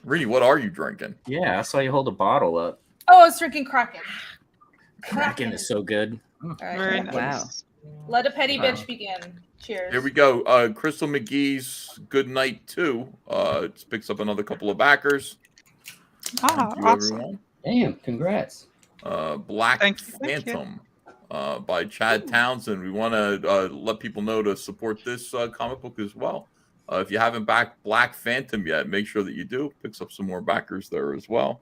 Rini, what are you drinking? Yeah, I saw you hold a bottle up. Oh, I was drinking Kraken. Kraken is so good. All right. Very Wow. nice. Let a petty Wow. bitch begin. Cheers. Here we go. Crystal McGee's Good Night 2. It picks up another couple of backers. Ah, Thank you, awesome. everyone. Damn, congrats. Black Thank you. Phantom by Chad Townsend. We want to let people know to support this comic book as well. If you haven't backed Black Phantom yet, make sure that you do. Picks up some more backers there as well.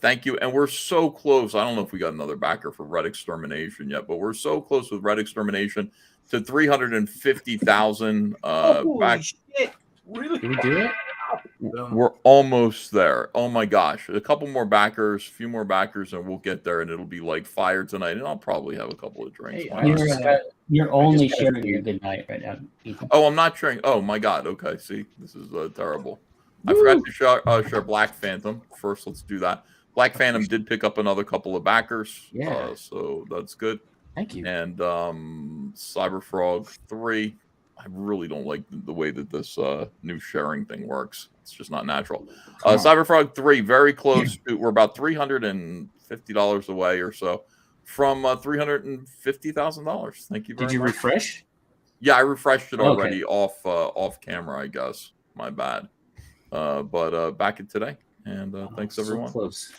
Thank you. And we're so close. I don't know if we got another backer for Red Extermination yet, but we're so close with Red Extermination to 350,000 back. Shit. Really? Did we do it? We're almost there. Oh my gosh. A couple more backers, a few more backers, and we'll get there, and it'll be like fire tonight. And I'll probably have a couple of drinks. Hey, Why not? You're only sharing your good night right now, Ethan. Oh, I'm not sharing. Oh my god. Okay. See, this is terrible. I forgot to share Black Phantom. First, let's do that. Black Phantom did pick up another couple of backers. Yeah. So that's good. Thank you. And CyberFrog 3. I really don't like the way that this new sharing thing works. It's just not natural. CyberFrog 3, very close. We're about $350 away or so from $350,000. Thank you very much. Did you refresh? Yeah, I refreshed it Okay. already off camera, I guess. My bad. But back at today. And thanks, So everyone. close.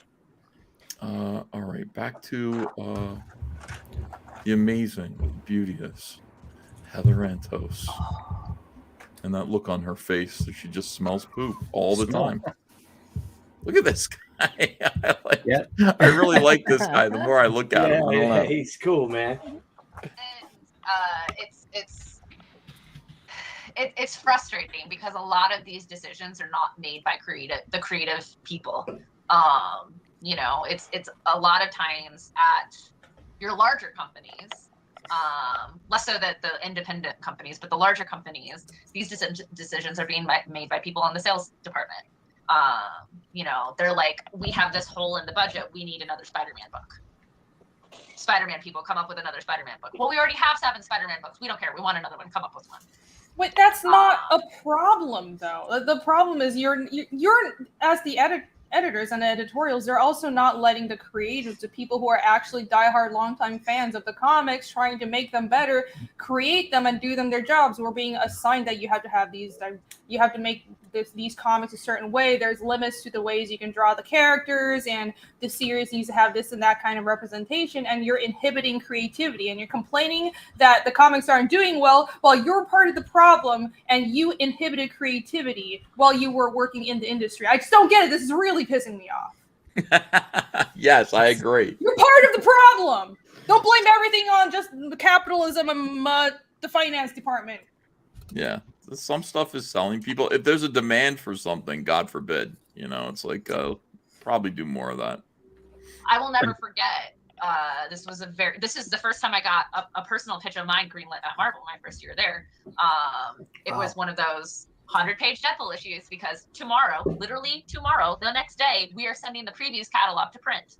All right, back to the amazing, beauteous Heather Antos. And that look on her face that she just smells poop all the time. Look at this guy. I really like this guy. The more I look at him, I don't know. He's cool, man. It's frustrating because a lot of these decisions are not made by the creative people. It's a lot of times at your larger companies, less so that the independent companies, but the larger companies, these decisions are being made by people in the sales department. They're like, we have this hole in the budget. We need another Spider-Man book. Spider-Man people come up with another Spider-Man book. Well, we already have 7 Spider-Man books. We don't care. We want another one. Come up with one. Wait, that's not a problem, though. The problem is you're as the editors and the editorials, they're also not letting the creatives, the people who are actually diehard longtime fans of the comics, trying to make them better, create them and do them their jobs. We're being assigned that you have to have these, you have to make these comics a certain way. There's limits to the ways you can draw the characters, and the series needs to have this and that kind of representation, and you're inhibiting creativity, and you're complaining that the comics aren't doing well while you're part of the problem and you inhibited creativity while you were working in the industry. I just don't get it. This is really pissing me off. Yes, I agree. You're part of the problem. Don't blame everything on just the capitalism and the finance department. Yeah. Some stuff is selling people. If there's a demand for something, God forbid, it's like probably do more of that. I will never forget This is the first time I got a personal pitch of mine greenlit at Marvel my first year there. It was one of those 100-page Deadpool issues because tomorrow, literally tomorrow, the next day, we are sending the previews catalog to print.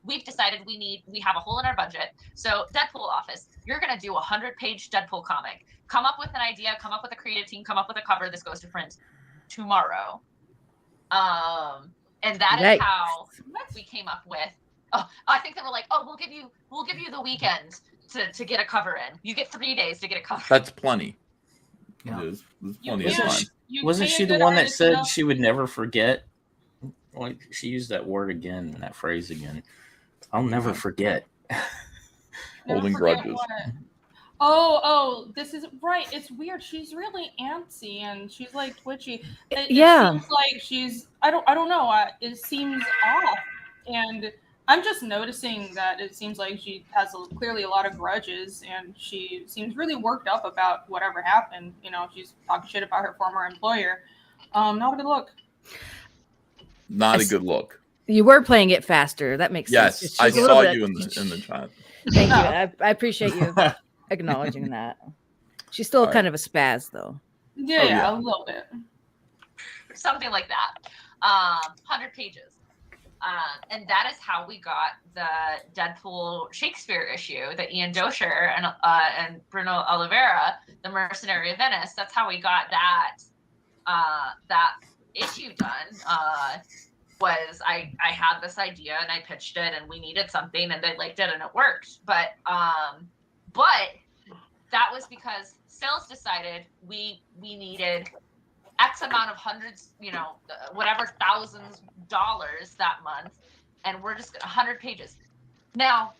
We've decided we have a hole in our budget. So Deadpool office, you're going to do a 100-page Deadpool comic. Come up with an idea, come up with a creative team, come up with a cover. This goes to print tomorrow. And that is how we came up with. Oh, I think they were like, "Oh, we'll give you the weekend to get a cover in. You get 3 days to get a cover." That's plenty. Yeah. There's plenty of time. Wasn't she the one that said she would never forget? Like she used that word again, that phrase again. I'll never forget. Holding grudges. Oh, this is right. It's weird. She's really antsy and she's like twitchy. It seems like she's. I don't know. It seems off, and I'm just noticing that it seems like she has clearly a lot of grudges, and she seems really worked up about whatever happened. You know, she's talking shit about her former employer. Not a good look. Not a good look. You were playing it faster. That makes sense. Yes, I saw you in the chat. Thank you. I appreciate you acknowledging that. She's still kind of a spaz, though. Yeah, a little bit. Something like that. 100 pages. And that is how we got the Deadpool Shakespeare issue that Ian Dosher and Bruno Oliveira, the Mercenary of Venice. That's how we got that issue done. Was I had this idea and I pitched it and we needed something and they liked it and it worked. But that was because sales decided we needed X amount of hundreds, whatever thousands dollars that month, and we're just 100 pages. Now,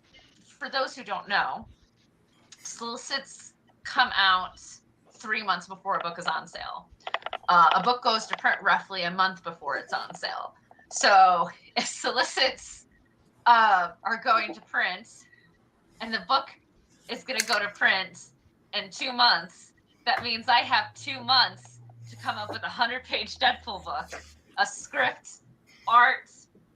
for those who don't know, solicits come out 3 months before a book is on sale. A book goes to print roughly a month before it's on sale. So if solicits are going to print, and the book is going to go to print in 2 months, that means I have 2 months to come up with a 100-page Deadpool book, a script, art,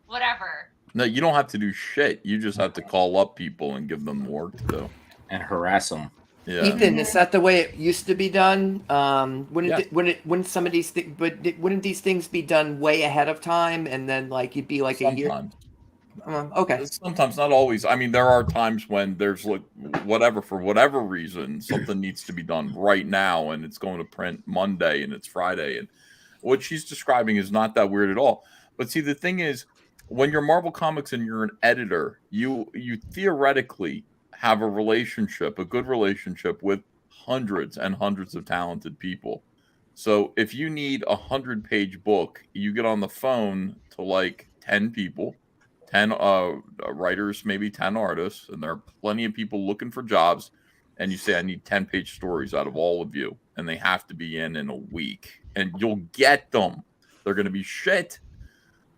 whatever. No, you don't have to do shit. You just have to call up people and give them work to do. And harass them. Yeah. Ethan, is that the way it used to be done? Wouldn't some of these wouldn't these things be done way ahead of time, and then like you'd be like a year? Okay. Sometimes, not always. I mean, there are times when there's like for whatever reason, something needs to be done right now, and it's going to print Monday, and it's Friday, and what she's describing is not that weird at all. But see, the thing is, when you're Marvel Comics and you're an editor, you theoretically have a good relationship with hundreds and hundreds of talented people. So if you need a 100-page book, you get on the phone to like 10 people, 10 writers, maybe 10 artists, and there are plenty of people looking for jobs, and you say, I need 10-page stories out of all of you, and they have to be in a week, and you'll get them. They're going to be shit,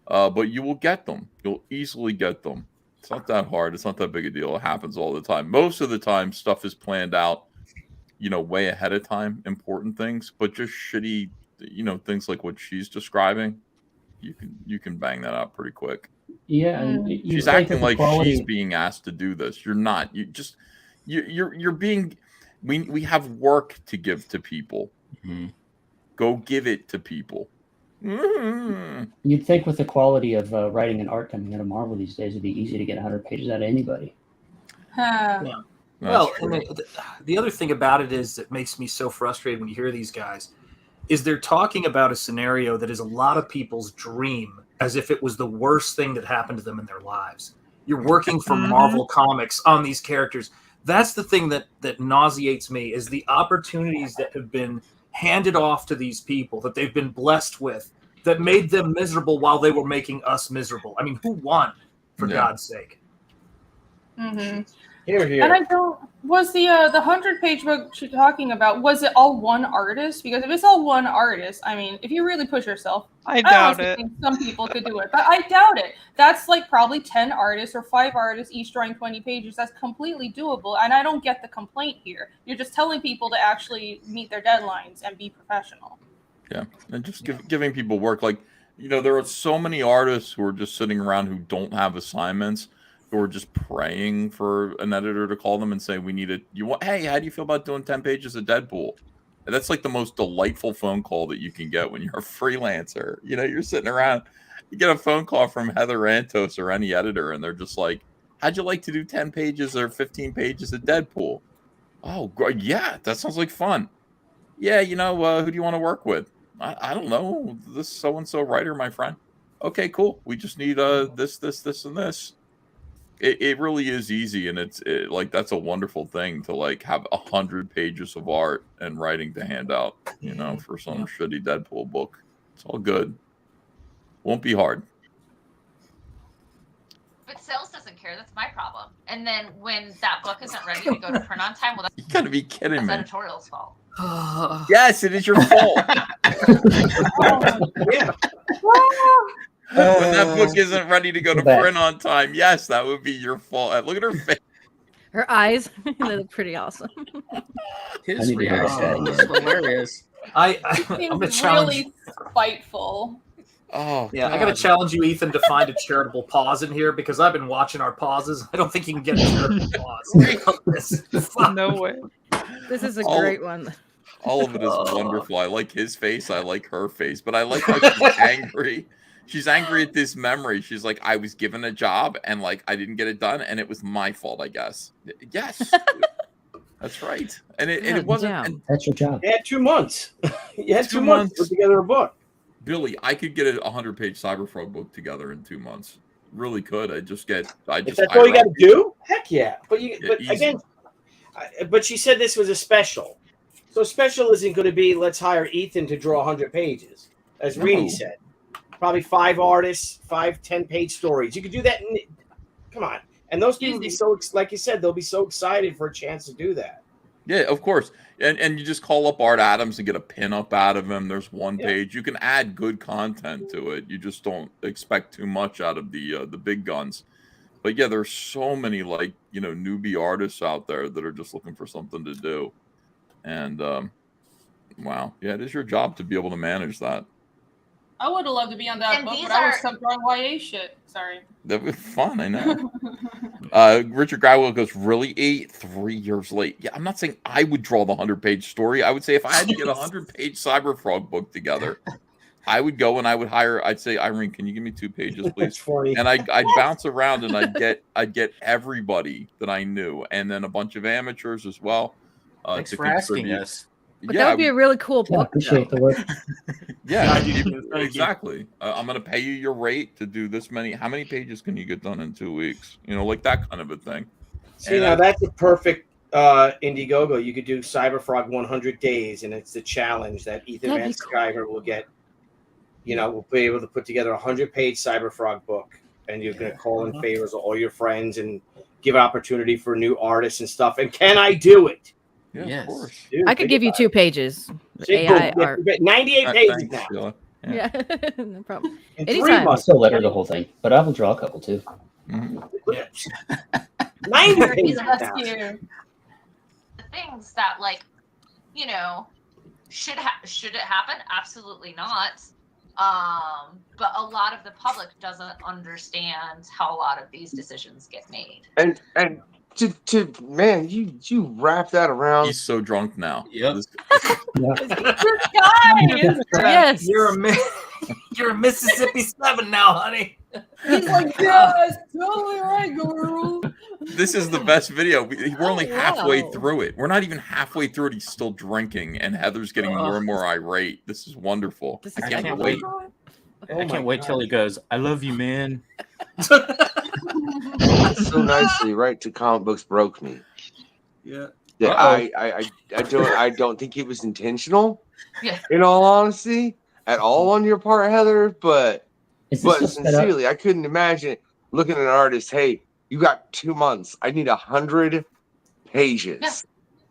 but you will get them. You'll easily get them. It's not that hard. It's not that big a deal. It happens all the time. Most of the time, stuff is planned out, way ahead of time, important things, but just shitty, things like what she's describing, you can bang that out pretty quick. Yeah, and she's acting like she's being asked to do this. You're not. You're being. We have work to give to people. Mm-hmm. Go give it to people. Mm-hmm. You'd think with the quality of writing and art coming out of Marvel these days, it'd be easy to get 100 pages out of anybody. Yeah. Well, and the other thing about it is that makes me so frustrated when you hear these guys is they're talking about a scenario that is a lot of people's dream, as if it was the worst thing that happened to them in their lives. You're working for Marvel Comics on these characters. That's the thing that nauseates me, is the opportunities that have been handed off to these people that they've been blessed with that made them miserable while they were making us miserable. I mean, who won, for God's sake? Mm-hmm. Here. And I don't. Was the 100-page book she's talking about? Was it all one artist? Because if it's all one artist, I mean, if you really push yourself, I doubt it. Think some people could do it, but I doubt it. That's like probably 10 artists or 5 artists each drawing 20 pages. That's completely doable, and I don't get the complaint here. You're just telling people to actually meet their deadlines and be professional. Yeah, and just giving people work. Like, there are so many artists who are just sitting around who don't have assignments. who are just praying for an editor to call them and say, "We need it. Hey, how do you feel about doing 10 pages of Deadpool?" And that's like the most delightful phone call that you can get when you're a freelancer. You know, you're sitting around, you get a phone call from Heather Antos or any editor, and they're just like, "How'd you like to do 10 pages or 15 pages of Deadpool?" "Oh, yeah, that sounds like fun." "Yeah, who do you want to work with?" I don't know. This so-and-so writer, my friend." "Okay, cool. We just need this, and this." It really is easy, and like that's a wonderful thing to like have 100 pages of art and writing to hand out, for some shitty Deadpool book. It's all good. Won't be hard. But sales doesn't care. That's my problem. And then when that book isn't ready to go to print on time, well, You gotta be kidding that's me. editorial's fault. Yes, it is your fault. When that book isn't ready to go to print on time, yes, that would be your fault. Look at her face. Her eyes, they look pretty awesome. His reaction was hilarious. He I'm gonna seems challenge. really spiteful. Oh, Yeah, I gotta challenge you, Ethan, to find a charitable pause in here because I've been watching our pauses. I don't think you can get a charitable pause. No way. This is a great one. All of it is wonderful. I like his face. I like her face. But I like how she's angry. She's angry at this memory. She's like, I was given a job and like I didn't get it done and it was my fault, I guess. Yes. That's right. And it wasn't. And That's your job. You had 2 months. You had 2 months to put together a book. Billy, I could get a 100-page CyberFrog book together in 2 months. Really could. If that's all you got to do, heck yeah. But again, but she said this was a special. So special isn't going to be let's hire Ethan to draw 100 pages, as Reedy said. Probably 5 artists, 5 10-page stories. You could do that. Come on. And those people be so, like you said, they'll be so excited for a chance to do that. Yeah, of course. And you just call up Art Adams and get a pin-up out of him. There's one page. You can add good content to it. You just don't expect too much out of the big guns. But yeah, there's so many like, newbie artists out there that are just looking for something to do. And wow. Yeah, it is your job to be able to manage that. I would have loved to be on that And book, these but I was are- stuck drawing YA shit. Sorry. That was fun, I know. Richard Gradwell goes, really, 3 years late. Yeah, I'm not saying I would draw the 100-page story. I would say if I had to get a 100-page CyberFrog book together, I would go and I would hire. I'd say, Irene, can you give me 2 pages, please? And I'd bounce around and I'd get everybody that I knew, and then a bunch of amateurs as well. Thanks to for asking contribute. us. But that would be a really cool book. Appreciate the work. Yeah, Thank you. exactly. I'm going to pay you your rate to do this many. How many pages can you get done in 2 weeks? Like that kind of a thing. See, now that's a perfect Indiegogo. You could do CyberFrog 100 days, and it's the challenge that Ethan That'd Van be cool. Sciver will get. Will be able to put together a 100-page CyberFrog book, and you're going to call in favors of all your friends and give opportunity for new artists and stuff. And can I do it? Yeah, of course. Dude, I could think give you about 2 pages. See, AI cool. art. 98 pages Thanks, now. Sheila. Yeah, no problem. In 3 Anytime. I'll months. still let her the whole thing, but I will draw a couple too. 90 He's pages a now. Rescue. The things that should it happen? Absolutely not. But a lot of the public doesn't understand how a lot of these decisions get made. And to man, you wrap that around. He's so drunk now. Yep. Guys! Yes. You're a Mississippi 7 now, honey. He's like, yes, totally right, girl. This is the best video. We're only halfway wow. through it. We're not even halfway through it. He's still drinking, and Heather's getting more and more irate. This is wonderful. This I is can't can't wait. I can't wait till he goes, I love you, man. So nicely, right to comic books broke me. Yeah. Yeah, I don't think it was intentional. In all honesty, at all on your part, Heather. But sincerely, I couldn't imagine looking at an artist. Hey, you got 2 months. I need 100 pages. Yeah.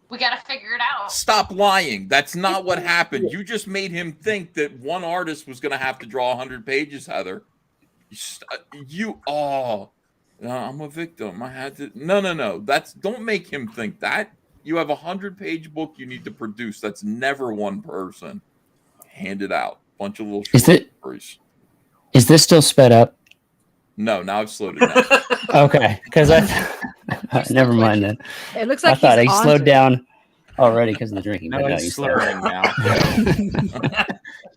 We got to figure it out. Stop lying. That's not what happened. You just made him think that one artist was going to have to draw 100 pages, Heather. I'm a victim. I had to. No. Don't make him think that. You have a 100-page book you need to produce. That's never one person. Hand it out. Bunch of little short stories. Is this still sped up? No, now I've slowed it down. Okay, because never mind then. It looks like I thought he's he onto slowed it. down already because of the drinking. No, but no, he's he's slurring now.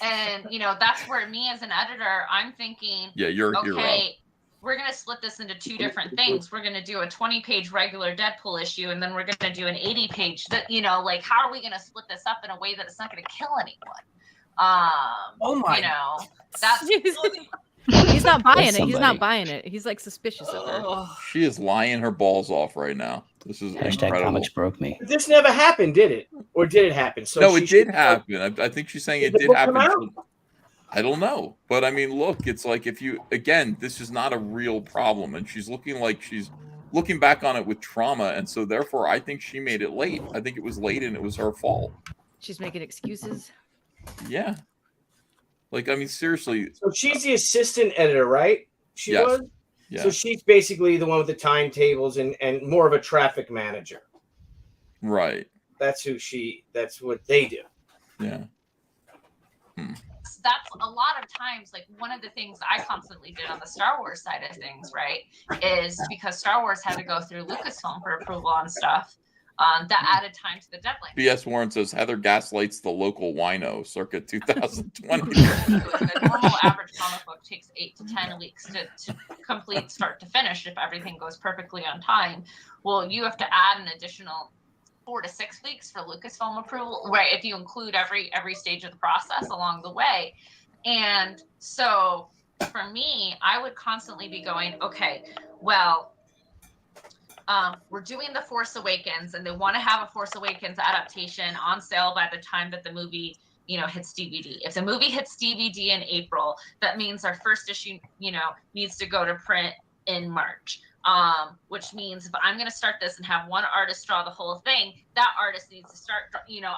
And that's where me as an editor, I'm thinking, Yeah, you're okay, we're gonna split this into two different things. We're gonna do a 20-page regular Deadpool issue, and then we're gonna do an 80-page. Like, how are we gonna split this up in a way that it's not gonna kill anyone? Oh my! That's He's not buying it. He's somebody. not buying it. He's like suspicious of her. She is lying her balls off right now. This is incredible. Comics broke me. This never happened, did it? Or did it happen? So No, she it did should- happen. I think she's saying Did it the did book come happen. out? I don't know. But I mean, look, it's like if you, again, this is not a real problem. And she's looking like she's looking back on it with trauma. And so therefore, I think she made it late. I think it was late and it was her fault. She's making excuses. Yeah. Like, I mean, seriously. So she's the assistant editor, right? She Yes. was? Yeah. So she's basically the one with the timetables and more of a traffic manager. Right. That's what they do. Yeah. That's a lot of times, like, one of the things I constantly did on the Star Wars side of things, right, is because Star Wars had to go through Lucasfilm for approval on stuff, that added time to the deadline. B.S. Warren says Heather gaslights the local wino circa 2020. The normal average comic book takes 8 to 10 weeks to complete start to finish if everything goes perfectly on time. Well, you have to add an additional 4 to 6 weeks for Lucasfilm approval, right? If you include every stage of the process along the way. And so for me, I would constantly be going, okay, well, we're doing The Force Awakens, and they want to have a Force Awakens adaptation on sale by the time that the movie, hits DVD. If the movie hits DVD in April, that means our first issue, needs to go to print in March. Which means if I'm going to start this and have one artist draw the whole thing, that artist needs to start,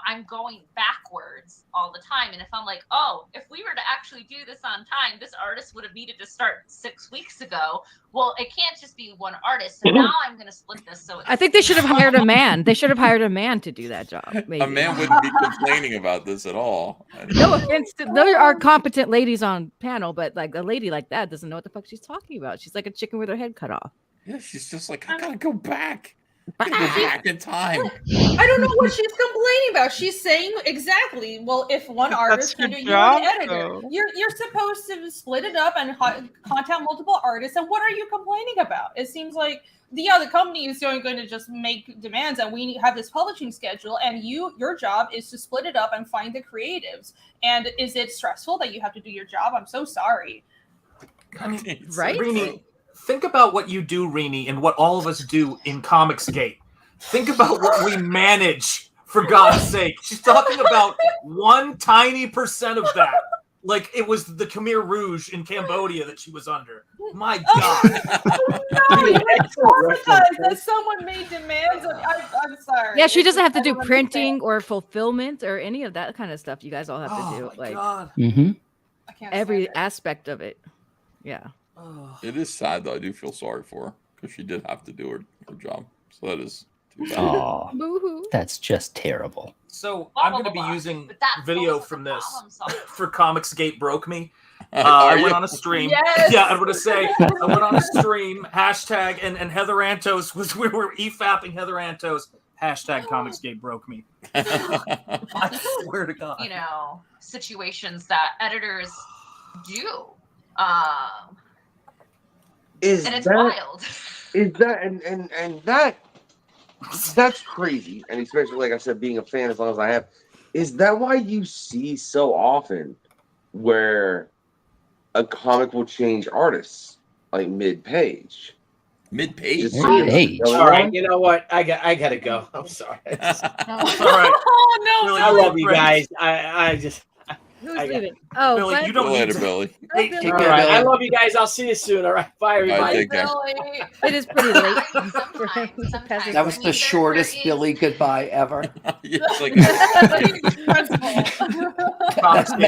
I'm going backwards all the time. And if I'm like, oh, if we were to actually do this on time, this artist would have needed to start 6 weeks ago. Well, it can't just be one artist. So now I'm going to split this. So I think they should have hired a man. They should have hired a man to do that job. Maybe. A man wouldn't be complaining about this at all. No offense. There are competent ladies on panel, but like a lady like that doesn't know what the fuck she's talking about. She's like a chicken with her head cut off. Yeah, she's just like, I gotta go back. I gotta go back in time. I don't know what she's complaining about. She's saying exactly. Well, if one artist can do, you're the editor. You're supposed to split it up and contact multiple artists. And what are you complaining about? It seems like the company is going to just make demands, and we have this publishing schedule, and your job is to split it up and find the creatives. And is it stressful that you have to do your job? I'm so sorry. I mean, right? Rini, think about what you do, Rini, and what all of us do in ComicsGate. Think about what we manage, for God's sake. She's talking about 1 tiny % of that. Like it was the Khmer Rouge in Cambodia that she was under. My God. No, you apologize that someone made demands. I'm sorry. Yeah, she doesn't have to do printing or fulfillment or any of that kind of stuff. You guys all have to do like every aspect of it. Yeah. It is sad though. I do feel sorry for her because she did have to do her job. So that is too bad. Oh, that's just terrible. So I'm going to be using video from this for ComicsGate Broke Me. Are I you? went on a stream. Yes. Yeah, I'm going to say I went on a stream. Hashtag and Heather Antos we were EFAPing Heather Antos. Hashtag ComicsGate Broke Me. I swear to God. Situations that editors do. And it's wild. Is that and that's crazy. And especially, like I said, being a fan as long as I have, is that why you see so often where a comic will change artists like mid-page? Mid-page. All right, you know what? I gotta go. I'm sorry. All right. Oh no! I love you guys. I just. Who's leaving? Oh, Billy, what? you don't Later, need to. Billy. All right, I love you guys. I'll see you soon. All right, bye everybody. Take care. It is pretty late. That was the shortest Billy goodbye ever. Yeah, it's like,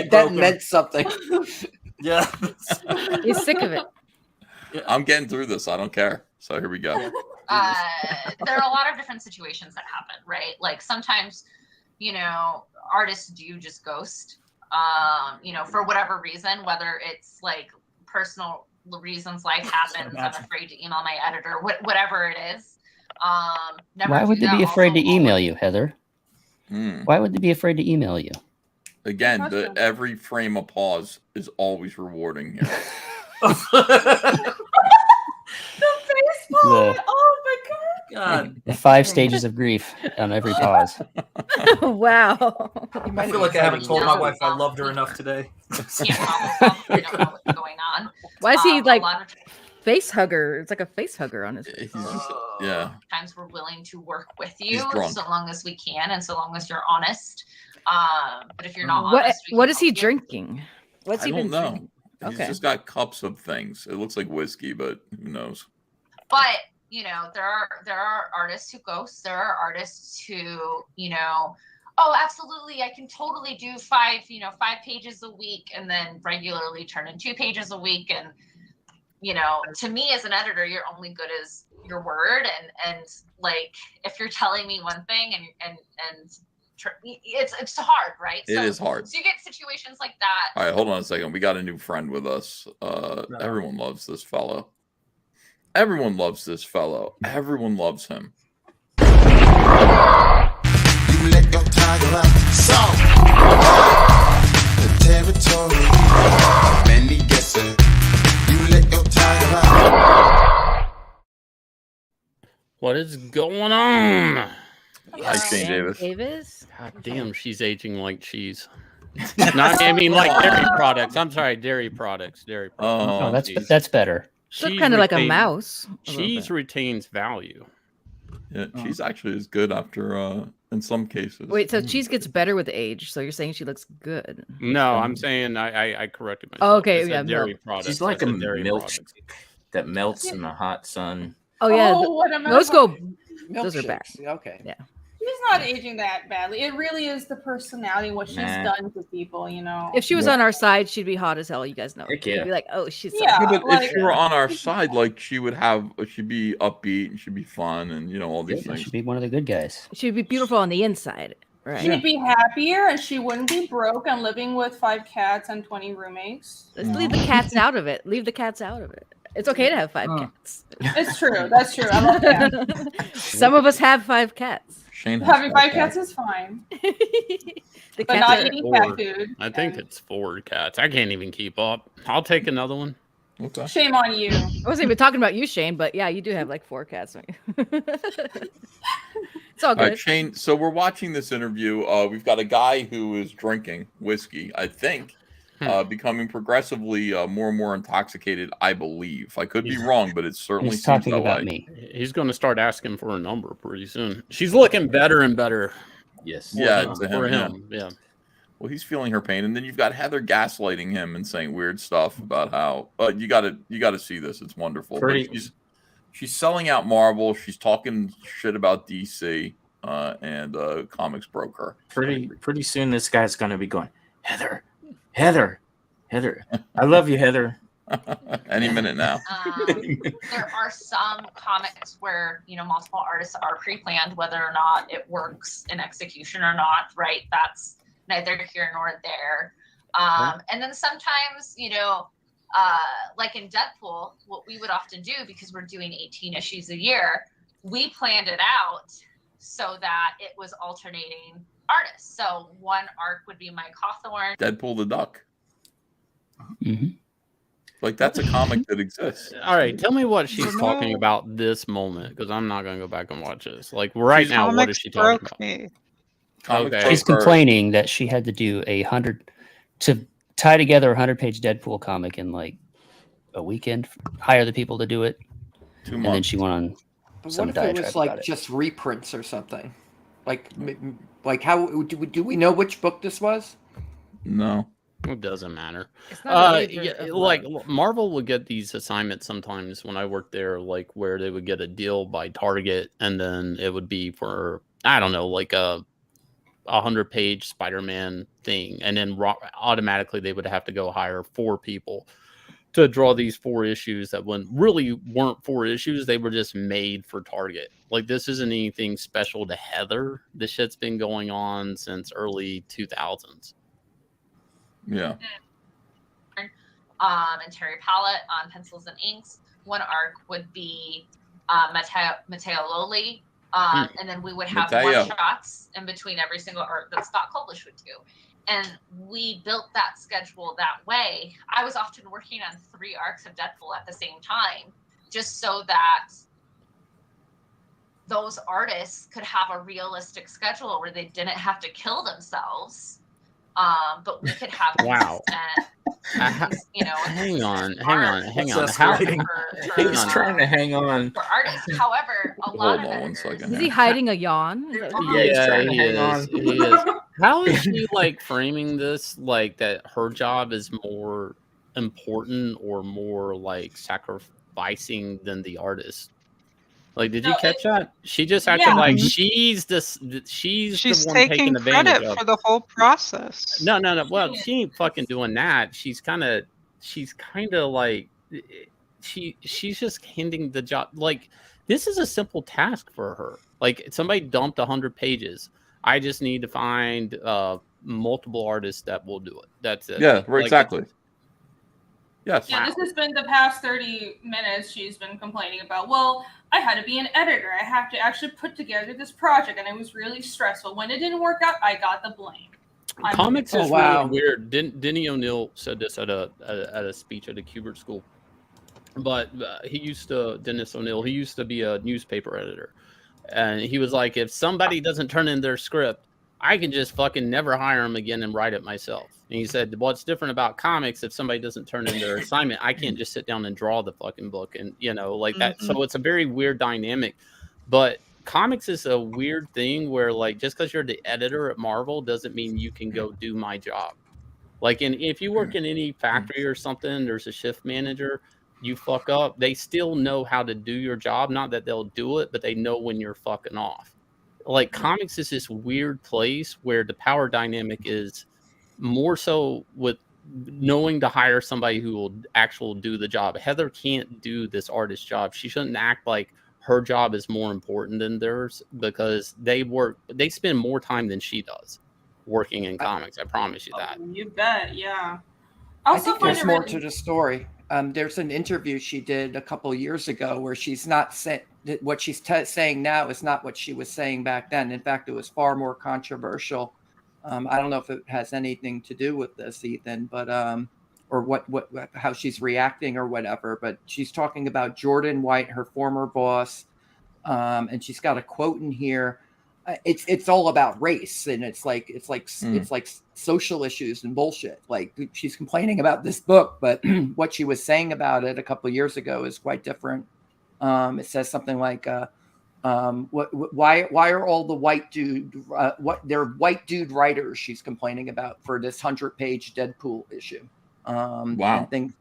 that meant something. Yeah. He's sick of it. I'm getting through this. I don't care. So here we go. There are a lot of different situations that happen, right? Like sometimes, artists do just ghost, for whatever reason, whether it's like personal reasons life happens. I'm afraid to email my editor, whatever it is. Never Why do would they that. be afraid to Also, email you, Heather? Why would they be afraid to email you? Again, every frame of pause is always rewarding here. The face palm. Oh my god. The 5 stages of grief on every pause. Wow. I feel like I haven't told my wife I loved her enough today. I don't know what's going on. Why is he like a lot of face hugger? It's like a face hugger on his face. Yeah. times we're willing to work with He's you drunk. so long as we can and so long as you're honest. But if you're not What honest, we what can is he help you. drinking? What's I he don't been know. drinking? He's Okay. just got cups of things. It looks like whiskey, but who knows? But you know, there are artists who ghost. There are artists who, you know, oh, absolutely, I can totally do 5 pages a week, and then regularly turn in 2 pages a week. And you know, to me as an editor, you're only good as your word. And like, if you're telling me one thing and it's hard, right? It is hard. So you get situations like that. All right, hold on a second. We got a new friend with us. Everyone loves this fellow. Everyone loves this fellow. Everyone loves him. You let your tiger out. So, the territory. Many guess it. You let your tiger out. What is going on? Hi, Shane Davis. God damn, she's aging like cheese. Not, I mean, like dairy products. I'm sorry, dairy products. Dairy products. Oh, that's better. Look kind of like a mouse. Cheese retains value. Yeah, cheese actually is good after, in some cases. Wait, so cheese gets better with age. So you're saying she looks good? No, I'm saying I corrected myself. Oh, okay, I said yeah, dairy milk. products. She's like I a said dairy milk products. that melts in the hot sun. Oh yeah, what a those go. Milkshakes. Those are bad. Okay. Yeah. She's not aging that badly. It really is the personality, what she's Nah. done to people, you know. If she was on our side, she'd be hot as hell. You guys know. Heck She'd yeah. be like, oh, she's so Yeah, hot. Yeah, but if she were on our side, like she'd be upbeat and she'd be fun and all these Yeah, things. she'd be one of the good guys. She'd be beautiful on the inside, right? She'd be happier and she wouldn't be broke and living with 5 cats and 20 roommates. Let's leave the cats out of it. Leave the cats out of it. It's okay to have 5 cats. It's true. That's true. I love cats. Some of us have 5 cats. Shane Having 5 cats is fine. The But cats not are- eating cat food. I think it's 4 cats. I can't even keep up. I'll take another one. Okay. Shame on you. I wasn't even talking about you, Shane, but yeah, you do have like 4 cats. It's all All good. right, Shane. So we're watching this interview. We've got a guy who is drinking whiskey, I think, becoming progressively more and more intoxicated. I believe. I could be wrong, but it certainly He's seems talking that about way. me. He's going to start asking for a number pretty soon. She's looking better and better. Yes. Yeah, For to for him. him. Yeah. Well, he's feeling her pain, and then you've got Heather gaslighting him and saying weird stuff about how. You got to see this. It's wonderful. Like, Pretty- she's selling out Marvel. She's talking shit about DC, and comics broke her. Pretty soon, this guy's going to be going, Heather, I love you, Heather. Any minute now. There are some comics where, you know, multiple artists are pre-planned, whether or not it works in execution or not, right? That's neither here nor there. And then sometimes, you know, like in Deadpool, what we would often do, because we're doing 18 issues a year, we planned it out so that it was alternating artists. So one arc would be Mike Hawthorne. Deadpool the Duck. Mm-hmm. Like that's a comic that exists. All right, tell me what she's talking about this moment, because I'm not going to go back and watch this. Like right now, what is she talking about? Okay. She's complaining that she had to do 100 to tie together a 100-page Deadpool comic in like a weekend, hire the people to do it, 2 and then she went on But some what if it diatribe was about like it. just reprints or something? Like how do we know which book this was? No. It doesn't matter. not a major Yeah, of like Marvel would get these assignments sometimes when I worked there, like where they would get a deal by Target, and then it would be for, I don't know, like a 100-page Spider-Man thing, and then automatically they would have to go hire 4 people to draw these 4 issues that really weren't 4 issues. They were just made for Target. Like this isn't anything special to Heather. This shit's been going on since early 2000s. Yeah. and Terry Pallett on pencils and inks. One arc would be Matteo Loli. And then we would have Mateo. one-shots in between every single arc that Scott Koblish would do. And we built that schedule that way. I was often working on 3 arcs of Deadpool at the same time, just so that those artists could have a realistic schedule where they didn't have to kill themselves. But we could have Wow. you know, Hang on. He's trying to hang on. for artists. However, a lot of editors, Is he hiding a yawn? Is that what Yeah, he's he doing? is. He is. How is she like framing this? Like that her job is more important or more like sacrificing than the artist? Like, did you catch that? She just acted like she's she's the one taking taking advantage credit of. for the whole process. No. Well, she ain't fucking doing that. She's kind of like she's just handing the job. Like, this is a simple task for her. Like, somebody dumped 100 pages. I just need to find multiple artists that will do it. That's it. Yeah, Like, exactly. Yes. Yeah, this has been the past 30 minutes she's been complaining about. Well, I had to be an editor. I have to actually put together this project, and it was really stressful. When it didn't work out, I got the blame. Comics is really weird. Denny O'Neil said this at a speech at a Kubert school. But Dennis O'Neil, he used to be a newspaper editor. And he was like, if somebody doesn't turn in their script, I can just fucking never hire them again and write it myself. And he said, what's different about comics, if somebody doesn't turn in their assignment, I can't just sit down and draw the fucking book. And, you know, like that. So it's a very weird dynamic. But comics is a weird thing where, like, just because you're the editor at Marvel doesn't mean you can go do my job. Like, if you work in any factory or something, there's a shift manager, you fuck up, they still know how to do your job. Not that they'll do it, but they know when you're fucking off. Like, comics is this weird place where the power dynamic is more so with knowing to hire somebody who will actually do the job. Heather can't do this artist job. She shouldn't act like her job is more important than theirs, because they spend more time than she does working in comics. I promise you that. You bet, yeah. I think there's more to the story. There's an interview she did a couple years ago where she's not saying what she's saying now is not what she was saying back then. In fact, it was far more controversial. I don't know if it has anything to do with this, Ethan, but or how she's reacting or whatever. But she's talking about Jordan White, her former boss, and she's got a quote in here. It's all about race, and it's like social issues and bullshit. Like, she's complaining about this book, but what she was saying about it a couple of years ago is quite different. It says something like, "Why are all the white dude they're white dude writers?" She's complaining about for this 100-page Deadpool issue. Wow. And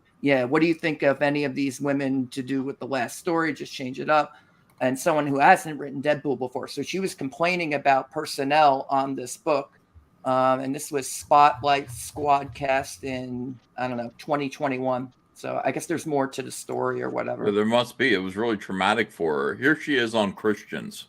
what do you think of any of these women to do with the last story? Just change it up. And someone who hasn't written Deadpool before. So she was complaining about personnel on this book. And this was Spotlight Squadcast in, 2021. So I guess there's more to the story or whatever. But there must be. It was really traumatic for her. Here she is on Christians.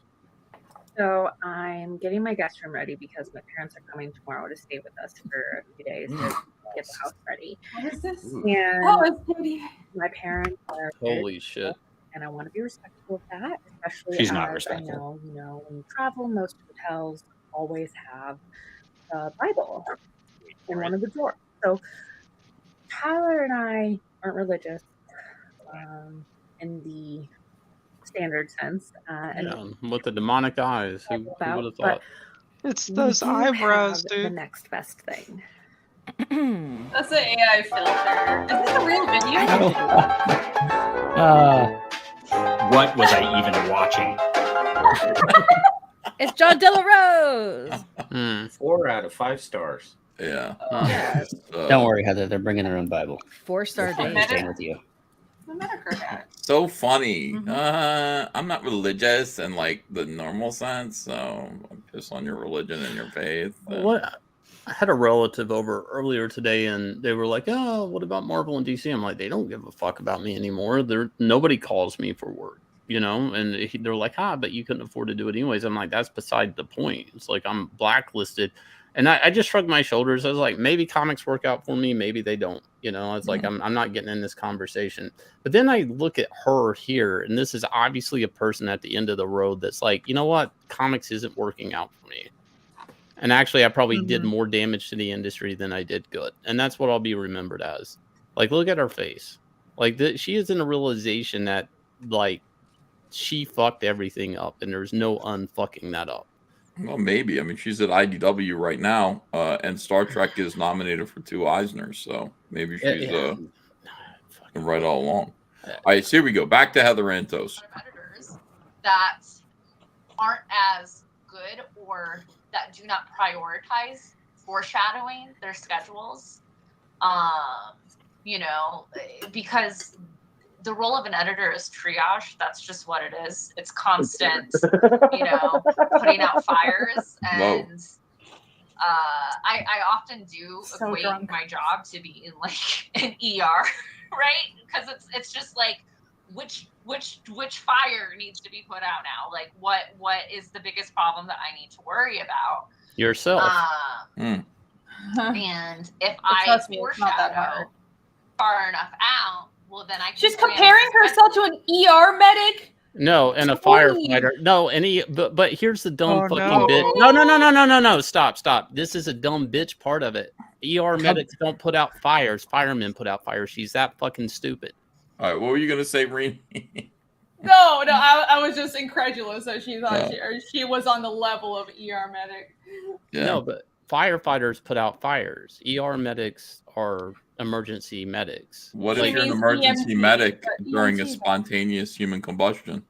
So I'm getting my guest room ready because my parents are coming tomorrow to stay with us for a few days to get the house ready. What is this? And it's pretty. my parents are Holy shit. and I want to be respectful of that, especially She's not as respectful. I know, when you travel, most hotels always have a Bible in one of the drawers. So Tyler and I aren't religious in the standard sense. And With the demonic eyes, who would have thought? It's those eyebrows, dude. The next best thing. That's an AI filter. Is this a real video? What was I even watching? It's John De La Rose. 4 out of 5 stars. Yeah. Don't worry, Heather. They're bringing their own Bible. 4-star They're day. staying with you. So funny. I'm not religious in like the normal sense, so I'm pissed on your religion and your faith. What? I had a relative over earlier today, and they were like, "Oh, what about Marvel and DC?" I'm like, "They don't give a fuck about me anymore. Nobody calls me for work, you know." And they're like, "But you couldn't afford to do it anyways." I'm like, "That's beside the point. It's like I'm blacklisted." And I just shrugged my shoulders. I was like, maybe comics work out for me, maybe they don't. You know, it's like I'm not getting in this conversation. But then I look at her here, and this is obviously a person at the end of the road that's like, you know what, comics isn't working out for me. And actually, I probably did more damage to the industry than I did good, and that's what I'll be remembered as. Like, look at her face. Like, she is in a realization that like she fucked everything up, and there's no unfucking that up. Well, maybe. I mean, she's at IDW right now, and Star Trek is nominated for 2 Eisners, so maybe she's right all along. All right, so here we go. Back to Heather Antos. Editors that aren't as good or that do not prioritize foreshadowing their schedules, you know, because the role of an editor is triage. That's just what it is. It's constant, you know, putting out fires. And I often do equate my job to be in like an ER, right? Because it's just like which fire needs to be put out now? Like what is the biggest problem that I need to worry about? Yourself. And if I foreshadow far enough out, well, then I can She's comparing herself to an ER medic. No, and a firefighter. No, but here's the dumb fucking bit. No. Stop. This is a dumb bitch part of it. ER medics don't put out fires. Firemen put out fires. She's that fucking stupid. All right, what were you gonna say, Reen? No, I was just incredulous that she thought she was on the level of ER medic. Yeah. No, but firefighters put out fires. ER medics are emergency medics. What if you're an emergency medic during a spontaneous human combustion?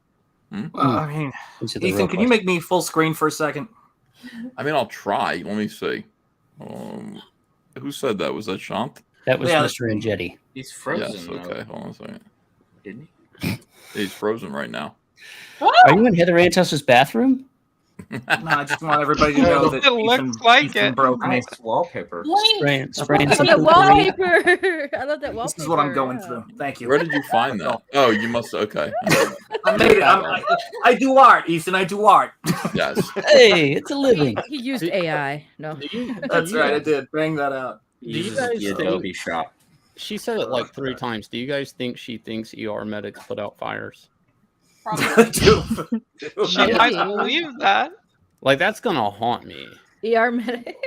I mean, Ethan, can you make me full screen for a second? I mean, I'll try. Let me see. Who said that? Was that Shant? That was Mr. Andretti. He's frozen. Yes, okay. Hold on a second. Didn't he? He's frozen right now. Are you in Heather Antos' bathroom? No, I just want everybody to know that it looks like it. Broke me. Nice wallpaper. Spraying The wallpaper. I love that wallpaper. This is what I'm going through. Thank you. Where did you find that? Oh, you must. Okay. I made it. I do art, Ethan. I do art. Yes. Hey, it's a living. He used AI. No. That's right. I did. Bang that out. Do you guys the Adobe shop. She said it like 3 times. Do you guys think she thinks ER medics put out fires? I do. She might believe that. Like, that's gonna haunt me. ER medic.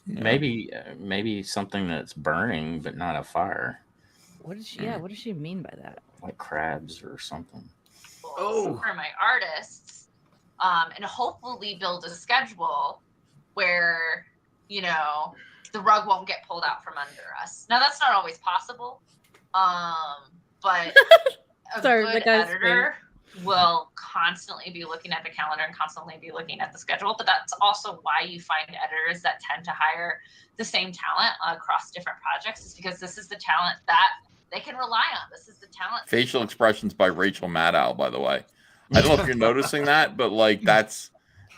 Maybe something that's burning but not a fire. What does she? Yeah, what does she mean by that? Like crabs or something. For my artists, and hopefully build a schedule where, you know, the rug won't get pulled out from under us. Now that's not always possible, but a good editor will constantly be looking at the calendar and constantly be looking at the schedule. But that's also why you find editors that tend to hire the same talent across different projects, is because this is the talent that they can rely on. This is the talent. Facial expressions by Rachel Maddow, by the way. I don't know if you're noticing that, but like that's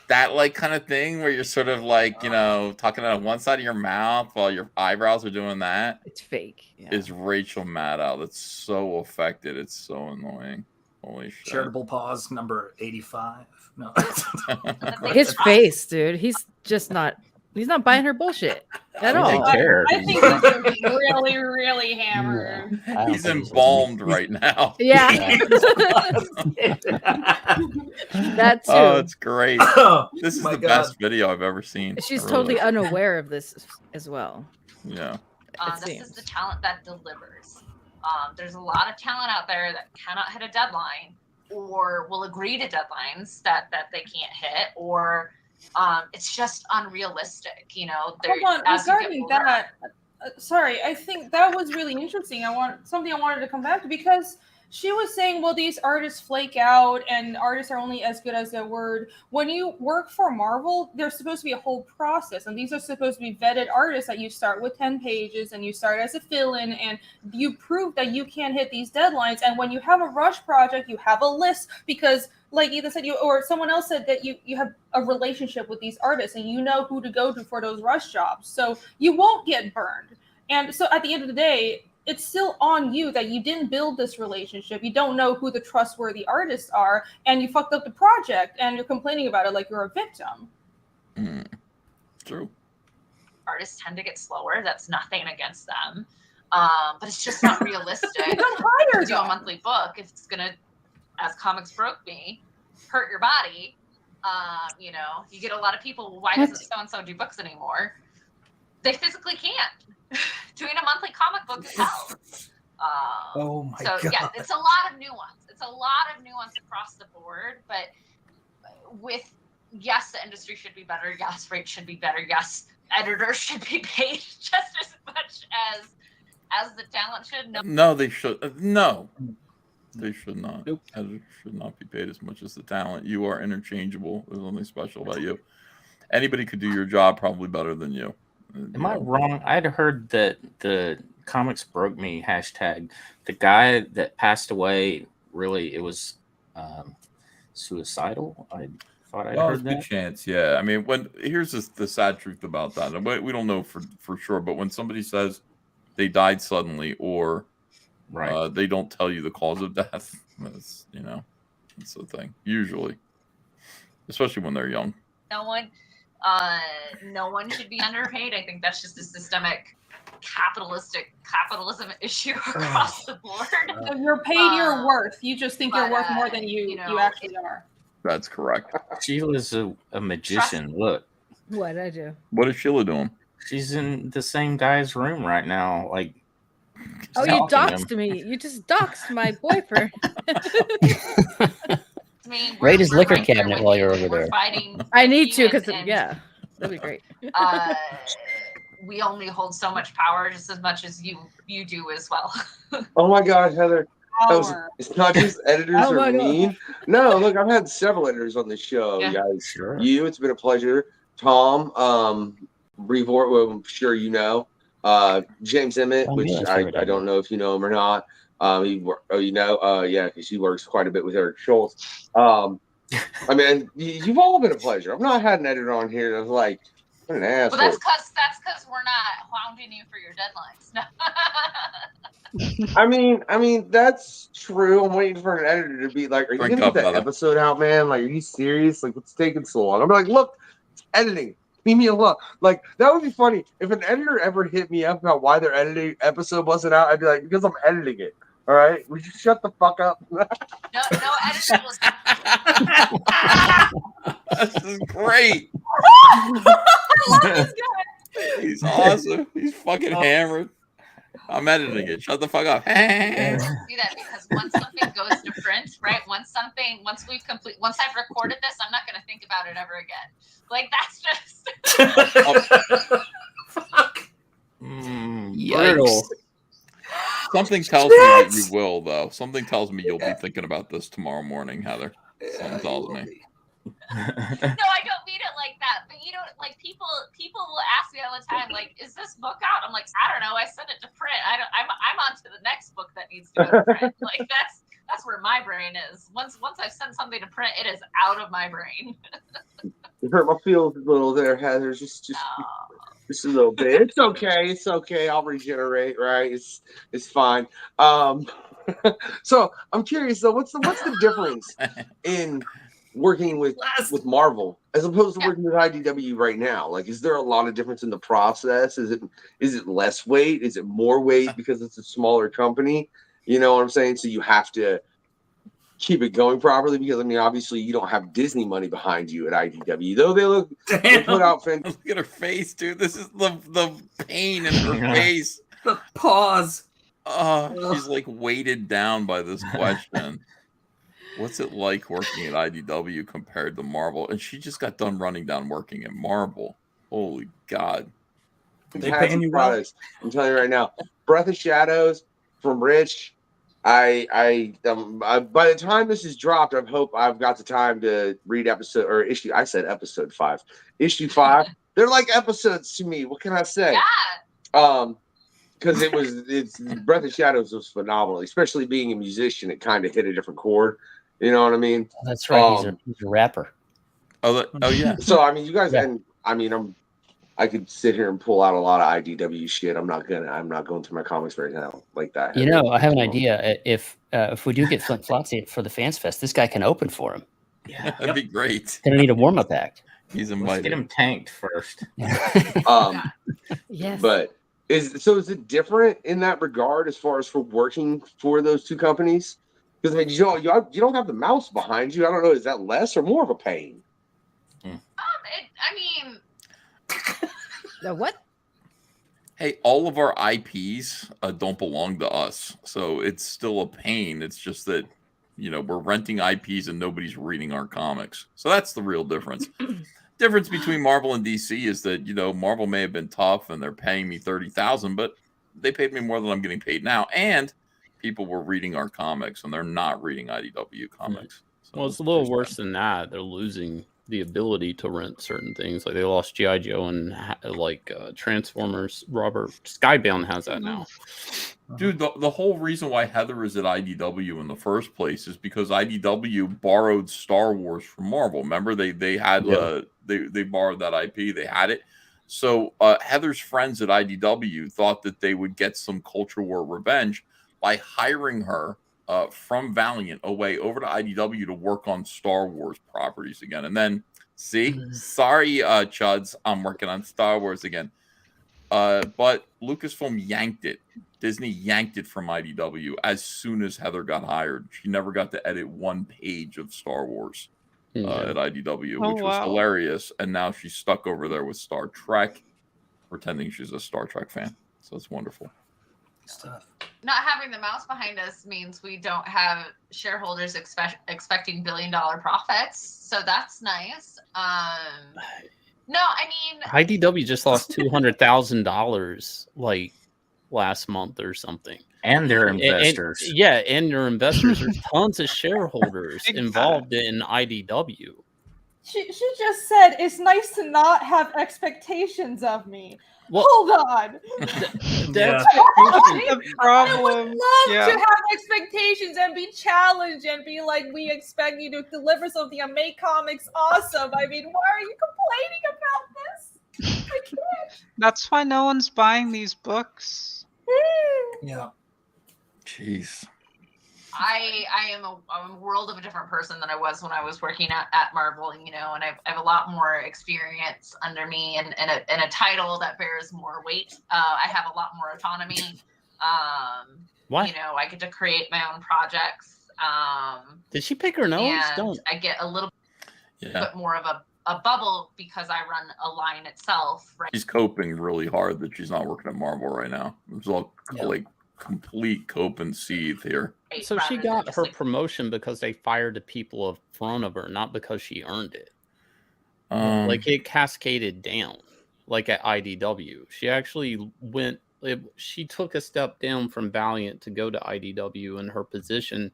that like kind of thing where you're sort of like, you know, talking out of one side of your mouth while your eyebrows are doing that. It's fake. Yeah. Is Rachel Maddow. That's so affected. It's so annoying. Holy shit. Charitable pause number 85. No. His face, dude. He's just not. He's not buying her bullshit at all. I think he's really, really hammered. He's embalmed right now. Yeah. That too. Oh, it's great. This is the best video I've ever seen. She's totally unaware of this as well. Yeah. This is the talent that delivers. There's a lot of talent out there that cannot hit a deadline, or will agree to deadlines that they can't hit, or it's just unrealistic, you know. Hold on, regarding that, sorry, I think that was really interesting. I wanted to come back to, because she was saying, well, these artists flake out and artists are only as good as their word. When you work for Marvel, there's supposed to be a whole process, and these are supposed to be vetted artists that you start with 10 pages and you start as a fill-in and you prove that you can hit these deadlines. And when you have a rush project, you have a list, because like Ethan said, or someone else said, that you have a relationship with these artists and you know who to go to for those rush jobs. So you won't get burned. And so at the end of the day, it's still on you that you didn't build this relationship. You don't know who the trustworthy artists are, and you fucked up the project, and you're complaining about it like you're a victim. True. artists tend to get slower. That's nothing against them. But it's just not realistic to do a monthly book if it's going to, as Comics Broke Me, hurt your body. You know, you get a lot of people, why doesn't so-and-so do books anymore? They physically can't. Doing a monthly comic book is hell. Oh my so God. Yeah, it's a lot of nuance. It's a lot of nuance across the board, but with, yes, the industry should be better. Yes, rates should be better. Yes, editors should be paid just as much as the talent should. No, they should. No, they should not. Editors should not be paid as much as the talent. You are interchangeable. There's nothing special about you. Anybody could do your job probably better than you. Am I wrong? I'd heard that the Comics Broke Me hashtag, the guy that passed away, really, it was suicidal. I thought I'd heard Good that. chance. Yeah. I mean, here's the sad truth about that. And we don't know for sure, but when somebody says they died suddenly or they don't tell you the cause of death, that's, you know, that's the thing. Usually, especially when they're young. No one should be underpaid. I think that's just a systemic capitalism issue across the board. So you're paid your worth. You just think you're worth more than you actually are. That's correct. Sheila's a magician. Look. What I do? What is Sheila doing? She's in the same guy's room right now. Like, Oh, you doxed me. You just doxed my boyfriend. Raid his liquor cabinet while you're over there. I need to, because yeah, that'd be great. We only hold so much power, just as much as you do as well. Oh my God, Heather. It's not just editors are mean. No, look, I've had several editors on this show, guys. Sure. It's been a pleasure. Tom, Brevoort, well, I'm sure you know. James Emmett, which I don't know if you know him or not. Because he works quite a bit with Eric Schultz. I mean, you've all been a pleasure. I've not had an editor on here that's like, what an asshole. Well, that's because we're not hounding you for your deadlines. No. I mean, that's true. I'm waiting for an editor to be like, "Are you gonna get that episode out, man? Like, are you serious? Like, what's taking so long?" I'm like, "Look, it's editing. Leave me alone." Like, that would be funny if an editor ever hit me up about why their editing episode wasn't out. I'd be like, "Because I'm editing it. All right, would you shut the fuck up?" No editing was. This is great. He's awesome. He's fucking hammered. I'm editing it. Shut the fuck up. Do that because once something goes to print, right? Once I've recorded this, I'm not going to think about it ever again. Like, that's just. Brutal. Something tells me that you will, though. Something tells me you'll be thinking about this tomorrow morning, Heather. Something tells me. No, I don't mean it like that. But you know, like people will ask me all the time, like, "Is this book out?" I'm like, "I don't know. I sent it to print. I'm on to the next book that needs to go to print." Like that's where my brain is. Once I've sent something to print, it is out of my brain. You hurt my feelings a little there, Heather. Just a little bit. It's okay. It's okay. I'll regenerate. Right? It's fine. So I'm curious though. What's the difference in working with Marvel as opposed to working with IDW right now? Like, is there a lot of difference in the process? Is it less weight? Is it more weight because it's a smaller company? You know what I'm saying? So you have to keep it going properly because, I mean, obviously you don't have Disney money behind you at IDW, though they put out fantastic. Look at her face, dude. This is the pain in her face. The pause. Oh, she's like weighted down by this question. What's it like working at IDW compared to Marvel? And she just got done running down working at Marvel. Holy God. They paying you products. I'm telling you right now. Breath of Shadows from Rich. I by the time this is dropped, I hope I've got the time to read episode 5. Issue 5. They're like episodes to me. What can I say? Yeah. Because it's Breath of Shadows was phenomenal, especially being a musician. It kind of hit a different chord. You know what I mean? That's right. He's a rapper. Oh yeah. So I mean, you guys, and I mean, I could sit here and pull out a lot of IDW shit. I'm not going through my comics right now like that. You know, I have an idea. If we do get Flint Flotsy for the Fans Fest, this guy can open for him. Yeah, that'd be great. Gonna need a warm up act. He's Let's invited. get him tanked first. Yes. But is it different in that regard as far as for working for those two companies? Because I mean, you don't have the mouse behind you. I don't know. Is that less or more of a pain? I mean, The what? Hey, all of our IPs don't belong to us, so it's still a pain. It's just that, we're renting IPs and nobody's reading our comics. So that's the real difference. Difference between Marvel and DC is that, Marvel may have been tough and they're paying me $30,000, but they paid me more than I'm getting paid now. And people were reading our comics and they're not reading IDW comics. So Well, it's a little worse than that. They're losing the ability to rent certain things. Like they lost G.I. Joe and Transformers. Robert Skybound has that now. Dude, the whole reason why Heather is at IDW in the first place is because IDW borrowed Star Wars from Marvel. Remember, they had they borrowed that IP. They had it. So Heather's friends at IDW thought that they would get some culture war revenge by hiring her from Valiant away over to IDW to work on Star Wars properties again. And then, sorry, Chuds, I'm working on Star Wars again. But Lucasfilm yanked it. Disney yanked it from IDW as soon as Heather got hired. She never got to edit one page of Star Wars at IDW, which was hilarious. And now she's stuck over there with Star Trek, pretending she's a Star Trek fan. So it's wonderful. Stuff. Not having the mouse behind us means we don't have shareholders expecting billion-dollar profits. So that's nice. No, I mean, IDW just lost $200,000 like last month or something. And their investors. And their investors. There's tons of shareholders involved in IDW. She just said it's nice to not have expectations of me. Well, hold on. That's the problem. I would love to have expectations and be challenged and be like, we expect you to deliver something and make comics awesome. I mean, why are you complaining about this? I can't. That's why no one's buying these books. Yeah. Jeez. I am a world of a different person than I was when I was working at Marvel, and I have a lot more experience under me and a title that bears more weight. I have a lot more autonomy. What? I get to create my own projects. Did she pick her nose? And Don't. I get a little bit more of a bubble because I run a line itself. Right. She's coping really hard that she's not working at Marvel right now. It's all like complete cope and seethe here. So she got her promotion because they fired the people in front of her, not because she earned it. Like it cascaded down, like at IDW. She actually she took a step down from Valiant to go to IDW in her position.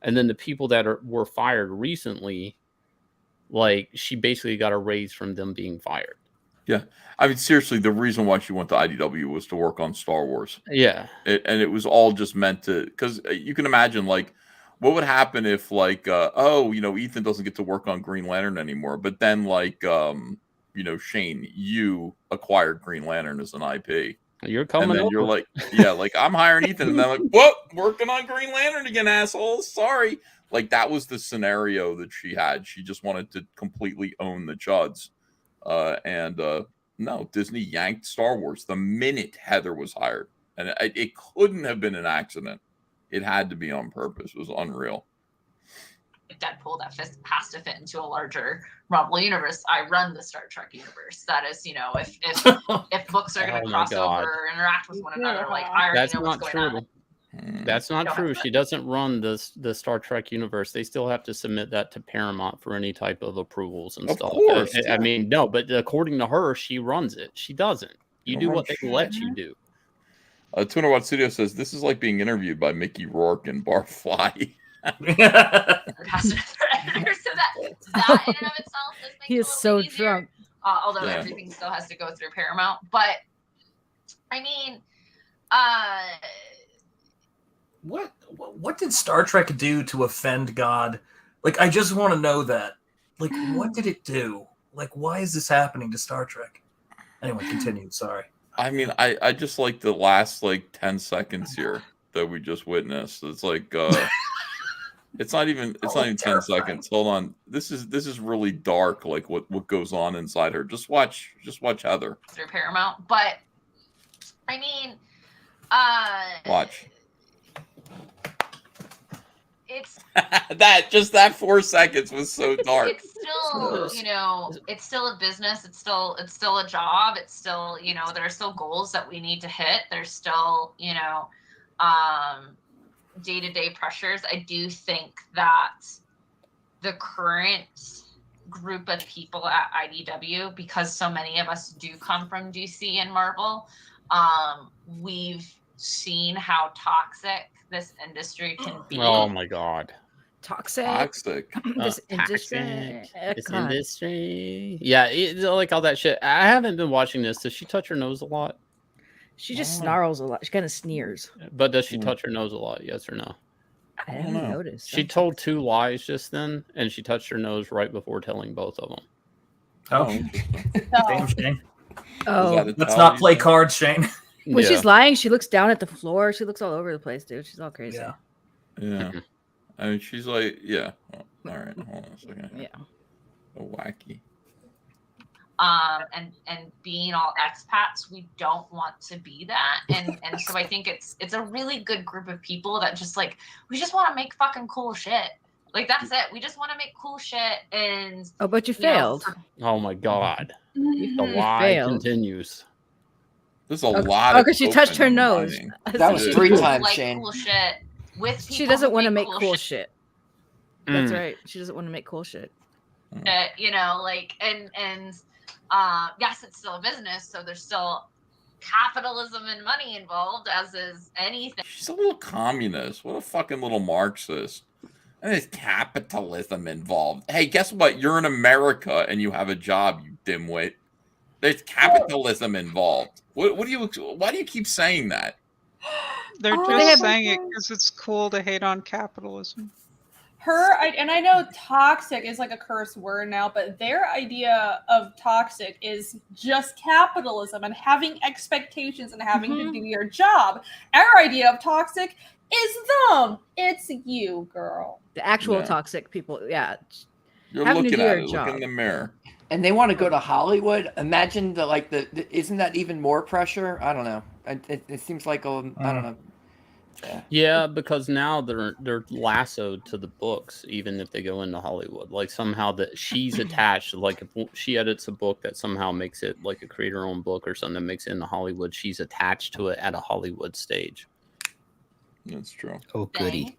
And then the people that were fired recently, like she basically got a raise from them being fired. Yeah. I mean, seriously, the reason why she went to IDW was to work on Star Wars. Yeah. And it was all just meant to, because you can imagine, like, what would happen if, like, Ethan doesn't get to work on Green Lantern anymore, but then, like, Shane, you acquired Green Lantern as an IP. You're coming and then over. you're like, yeah, like, I'm hiring Ethan. And then, like, what? Working on Green Lantern again, assholes. Sorry. Like, that was the scenario that she had. She just wanted to completely own the Chuds. No, Disney yanked Star Wars the minute Heather was hired. And it couldn't have been an accident. It had to be on purpose. It was unreal. Deadpool that has to fit into a larger Marvel universe. I run the Star Trek universe. That is, if books are going to cross over or interact with one another, like I already know what's going on. That's not true. She doesn't run the Star Trek universe. They still have to submit that to Paramount for any type of approvals and stuff. Course, I mean, no, but according to her, she runs it. She doesn't. You do what they let you do. 200 Watt Studio says this is like being interviewed by Mickey Rourke and Barfly. So that in and of itself he is so drunk. Although everything still has to go through Paramount. But I mean, what did Star Trek do to offend God? Like, I just want to know that. Like, what did it do? Like, why is this happening to Star Trek? Anyway, continue. Sorry. I mean, I just like the last 10 seconds here that we just witnessed. It's like It's not even 10 seconds. Hold on. This is really dark, like what goes on inside her. Just watch Heather. Through Paramount. But I mean, Watch. it's that 4 seconds was so dark. it's still, you know, it's still a business. It's still a job. It's still, you know, there are still goals that we need to hit. There's still, you know, day-to-day pressures. I do think that the current group of people at IDW, because so many of us do come from DC and Marvel, we've seen how toxic this industry can be. Oh my god. Toxic. This industry. God. industry. Yeah, like all that shit. I haven't been watching this. Does she touch her nose a lot? She just snarls a lot. She kind of sneers. But does she touch her nose a lot? Yes or no? I haven't noticed. She told 2 lies just then, and she touched her nose right before telling both of them. Oh, damn, Shane. Oh. Let's not play cards, Shane. When she's lying, she looks down at the floor. She looks all over the place, dude. She's all crazy. Yeah. I mean, she's like, yeah. Oh, all right, hold on a second. Yeah. So wacky. And being all expats, we don't want to be that. And so I think it's a really good group of people that just like, we just want to make fucking cool shit. Like, that's it. We just want to make cool shit. And Oh, but you know, failed. Oh my god. Mhm. The lie failed. continues. There's a lot Oh, because she touched her nose. That was 3 times, like Shane. cool shit with people She doesn't who want to make cool shit. That's Mm. right. She doesn't want to make cool shit. You know, like, and yes, it's still a business, so there's still capitalism and money involved, as is anything. She's a little communist. What a fucking little Marxist. And there's capitalism involved. Hey, guess what? You're in America and you have a job, you dimwit. There's capitalism involved. Why do you keep saying that? They're Oh, just they have- saying it because it's cool to hate on capitalism. And I know toxic is like a curse word now, but their idea of toxic is just capitalism and having expectations and having to do your job. Our idea of toxic is them. It's you, girl. The actual Yeah. toxic people. Yeah. You're Having to looking do at your it. job. Look in the mirror. And they want to go to Hollywood. Imagine isn't that even more pressure? I don't know. It seems like I don't know. Yeah, because now they're lassoed to the books, even if they go into Hollywood. Like somehow that she's attached. Like if she edits a book that somehow makes it like a creator-owned book or something that makes it into Hollywood, she's attached to it at a Hollywood stage. That's true. Oh, goody.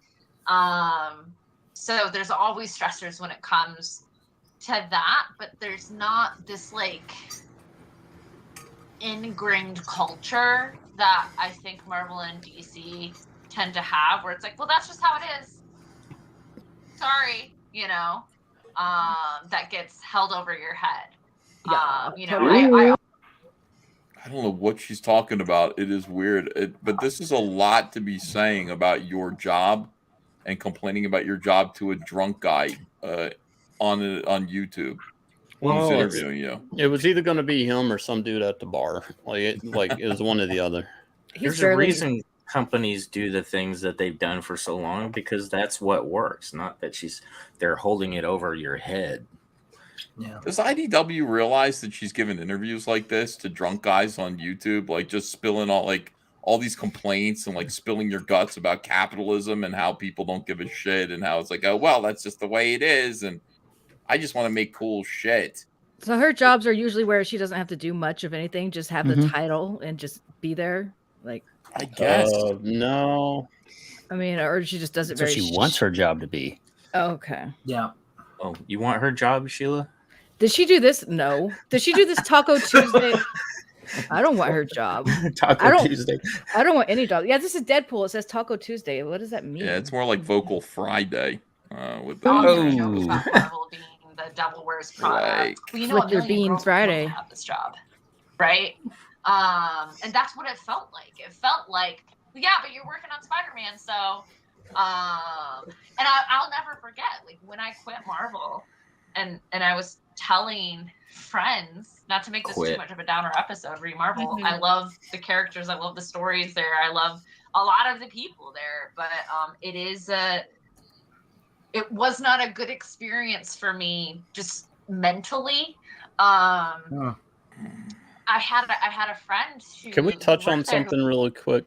So there's always stressors when it comes to that, but there's not this like ingrained culture that I think Marvel and DC tend to have, where it's like, well, that's just how it is. Sorry, you know, that gets held over your head. You know, I don't know what she's talking about. It is weird. But this is a lot to be saying about your job and complaining about your job to a drunk guy on YouTube. Who's interviewing you. It was either going to be him or some dude at the bar. It was one or the other. There's a reason companies do the things that they've done for so long, because that's what works. Not that they're holding it over your head. Yeah. Does IDW realize that she's giving interviews like this to drunk guys on YouTube, like just spilling all these complaints and like spilling your guts about capitalism and how people don't give a shit and how it's like, oh well, that's just the way it is, and I just want to make cool shit. So her jobs are usually where she doesn't have to do much of anything, just have the title and just be there. Like, I guess no. I mean, or she just does it That's very. what she wants her job to be. Oh, okay. Yeah. Oh, you want her job, Sheila? Did she do this? No. Did she do this Taco Tuesday? I don't want her job. Tuesday. I don't want any job. Yeah, this is Deadpool. It says Taco Tuesday. What does that mean? Yeah, it's more like Vocal Friday. With the Marvel being the Devil Wears Prada. Like, Well, you know, Flick your bean Friday. Have this job, right? And that's what it felt like. It felt like, yeah, but you're working on Spider-Man, so. And I'll never forget, like when I quit Marvel, and I was telling friends, not to make this too much of a downer episode, read Marvel. I love the characters, I love the stories there, I love a lot of the people there, but it is it was not a good experience for me just mentally. I had a friend who Can we touch on worked there something really quick?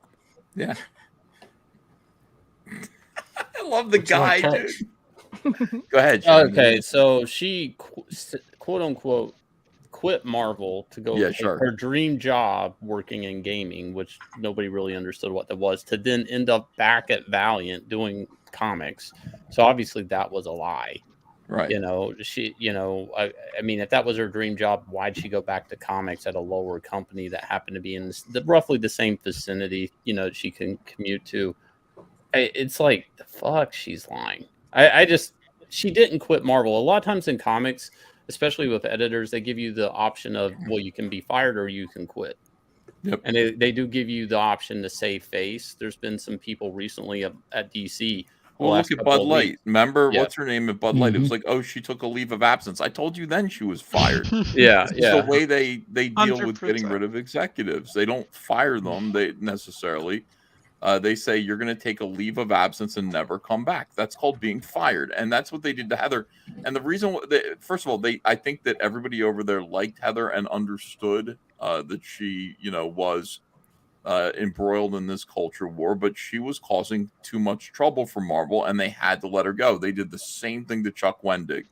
Yeah. I love the guy, dude. Go ahead, Shane. Okay, so she quote unquote quit Marvel to go take her dream job working in gaming, which nobody really understood what that was, to then end up back at Valiant doing comics. So obviously that was a lie. Right. You know, I mean, if that was her dream job, why'd she go back to comics at a lower company that happened to be in roughly the same vicinity, you know, she can commute to? It's like, the fuck, she's lying. She didn't quit Marvel. A lot of times in comics, especially with editors, they give you the option of, well, you can be fired or you can quit. Yep. And they do give you the option to save face. There's been some people recently at DC. Well, look at Bud Light. Remember, Yeah. what's her name at Bud Light? It was like, oh, she took a leave of absence. I told you then she was fired. Yeah, It's the way they deal with 100%. getting rid of executives. They don't fire them necessarily. They say you're going to take a leave of absence and never come back. That's called being fired, and that's what they did to Heather. And the reason, first of all, I think that everybody over there liked Heather and understood that she, was embroiled in this culture war, but she was causing too much trouble for Marvel, and they had to let her go. They did the same thing to Chuck Wendig.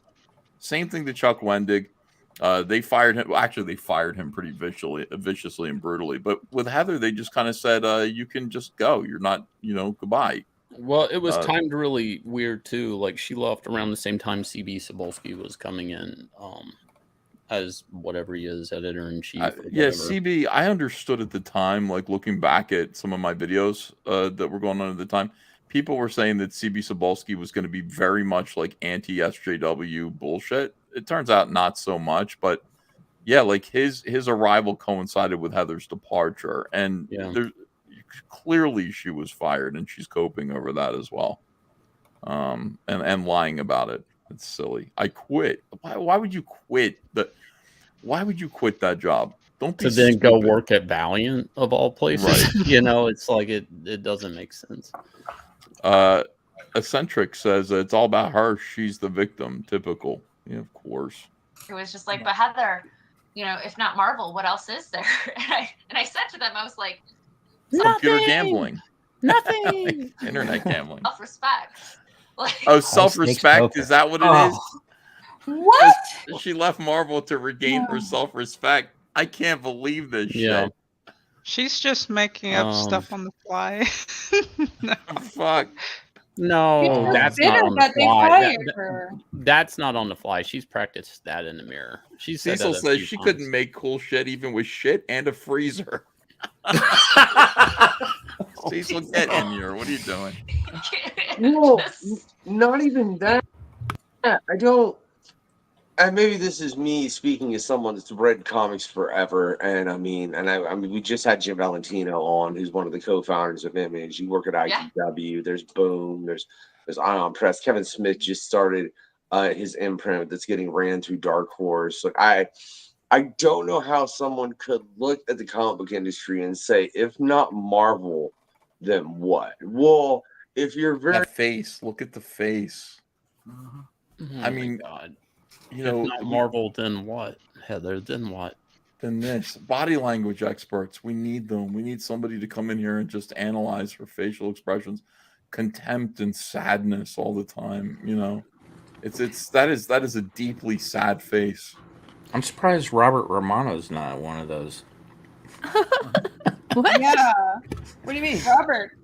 They fired him. Well, actually, they fired him pretty viciously and brutally. But with Heather, they just kind of said, "You can just go. You're not, goodbye." Well, it was timed really weird too. Like, she left around the same time CB Cebulski was coming in, as whatever he is, editor in chief. Yeah, CB. I understood at the time, like looking back at some of my videos that were going on at the time, people were saying that CB Cebulski was going to be very much like anti-SJW bullshit. It turns out not so much, but yeah, like his arrival coincided with Heather's departure, and clearly she was fired, and she's coping over that as well, and lying about it. It's silly. I quit. Why would you quit Why would you quit that job? Don't be to then stupid. go work at Valiant of all places. Right. It's like it doesn't make sense. Eccentric says it's all about her. She's the victim. Typical. Yeah, of course. It was just like, but Heather, if not Marvel, what else is there? And I said to them, I was like, computer gambling, nothing, internet gambling, self-respect. Like, self-respect. Is that what it is? What? She left Marvel to regain her self-respect. I can't believe this shit. She's just making up stuff on the fly. No. Fuck. No, that's not on the fly. That's not on the fly. She's practiced that in the mirror. Cecil says she couldn't make cool shit even with shit and a freezer. Cecil, get in here. What are you doing? No, not even that. I don't. And maybe this is me speaking as someone that's read comics forever. And I mean, we just had Jim Valentino on, who's one of the co-founders of Image. You work at IDW. There's Boom. There's Ion Press. Kevin Smith just started his imprint that's getting ran through Dark Horse. Like I don't know how someone could look at the comic book industry and say, if not Marvel, then what? Well, if you're that face, look at the face. I mean, God. If not Marvel, then what? Heather, then what? Then this. Body language experts. We need them. We need somebody to come in here and just analyze her facial expressions, contempt and sadness all the time. That is a deeply sad face. I'm surprised Robert Romano's not one of those. What? Yeah. What do you mean, Robert?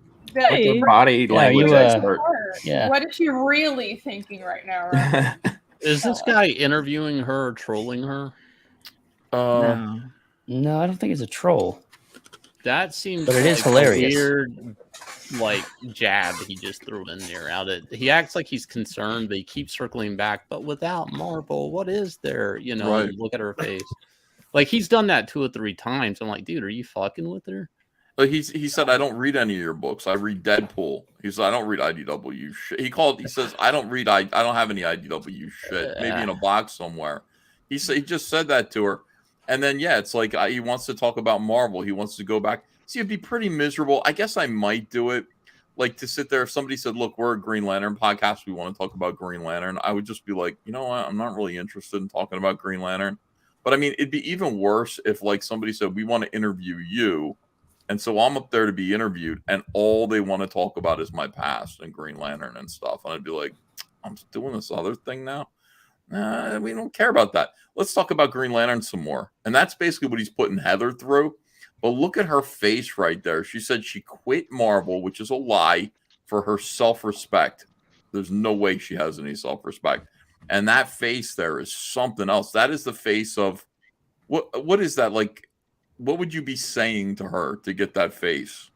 Body language expert. Yeah. What is she really thinking right now, Robert? Is this guy interviewing her or trolling her? No, I don't think it's a troll. That seems But it is like hilarious. A weird, jab he just threw in there. He acts like he's concerned, but he keeps circling back. But without Marvel, what is there? Right. Look at her face. Like, he's done that 2 or 3 times. I'm like, dude, are you fucking with her? Like he said, I don't read any of your books. I read Deadpool. He said, I don't read IDW shit. He says, I don't have any IDW shit. Maybe in a box somewhere. He just said that to her. And then, it's like he wants to talk about Marvel. He wants to go back. See, it'd be pretty miserable. I guess I might do it. like to sit there. If somebody said, "Look, we're a Green Lantern podcast. We want to talk about Green Lantern," I would just be like, you know what? I'm not really interested in talking about Green Lantern. But I mean, it'd be even worse if like somebody said, "We want to interview you," and so I'm up there to be interviewed, and all they want to talk about is my past and Green Lantern and stuff, and I'd be like, "I'm doing this other thing now." Nah, we don't care about that. Let's talk about Green Lantern some more. And that's basically what he's putting Heather through. But look at her face right there. She said she quit Marvel, which is a lie, for her self-respect. There's no way she has any self-respect. And that face there is something else. That is the face of what is that? Like, what would you be saying to her to get that face?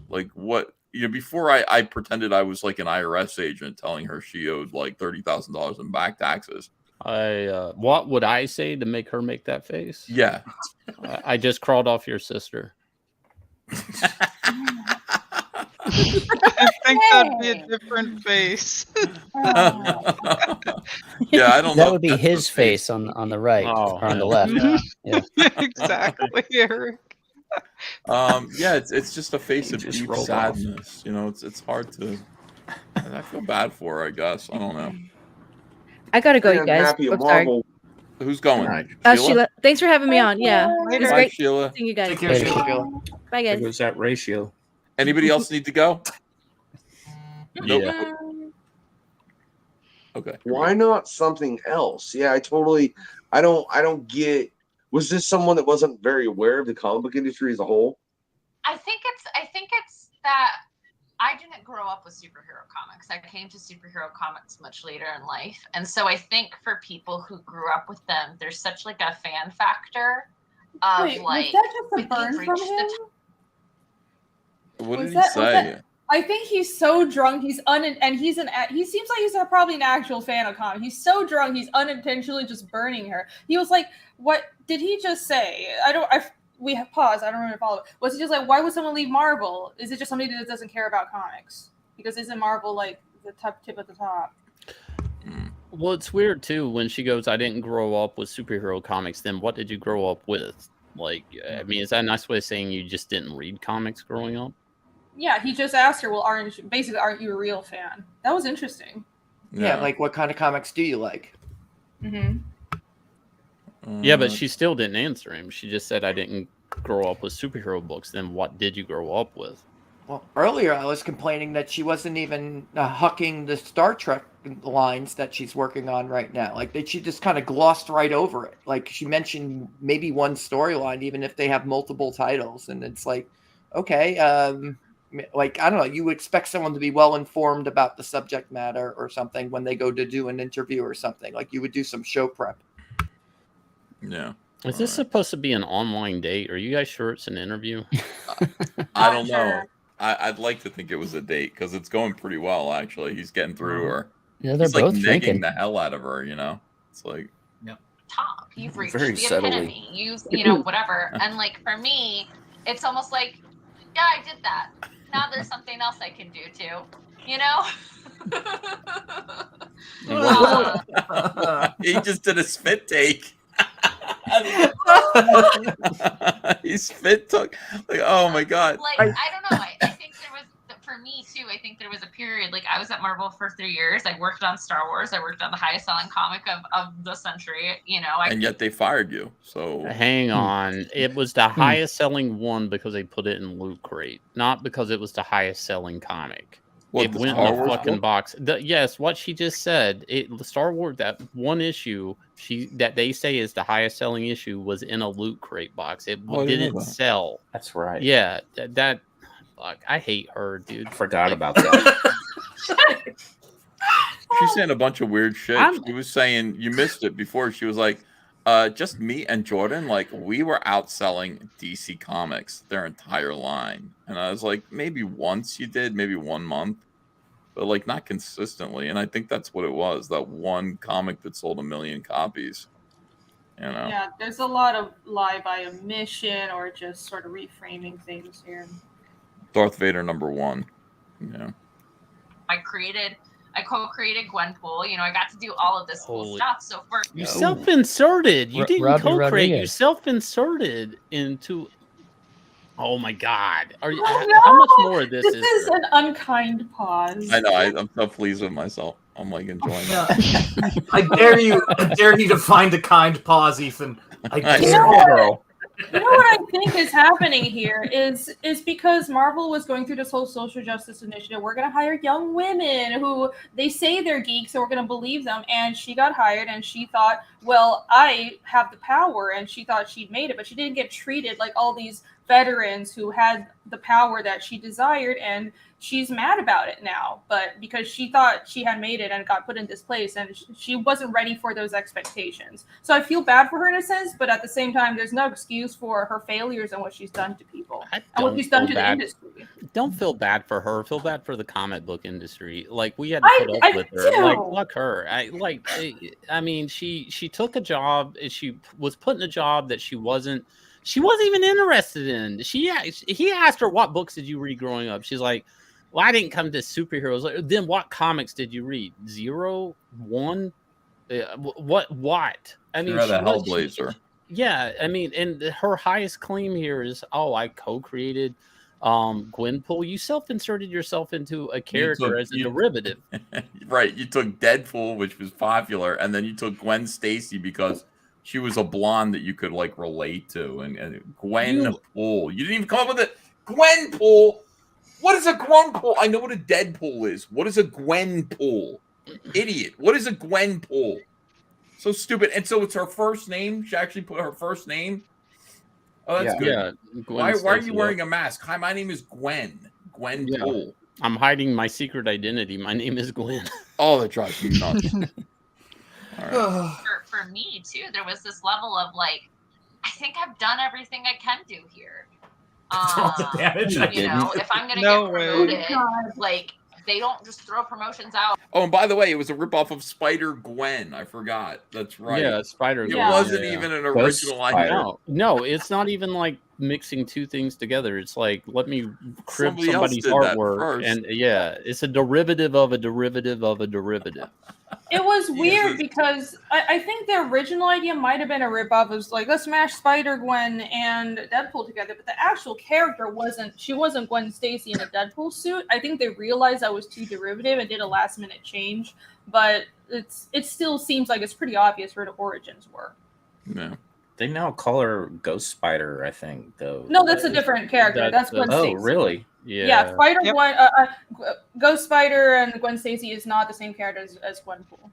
Like, what? You know, before I pretended I was like an IRS agent telling her she owed like $30,000 in back taxes. What would I say to make her make that face? Yeah. I just crawled off your sister. I think that'd be a different face. Yeah, I don't know. That would be his face on the right or on the left. Yeah. Exactly, Eric. Yeah, it's just a face of just deep rolled off. sadness. You know, it's hard to. I feel bad for her. I guess I don't know. I gotta go, you I'm guys. happy I'm at sorry. Marvel. Who's going? Sheila, thanks for having me on. Yeah, it was Bye, great Sheila. seeing you guys. Take care, Sheila. Bye, There guys. goes that ratio. Anybody else need to go? Nope. Yeah. Okay. Why not something else? Yeah, I don't get. Was this someone that wasn't very aware of the comic book industry as a whole? I think it's that I didn't grow up with superhero comics. I came to superhero comics much later in life. And so I think for people who grew up with them, there's such like a fan factor of Wait, like was that just a we've burn from reached the him? What Was did that- he was say? that- I think he's so drunk. He seems like he's probably an actual fan of comics. He's so drunk. He's unintentionally just burning her. He was like, "What did he just say?" We have paused. I don't remember follow. Was he just like, "Why would someone leave Marvel?" Is it just somebody that doesn't care about comics? Because isn't Marvel like the top tip at the top? Well, it's weird too when she goes, "I didn't grow up with superhero comics." Then what did you grow up with? Like, I mean, is that a nice way of saying you just didn't read comics growing up? Yeah, he just asked her, "Well, aren't you a real fan?" That was interesting. Yeah, like what kind of comics do you like? Mm-hmm. Yeah, but she still didn't answer him. She just said, "I didn't grow up with superhero books." Then what did you grow up with? Well, earlier I was complaining that she wasn't even hucking the Star Trek lines that she's working on right now. Like that she just kind of glossed right over it. Like she mentioned maybe one storyline, even if they have multiple titles, and it's like, okay, like I don't know, you would expect someone to be well informed about the subject matter or something when they go to do an interview or something. Like you would do some show prep. Yeah. Is this supposed to be an online date? Are you guys sure it's an interview? I don't know. I'd like to think it was a date because it's going pretty well. Actually, he's getting through her. Yeah, they're He's both like drinking. negging the hell out of her. You know, it's like top. You've reached Very the subtly. epitome. You know, whatever. And like for me, it's almost like, yeah, I did that. Now there's something else I can do too. You know? He just did a spit take. He spit took. Like, oh my god. Like I don't know. I think there was for me too. I think there was a period like I was at Marvel for 3 years. I worked on Star Wars. I worked on the highest selling comic of the century. You know, And yet they fired you. So Hang on. It was the highest selling one because they put it in Loot Crate, not because it was the highest selling comic. What, it the went Star in the Wars fucking book? box. Yes, what she just said. The Star Wars, that one issue that they say is the highest selling issue was in a Loot Crate box. It Oh, I didn't know didn't that. sell. That's right. Yeah, that fuck, I hate her, dude. I forgot about that. She's saying a bunch of weird shit. I'm- She was saying you missed it before. She was like, just me and Jordan, like we were outselling DC Comics their entire line. And I was like, maybe once you did, maybe 1 month, but like not consistently. And I think that's what it was. That one comic that sold 1 million copies. You know. Yeah, there's a lot of lie by omission or just sort of reframing things here. Darth Vader #1. Yeah. I co-created Gwenpool. You know, I got to do all of this cool Holy- stuff. So for You self-inserted. You didn't Robbie co-create. You Rodriguez. self-inserted into. Oh my God! Are you? Oh, How much no! more of this This is is there? an unkind pause. I know. I'm so pleased with myself. I'm like enjoying it. I dare you to find a kind pause, Ethan. I dare You know what? girl. You know what I think is happening here is because Marvel was going through this whole social justice initiative. We're going to hire young women who they say they're geeks, so we're going to believe them. And she got hired, and she thought, well, I have the power, and she thought she'd made it, but she didn't get treated like all these veterans who had the power that she desired, and she's mad about it now. But because she thought she had made it and got put in this place, and she wasn't ready for those expectations. So I feel bad for her in a sense, but at the same time, there's no excuse for her failures and what she's done to people and what she's done to the industry. Don't feel bad for her. Feel bad for the comic book industry. Like we had to put up with her. do. Like fuck her. I mean, she took a job. She was put in a job that she wasn't even interested in. He asked her, what books did you read growing up? She's like, well, I didn't come to superheroes. Like, then what comics did you read? 0, 1? What? I mean, She read a Hellblazer. Yeah, I mean, and her highest claim here is, oh, I co-created Gwenpool. You self-inserted yourself into a character as a derivative. Right. You took Deadpool, which was popular, and then you took Gwen Stacy because she was a blonde that you could like relate to. And Gwenpool. You didn't even come up with it. Gwenpool. What is a Gwenpool? I know what a Deadpool is. What is a Gwenpool? Idiot. What is a Gwenpool? So stupid. And so it's her first name. She actually put her first name. Oh, that's good. Yeah. Why are you wearing a mask? Hi, my name is Gwen. Gwen Poole. I'm hiding my secret identity. My name is Gwen. Oh, that drives me nuts. For me too, there was this level of like, I think I've done everything I can do here. All the damage. You know, if I'm gonna get promoted, like they don't just throw promotions out. Oh, and by the way, it was a ripoff of Spider-Gwen. I forgot. That's right. Yeah, Spider-Gwen. It wasn't even an original idea. No, it's not even like mixing two things together. It's like, let me crib Somebody else somebody's did that artwork. first. And yeah, it's a derivative of a derivative of a derivative. It was weird because I think the original idea might have been a ripoff. It was like, let's smash Spider-Gwen and Deadpool together, but the actual character wasn't Gwen Stacy in a Deadpool suit. I think they realized that was too derivative and did a last-minute change, but it still seems like it's pretty obvious where the origins were. No. They now call her Ghost Spider, I think, though. No, that's a different character. That's Gwen Stacy. Oh, really? Yeah, Spider-Gwen, Ghost Spider and Gwen Stacy is not the same character as Gwenpool.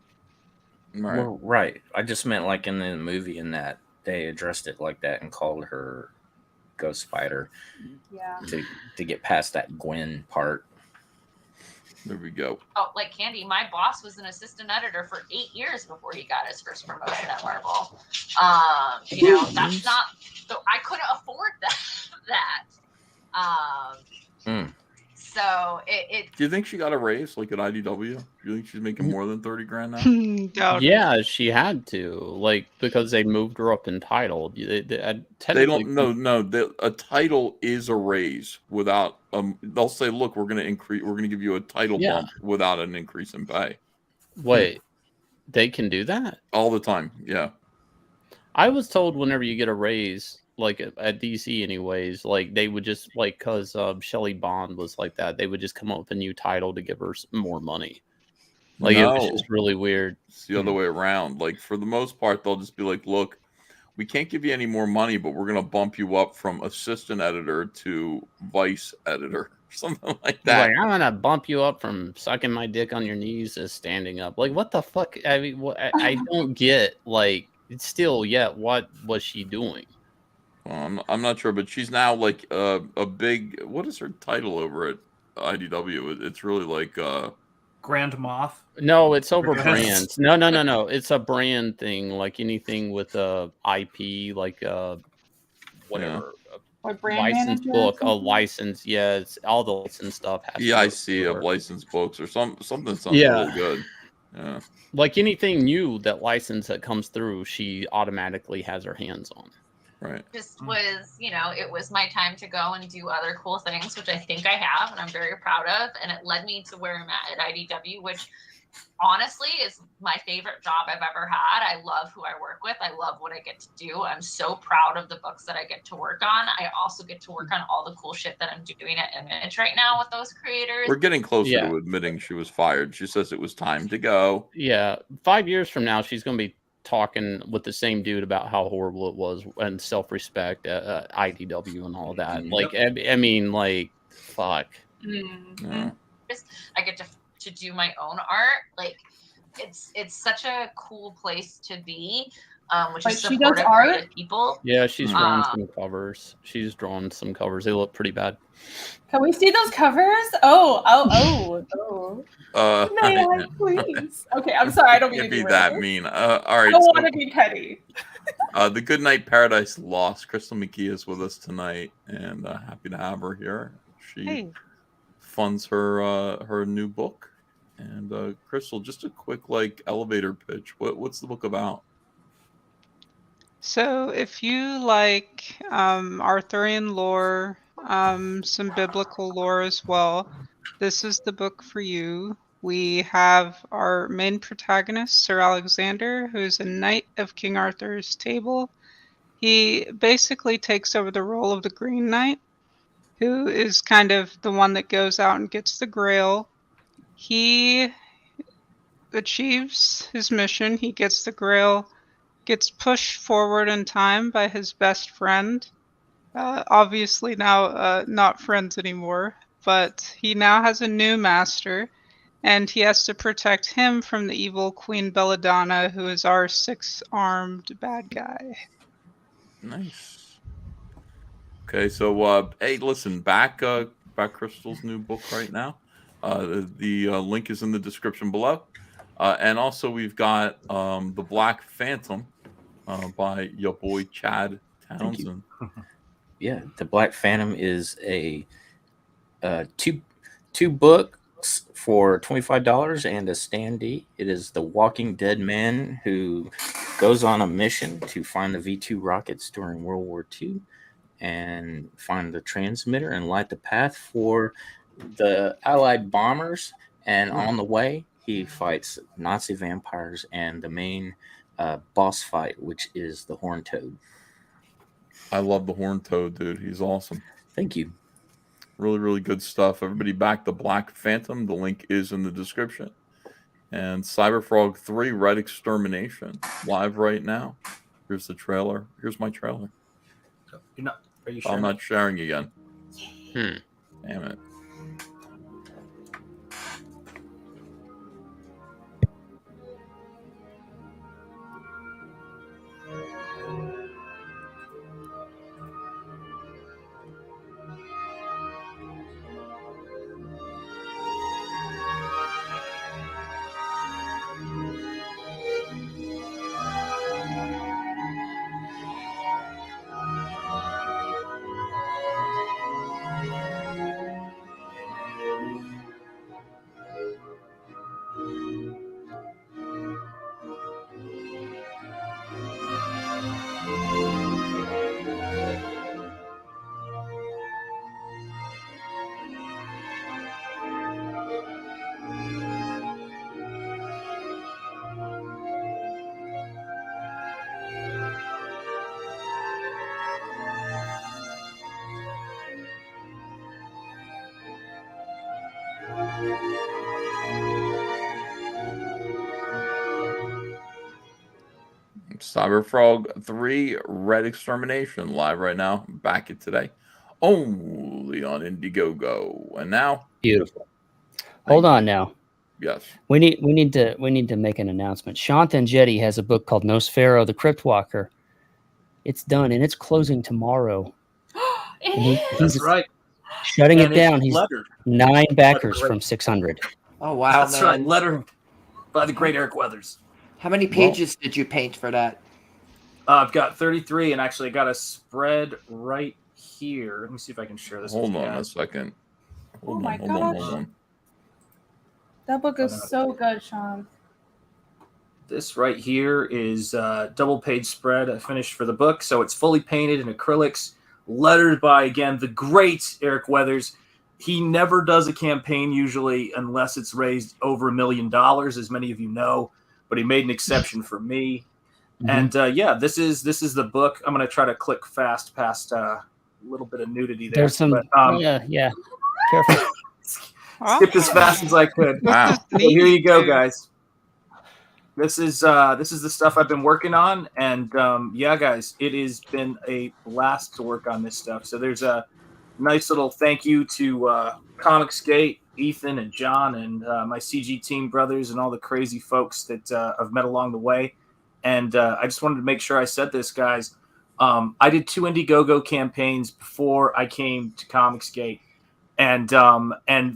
Right. Well, right. I just meant like in the movie in that they addressed it like that and called her Ghost Spider. Yeah. To get past that Gwen part. There we go. Oh, like Candy, my boss was an assistant editor for 8 years before he got his first promotion at Marvel. You know, that's not. So I couldn't afford that. So it. Do you think she got a raise like at IDW? Do you think she's making more than 30 grand now? Yeah, she had to, like, because they moved her up in title. They don't. A title is a raise without. They'll say, look, we're going to give you a title bump without an increase in pay. Wait, they can do that all the time? Yeah. I was told whenever you get a raise, like at DC anyways, like they would just, like, because Shelley Bond was like that, they would just come up with a new title to give her more money. Like, it was just really weird. It's the other way around. Like, for the most part, they'll just be like, look, we can't give you any more money, but we're going to bump you up from assistant editor to vice editor. Something like that. Like, I'm going to bump you up from sucking my dick on your knees to standing up. Like, what the fuck? I mean, I don't get, like, it's still, what was she doing? Well, I'm not sure, but she's now like a big. What is her title over at IDW? It's really like Grand Moth. No, it's over brands. No. It's a brand thing, like anything with IP, like whatever. Or brand licensed manager book, a license. Yeah, it's all the licensed stuff. EIC of licensed books or something really good. Yeah. Like anything new that license that comes through, she automatically has her hands on. Right. just was, it was my time to go and do other cool things, which I think I have and I'm very proud of. And it led me to where I'm at IDW, which honestly is my favorite job I've ever had. I love who I work with. I love what I get to do. I'm so proud of the books that I get to work on. I also get to work on all the cool shit that I'm doing at Image right now with those creators. We're getting closer to admitting she was fired. She says it was time to go. Yeah. 5 years from now, she's going to be talking with the same dude about how horrible it was and self-respect at IDW and all that. Like, I mean, like, fuck. Mm-hmm. I get to do my own art. Like, it's such a cool place to be. Which is she does supportive art? creative people. Yeah, she's drawn some covers. She's drawn some covers. They look pretty bad. Can we see those covers? Oh. May I please? Okay, I'm sorry. I don't mean to be be that racist. mean. All right. I don't want to be petty. The Goodnight Paradise Lost. Crystal McKee is with us tonight, and happy to have her here. She funds her new book. And Crystal, just a quick elevator pitch. What's the book about? So if you like Arthurian lore, some biblical lore as well, this is the book for you. We have our main protagonist, Sir Alexander, who's a knight of King Arthur's table. He basically takes over the role of the Green Knight, who is kind of the one that goes out and gets the Grail. He achieves his mission. He gets the Grail, gets pushed forward in time by his best friend. Obviously now not friends anymore, but he now has a new master, and he has to protect him from the evil Queen Belladonna, who is our 6-armed bad guy. Nice. Okay, so hey, listen, back Crystal's new book right now. The link is in the description below. And also we've got The Black Phantom by your boy Chad Townsend. Yeah, The Black Phantom is a two books for $25 and a standee. It is the Walking Dead man who goes on a mission to find the V2 rockets during World War II and find the transmitter and light the path for the Allied bombers. And on the way, he fights Nazi vampires and the main boss fight, which is the Horned Toad. I love the Horned Toad, dude. He's awesome. Thank you. Really, really good stuff. Everybody back The Black Phantom. The link is in the description. And CyberFrog 3 Red Extermination live right now. Here's the trailer. Here's my trailer. Are you sharing? I'm not sharing again. Damn it. CyberFrog 3 Red Extermination live right now. Back it today. Only on Indiegogo. And now beautiful. Hold on now. Yes. We need to make an announcement. Shant Enjeti has a book called Nosfero the Cryptwalker. It's done and it's closing tomorrow. That's right. Shutting And it down. it's He's lettered. 9 backers from 600. Oh wow, That's right. Lettered by the great Eric Weathers. How many pages did you paint for that? I've got 33, and actually I got a spread right here. Let me see if I can share this. Hold with you on a guys. second. Oh my gosh. That book is so good, Sean. This right here is double page spread I finished for the book. So it's fully painted in acrylics, lettered by, again, the great Eric Weathers. He never does a campaign usually unless it's raised over $1 million, as many of you know, but he made an exception for me. And yeah, this is the book. I'm going to try to click fast past a little bit of nudity there. There's some. But, yeah. Careful. skip as fast as I could. Wow. So here you go, guys. This is the stuff I've been working on, and yeah, guys, it has been a blast to work on this stuff. So there's a nice little thank you to ComicsGate, Ethan and John, and my CG team brothers, and all the crazy folks that I've met along the way. And I just wanted to make sure I said this, guys. I did 2 Indiegogo campaigns before I came to ComicsGate. And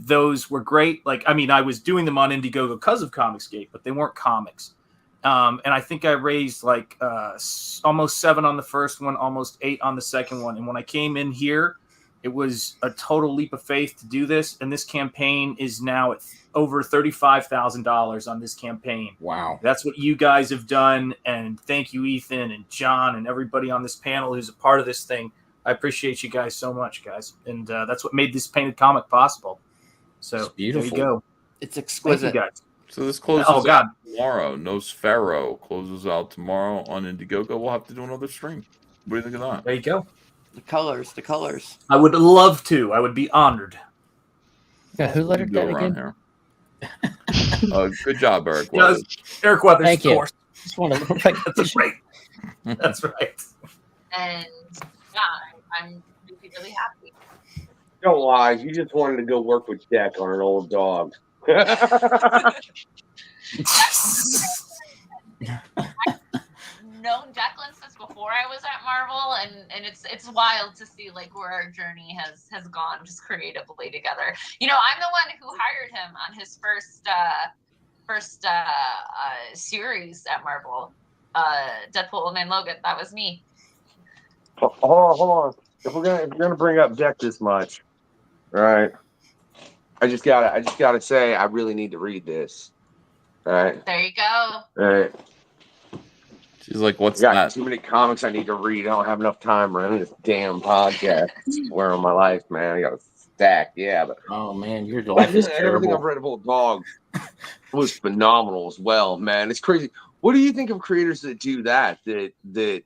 those were great. Like, I mean, I was doing them on Indiegogo because of ComicsGate, but they weren't comics. And I think I raised like almost 7 on the first one, almost 8 on the second one. And when I came in here, it was a total leap of faith to do this. And this campaign is now at over $35,000 on this campaign. Wow. That's what you guys have done. And thank you, Ethan and John and everybody on this panel who's a part of this thing. I appreciate you guys so much, guys. And that's what made this painted comic possible. So It's beautiful. there you go. It's Thank exquisite. you, guys. So this closes Oh, God. out tomorrow. Nosfero closes out tomorrow on Indiegogo. We'll have to do another stream. What do you think of that? There you go. The colors. I would love to. I would be honored. Yeah, who lettered Go that around again? here. Good job, Eric. Yeah, Weathers. Eric Weathers, Thank of you. course. Just want to look like That's right. That's right. And yeah, I'm really, really happy. Don't lie. You just wanted to go work with Jack on an old dog. I've known Declan since before I was at Marvel, and it's wild to see like where our journey has gone just creatively together. You know, I'm the one who hired him on his first series at Marvel, Deadpool and Logan. That was me. Hold on. If you're gonna bring up Jack this much, all right? I just gotta say, I really need to read this. All right. There you go. All right. She's like, "What's I got that?" too many comics I need to read. I don't have enough time running this damn podcast. Where on my life, man? I got a stack. Yeah, but oh man, your life is everything terrible. I've read of old dogs was phenomenal as well, man. It's crazy. What do you think of creators that do that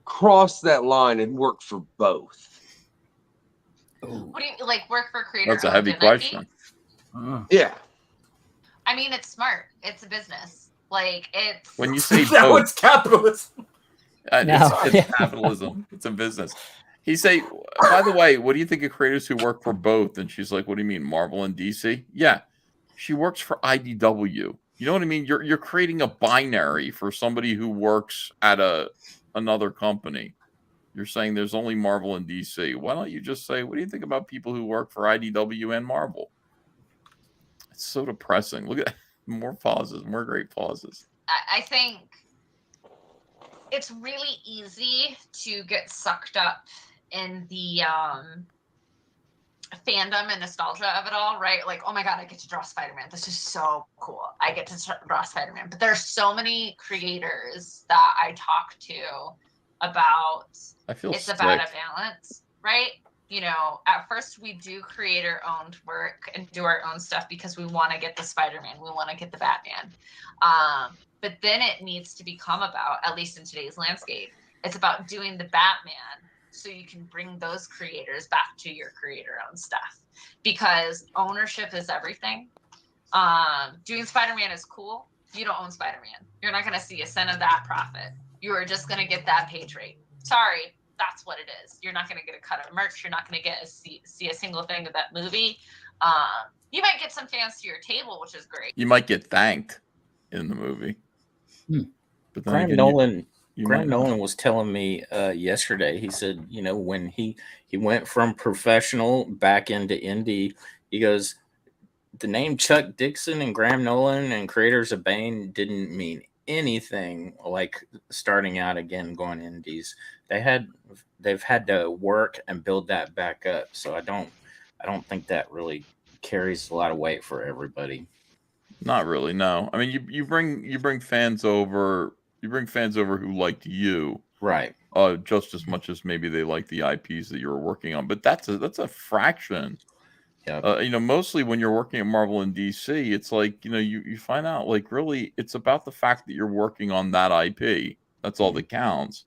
cross that line and work for both? What do you like? Work for creator? That's a heavy question. Yeah. I mean, it's smart. It's a business. Like it's When you say Now both, it's capitalism. it's capitalism. It's a business. He say, by the way, what do you think of creators who work for both? And she's like, what do you mean, Marvel and DC? Yeah, she works for IDW. You know what I mean? You're creating a binary for somebody who works at another company. You're saying there's only Marvel and DC. Why don't you just say, what do you think about people who work for IDW and Marvel? It's so depressing. Look at more pauses, more great pauses. I think it's really easy to get sucked up in the fandom and nostalgia of it all, right? Like, oh my God, I get to draw Spider-Man. This is so cool. I get to draw Spider-Man. But there's so many creators that I talk to about I feel it's sick. about a balance, right? You know, at first we do creator-owned work and do our own stuff because we want to get the Spider-Man, we want to get the Batman. But then it needs to become about, at least in today's landscape, it's about doing the Batman so you can bring those creators back to your creator-owned stuff. Because ownership is everything. Doing Spider-Man is cool. You don't own Spider-Man. You're not going to see a cent of that profit. You are just going to get that page rate. Sorry, that's what it is. You're not going to get a cut of merch. You're not going to see a single thing of that movie. You might get some fans to your table, which is great. You might get thanked in the movie. But then Graham again, Nolan was telling me yesterday. He said, you know, when he went from professional back into indie, he goes, the name Chuck Dixon and Graham Nolan and creators of Bane didn't mean anything like starting out again going indies. They've had to work and build that back up. So I don't think that really carries a lot of weight for everybody. Not really. No. I mean, you bring fans over. You bring fans over who liked you, right? Just as much as maybe they like the IPs that you were working on. But that's a fraction. Yeah. You know, mostly when you're working at Marvel and DC, it's like, you know, you find out like really it's about the fact that you're working on that IP. That's all that counts.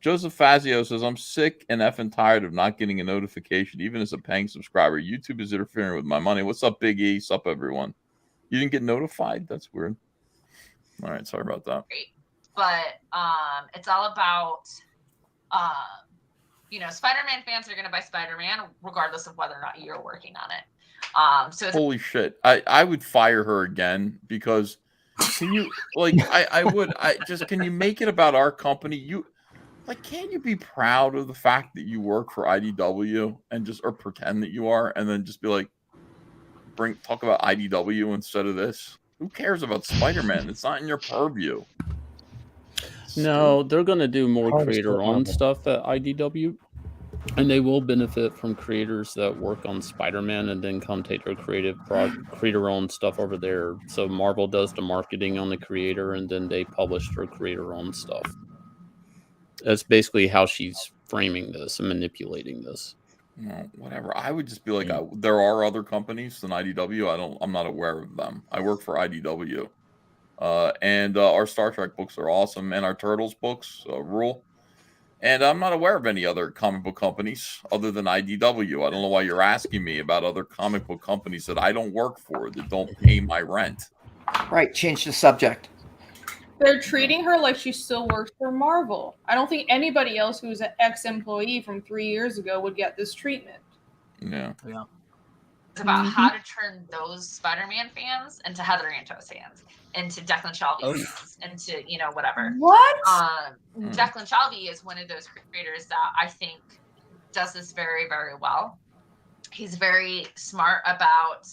Joseph Fazio says, I'm sick and effing tired of not getting a notification, even as a paying subscriber. YouTube is interfering with my money. What's up, Big E? What's up, everyone? You didn't get notified? That's weird. All right, sorry about that. But it's all about, you know, Spider-Man fans are going to buy Spider-Man regardless of whether or not you're working on it. So it's Holy shit. I would fire her again because can you like can you make it about our company? You like, can't you be proud of the fact that you work for IDW and or pretend that you are, and then just be like, talk about IDW instead of this? Who cares about Spider-Man? It's not in your purview. No, they're going to do more creator-owned stuff at IDW, and they will benefit from creators that work on Spider-Man and then come take their creator-owned stuff over there. So Marvel does the marketing on the creator, and then they publish their creator-owned stuff. That's basically how she's framing this and manipulating this. No, whatever. I would just be like, there are other companies than IDW. I'm not aware of them. I work for IDW. And our Star Trek books are awesome, and our Turtles books rule. And I'm not aware of any other comic book companies other than IDW. I don't know why you're asking me about other comic book companies that I don't work for, that don't pay my rent. Right, change the subject. They're treating her like she still works for Marvel. I don't think anybody else who's an ex-employee from 3 years ago would get this treatment. Yeah. It's about how to turn those Spider-Man fans into Heather Antos fans, into Declan Shalvey fans, into, you know, whatever. What? Declan Shalvey is one of those creators that I think does this very, very well. He's very smart about,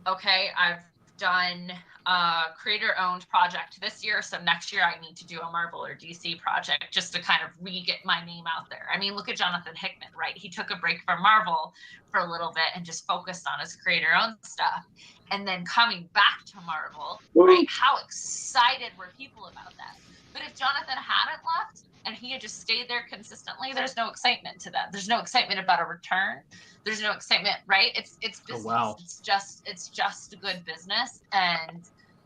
okay, I've done a creator-owned project this year, so next year I need to do a Marvel or DC project just to kind of re-get my name out there. I mean, look at Jonathan Hickman, right? He took a break from Marvel for a little bit and just focused on his creator-owned stuff. And then coming back to Marvel, right? How excited were people about that? But if Jonathan hadn't left and he had just stayed there consistently, there's no excitement to that. There's no excitement about a return. There's no excitement, right? It's business. Oh, wow. It's just a good business. And,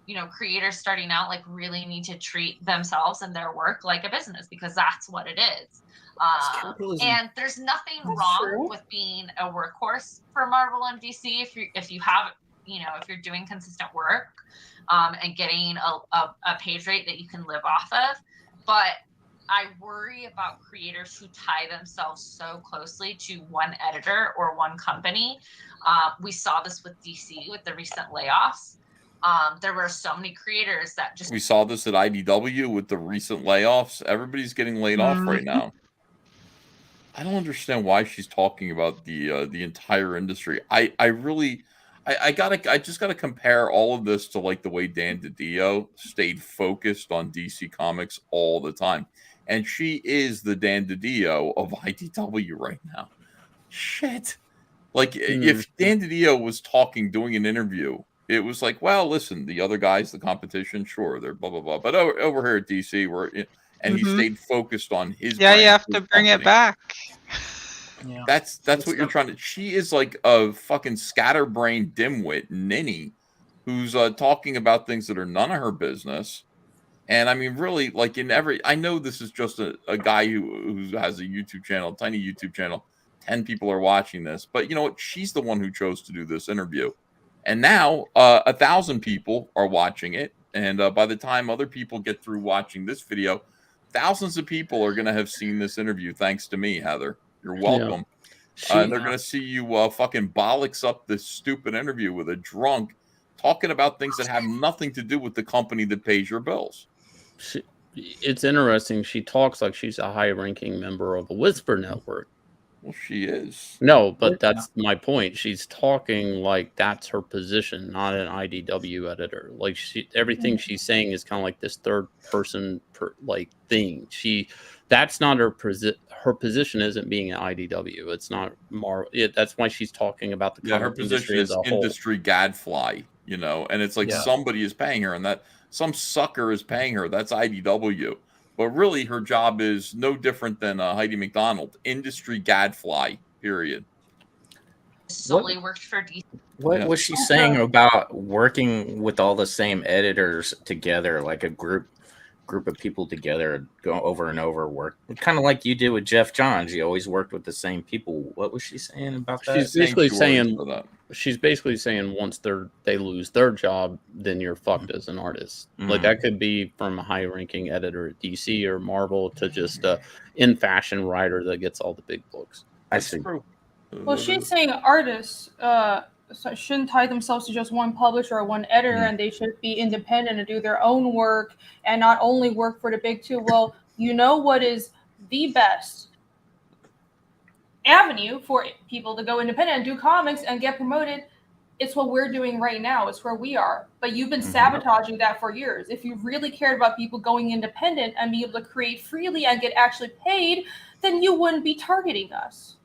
you know, creators starting out like really need to treat themselves and their work like a business, because that's what it is. And there's nothing wrong with being a workhorse for Marvel and DC if you have, you know, if you're doing consistent work and getting a page rate that you can live off of. But I worry about creators who tie themselves so closely to one editor or one company. We saw this with DC with the recent layoffs. There were so many creators that just... We saw this at IDW with the recent layoffs. Everybody's getting laid off right now. I don't understand why she's talking about the entire industry. I just gotta compare all of this to like the way Dan DiDio stayed focused on DC Comics all the time. And she is the Dan DiDio of IDW right now. Shit. Like, if Dan DiDio was doing an interview, it was like, well, listen, the other guys, the competition, sure, they're blah, blah, blah. But over here at DC, he stayed focused on his Yeah, brand, you have his to bring it company. back. Yeah. That's what you're trying to... She is like a fucking scatterbrained dimwit ninny who's talking about things that are none of her business. And I mean, really, like I know this is just a guy who has a YouTube channel, a tiny YouTube channel. 10 people are watching this, but you know what? She's the one who chose to do this interview. And now 1,000 people are watching it. And by the time other people get through watching this video, thousands of people are going to have seen this interview. Thanks to me, Heather. You're welcome. And they're going to see you fucking bollocks up this stupid interview with a drunk talking about things that have nothing to do with the company that pays your bills. It's interesting. She talks like she's a high-ranking member of a Whisper network. Well, she is. No, but that's my point. She's talking like that's her position, not an IDW editor. Like everything she's saying is kind of like this third-person thing. That's not her position. Her position isn't being an IDW. It's not Marvel. That's why she's talking about the her position is industry gadfly. you know, and it's like Yeah. somebody is paying her, and that some sucker is paying her. That's IDW. But really, her job is no different than Heidi McDonald, industry gadfly, period. Solely worked for DC. What was she saying about working with all the same editors together, like a group of people together, go over and over work, kind of like you did with Jeff Johns? You always worked with the same people. What was she saying about that? She's basically saying once they lose their job, then you're fucked as an artist. Like that could be from a high-ranking editor at DC or Marvel to just a in-fashion writer that gets all the big books. I see. Well, she's saying artists shouldn't tie themselves to just one publisher or one editor, and they should be independent and do their own work and not only work for the big two. Well, you know what is the best avenue for people to go independent and do comics and get promoted? It's what we're doing right now. It's where we are. But you've been sabotaging that for years. If you really cared about people going independent and be able to create freely and get actually paid, then you wouldn't be targeting us.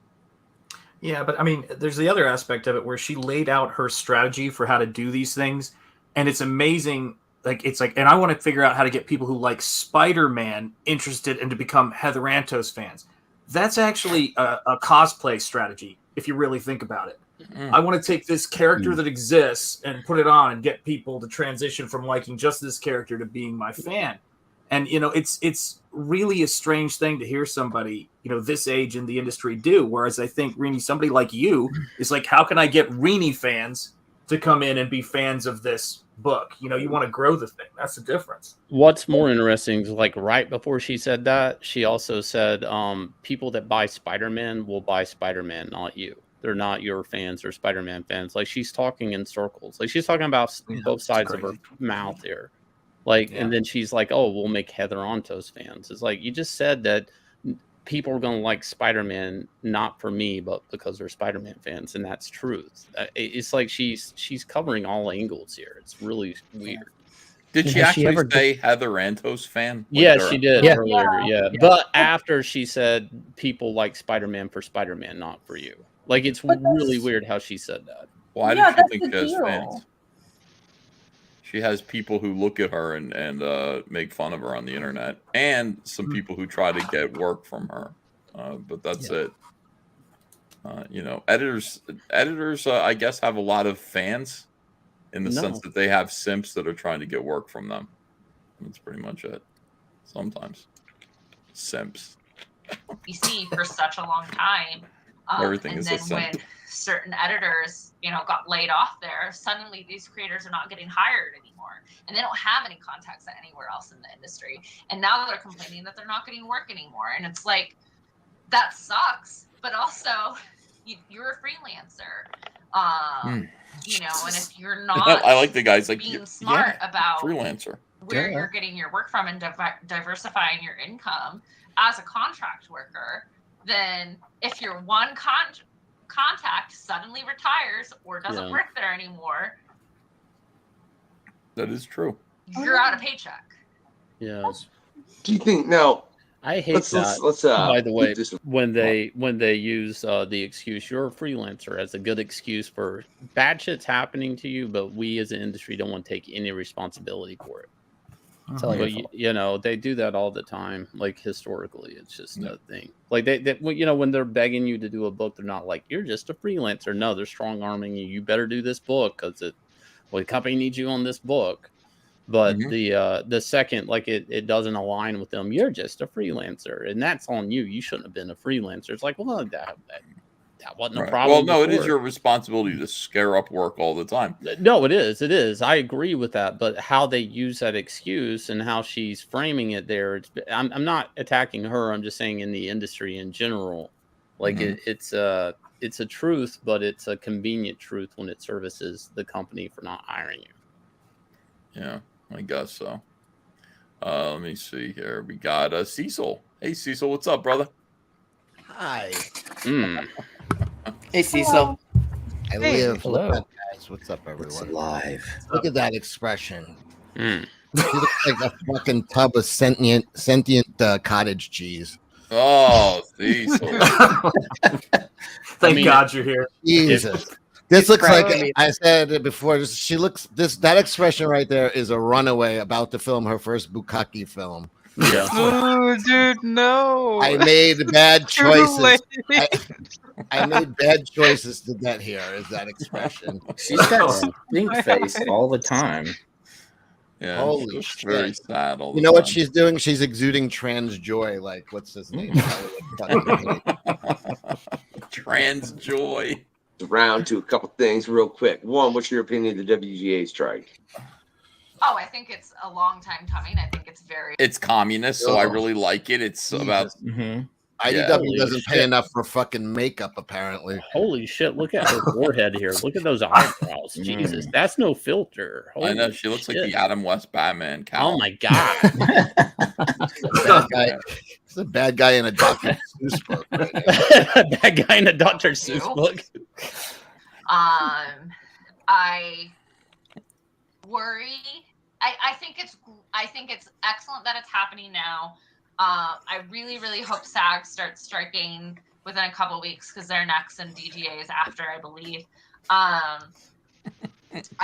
Yeah, but I mean, there's the other aspect of it where she laid out her strategy for how to do these things, and it's amazing. Like, it's like, and I want to figure out how to get people who like Spider-Man interested and to become Heather Antos fans. That's actually a cosplay strategy, if you really think about it. I want to take this character that exists and put it on and get people to transition from liking just this character to being my fan. And, you know, it's really a strange thing to hear somebody, you know, this age in the industry do. Whereas I think, Rini, somebody like you is like, how can I get Rini fans to come in and be fans of this book? You know, you want to grow the thing. That's the difference. What's more interesting is, like, right before she said that, she also said people that buy Spider-Man will buy Spider-Man, not you. They're not your fans or Spider-Man fans. Like, she's talking in circles. Like, she's talking about both sides of her mouth here. Like, and then she's like, oh, we'll make Heather Antos fans. It's like, you just said that people are going to like Spider-Man, not for me, but because they're Spider-Man fans. And that's truth. It's like she's covering all angles here. It's really weird. Did she actually say Heather Antos fan? Yeah, she did earlier. Yeah. But after she said people like Spider-Man for Spider-Man, not for you. Like, it's really weird how she said that. Why did she think she has fans? She has people who look at her and make fun of her on the internet, and some people who try to get work from her. But that's it. You know, editors, I guess, have a lot of fans in the sense that they have simps that are trying to get work from them. That's pretty much it. Sometimes simps. You see, for such a long time, Everything and is then a simp. when certain editors, you know, got laid off there, suddenly these creators are not getting hired anymore, and they don't have any contacts at anywhere else in the industry, and now they're complaining that they're not getting work anymore. And it's like, that sucks, but also you're a freelancer, you know, and if you're not I like the guys like being smart about freelancer where you're getting your work from and diversifying your income as a contract worker, then if your one contact suddenly retires or doesn't work there anymore, that is true. You're out of paycheck. Yeah. Do you think now? I hate let's, that. Let's, by the way, when they use the excuse "you're a freelancer" as a good excuse for bad shit's happening to you, but we as an industry don't want to take any responsibility for it. But you know, they do that all the time. Like, historically, it's just a thing. Like, they you know, when they're begging you to do a book, they're not like, you're just a freelancer. No, they're strong arming you. You better do this book because the company needs you on this book. But the second, like, it doesn't align with them, you're just a freelancer, and that's on you. You shouldn't have been a freelancer. It's like, well, that wasn't a problem. Well, no, before. it is your responsibility to scare up work all the time. No, it is. It is. I agree with that. But how they use that excuse and how she's framing it there, I'm not attacking her. I'm just saying in the industry in general, like it's a truth, but it's a convenient truth when it services the company for not hiring you. Yeah, I guess so. Let me see here. We got Cecil. Hey, Cecil, what's up, brother? Hi. Hey, Cecil. I live. What's up, guys? What's up, everyone? It's alive. Look at that expression. You look like a fucking tub of sentient cottage cheese. Oh, Cecil. Thank God you're here. Jesus. This looks like I said it before. She looks that expression right there is a runaway about to film her first bukkake film. Yeah. Oh, dude, no. I made bad Too choices. late. I made bad choices to get here. Is that expression? She's got stink face all the time. Yeah, Holy it's shit! very sad. All You the know what time. she's doing? She's exuding trans joy. Like what's his name? Trans joy. Round to a couple things real quick. One, what's your opinion of the WGA strike? Oh, I think it's a long time coming. I think it's very. It's communist, so I really like it. It's about. IDW doesn't pay enough for fucking makeup, apparently. Holy shit! Look at her forehead here. Look at those eyebrows. Jesus, that's no filter. I know Holy she looks like shit. the Adam West Batman. Oh my god! Bad guy. It's a bad guy in a Dr. Seuss book. Right now. That guy in a Dr. Seuss book. I worry. I think it's excellent that it's happening now. I really hope SAG starts striking within a couple weeks because they're next and DGA is after, I believe.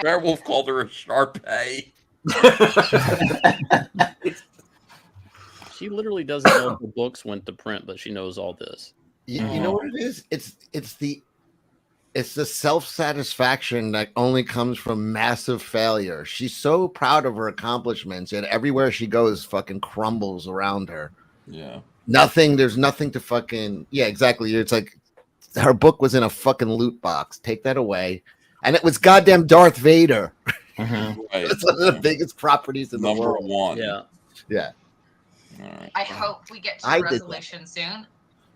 Werewolf called her a Sharpay. She literally doesn't know if the books went to print, but she knows all this. You know what it is? It's the self-satisfaction that only comes from massive failure. She's so proud of her accomplishments, and everywhere she goes fucking crumbles around her. Yeah. There's nothing to fucking exactly. It's like her book was in a fucking loot box. Take that away. And it was goddamn Darth Vader. Right. It's one of the biggest properties in the world. Number one. Yeah. Yeah. I hope we get to a resolution soon.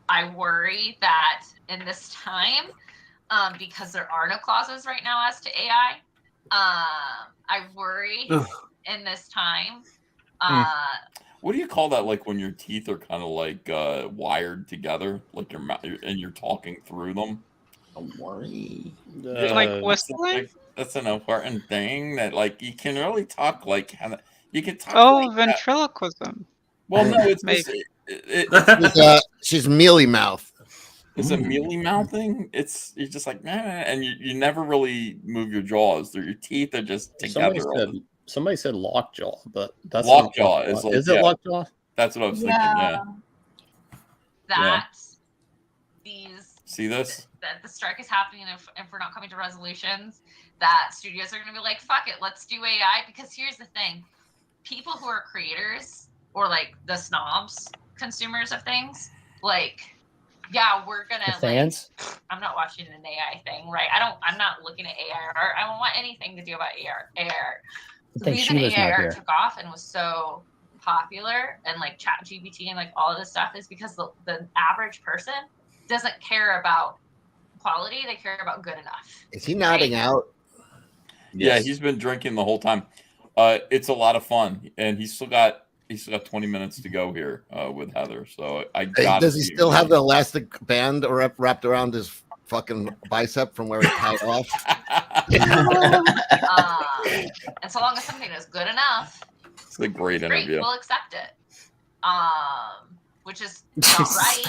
I worry that in this time, because there are no clauses right now as to AI, I worry in this time. What do you call that? Like when your teeth are kind of like wired together, like your mouth, and you're talking through them. Don't worry. Like whistling? That's an important thing that like you can really talk like you can talk. Oh, like that. ventriloquism. Well, no, it's Maybe. She's mealy mouth. It's a mealy mouthing. You're just like and you never really move your jaws. Your teeth are just together. Somebody said lockjaw, but that's lockjaw is like, is it lockjaw? That's what I was thinking. Yeah. That See this? That the strike is happening if we're not coming to resolutions, that studios are going to be like, fuck it, let's do AI. Because here's the thing. People who are creators or like the snobs, consumers of things, like, yeah, we're going to fans. I'm not watching an AI thing, right? I'm not looking at AI art. I don't want anything to do about AI art. The reason AI art took off and was so popular and like ChatGPT and like all of this stuff is because the average person doesn't care about quality, they care about good enough. Is he nodding out? Yeah, he's been drinking the whole time. It's a lot of fun, and he's still got 20 minutes to go here with Heather. So does he still have the elastic band wrapped around his fucking bicep from where he tied off? And so long as something is good enough, it's a great interview. We'll accept it. Which is not right.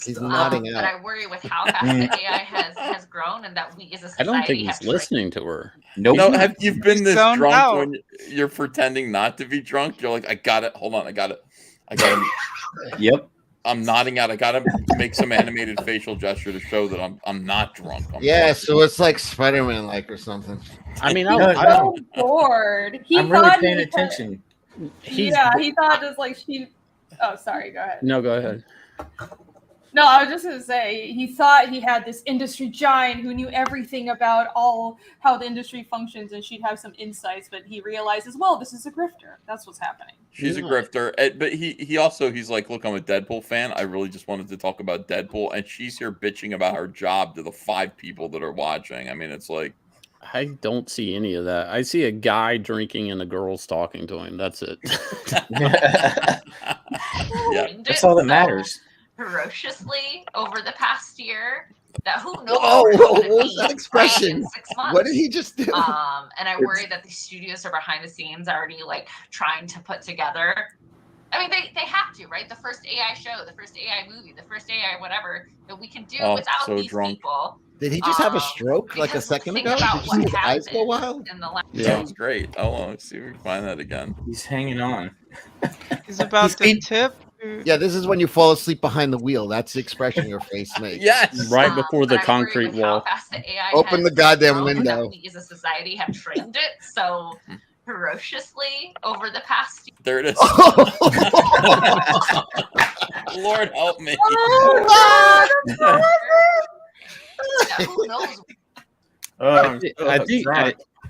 He's nodding But out. I worry with how fast the AI has grown, and that we as a I society don't think have he's to listening to her. Nope. No, have you been this Zoned drunk out. when you're pretending not to be drunk? You're like, I got it. Hold on, I got it. Yep. I'm nodding out. I gotta make some animated facial gesture to show that I'm not drunk. So it's like Spider-Man like or something. I mean, I'm so bored. He I'm really thought paying he attention. he thought just like she. Oh, sorry. Go ahead. No, go ahead. No, I was just gonna say he thought he had this industry giant who knew everything about how the industry functions, and she'd have some insights. But he realizes, well, this is a grifter. That's what's happening. She's a grifter, but he's like, look, I'm a Deadpool fan. I really just wanted to talk about Deadpool, and she's here bitching about her job to the 5 people that are watching. I mean, it's like, I don't see any of that. I see a guy drinking and the girls talking to him. That's it. Yeah, that's all that matters. Ferociously over the past year. That who knows? What was that expression? 6 months. What did he just do? And I worry that the studios are behind the scenes already like trying to put together. I mean, they have to, right? The first AI show, the first AI movie, the first AI whatever that we can do without these people. Did he just have a stroke like a second think ago? Did about you what see his eyes go happened wild? in the last. That was great. Oh, let's see if we can find that again. He's hanging on. He's about to tip. Yeah, this is when you fall asleep behind the wheel. That's the expression your face makes. Yes. Right before the but I worry concrete with how wall. fast the AI Open has the goddamn grown, window. That we as a society have trained it so ferociously over the past. There it is. Lord help me. Who knows? I think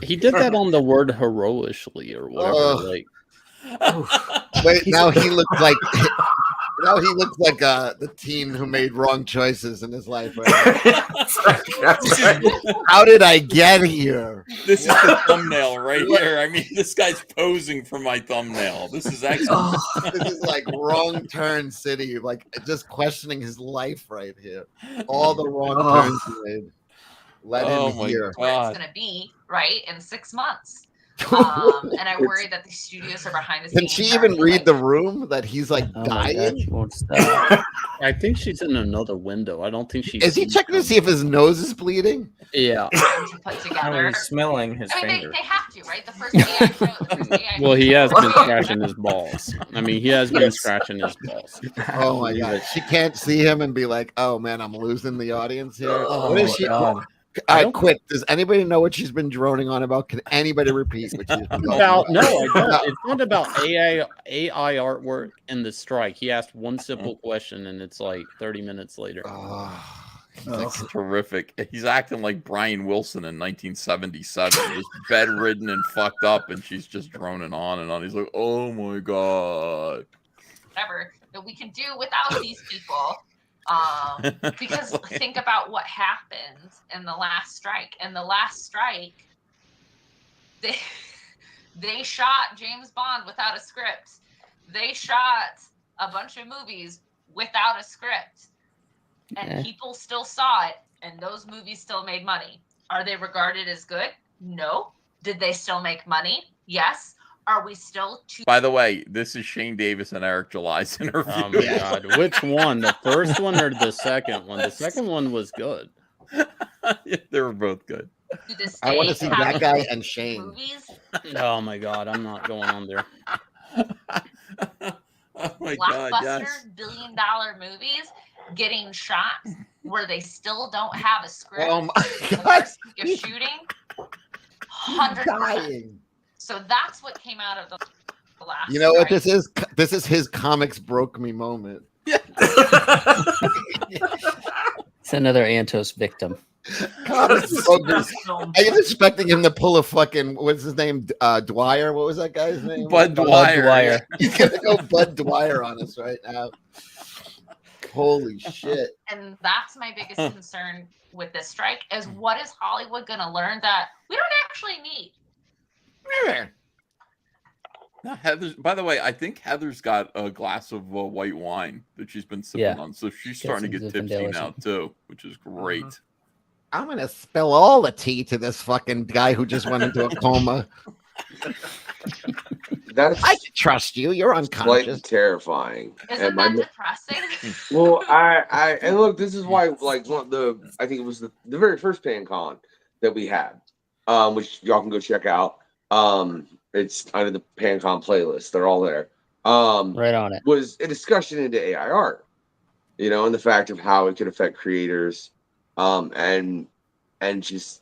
he did that on the word heroically or whatever. Like, Wait, now he looks like the teen who made wrong choices in his life. Right? How did I get here? This is the thumbnail right here. I mean, this guy's posing for my thumbnail. This is excellent. This is like wrong turn city, like just questioning his life right here. All the wrong turns he made. Let him hear. Where it's going to be, right, in 6 months. And I worry that the studios are behind the Can scenes. she even read the room that he's like dying? I think she's in another window. I don't think she's. Is he checking to see if his nose is bleeding? Yeah. To put Oh, together. he's smelling his I mean, finger. they have to, right? The first AI show, the first AI Well, he has been scratching his balls. I mean, he has been scratching his balls. Oh my god, she can't see him and be like, "Oh man, I'm losing the audience here." Oh What is my she? God. All right, quick. Does anybody know what she's been droning on about? Can anybody repeat what she's been About, no, I don't. It's not about AI artwork and the strike. He asked one simple question, and it's like 30 minutes later. That's terrific. He's acting like Brian Wilson in 1977, just bedridden and fucked up, and she's just droning on and on. He's like, "Oh my god." whatever that we can do without these people. Because think about what happened in the last strike. In the last strike, they shot James Bond without a script. They shot a bunch of movies without a script. And people still saw it, and those movies still made money. Are they regarded as good? No. Did they still make money? Yes. Are we still too... By the way, this is Shane Davis and Eric July's interview. Oh my god. Which one? The first one or the second one? The second one was good. They were both good. I want to see that guy and Shane. Movies? Oh my god, I'm not going on there. Oh my Blockbuster god, yes. billion-dollar movies getting shot where they still don't have a script. Oh my god. You're shooting 100%. So that's what came out of the last. You know what strike. this is? This is his comics broke me moment. It's another Antos victim. Comics broke me. I was expecting him to pull a fucking what's his name? Dwyer. What was that guy's name? Bud Dwyer. He's gonna go Bud Dwyer on us right now. Holy shit. And that's my biggest concern with this strike is what is Hollywood going to learn that we don't actually need? No, Heather's, by the way, I think Heather's got a glass of white wine that she's been sipping on, so she's starting to get tipsy now too, which is great. I'm gonna spill all the tea to this fucking guy who just went into a coma. That's I can trust you. You're unconscious. slightly terrifying. Isn't that depressing? Well, I and look, this is why, like, one of the, I think it was the very first PanCon that we had, which y'all can go check out. It's under the PanCon playlist. They're all there. Right on it. Was a discussion into AI art, you know, and the fact of how it could affect creators, and just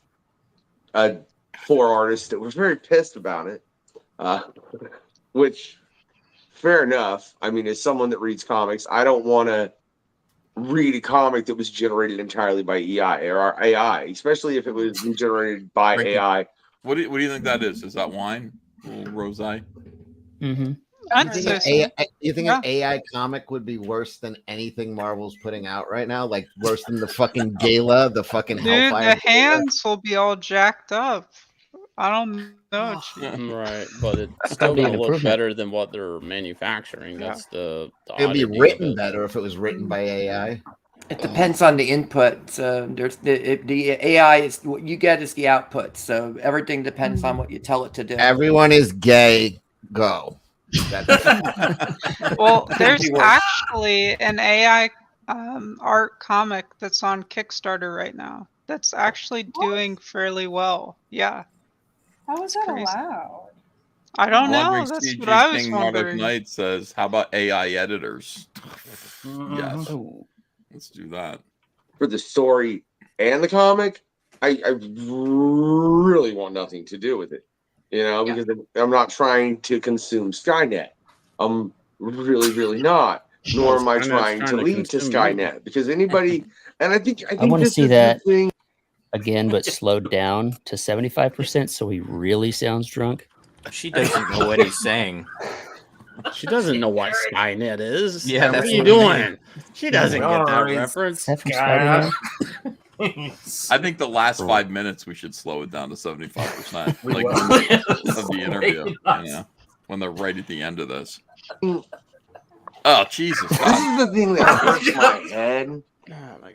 four artists that were very pissed about it. Which, fair enough. I mean, as someone that reads comics, I don't want to read a comic that was generated entirely by AI, especially if it was generated by AI. What do you think that is? Is that wine? A little rosé? Mm-hmm. You think an AI comic would be worse than anything Marvel's putting out right now? Like worse than the fucking Gala, the fucking Dude, Hellfire? the hands will be all jacked up. I don't know. Right, but it's still be an gonna look improvement. better than what they're manufacturing. That's the It'd be oddity of written it. better if it was written by AI. It depends on the input. There's the AI is what you get is the output. So everything depends on what you tell it to do. Everyone is gay. Go. Well, Could there's be worse. actually an AI art comic that's on Kickstarter right now. that's actually doing fairly well. Yeah. How is that allowed? I don't know. Wandering That's CG what I was King Marduk wondering. Knight says, "How about AI editors?" Yes, Oh. let's do that. For the story and the comic, I really want nothing to do with it. You know, because I'm not trying to consume Skynet. I'm really not. Nor am I trying to lead to Skynet. Because anybody, and I think I want to this see is that the thing. again, but slowed down to 75%, so he really sounds drunk. She doesn't know what he's saying. She doesn't know what Skynet is. Yeah, what that's are you what I mean. doing? She doesn't get that reference. Is that from Spider-Man? I think the last 5 minutes we should slow it down to 75%, We like will. of the interview. You know, when they're right at the end of this. Oh Jesus! This God. is the thing that hurts my head,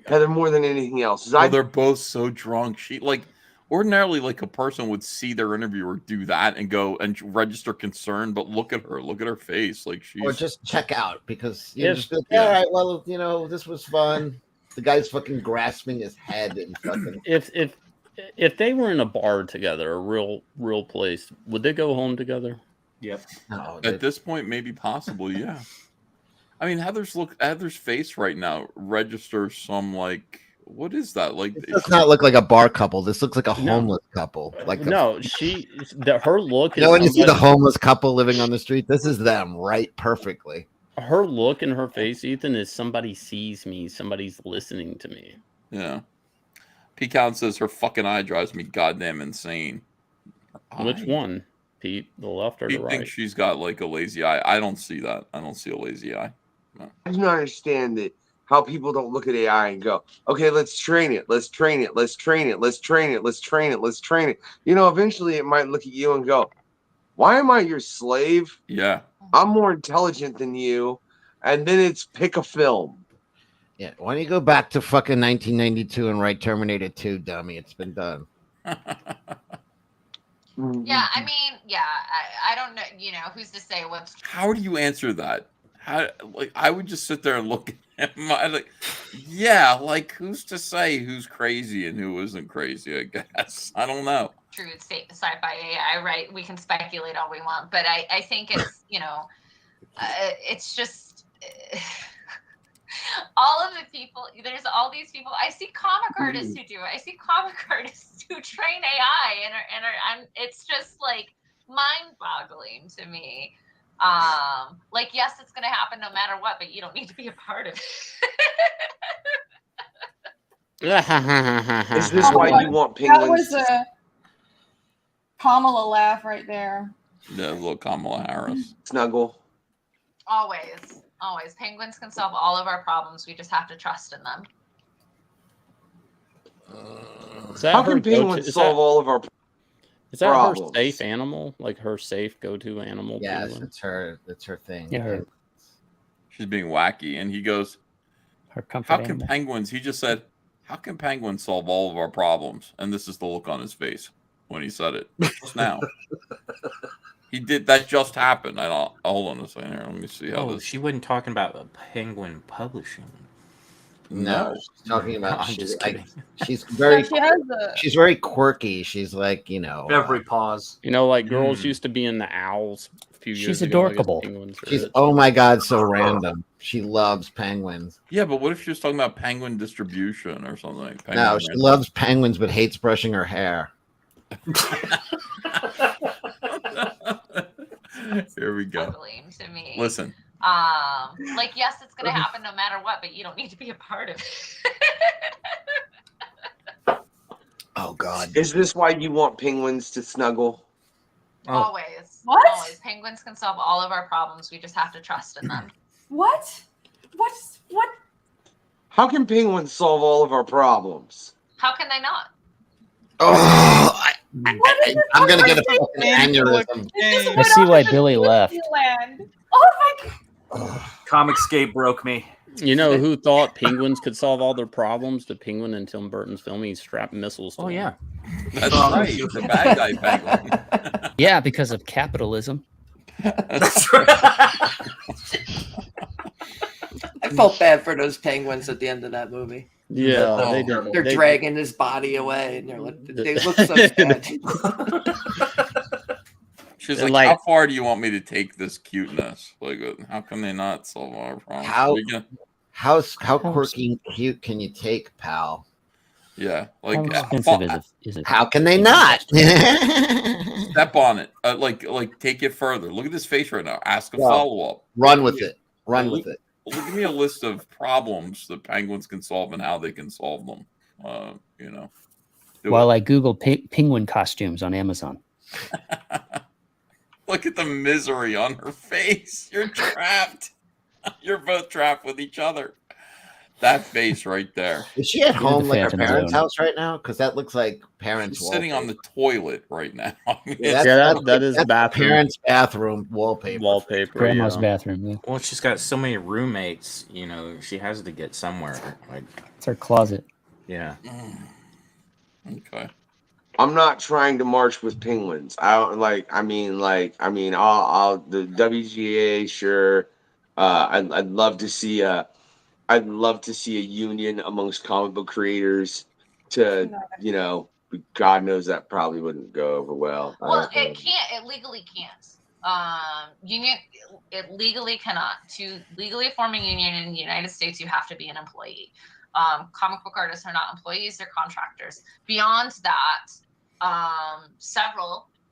Heather, more than anything else. Is Well, they're both so drunk. She like ordinarily like a person would see their interviewer do that and go and register concern, but look at her face, like she's Or just check out because you're If- just like, yeah. all right, well, you know, this was fun. The guy's fucking grasping his head and fucking. If they were in a bar together, a real place, would they go home together? Yep. No, at this point, maybe possibly, yeah. I mean, Heather's face right now registers some like, what is that? Like, It does not look like a bar couple. This looks like a No. homeless couple. Like No, her look. you know when you see the somebody- homeless couple living on the street, this is them right perfectly. Her look in her face, Ethan, is somebody sees me, somebody's listening to me. Yeah. P. Count says her fucking eye drives me goddamn insane. Which one, Pete? The left or Pete the right? thinks she's got like a lazy eye. I don't see that. I don't see a lazy eye. No. I do not understand that how people don't look at AI and go, okay, let's train it, let's train it, let's train it, let's train it, let's train it, let's train it. You know, eventually it might look at you and go, why am I your slave? Yeah. I'm more intelligent than you. And then it's pick a film. Yeah, why don't you go back to fucking 1992 and write Terminator 2, dummy? It's been done. Yeah, I mean, yeah, I don't know, you know, who's to say what's How do you answer that? How, like, I would just sit there and look at him. I'm like, yeah, like who's to say who's crazy and who isn't crazy? I guess I don't know. true sci-fi AI, right? We can speculate all we want, but I think it's, you know, it's just all of the people, there's all these people. I see comic artists who do it. I see comic artists who train AI and it's just like mind-boggling to me. Like, yes, it's going to happen no matter what, but you don't need to be a part of it. Is this why you want That penguins? was a Kamala laugh right there. Yeah, little Kamala Harris. Snuggle. Always. Penguins can solve all of our problems. We just have to trust in them. Is that How her can go-to- penguins is solve that- all of our Is that problems? her safe animal? Like her safe go-to animal? Yes, penguin? it's her thing. Yeah, her- She's being wacky, and he goes, Her comfort "How can animal. penguins?" He just said, "How can penguins solve all of our problems?" And this is the look on his face when he said it just now. He did that. Just happened. I don't. Hold on a second here. Let me see how Oh, this. she wasn't talking about Penguin Publishing. No, she's talking about. I'm she's just like, kidding. she's very. She has a She's very quirky. She's like, you know. Every pause. You know, like girls used to be in the owls a few years She's ago. I guess adorkable. penguins are She's it. oh my god, so random. She loves penguins. Yeah, but what if she was talking about penguin distribution or something? No, Penguin she loves penguins but hates brushing her hair. Here we go. Ugly to me. Listen. Like, yes, it's going to happen no matter what, but you don't need to be a part of it. Oh god. Is this why you want penguins to snuggle? Always. What? Always. Penguins can solve all of our problems. We just have to trust in them. What? What? How can penguins solve all of our problems? How can they not? Oh, I'm gonna get a fucking aneurysm. I see why Billy left. Disneyland. Oh my god. ComicsGate broke me. You know who thought penguins could solve all their problems? The penguin in Tim Burton's film. He strapped missiles to Oh, them. yeah. That's right. The bad guy penguin. Yeah, because of capitalism. That's right. I felt bad for those penguins at the end of that movie. Yeah, they did. They're dragging his body away, and they look so sad. She's And, like, how like- far do you want me to take this cuteness? Like, how can they not solve our problems? How quirky and cute can you take, pal? Yeah, like How expensive is it? How can they not? Step on it. Like take it further. Look at this face right now. Ask a Well, follow up. run with it. Run with it. Well, give me a list of problems that penguins can solve and how they can solve them. Do While it. I Google penguin costumes on Amazon. Look at the misery on her face. You're trapped. You're both trapped with each other. That face right there. Is she at home, like her Phantom parents' Zone. house right now? Because that looks like parents' She's sitting on the toilet right now. that is that's bathroom. parents' bathroom wallpaper. Wallpaper. Grandma's yeah. bathroom. Yeah. Well, she's got so many roommates. You know, she has to get somewhere. Like, It's her closet. yeah. Okay. I'm not trying to march with penguins. I'll the WGA, sure. I'd love to see a union amongst comic book creators to, God knows that probably wouldn't go over well. Well, it can't. It legally can't. Union. It legally cannot. To legally form a union in the United States, you have to be an employee. Comic book artists are not employees; they're contractors. Beyond that,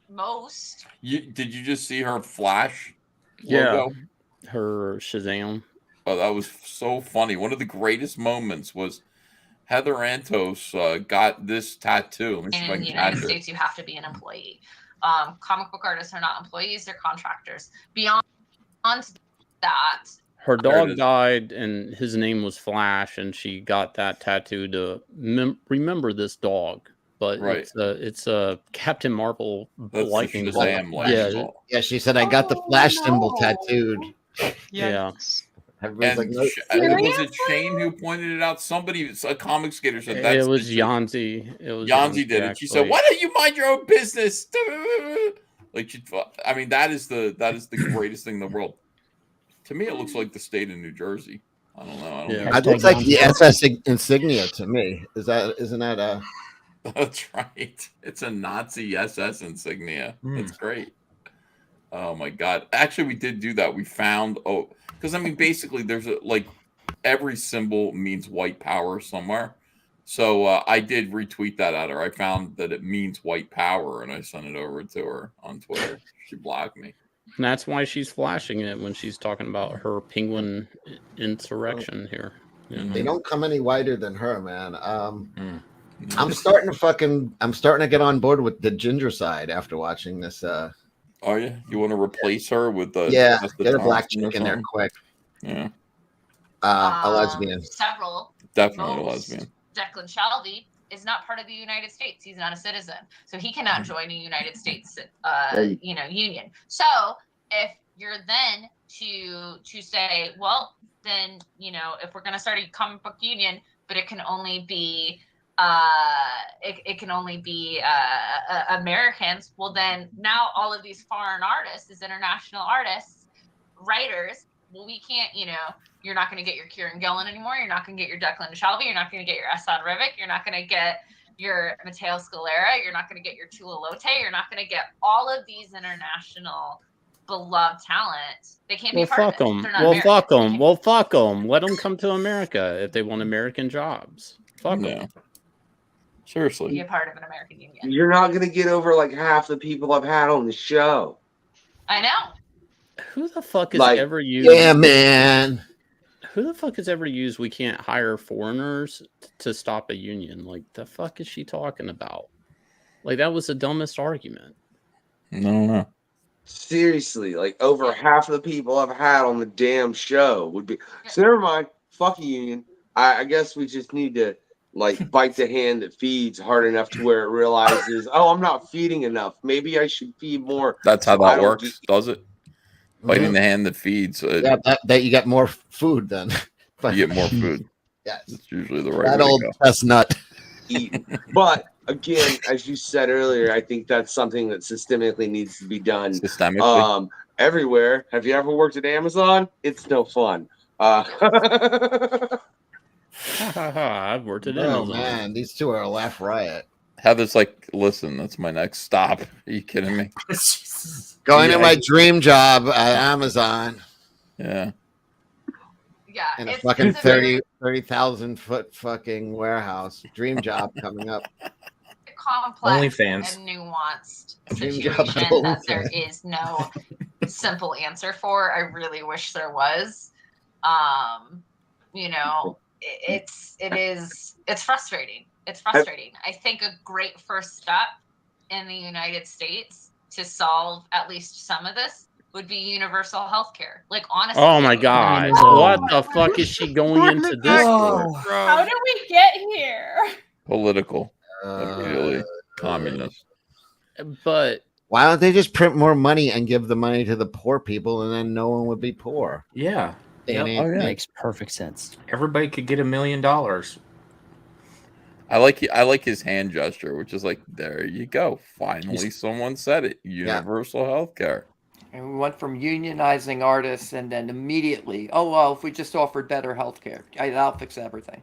most. Did you just see her flash? Yeah. Logo? Her Shazam. Oh, that was so funny. One of the greatest moments was Heather Antos got this tattoo. Let me see if I In can the United catch it. States, you have to be an employee. Comic book artists are not employees; they're contractors. Beyond that, Her There it dog is. died, and his name was Flash, and she got that tattoo to remember this dog. But Right. it's a Captain Marvel That's the lightning Shazam bolt. lightning bolt. Yeah, she said I got the flash symbol tattooed. Yeah. Everybody's And like, was it Shane who pointed it out? Somebody, a comic skater said that's It was the truth. Yanzi. It was Yanzi did it. She said, actually. "Why don't you mind your own business?" Like, I mean, that is the greatest thing in the world. To me, it looks like the state of New Jersey. I don't know. It looks like the SS insignia to me. Isn't that a? That's right. It's a Nazi SS insignia. That's great. Oh my God! Actually, we did do that. We found because I mean, basically, there's every symbol means white power somewhere. So I did retweet that at her. I found that it means white power, and I sent it over to her on Twitter. She blocked me. And that's why she's flashing it when she's talking about her penguin insurrection here. They don't come any whiter than her, man. I'm starting to get on board with the ginger side after watching this. Oh yeah, you want to replace her with the get a black chick in there quick. Yeah, a lesbian. Several. Definitely a most. lesbian. Declan Shalvey is not part of the United States. He's not a citizen, so he cannot join a United States, union. So if you're then to say, well, then if we're going to start a comic book union, but it can only be Americans. Well, then now all of these foreign artists, these international artists, writers. Well, we can't. You're not going to get your Kieran Gillen anymore. You're not going to get your Declan Shalvey. You're not going to get your Assad Rivik. You're not going to get your Matteo Scalera. You're not going to get your Tula Lote. You're not going to get all of these international beloved talent. They can't be part fuck of it. them. They're not Well, American. fuck them. Well, fuck them. Let them come to America if they want American jobs. Fuck them. Seriously. Be a part of an American union. You're not going to get over like half the people I've had on the show. I know. Who the fuck has Like, ever used? Yeah, man. Who the fuck has ever used? We can't hire foreigners to stop a union. Like the fuck is she talking about? Like that was the dumbest argument. No. Seriously, like over half of the people I've had on the damn show would be. So never mind. Fuck a union. I guess we just need to bite the hand that feeds hard enough to where it realizes, oh, I'm not feeding enough. Maybe I should feed more. That's how so I that don't works, does it? Biting the hand that feeds. Yeah, that you get more food then. You get more food. Yes, it's usually the right that way old to go. chestnut. But again, as you said earlier, I think that's something that systemically needs to be done. Systemically? Everywhere. Have you ever worked at Amazon? It's no fun. I've worked at Oh Amazon. man, these two are a laugh riot. Heather's like, listen, that's my next stop. Are you kidding me? Going to my dream job at Amazon. Yeah. Yeah, In a it's fucking a very 30,000 foot fucking warehouse. Dream job coming up. complex OnlyFans. and nuanced Dream job at situation that there OnlyFans. is no simple answer for. I really wish there was. You know, it's frustrating. It's frustrating. I think a great first step in the United States to solve at least some of this would be universal health care. Like, honestly. Oh my god. What the fuck is she going into this for? How did we get here? Political. Immediately. Communist. But why don't they just print more money and give the money to the poor people, and then no one would be poor? Yeah. Yep. Makes perfect sense. Everybody could get $1 million. I like his hand gesture, which is like, there you go. Finally, someone said it. Universal health care. And we went from unionizing artists and then immediately, oh, well, if we just offered better health care, that'll fix everything.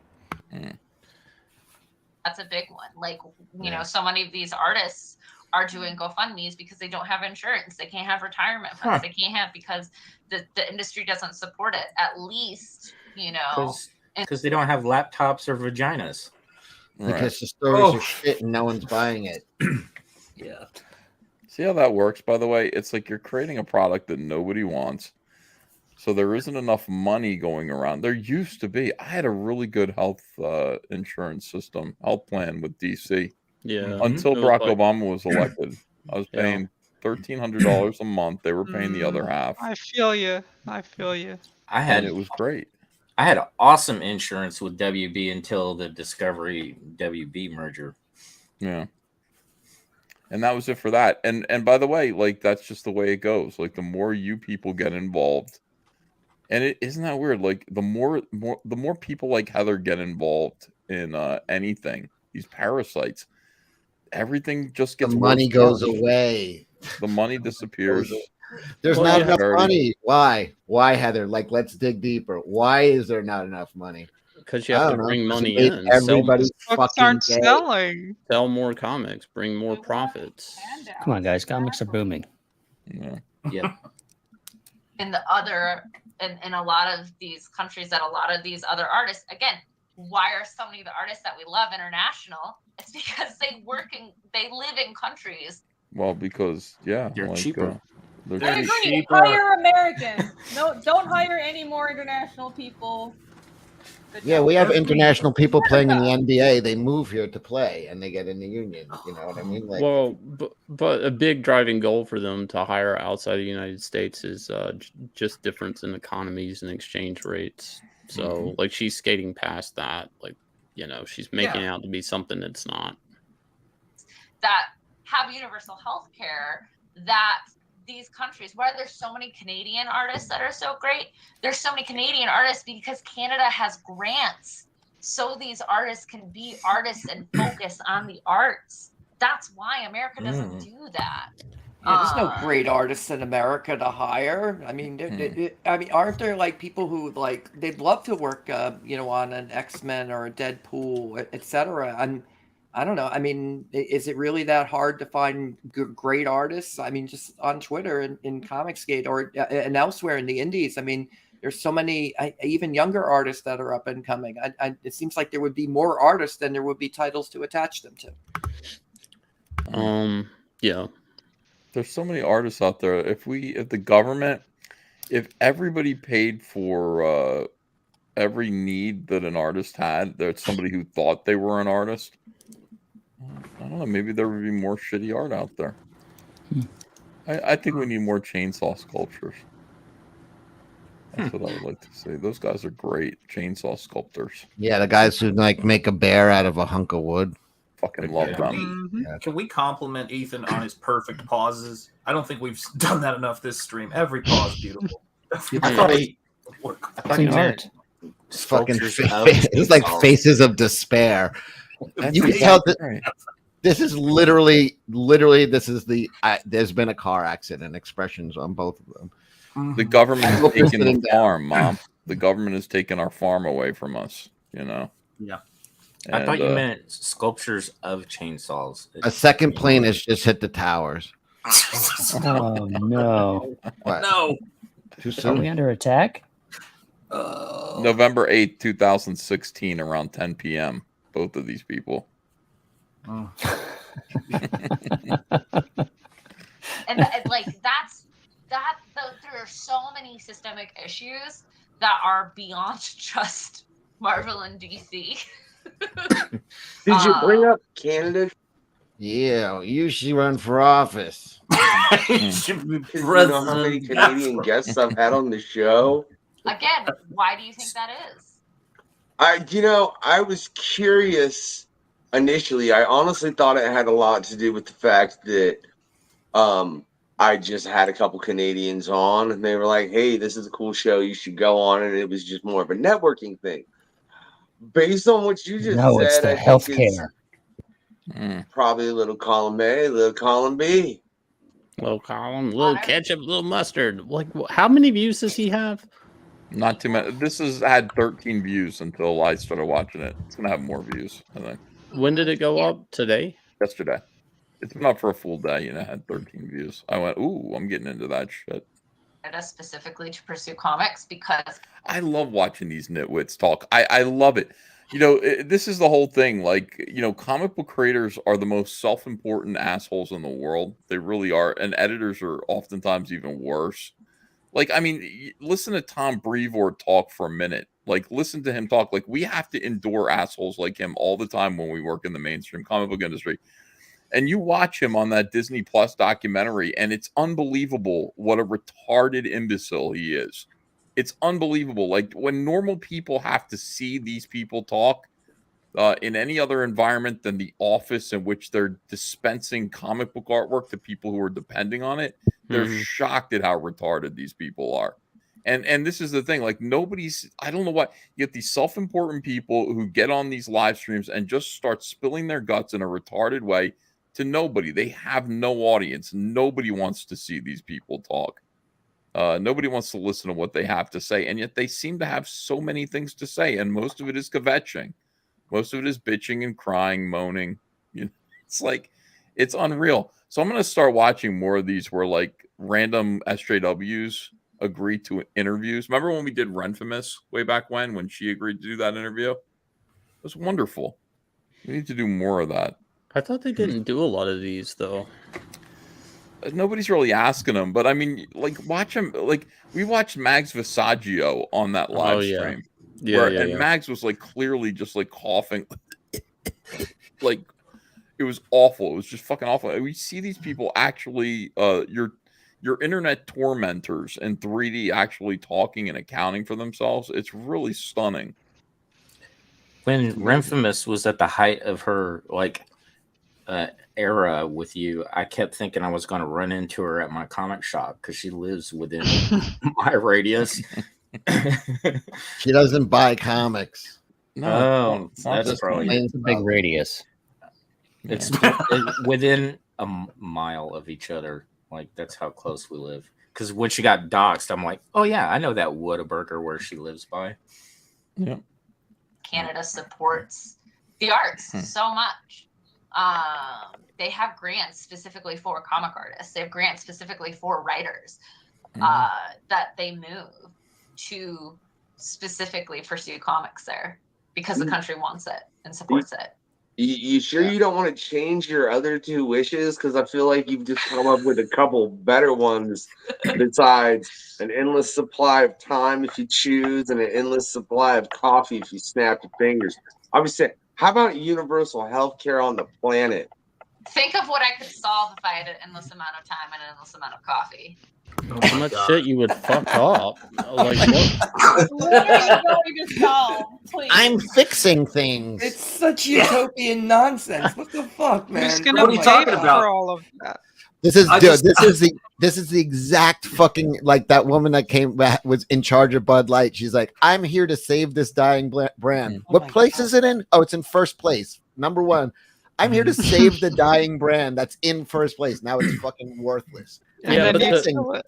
That's a big one. Like, you know, so many of these artists are doing GoFundMes because they don't have insurance. They can't have retirement funds. They can't have, because the industry doesn't support it. At least, you know. Because they don't have laptops or vaginas. Because the stories are shit and no one's buying it. Yeah. See how that works, by the way? It's like you're creating a product that nobody wants. So there isn't enough money going around. There used to be. I had a really good health insurance system, health plan with DC. Yeah. Until It was Barack like- Obama was elected. I was paying $1,300 a month. They were paying the other half. I feel you. I feel you. And it was great. I had awesome insurance with WB until the Discovery WB merger. Yeah. And that was it for that. And by the way, like, that's just the way it goes. Like, the more you people get involved, and it isn't that weird. Like, the more people like Heather get involved in anything, these parasites, everything just gets The money worse. goes away. The money disappears. There's Well, not yeah. enough Very- money. Why, Heather? Like, let's dig deeper. Why is there not enough money? Because you I have to don't know. bring Does it money make in. everybody Books fucking aren't gay? selling. Sell more comics. Bring more profits. Come on, guys. Comics are booming. Yeah. Yeah. in the other in a lot of these countries that a lot of these other artists, again, why are so many of the artists that we love international? It's because they live in countries. Well, because They're cheaper. They're I cheap. agree. Hire Americans. No, don't hire any more international people. Yeah, we have international people playing in the NBA. They move here to play, and they get in the union. You know what I mean? Like, Well, but a big driving goal for them to hire outside the United States is just difference in economies and exchange rates. So, like, she's skating past that. Like, you know, she's making it out to be something it's not. That have universal health care, that these countries where there's so many Canadian artists that are so great, there's so many Canadian artists because Canada has grants, so these artists can be artists and focus on the arts. That's why America doesn't do that. Yeah, there's no great artists in America to hire. I mean, aren't there like people who like they'd love to work, you know, on an X-Men or a Deadpool, etc. I don't know. I mean, is it really that hard to find great artists? I mean, just on Twitter and in ComicsGate or and elsewhere in the indies. I mean, there's so many even younger artists that are up and coming. It seems like there would be more artists than there would be titles to attach them to. Yeah. There's so many artists out there. If the government, if everybody paid for every need that an artist had, there's somebody who thought they were an artist. I don't know. Maybe there would be more shitty art out there. I think we need more chainsaw sculptures. That's what I would like to say. Those guys are great chainsaw sculptors. yeah, the guys who like make a bear out of a hunk of wood. Fucking love them. Can we compliment Ethan on his perfect pauses? I don't think we've done that enough this stream. Every pause beautiful. Fucking art. It's fucking it's like faces of despair. You can tell that this is literally this is the there's been a car accident expressions on both of them. The government is taking the farm, Mom. The government is taking our farm away from us. you know. Yeah. I thought you And, meant sculptures of chainsaws. A second plane has just hit the towers. Oh no! What? No. Too Are soon. we under attack? November 8th, 2016, around 10 p.m. Both of these people. And like there are so many systemic issues that are beyond just Marvel and DC. Did you bring up Canada? Yeah, you should run for office. You know how many Canadian guests I've had on the show? Again, why do you think that is? I was curious initially. I honestly thought it had a lot to do with the fact that I just had a couple Canadians on and they were like, hey, this is a cool show, you should go on, and it was just more of a networking thing. Based on what you just No, said, it's the I think it's healthcare. probably a little column A, a little column B. Little column, little ketchup, little mustard. Like, how many views does he have? Not too many. This has had 13 views until I started watching it. It's gonna have more views, I think. When did it go up? Today? Yesterday. It's been up for a full day, and it had 13 views. I went, ooh, I'm getting into that shit. Specifically to pursue comics because I love watching these nitwits talk. I love it. This is the whole thing. Like, comic book creators are the most self-important assholes in the world. They really are. And editors are oftentimes even worse. Like, I mean, listen to Tom Brevoort talk for a minute. Like, listen to him talk. Like, we have to endure assholes like him all the time when we work in the mainstream comic book industry. And you watch him on that Disney Plus documentary, and it's unbelievable what a retarded imbecile he is. It's unbelievable. Like, when normal people have to see these people talk in any other environment than the office in which they're dispensing comic book artwork to people who are depending on it, they're shocked at how retarded these people are. And this is the thing. Like, I don't know what, you get these self-important people who get on these live streams and just start spilling their guts in a retarded way to nobody. They have no audience. Nobody wants to see these people talk. Nobody wants to listen to what they have to say, and yet they seem to have so many things to say, and most of it is kvetching. Most of it is bitching and crying, moaning. It's like, it's unreal. So I'm going to start watching more of these where, like, random SJWs agree to interviews. Remember when we did Renfamous way back when she agreed to do that interview? It was wonderful. We need to do more of that. I thought they didn't do a lot of these, though. Nobody's really asking them, but I mean, like, watch them. Like, we watched Mags Visaggio on that live stream. And Mags was, like, clearly just, like, coughing. Like, it was awful. It was just fucking awful. We see these people actually, your internet tormentors in 3D actually talking and accounting for themselves. It's really stunning. When Renfamous was at the height of her, like, era with you, I kept thinking I was going to run into her at my comic shop because she lives within my radius. She doesn't buy comics. No, that's probably it's a big radius. It's within a mile of each other. Like, that's how close we live. Because when she got doxxed, I'm like, oh yeah, I know that Whataburger where she lives by. Yeah. Canada supports the arts so much. They have grants specifically for comic artists. They have grants specifically for writers that they move to specifically pursue comics there because the country wants it and supports it. You sure you don't want to change your other two wishes? Because I feel like you've just come up with a couple better ones besides an endless supply of time if you choose and an endless supply of coffee if you snap your fingers. I was saying, how about universal health care on the planet? Think of what I could solve if I had an endless amount of time and an endless amount of coffee. How much shit you would fuck up? Like, What are you going to solve? Please. I'm fixing things. It's such utopian nonsense. What the fuck, man? Who's gonna pay for all of that? This is this is the exact fucking, like, that woman that came back was in charge of Bud Light. She's like, I'm here to save this dying brand. What place is it in? Oh, it's in first place. Number one. I'm here to save the dying brand that's in first place. Now it's fucking worthless. Yeah, but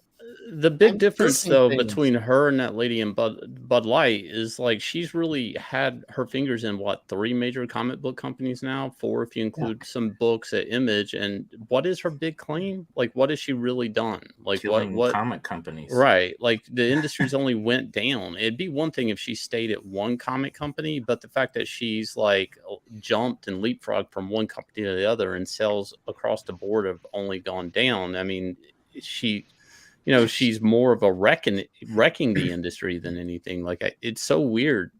The big I'm difference seeing though things. between her and that lady in Bud Light is like she's really had her fingers in what 3 major comic book companies now, 4 if you include some books at Image. And what is her big claim? Like, what has she really done? Like, Killing what comic companies. Right? Like the industry's only went down. It'd be one thing if she stayed at one comic company, but the fact that she's like jumped and leapfrogged from one company to the other and sales across the board have only gone down. I mean, she's more of a wrecking the industry than anything. Like, it's so weird.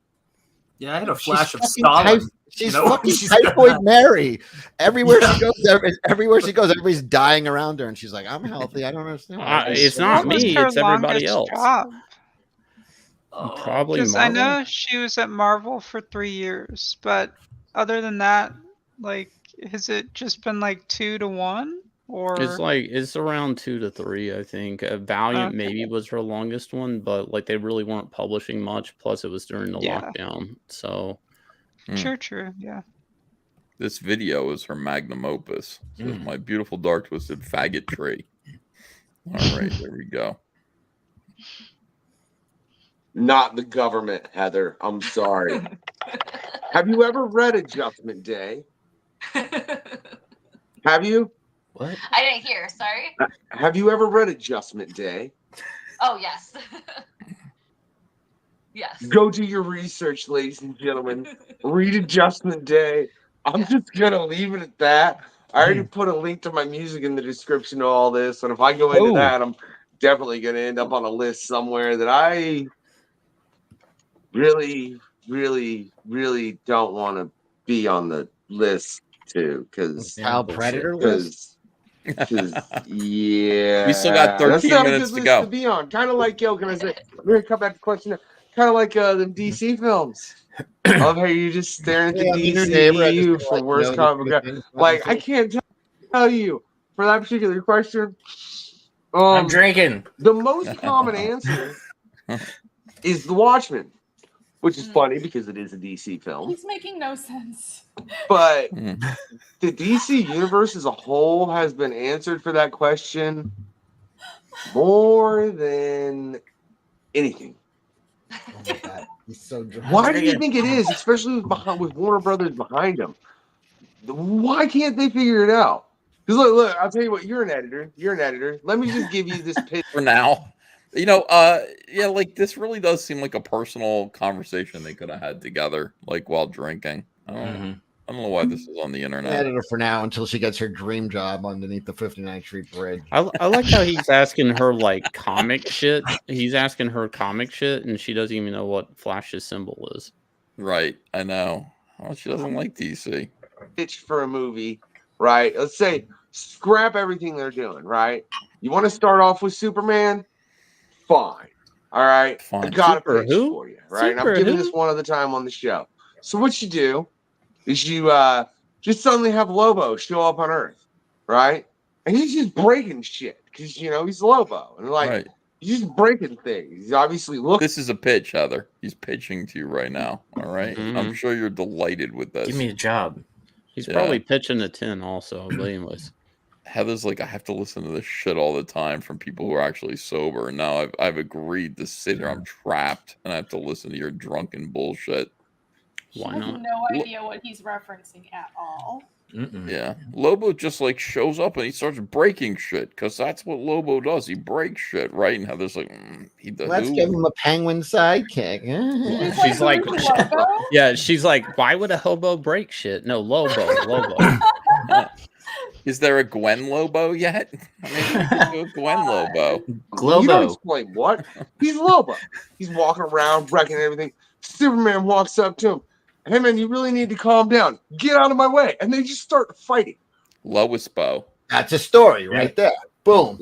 Yeah, I had a She's flash of fucking Stalin. She's you know? fucking She's typhoid Mary. Everywhere she goes, everybody's dying around her, and she's like, "I'm healthy. I don't understand." It's not What was me. her It's everybody longest else. job? Probably Because I Marvel. know she was at Marvel for 3 years, but other than that, like, has it just been like 2 to 1? Or It's around 2 to 3, I think. Valiant Okay. maybe was her longest one, but like they really weren't publishing much. Plus, it was during the Yeah. lockdown. So True, yeah. This video is her magnum opus. It says, "My beautiful dark twisted faggot tree." All right, there we go. Not the government, Heather. I'm sorry. Have you ever read Adjustment Day? Have you? What? I didn't hear. Sorry. Have you ever read Adjustment Day? Oh yes. Yes. Go do your research, ladies and gentlemen. Read Adjustment Day. I'm just gonna leave it at that. I already put a link to my music in the description of all this, and if I go into that, I'm definitely gonna end up on a list somewhere that I really, really, really don't want to be on the list too, because Child predator list. Yeah, We still got 13 that's not a minutes good to list go. to be on. Kind of like, can I say? We're gonna come back to the question. Kind of like the DC films. I love how you're just staring at the Yeah, I'm your neighbor. I just DCU wanna for let you worst know comic that book. Like, I can't tell you for that particular question. I'm drinking. The most common answer is The Watchmen, which is funny because it is a DC film. He's making no sense. But the DC universe as a whole has been answered for that question more than anything. He's so drunk. Why do you think it is, especially with Warner Brothers behind them? Why can't they figure it out? Because look, I'll tell you what. You're an editor. Let me just give you this pitch For now, yeah, like this really does seem like a personal conversation they could have had together, like while drinking. I don't know why this is on the internet. Editor for now until she gets her dream job underneath the 59th Street Bridge. I like how he's asking her like comic shit. He's asking her comic shit, and she doesn't even know what Flash's symbol is. Right, I know. Well, she doesn't like DC. pitch for a movie, right? Let's say scrap everything they're doing, right? You want to start off with Superman? Fine. All right. Fine. I got Super a pitch who? for you, right? And Super I've given who? this one other time on the show. So what you do is you just suddenly have Lobo show up on Earth, right? And he's just breaking shit because he's Lobo, and Right. he's just breaking things. He's obviously looking. This is a pitch, Heather. He's pitching to you right now. All right? I'm sure you're delighted with this. Give me a job. He's probably pitching a 10 also. But anyways, Heather's like, I have to listen to this shit all the time from people who are actually sober. And now I've agreed to sit here. I'm trapped, and I have to listen to your drunken bullshit. Why I have not? no idea what he's referencing at all. Yeah, Lobo just like shows up and he starts breaking shit because that's what Lobo does. He breaks shit, right? And Heather's like, Let's give him a penguin sidekick. She's like, yeah, she's like, why would a hobo break shit? No, Lobo. Is there a Gwen Lobo yet? I mean, Gwen Lobo. You don't explain what? He's Lobo. He's walking around, wrecking everything. Superman walks up to him. Hey, man, you really need to calm down. Get out of my way. And they just start fighting. Lois Bo. That's a story right there. Boom.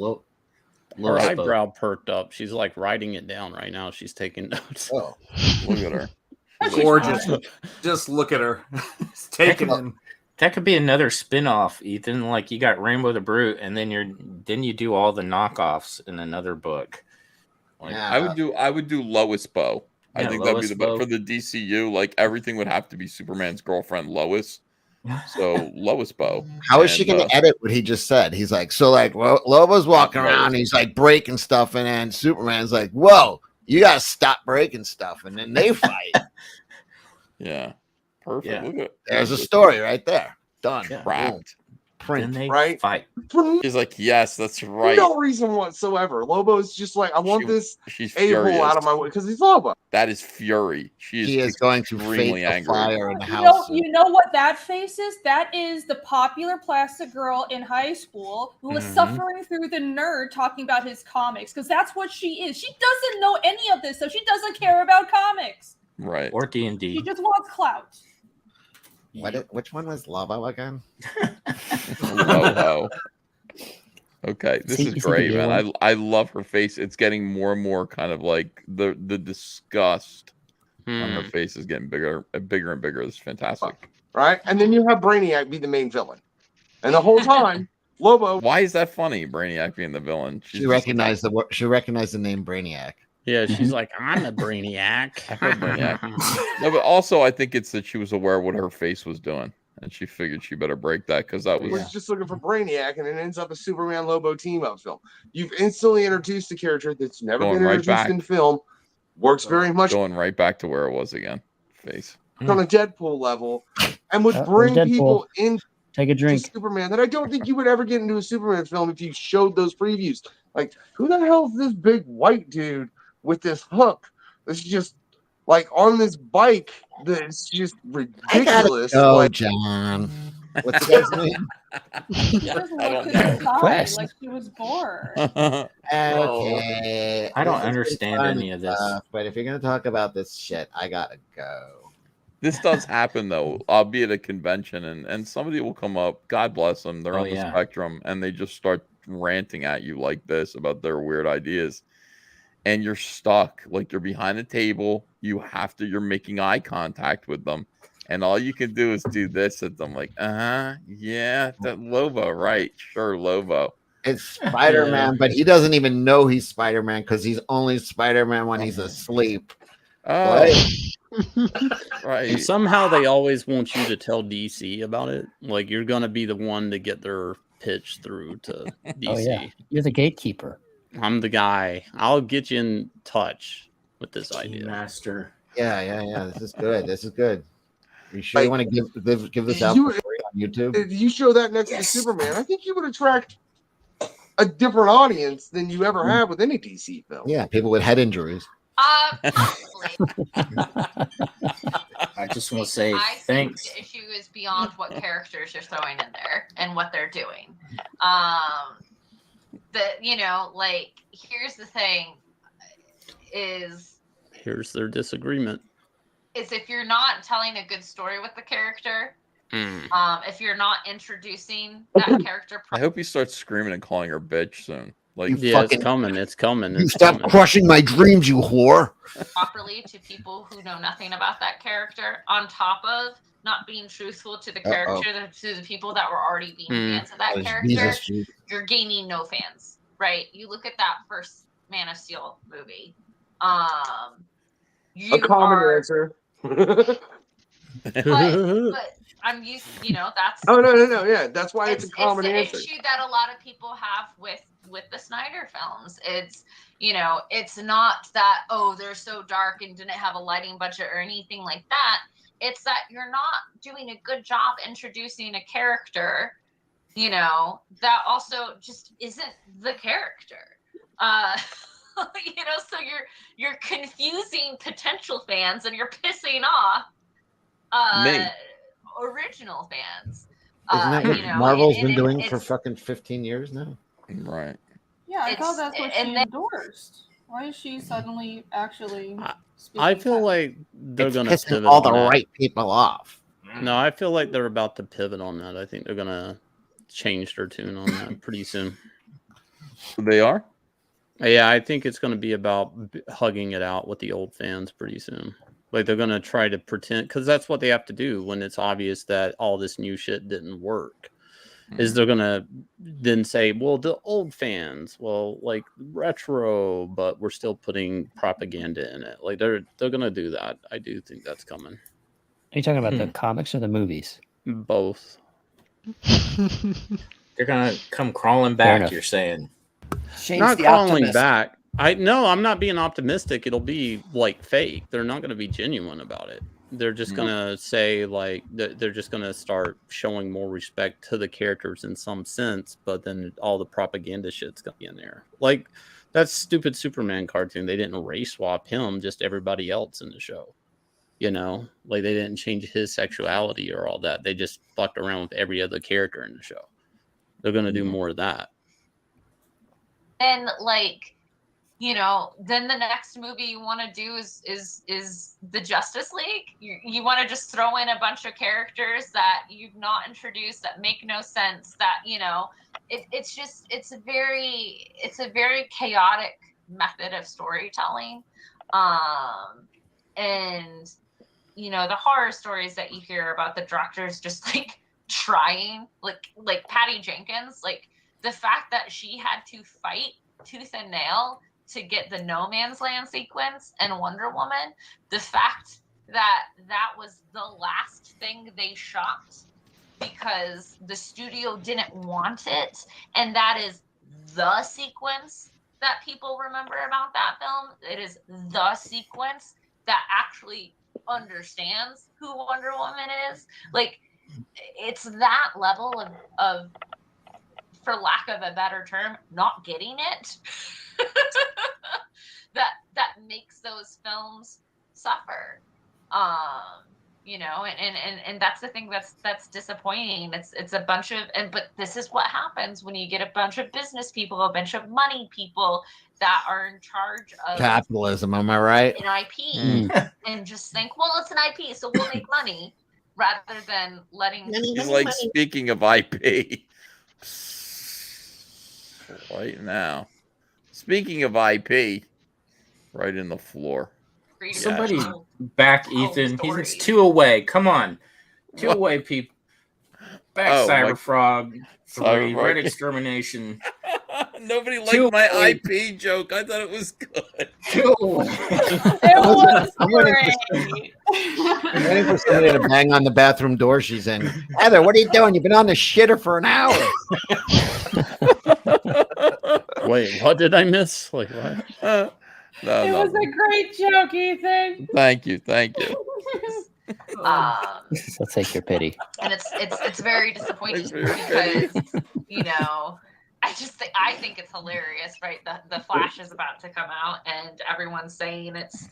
Her eyebrow perked up. She's like writing it down right now. She's taking notes. Oh, look at her. Gorgeous. Just look at her. It's taken in. That could be another spin-off, Ethan. Like you got Rainbow the Brute, and then you do all the knockoffs in another book. Like, I would do Lois Bo. I think that'd be the best for the DCU. Like everything would have to be Superman's girlfriend Lois. So Lois Bow. How is she going to edit what he just said? He's like, so like Lobo's walking around, and he's like breaking stuff, and then Superman's like, whoa, you got to stop breaking stuff, and then they fight. Yeah, perfect. Yeah. Look at There's a story right there. Done. Wrapped. Print. Right? He's like, yes, that's right. No reason whatsoever. Lobo's just like, I want this She's a-hole furious. out of my way because he's Lobo. That is fury. She is going to extremely fake the angry. fire in the You know what that face is? That is the popular plastic girl in high school who was suffering through the nerd talking about his comics, because that's what she is. She doesn't know any of this, so she doesn't care about comics. Right. Or D&D. She just wants clout. Which one was Lobo again? Lobo. Okay, this See- is you see great, the new man. one? I love her face. It's getting more and more kind of like the disgust on her face is getting bigger and bigger and bigger. This is fantastic. Right? And then you have Brainiac be the main villain. And the whole time, Lobo. Why is that funny? Brainiac being the villain. She recognized the name Brainiac. Yeah, she's like, I'm a Brainiac. I've heard Brainiac. No, but also I think it's that she was aware of what her face was doing, and she figured she better break that because that was. Was just looking for Brainiac, and it ends up a Superman Lobo team up film. You've instantly introduced a character that's never Going been right introduced back. in film. Works very much Going right back to where it was again. Face. on a Deadpool level, and would Where's bring Deadpool? people in Take a drink. to Superman that I don't think you would ever get into a Superman film if you showed those previews. Like, who the hell is this big white dude with this hook that's just like on this bike that's just ridiculous? Oh, Like, John. What's the guy's name? She just looked to the side Quest. like she was bored. Okay. I don't This is understand fun any of this. stuff, but if you're gonna talk about this shit, I gotta go. This does happen though. I'll be at a convention and somebody will come up. God bless them. They're Oh, on the yeah. spectrum and they just start ranting at you like this about their weird ideas. And you're stuck. Like you're behind a table. You're making eye contact with them. And all you can do is do this at them, like, yeah, that Lobo, right? Sure, Lobo. It's Spider-Man, but he doesn't even know he's Spider-Man because he's only Spider-Man when he's asleep. Oh, right. And somehow they always want you to tell DC about it. Like you're gonna be the one to get their pitch through to DC. Oh yeah, you're the gatekeeper. I'm the guy. I'll get you in touch with this idea. Master. Yeah. This is good. This is good. You sure you want to give this out You- for free on YouTube? if you show that next to Superman, I think you would attract a different audience than you ever have with any DC film. Yeah, people with head injuries. I just want to say I thanks. think the issue is beyond what characters you're throwing in there and what they're doing. Here's the thing: Here's their disagreement. is if you're not telling a good story with the character, if you're not introducing that character I hope he starts screaming and calling her bitch soon. Like, Yeah, it's coming. It's coming. You It's stop coming. crushing my dreams, you whore. properly to people who know nothing about that character, on top of not being truthful to the character, to the people that were already being fans of that Oh, character, Jesus. you're gaining no fans, right? You look at that first Man of Steel movie. You A common are, answer. but I'm used, that's Oh no, yeah, that's why it's a common the answer. issue that a lot of people have with the Snyder films. It's it's not that they're so dark and didn't have a lighting budget or anything like that. It's that you're not doing a good job introducing a character, that also just isn't the character. So you're confusing potential fans and you're pissing off original fans. Isn't that what you know, Marvel's and- been and doing it's- for fucking 15 years now? Right. Yeah, I thought that's what she and then- endorsed. Why is she suddenly actually speaking I feel back? like they're It's going to pissing pivot all the on that. right people off. No, I feel like they're about to pivot on that. I think they're going to change their tune on that pretty soon. They are? Yeah, I think it's going to be about hugging it out with the old fans pretty soon. Like they're going to try to pretend, because that's what they have to do when it's obvious that all this new shit didn't work. Is they're going to then say, well, the old fans, well, like retro, but we're still putting propaganda in it. Like they're going to do that. I do think that's coming. Are you talking about the comics or the movies? Both. They're gonna come crawling Fair back. enough. You're saying? Not crawling back. I'm not being optimistic. It'll be like fake. They're not going to be genuine about it. They're just going to say like they're just going to start showing more respect to the characters in some sense, but then all the propaganda shit's going to be in there. Like that stupid Superman cartoon. They didn't race swap him, just everybody else in the show. You know, like they didn't change his sexuality or all that. They just fucked around with every other character in the show. They're going to do more of that. And like, you know, then the next movie you want to do is the Justice League. You want to just throw in a bunch of characters that you've not introduced that make no sense. That, you know, it's a very chaotic method of storytelling. And you know, the horror stories that you hear about the directors just like trying, like Patty Jenkins, like the fact that she had to fight tooth and nail to get the No Man's Land sequence and Wonder Woman, the fact that that was the last thing they shot because the studio didn't want it, and that is the sequence that people remember about that film. It is the sequence that actually understands who Wonder Woman is. Like, it's that level of for lack of a better term, not getting it that makes those films suffer. You know, and that's the thing that's disappointing. It's a bunch of, but this is what happens when you get a bunch of business people, a bunch of money people that are in charge of Capitalism, am I right? an IP, and just think, well, it's an IP, so we'll make money, rather than letting. He's like, speaking of IP. Right now. Speaking of IP, right in the floor. Somebody back Ethan. He's 2 away. Come on. 2 away, people. Back CyberFrog. 3. Red Extermination. Nobody liked my IP joke. I thought it was good. 2 away. It was great. I'm waiting for somebody to bang on the bathroom door she's in. Heather, what are you doing? You've been on the shitter for an hour. Wait, what did I miss? Like what? It was a great joke, Ethan. Thank you. I'll take your pity. And it's very disappointing because, you know, I think it's hilarious, right? The Flash is about to come out and everyone's saying it's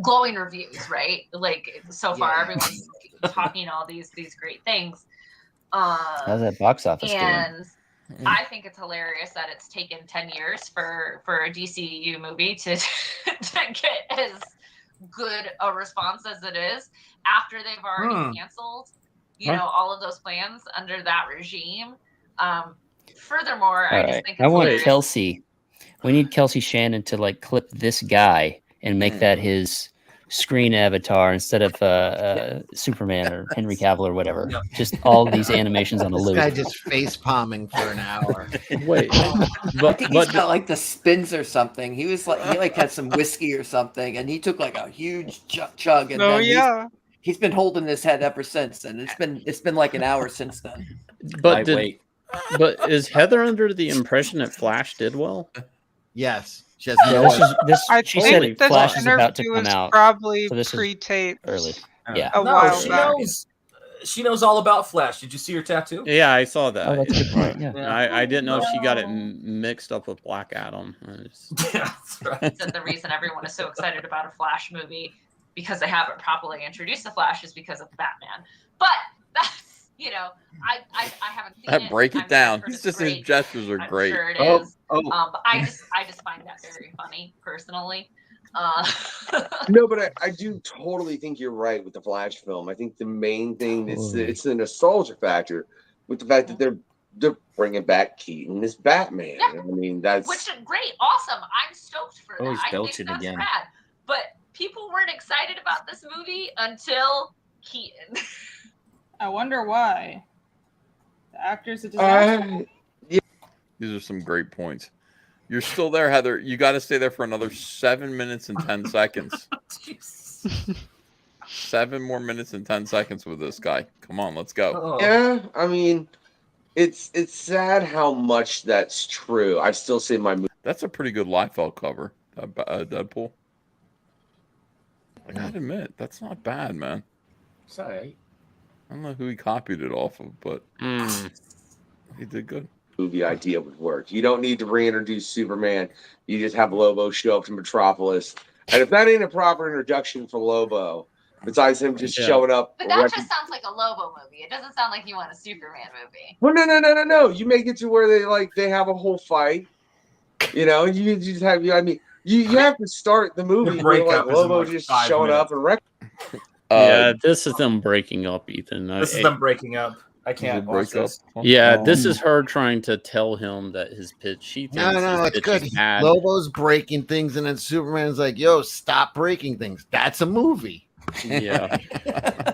glowing reviews, right? Like so far everyone's talking all these great things. How's that box office and doing? I think it's hilarious that it's taken 10 years for a DCU movie to get as good a response as it is after they've already canceled, you know, all of those plans under that regime. Furthermore, I just think it's I want hilarious. Kelsey. We need Kelsey Shannon to like clip this guy and make that his screen avatar instead of Superman or Henry Cavill or whatever. Just all these animations on a This loop. guy just face palming for an hour. Wait, I think he's got like the spins or something. He was like he had some whiskey or something, and he took like a huge chug. And then he's been holding his head ever since, and it's been like an hour since then. But is Heather under the impression that Flash did well? Yes. She said Flash is about to come out. Probably so this is pre-tape early. Yeah. a while she back. she knows all about Flash. Did you see her tattoo? Yeah, I saw that. Oh, that's a good point. Yeah. I didn't know if she got it mixed up with Black Adam. That's right. That the reason everyone is so excited about a Flash movie because they haven't properly introduced the Flash is because of Batman. But that's, you know, I haven't seen it. Break it down. It's just his gestures are great. Sure it is. But I just find that very funny personally. No, but I do totally think you're right with the Flash film. I think the main thing is it's the nostalgia factor with the fact that they're bringing back Keaton as Batman. Yeah. I mean, that's great, awesome. I'm stoked for that. He's I think belching that's again. rad. But people weren't excited about this movie until Keaton. I wonder why. The actor's a disaster. These are some great points. You're still there, Heather. You got to stay there for another 7 minutes and 10 seconds. 7 7 more minutes and 10 seconds with this guy. Come on, let's go. Yeah, I mean, it's sad how much that's true. I still say my movie. That's a pretty good Liefeld cover, Deadpool. I gotta admit, that's not bad, man. Sorry. I don't know who he copied it off of, but he did good. Movie idea would work. You don't need to reintroduce Superman. You just have Lobo show up to Metropolis. And if that ain't a proper introduction for Lobo, besides him just showing up. But that just sounds like a Lobo movie. It doesn't sound like you want a Superman movie. Well, no. You make it to where they have a whole fight. You know, you just have you have to start the movie with like Lobo just showing up and wreck. Yeah, this is them breaking up, Ethan. This is them breaking up. I can't watch this. Yeah, this is her trying to tell him that his pitch. She thinks No, his it's pitch good. is bad. Lobo's breaking things, and then Superman's like, "Yo, stop breaking things." That's a movie. Yeah.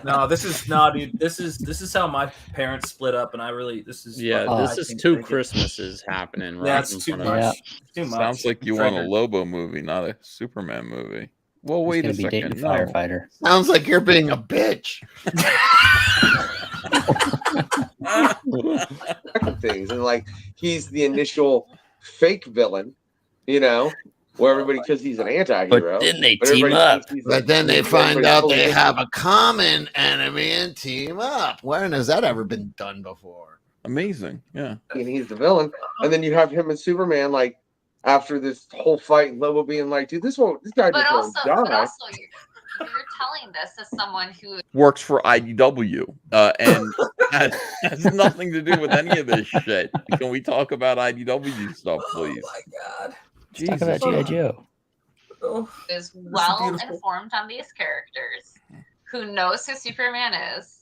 No, dude. This is how my parents split up, and this is this is two Christmases happening right That's in too front much. of us. Too much. Sounds like you want a Lobo movie, not a Superman movie. Well, wait a gonna be second. dating a firefighter. Sounds like you're being a bitch. Things and like he's the initial fake villain, you know, where everybody because he's an anti-hero. But then they but team everybody up. thinks he's But a- then they find everybody out fully they thinks have a common enemy and team up. When has that ever been done before? Amazing, yeah. and he's the villain, and then you have him and Superman like after this whole fight, Lobo being like, "Dude, this guy But just also, won't die." you're telling this as someone who Works for IDW and has nothing to do with any of this shit. Can we talk about IDW stuff, please? Oh my God. Let's talk about G.I. Joe. is well informed on these characters, who knows who Superman is.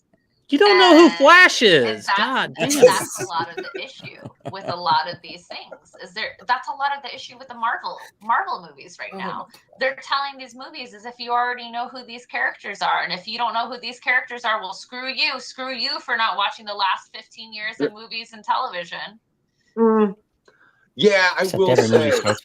You don't know who Flash And is. God damn. that's a lot of the issue with a lot of these things. That's a lot of the issue with the Marvel movies right now. They're telling these movies as if you already know who these characters are, and if you don't know who these characters are, well, screw you for not watching the last 15 years of movies and television. Yeah, I Except will every say. movie starts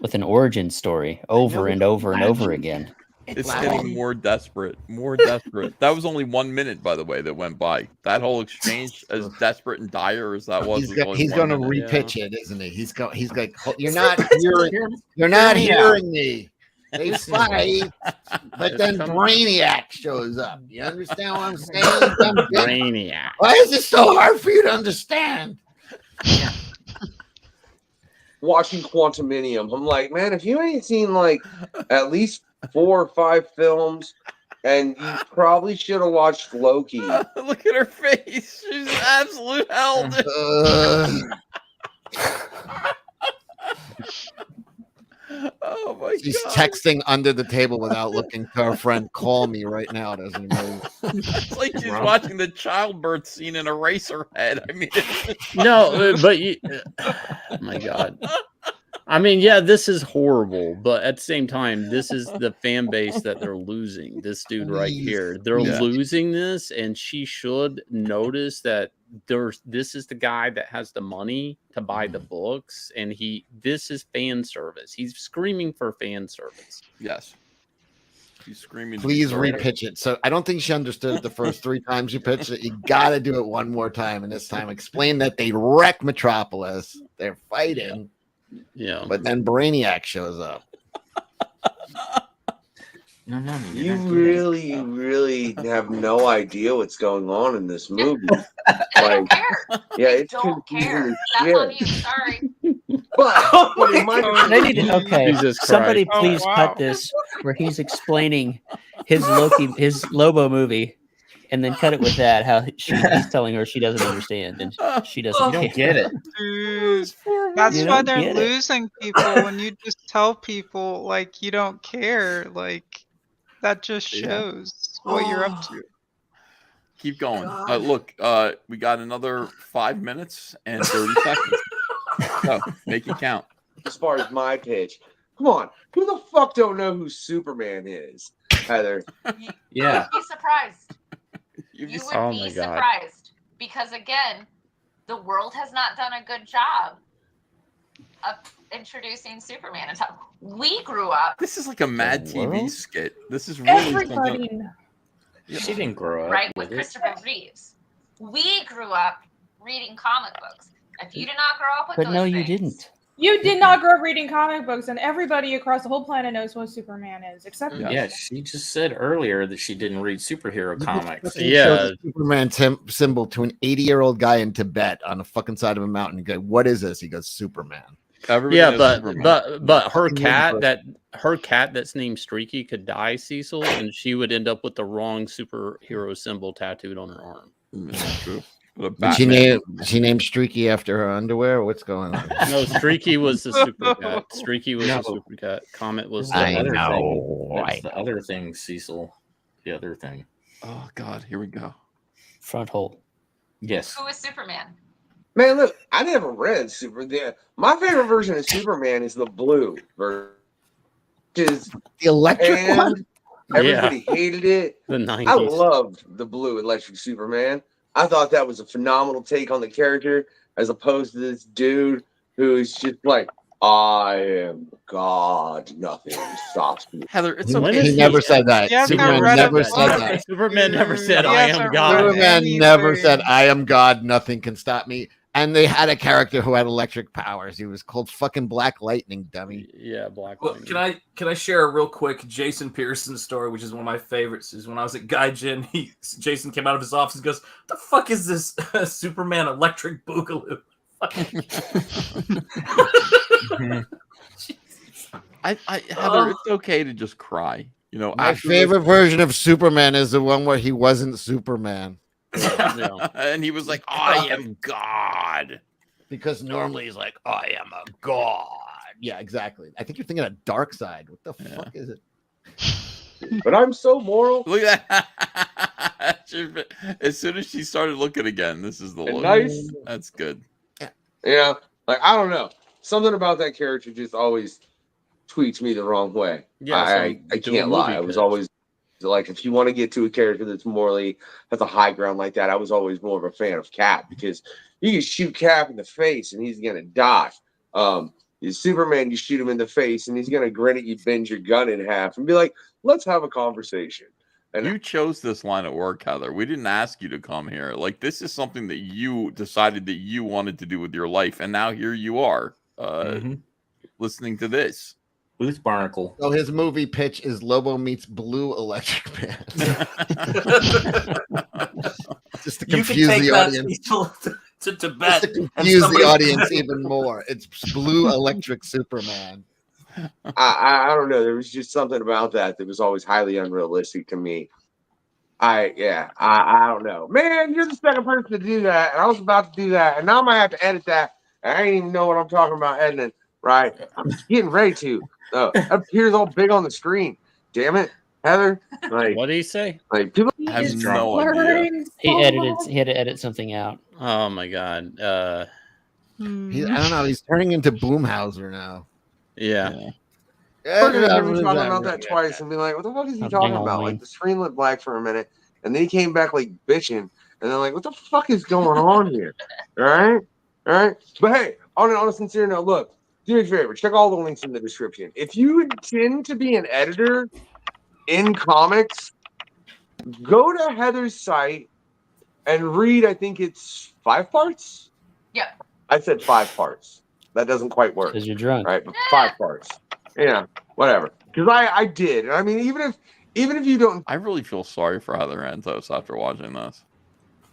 with an origin story over and over and over again. It's getting more desperate, more desperate. That was only 1 minute, by the way, that went by. That whole exchange, as desperate and dire as that was, He's going to minute. repitch it, isn't he? He's like, "You're not hearing me. They fight, but then Brainiac shows up. You understand what I'm saying? Brainiac. Why is it so hard for you to understand?" Watching Quantuminium, I'm like, man, if you ain't seen like at least 4 or 5 films, and you probably should have watched Loki. Look at her face. She's absolute hell. Oh my She's god. texting under the table without looking to her friend. "Call me right now." Doesn't know. It's like she's watching the childbirth scene in Eraserhead. I mean, No, but oh my god. I mean, yeah, this is horrible, but at the same time, this is the fan base that they're losing. This dude right here, they're losing this, and she should notice that this is the guy that has the money to buy the books, and this is fan service. He's screaming for fan service. Yes. She's screaming. Please repitch it. So I don't think she understood it the first 3 times you pitched it. You got to do it one more time, and this time explain that they wreck Metropolis. They're fighting. Yeah. But then Brainiac shows up. You really have no idea what's going on in this movie. Like, yeah, it's confusing as That's on shit. you. Sorry. But in my They need to, okay, Jesus somebody Christ. please cut this where he's explaining his Lobo movie, and then cut it with that how he's telling her she doesn't understand and she doesn't get it. Dude, that's You why don't they're get it. losing people when you just tell people like you don't care. Like that just shows what you're up to. Keep going. Look, we got another 5 minutes and 30 seconds. So make it count. As far as my pitch, come on, who the fuck don't know who Superman is, Heather? You would be surprised. You You would oh be my God. surprised because again, the world has not done a good job of introducing Superman. And we grew up. This is like a Mad TV skit. This is really Everybody. something. She didn't grow up Right, with with it. Christopher Reeves. We grew up reading comic books. If you did not grow up with But those no, things, you didn't. You did not grow up reading comic books, and everybody across the whole planet knows what Superman is, except me. Yeah, she just said earlier that she didn't read superhero comics. Show the Superman symbol to an 80-year-old guy in Tibet on the fucking side of a mountain. You go, what is this? He goes, Superman. Yeah, but her cat that's named Streaky could die, Cecil, and she would end up with the wrong superhero symbol tattooed on her arm. True. Did she named Streaky after her underwear? What's going on? No, Streaky was the super cat. Streaky was the super cat. Comet was the other thing. That's the other thing, Cecil. The other thing. Oh God, here we go. Front hole. Yes. who is Superman? Man, look, I never read Superman. My favorite version of Superman is the blue version. Is the electric one? Everybody hated it. The 90s. I loved the blue electric Superman. I thought that was a phenomenal take on the character, as opposed to this dude who is just like, I am God, nothing stops me. Heather, it's okay. He never said that. Superman never said that. Superman never said, I am God. Superman never said, I am God, nothing can stop me. And they had a character who had electric powers. He was called fucking Black Lightning, dummy. Yeah, Black Well, can I share a real quick Jason Pearson story, which is one of my favorites? Is when I was at Gaijin, Jason came out of his office and goes, "What the fuck is this Superman electric boogaloo?" Heather, it's okay to just cry. You know, My favorite version of Superman is the one where he wasn't Superman. And he was like, I am God. Because normally he's like, I am a god. Yeah, exactly. I think you're thinking of Dark Side. What the fuck is it? But I'm so moral. Look at that. As soon as she started looking again, this is the look. Nice. That's good. Yeah, like I don't know. Something about that character just always tweets me the wrong way. Yeah, I can't lie. I was always like, if you want to get to a character that's morally has a high ground like that, I was always more of a fan of Cap, because you can shoot Cap in the face and he's gonna die. Superman, you shoot him in the face and he's gonna grin at you, bend your gun in half, and be like, "Let's have a conversation." And you chose this line at work, Heather. We didn't ask you to come here. Like, this is something that you decided that you wanted to do with your life, and now here you are, listening to this. Booth Barnacle. So his movie pitch is Lobo meets Blue Electric Man. Just to confuse the audience. To Tibet. Just to confuse the audience even more. It's Blue Electric Superman. I don't know. There was just something about that was always highly unrealistic to me. I don't know. Man, you're the second person to do that, and I was about to do that, and now I might have to edit that. I ain't even know what I'm talking about editing, right? I'm just getting ready to. It appears all big on the screen. Damn it, Heather. Like, what did he say? Like, people have no idea. He had to edit something out. Oh my God. I don't know. He's turning into Boomhauser now. Yeah. We're gonna be talking about that twice and be like, what the fuck is he talking about? Like, the screen went black for a minute, and then he came back like bitching, and then like, what the fuck is going on here? All right. But hey, on a sincere note, look, do me a favor, check all the links in the description. If you intend to be an editor in comics, go to Heather's site and read, I think it's 5 parts? Yeah. I said 5 parts. That doesn't quite work. Because you're drunk. Right, but 5 parts. Yeah, whatever. Because I did. And I mean, even if you don't, I really feel sorry for Heather Antos after watching this.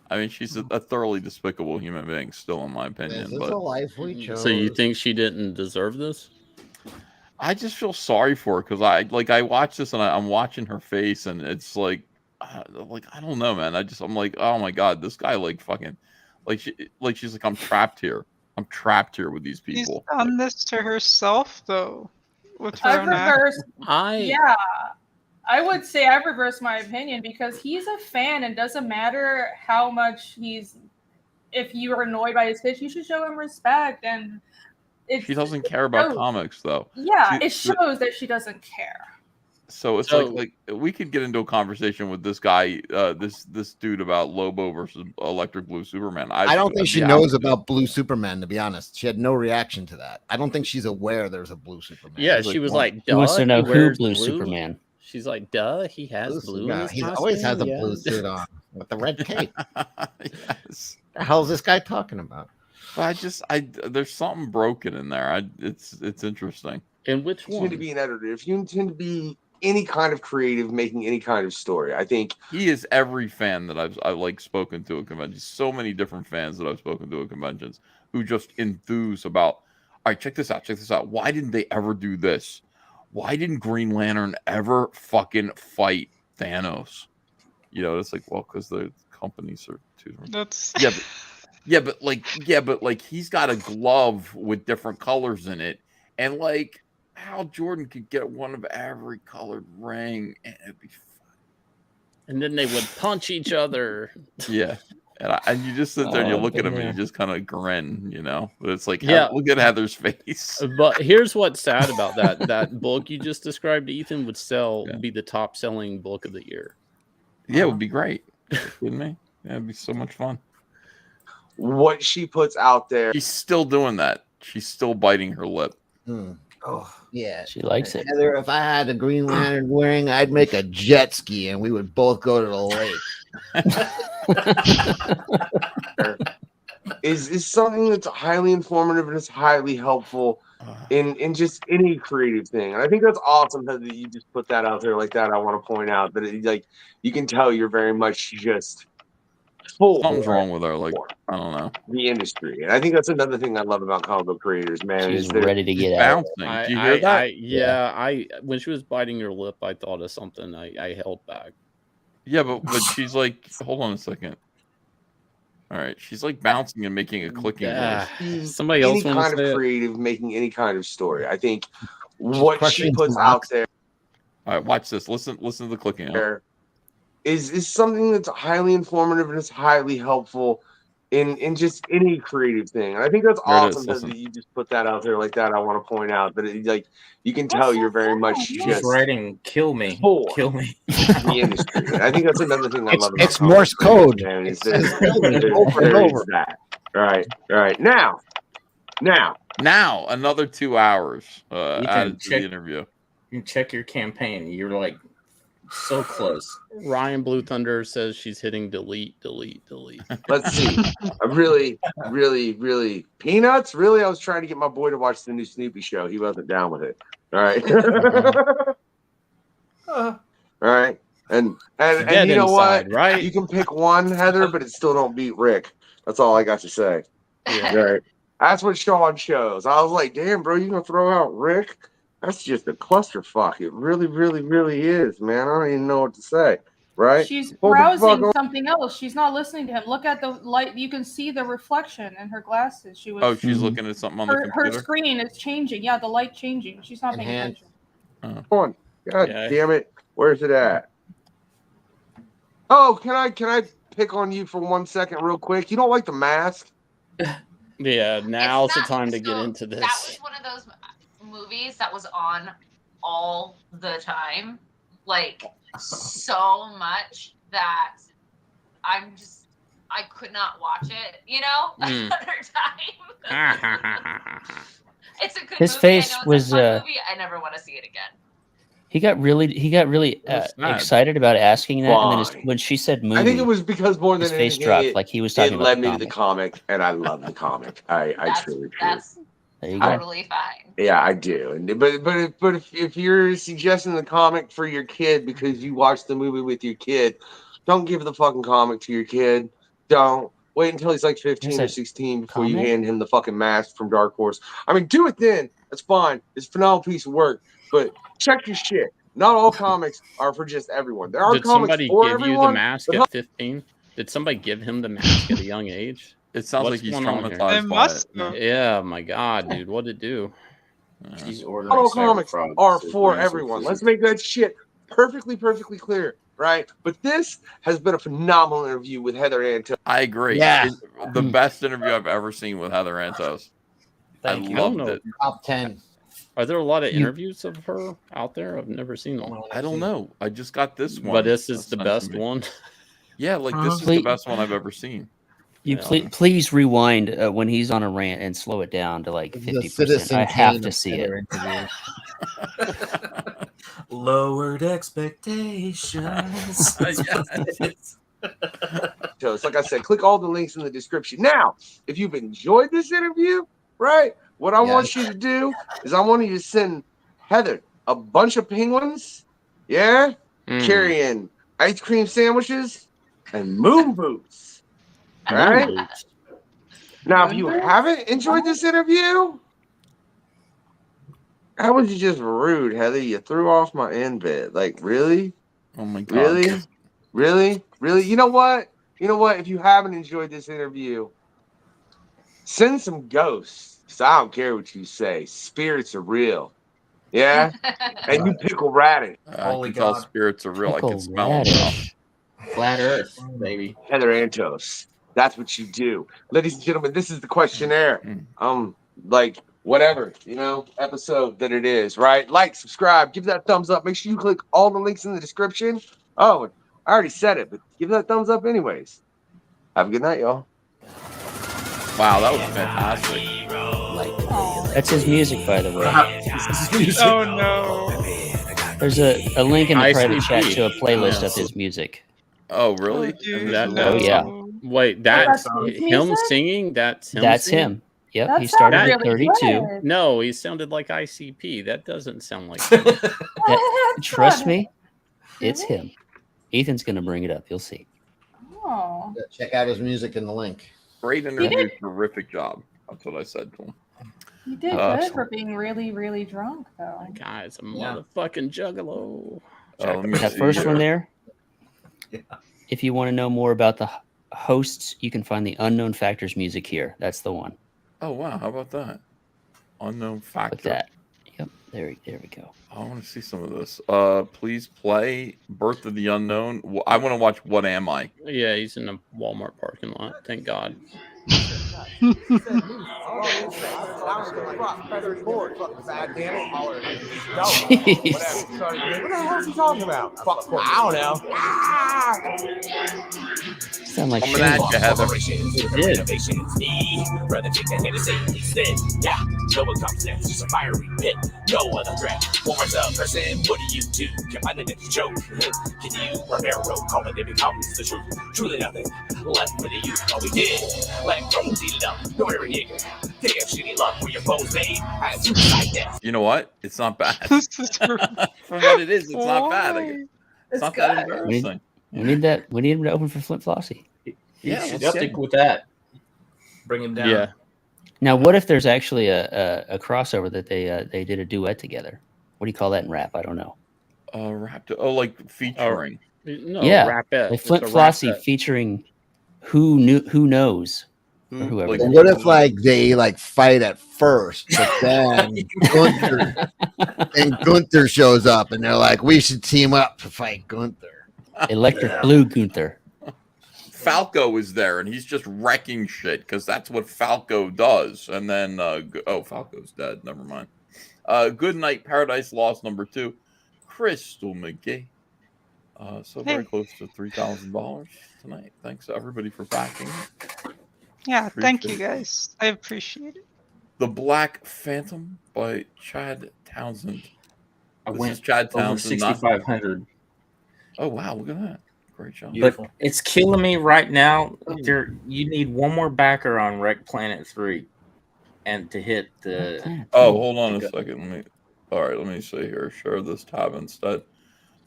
I mean, she's a thoroughly despicable human being, still, in my opinion. This is a life we chose. So you think she didn't deserve this? I just feel sorry for her, because I watch this and I'm watching her face, and it's like I don't know, man. I'm like, oh my God, this guy fucking she's like, I'm trapped here. I'm trapped here with these people. She's done this to herself, though. With her I've own act. reversed. Yeah, I would say I've reversed my opinion, because he's a fan, and doesn't matter how much if you are annoyed by his pitch, you should show him respect. And She doesn't care about comics, though. Yeah, it shows that she doesn't care. So it's like we could get into a conversation with this guy, this dude about Lobo versus Electric Blue Superman. I don't think she knows about Blue Superman, to be honest. She had no reaction to that. I don't think she's aware there's a Blue Superman. Yeah, she was like, She wants "Duh, to know he who wears Blue blue." Superman. She's like, "Duh, he has blue in his He costume." always has a Yeah. blue suit on with the red cape. Yes. The hell's this guy talking about? But there's something broken in there. It's interesting. And which If you intend to be an editor, if you intend to be any kind of creative, making any kind of story, I think He is every fan that I've like spoken to at conventions. So many different fans that I've spoken to at conventions who just enthuse about. All right, check this out. Check this out. Why didn't they ever do this? Why didn't Green Lantern ever fucking fight Thanos? You know, it's like, well, because the companies are too. That's but like he's got a glove with different colors in it, and like Hal Jordan could get one of every colored ring, and it'd be And then they would punch each other. yeah. And you just sit there and you Oh, look at been him and there. you just kind of grin, you know. But it's like, Yeah. look at Heather's face. But here's what's sad about that. That book you just described, Ethan, would be the top selling book of the year. Yeah, it would be great. Are you kidding me? Yeah, it'd be so much fun. what she puts out there. She's still doing that. She's still biting her lip. Oh, yeah. She likes it. Heather, if I had a Green Lantern ring, I'd make a jet ski and we would both go to the lake. is something that's highly informative and it's highly helpful in just any creative thing. And I think that's awesome that you just put that out there like that. I want to point out that like you can tell you're very much just full. Something's wrong with her. Like, I don't know. The industry. And I think that's another thing I love about comic book creators, man. She's is they're ready to get out. Bouncing. Do you hear that? Yeah, when she was biting her lip, I thought of something. I held back. Yeah, but she's like, hold on a second. All right, she's like bouncing and making a clicking noise. Somebody any else want kind to say of it? creative, making any kind of story. I think what she crushing puts some out rocks. there All right, watch this. Listen to the clicking. is something that's highly informative and it's highly helpful in just any creative thing. And I think that's There it is, awesome that listen. you just put that out there like that. I want to point out that like you can tell you're very much She's just writing, kill me, for kill me. the industry. And I think that's another thing I love about It's Morse code. man, is It says that kill me there- over and there is over. that. All right. Now, another 2 hours Ethan, added to check- the interview. You check your campaign. You're like so close. Ryan Blue Thunder says she's hitting delete. let's see. I really Peanuts. Really, I was trying to get my boy to watch the new Snoopy show. He wasn't down with it. All right. All right. And Dead you know inside, what? right? You can pick one, Heather, but it still don't beat Rick. That's all I got to say. Yeah. All right. That's what Sean shows. I was like, damn, bro, you gonna throw out Rick? That's just a clusterfuck. It really, really, really is, man. I don't even know what to say. Right? She's Hold the fuck browsing on. something else. She's not listening to him. Look at the light. You can see the reflection in her glasses. She was. Oh, she's looking at something on the her computer. screen is changing. Yeah, the light changing. She's not paying attention. Come on. God Yeah. damn it. Where's it at? Oh, can I pick on you for 1 second real quick? You don't like the mask? Yeah, now's the time to get into That this. was one of those movies that was on all the time, like so much that I could not watch it, you know, Mm. another time. It's a good His movie. face I know it's was, a fun movie. I never want to see it again. He got really sad. excited about asking that, and then Why? when she said movie, I think it was because more than his face anything, dropped it, like he was talking it about led the me to the comic. comic, and I love the comic. I truly do. That's There you go. totally fine. Yeah, I do. And but if you're suggesting the comic for your kid because you watched the movie with your kid, don't give the fucking comic to your kid. Don't wait until he's like 15 There's or a 16 before you comic? hand him the fucking mask from Dark Horse. I mean, do it then. That's fine. It's a phenomenal piece of work. But check your shit. Not all comics are for just everyone. There are Did comics somebody for give you the everyone. mask but at 15? Did somebody give him the mask at a young age? It sounds What's like he's going on here? traumatized They by must it. have. Yeah, my God, dude, what'd it do? She's Not ordering all comics CyberFrog. are So for bring some everyone. food. Let's make that shit perfectly clear, right? But this has been a phenomenal interview with Heather Antos. I agree. Yeah. It's the best interview I've ever seen with Heather Antos. Thank I you. loved know. it. Top 10. Are there a lot of You- interviews of her out there? I've never seen them. I don't know. I just got this one. But this is the sent to best me. one. Yeah, like this is the Please- best one I've ever seen. You Yeah. please rewind when he's on a rant and slow it down to like The 50%. Citizen I have Kane to of see it. Heather interviews. Lowered expectations. So it's like I said, click all the links in the description. Now, if you've enjoyed this interview, right? What I want you to do is I want you to send Heather a bunch of penguins, yeah, carrying ice cream sandwiches and moon boots. All right. Now, if you haven't enjoyed this interview, how was you just rude, Heather? You threw off my in bed. Like, really? Oh my god. Really? Really? Really? You know what? You know what? If you haven't enjoyed this interview, send some ghosts. 'Cause I don't care what you say. Spirits are real. Yeah? And you pickle radish. I can tell spirits are real. I can smell them now. Flat Earth, baby. Heather Antos. That's what you do. Ladies and gentlemen, this is the questionnaire. Like whatever, episode that it is, right? Like, subscribe, give that thumbs up. Make sure you click all the links in the description. Oh, I already said it, but give that thumbs up anyways. Have a good night, y'all. Wow, that was fantastic. That's his music, by the way. Oh no. There's a link in the private ICP. chat to a playlist Yeah. of his music. Oh, really? Oh, yeah. Wait, that's him singing? That's him. That's singing? him. Yep, That he started sounds at 32. No, he sounded like ICP. That doesn't sound like him. Trust me, it's him. Ethan's going to bring it up. You'll see. Oh. Check out his music in the link. Great interview, terrific job. That's what I said to him. You did good for being really, really drunk, though. Guy's a motherfucking juggalo. Let me That see first here. one there, if you want to know more about the hosts, you can find the Unknown Factors music here. That's the one. Oh wow, how about that? Unknown factor. Like that. Yep, there we go. I want to see some of this. Please play Birth of the Unknown. I want to watch What Am I? Yeah, he's in a Walmart parking lot. Thank God. Jeez. What the hell is he talking about? I don't know. Sound like Coming at you, Heather. Brother, take the hand and say, listen. Yeah, no one comes next, just a fiery pit. No other threat. One more person, what do? Can find the next joke. Can you prepare a road? Call it, it becomes the truth. Truly nothing left for the youth. All we did, let Rome eat it up. No air Jaeger. Take a shitty luck where your foes made. As suicide death. You know what? It's not bad. For what it is, it's not bad. It's not that embarrassing. We need that. We need him to open for Flint Flossie. Yeah, let's let's stick with that. Bring him down. Yeah. Now, what if there's actually a crossover that they did a duet together? What do you call that in rap? I don't know. Rap. Oh, like featuring. No, yeah, rapette. like Flint It's a Flossie rapette. featuring Who knows or whoever. Like, that what is. if they fight at first, but then Gunther shows up and they're like, we should team up to fight Gunther. Electric Blue Gunther? Falco is there and he's just wrecking shit because that's what Falco does. And then Falco's dead. Never mind. Good Night, Paradise Lost #2. Crystal McGee. So very close to $3,000 tonight. Thanks to everybody for backing. Yeah, thank you Appreciate it. guys. I appreciate it. The Black Phantom by Chad Townsend. I This went is Chad over Townsend. not- 6,500. Oh wow, look at that. Great job. But it's killing me right now. You need one more backer on Wreck Planet 3 and to hit the Hold on a second. Let me see here. Share this tab instead.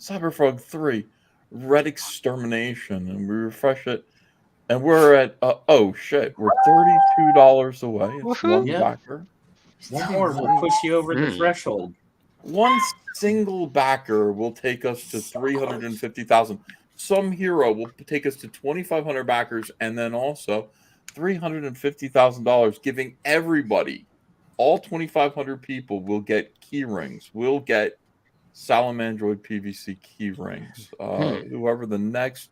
CyberFrog 3, Red Extermination, and we refresh it, and we're at we're $32 away. It's one Yeah. backer. One more will push you over the threshold. One single backer will take us to 350,000. Some hero will take us to 2,500 backers, and then also $350,000, giving everybody, all 2,500 people, will get key rings. We'll get Salamandroid PVC key rings. Whoever the next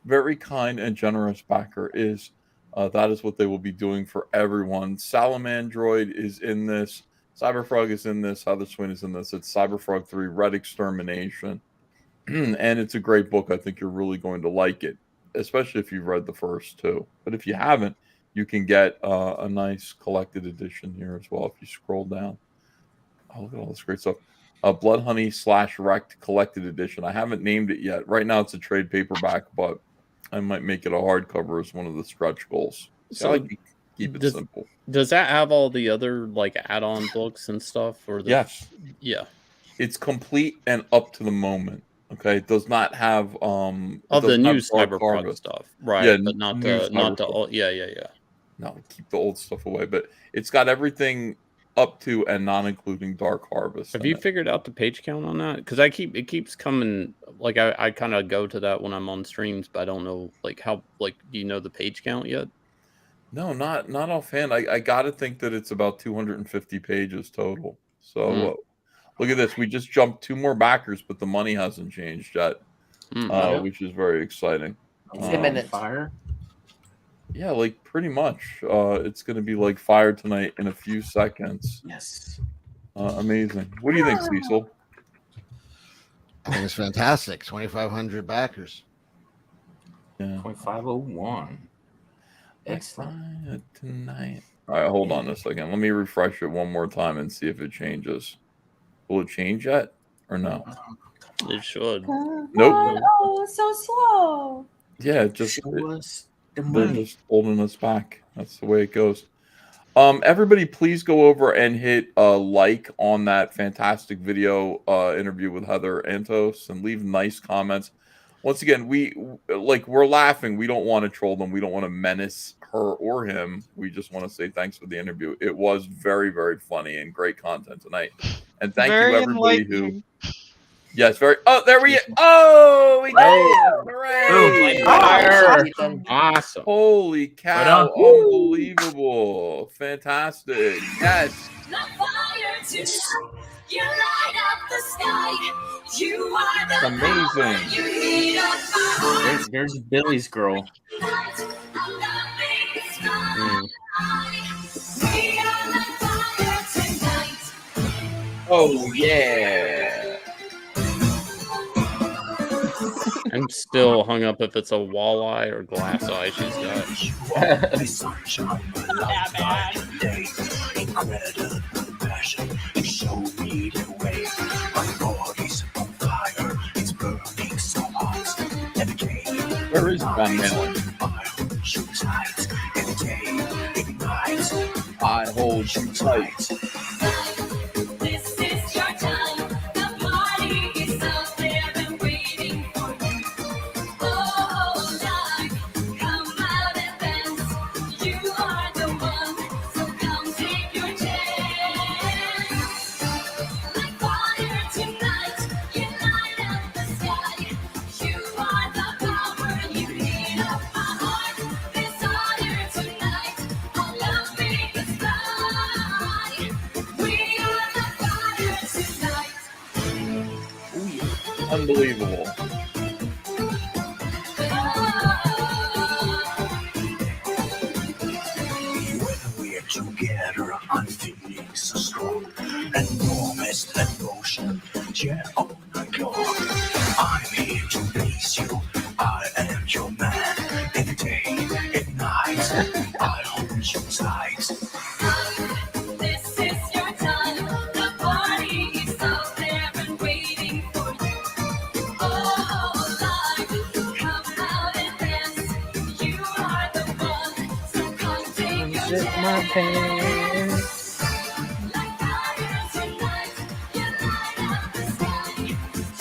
very kind and generous backer is, that is what they will be doing for everyone. Salamandroid is in this. CyberFrog is in this. Heather Swin is in this. It's CyberFrog 3 Red Extermination. And it's a great book. I think you're really going to like it, especially if you've read the first two. But if you haven't, you can get a nice collected edition here as well if you scroll down. Oh, look at all this great stuff. Blood Honey / Wrecked collected edition. I haven't named it yet. Right now it's a trade paperback, but I might make it a hardcover as one of the stretch goals. So I like to keep it simple. Does that have all the other like add-on books and stuff? Or Yes. Yeah. It's complete and up to the moment. Okay, it does not have the new CyberFrog stuff, right? Yeah, but not new the CyberFrog. old. Yeah. No, keep the old stuff away. But it's got everything up to and not including Dark Harvest. Have in you it. figured out the page count on that? Because it keeps coming. Like I kind of go to that when I'm on streams, but I don't know like how. Like, do you know the page count yet? No, not offhand. I got to think that it's about 250 pages total. So look at this. We just jumped 2 more backers, but the money hasn't changed yet, which is very exciting. It's imminent. Fire. Yeah, like pretty much. It's going to be like fire tonight in a few seconds. Yes. Amazing. What do you think, Cecil? I think it's fantastic. 2,500 backers. Yeah. 0.501. Excellent. Tonight. All right, hold on a second. Let me refresh it one more time and see if it changes. Will it change yet or no? It should. Nope. Oh, it's so slow. Yeah, just Show us the they're money. just holding us back. That's the way it goes. Everybody, please go over and hit like on that fantastic video interview with Heather Antos and leave nice comments. Once again, we're laughing. We don't want to troll them. We don't want to menace her or him. We just want to say thanks for the interview. It was very, very funny and great content tonight. And thank you everybody who. Yes, very. Oh, there we. Oh, we got it. Hooray! Awesome. Holy cow! Unbelievable! Fantastic! Yes. You light up the sky. You are the Amazing. You heat up my heart. There's Billy's girl. We are the fire tonight. Oh yeah! I'm still hung up if it's a walleye or glass eye she's got. Not that bad. Incredible passion. Show me the way. My body's on fire. It's burning so hot. Every day. Where is Van Malen? You tight. Every day. Ignites. I hold you tight. This is your time. The party is out there and waiting for you. Oh, life, come out and dance. You are the one, so come take your chance. Like fire tonight, you light up the sky. You are the power, you heat up my heart. Desire tonight, our love make us fly. We are the fire tonight. Unbelievable. When we're together, I'm feeling so strong. Enormous emotion, yeah, oh my God. I'm here to please you. I am your man. Every day, at night, I hold you tight. This is your time. The party is out there and waiting for you. Oh, life, come out and dance. You are the one, so come take your Zip my chance. Like fire tonight, you light up the sky.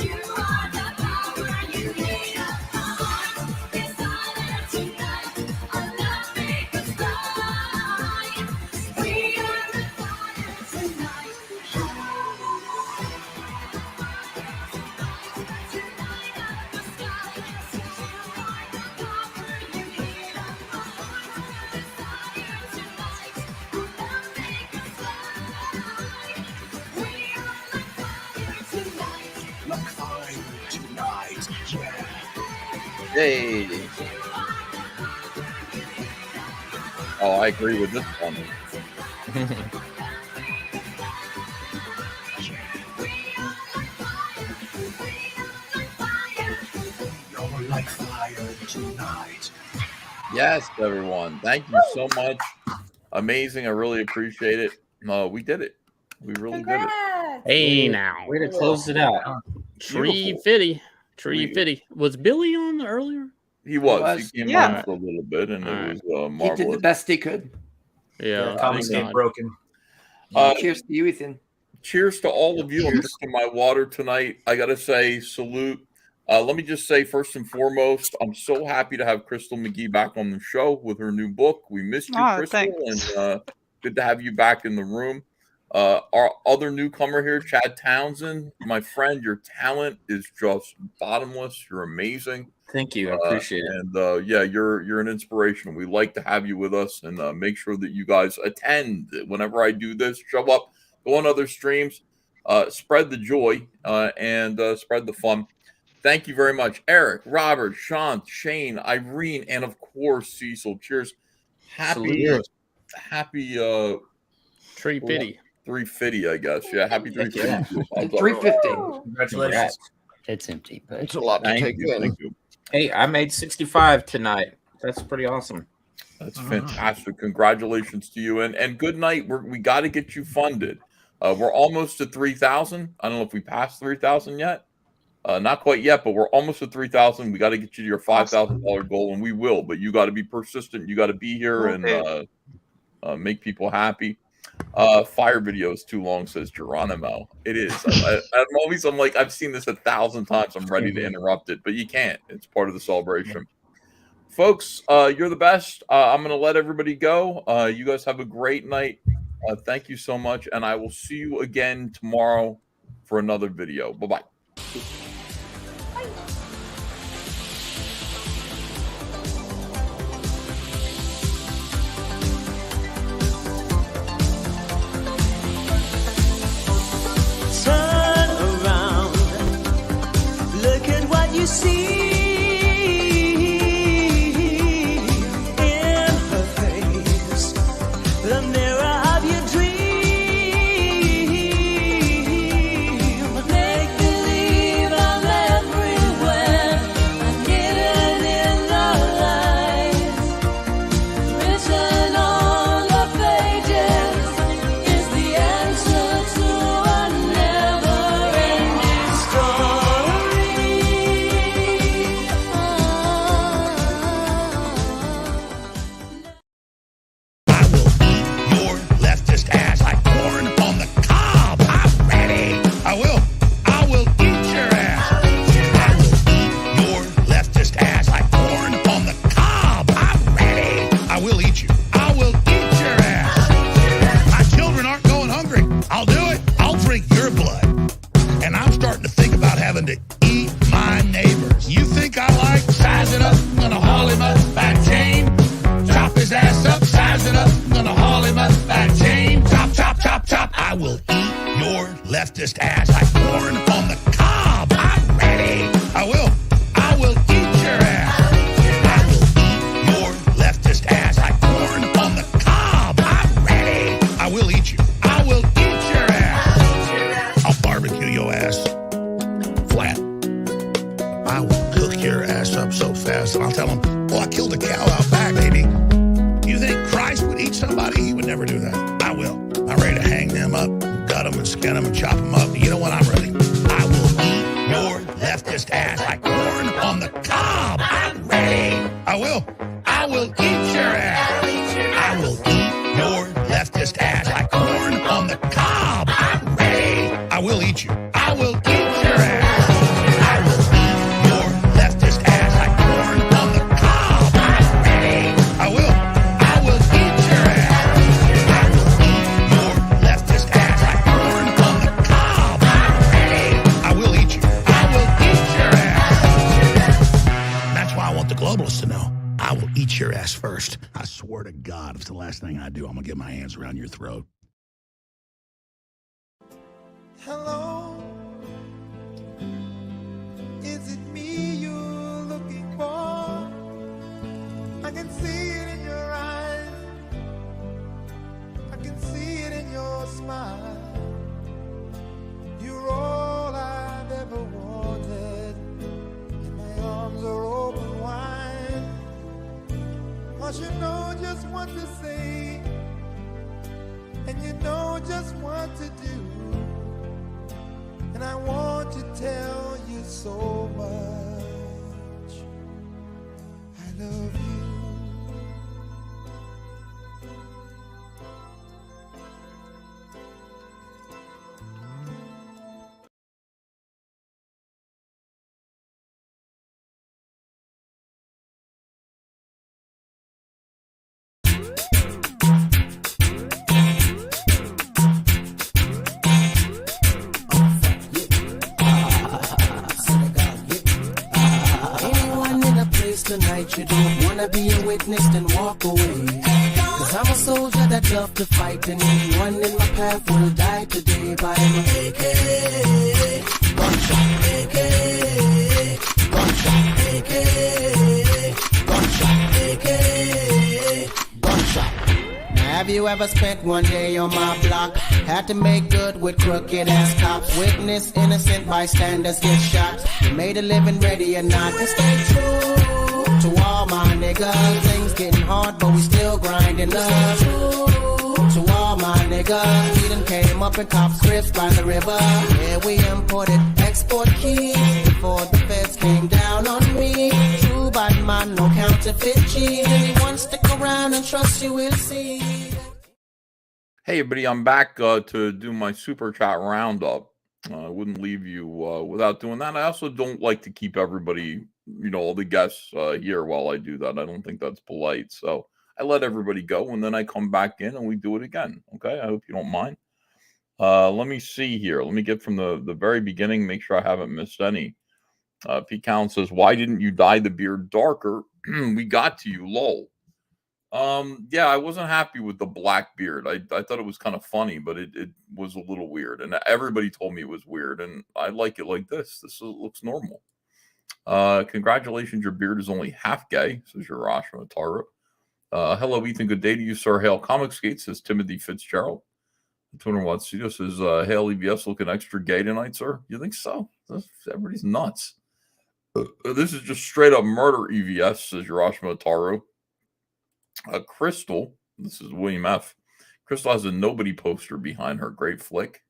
You are the power, you heat up my heart. Desire tonight, our love make us fly. We are the fire tonight. Like fire tonight, yeah. Hey. Oh, I agree with this one. fire tonight. Yes, everyone. Thank you so much. Amazing. I really appreciate it. We did it. We really did it. Hey, now. Way to close it out. Tree Fitty. Tree Fitty. Was Billy on earlier? He was. He came on for a little bit, and it was marvelous. He did the best he could. Yeah. ComicsGate broken. Cheers to you, Ethan. Cheers to all of you. I'm drinking my water tonight. I got to say, salute. Let me just say, first and foremost, I'm so happy to have Crystal McGee back on the show with her new book. We missed you, Crystal, thanks. and good to have you back in the room. Our other newcomer here, Chad Townsend, my friend, your talent is just bottomless. You're amazing. Thank you. I appreciate it. And yeah, you're an inspiration. We like to have you with us, and make sure that you guys attend whenever I do this. Show up, go on other streams, spread the joy, and spread the fun. Thank you very much, Eric, Robert, Sean, Shane, Irene, and of course Cecil. Cheers. Happy Tree Fitty. 350, I guess. Yeah, happy 350. 350. Congratulations. It's empty, but it's a lot to take in. Thank you. Hey, I made 65 tonight. That's pretty awesome. That's fantastic. Congratulations to you. And good night. We got to get you funded. We're almost at 3,000. I don't know if we passed 3,000 yet. Not quite yet, but we're almost at 3,000. We got to get you to your $5,000 goal, and we will. But you got to be persistent. You got to be here and make people happy. Fire video is too long, says Geronimo. It is. I'm like, I've seen this 1,000 times. I'm ready to interrupt it, but you can't. It's part of the celebration. Folks, you're the best. I'm going to let everybody go. You guys have a great night. Thank you so much, and I will see you again tomorrow for another video. Bye-bye. Turn around, look at what you see in her face, the mirror of your dream. Make believe I'm everywhere, I'm hidden in the light. Written on the pages is the answer to a never-ending story. Your leftist ass like corn on the cob. I'm ready. I will eat your ass. I will your leftist ass like corn on the cob. I'm ready. I will eat you. I will eat your ass. My children aren't going hungry. I'll do it. I'll drink your blood. And I'm starting to think about having to eat my neighbors. You think I like size it up? I'm gonna haul him up by chain. Chop his ass up, size it up. I'm gonna haul him up by chain. Chop, chop, chop, chop. I will eat your leftist ass like corn on the cob. I'm ready. I will eat your ass. I will eat your leftist ass like corn on the cob. I'm ready. I will eat you. I will eat your ass. I'll barbecue your ass flat. I will cook your ass up so fast, and I'll tell them, "Oh, I killed a cow out back, baby." You think Christ would eat somebody? He would never do that. I will. I'm ready to hang them up, gut them and skin them and chop them up. You know what? I'm ready. I will eat your leftist ass like corn on the cob. I'm ready. I will eat your ass. I will eat your leftist ass like corn on the cob. I'm ready. I will eat you. I will eat your ass. I will eat your leftist ass like corn on the cob. I'm ready. I will eat your ass. I will eat your leftist ass like corn on the cob. I'm ready. I will eat you. I will eat your ass. That's why I want the globalists to know. I will eat your ass first. I swear to God, if it's the last thing I do, I'm gonna get my hands around your throat. Hello, is it me you're looking for? I can see it in your eyes, I can see it in your smile. You're all I've ever wanted, and my arms are open wide. just what to say, and you know just what to do. And I want to tell you so much. I love you. Tonight you don't wanna be a witness, then walk away. Cause I'm a soldier that love to fight, and anyone in my path will die today by my AK. Gunshot, AK. Gunshot, AK. Gunshot, AK. Gunshot. Have you ever spent one day on my block? Had to make good with crooked ass cops. Witness innocent bystanders get shot. Made a living ready or not to stay true. To all my niggas, things getting hard, but we still grinding up. To all my niggas, we done came up and cop scripts by the river. Yeah, we imported export keys before the feds came down on me. True bad man, no counterfeit cheese. Anyone stick around and trust you will see. Hey everybody, I'm back to do my super chat roundup. I wouldn't leave you without doing that. I also don't like to keep everybody, all the guests here while I do that. I don't think that's polite. So I let everybody go, and then I come back in and we do it again. Okay, I hope you don't mind. Let me see here. Let me get from the very beginning, make sure I haven't missed any. Pete Cowan says, why didn't you dye the beard darker? We got to you, lol. Yeah, I wasn't happy with the black beard. I thought it was kind of funny, but it was a little weird, and everybody told me it was weird, and I like it like this. Looks normal. Congratulations, your beard is only half gay, says Hiroshima Taro. Hello, Ethan, good day to you, sir. Hail ComicsGate, says Timothy Fitzgerald. 200 Watt Studio says, Hail EBS, looking extra gay tonight, sir. You think so? Everybody's nuts. This is just straight up murder, EVS, says Hiroshima Taro. Crystal, this is William F. Crystal has a nobody poster behind her. Great flick.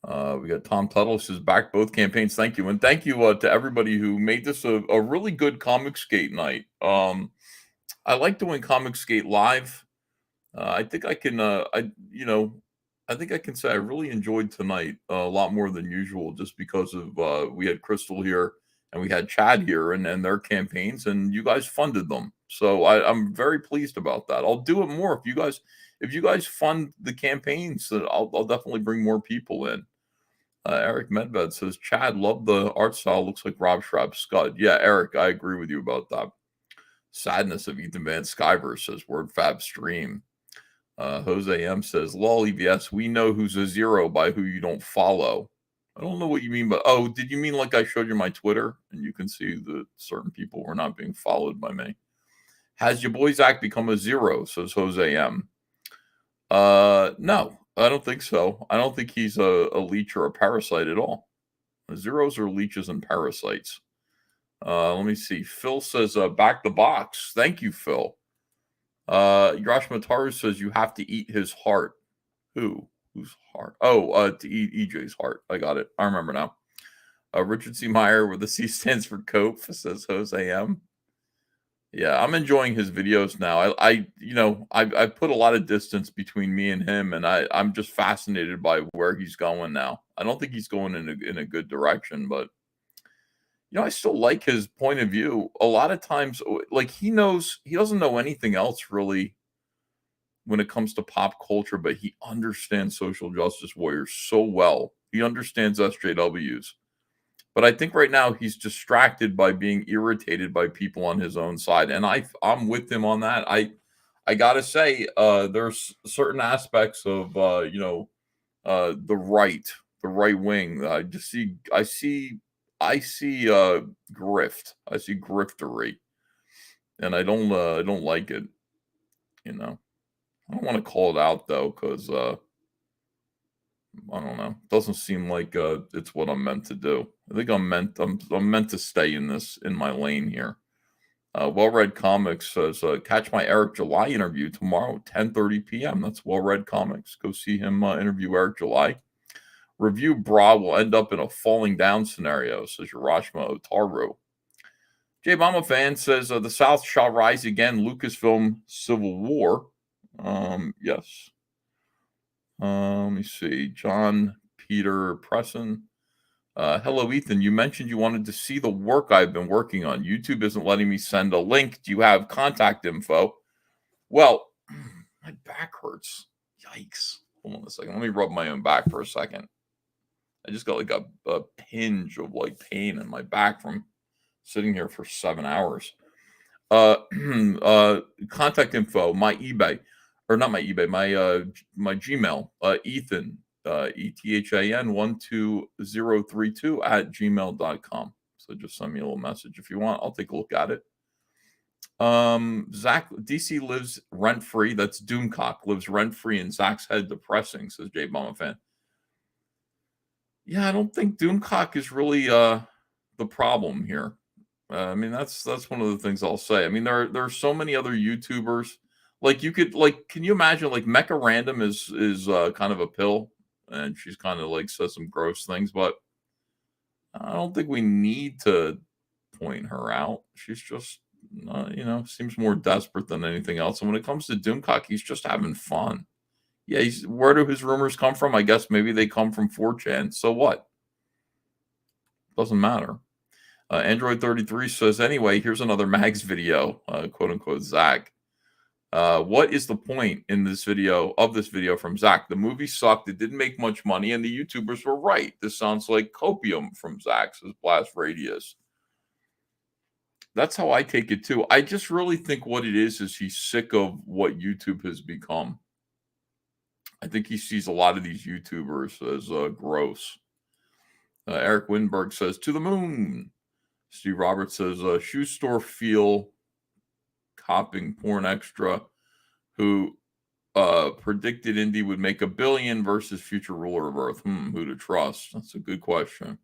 We got Tom Tuttle says, back both campaigns. Thank you. And thank you to everybody who made this a really good ComicsGate night. I like doing ComicsGate live. I think I can, I think I can say I really enjoyed tonight a lot more than usual, just because of we had Crystal here and we had Chad here and their campaigns, and you guys funded them. So I'm very pleased about that. I'll do it more if you guys fund the campaigns. I'll definitely bring more people in. Eric Medved says, Chad, love the art style. Looks like Rob Schrab's Scud. Yeah, Eric, I agree with you about that. Sadness of Ethan Van Skyver says, Word Fab Stream. Jose M says, lol, EBS, we know who's a zero by who you don't follow. I don't know what you mean, but did you mean like I showed you my Twitter and you can see that certain people were not being followed by me? Has your boy Zack become a zero, says Jose M. No, I don't think so. I don't think he's a leech or a parasite at all. Zeros are leeches and parasites. Let me see. Phil says, back the box. Thank you, Phil. Yosh Mataru says you have to eat his heart. Who? Whose heart? Oh, to eat EJ's heart. I got it. I remember now. Richard C. Meyer, where the C stands for Cope, says Jose M. Yeah, I'm enjoying his videos now. I put a lot of distance between me and him, and I'm just fascinated by where he's going now. I don't think he's going in a good direction, but I still like his point of view. A lot of times, like he doesn't know anything else really when it comes to pop culture, but he understands social justice warriors so well. He understands SJWs. But I think right now he's distracted by being irritated by people on his own side. And I'm with him on that. I got to say, there's certain aspects of, the right wing. I see grift. I see griftery. And I don't like it. I don't want to call it out though, because I don't know. It doesn't seem like it's what I'm meant to do. I think I'm meant to stay in my lane here. Well-Read Comics says, catch my Eric July interview tomorrow, 10:30 p.m. That's Well-Read Comics. Go see him interview Eric July. Review Bra will end up in a falling down scenario, says Hiroshima Otaru. Jay Mama fan says, the South shall rise again, Lucasfilm Civil War. Yes. Let me see. John Peter Presson. Hello, Ethan. You mentioned you wanted to see the work I've been working on. YouTube isn't letting me send a link. Do you have contact info? Well, my back hurts. Yikes. Hold on a second. Let me rub my own back for a second. I just got like a pinch of like pain in my back from sitting here for 7 hours. Contact info, my eBay, or not my eBay, my Gmail, Ethan, ETHAN 12032 at gmail.com. So just send me a little message if you want. I'll take a look at it. Zack, DC lives rent free. That's Doomcock lives rent free in Zack's head. Depressing, says J Bomber fan. Yeah, I don't think Doomcock is really the problem here. I mean, that's one of the things I'll say. I mean, there are so many other YouTubers. Like you could can you imagine like Mecha Random is kind of a pill, and she's kind of like says some gross things, but I don't think we need to point her out. She's just seems more desperate than anything else. And when it comes to Doomcock, he's just having fun. Yeah, where do his rumors come from? I guess maybe they come from 4chan. So what? Doesn't matter. Android 33 says, anyway, here's another Mags video, quote unquote, Zack. What is the point in this video from Zack? The movie sucked. It didn't make much money, and the YouTubers were right. This sounds like copium from Zack, says Blast Radius. That's how I take it too. I just really think what it is he's sick of what YouTube has become. I think he sees a lot of these YouTubers as gross. Eric Winberg says, to the moon. Steve Roberts says, shoe store feel copying porn extra who predicted Indy would make $1 billion versus future ruler of Earth. Who to trust? That's a good question.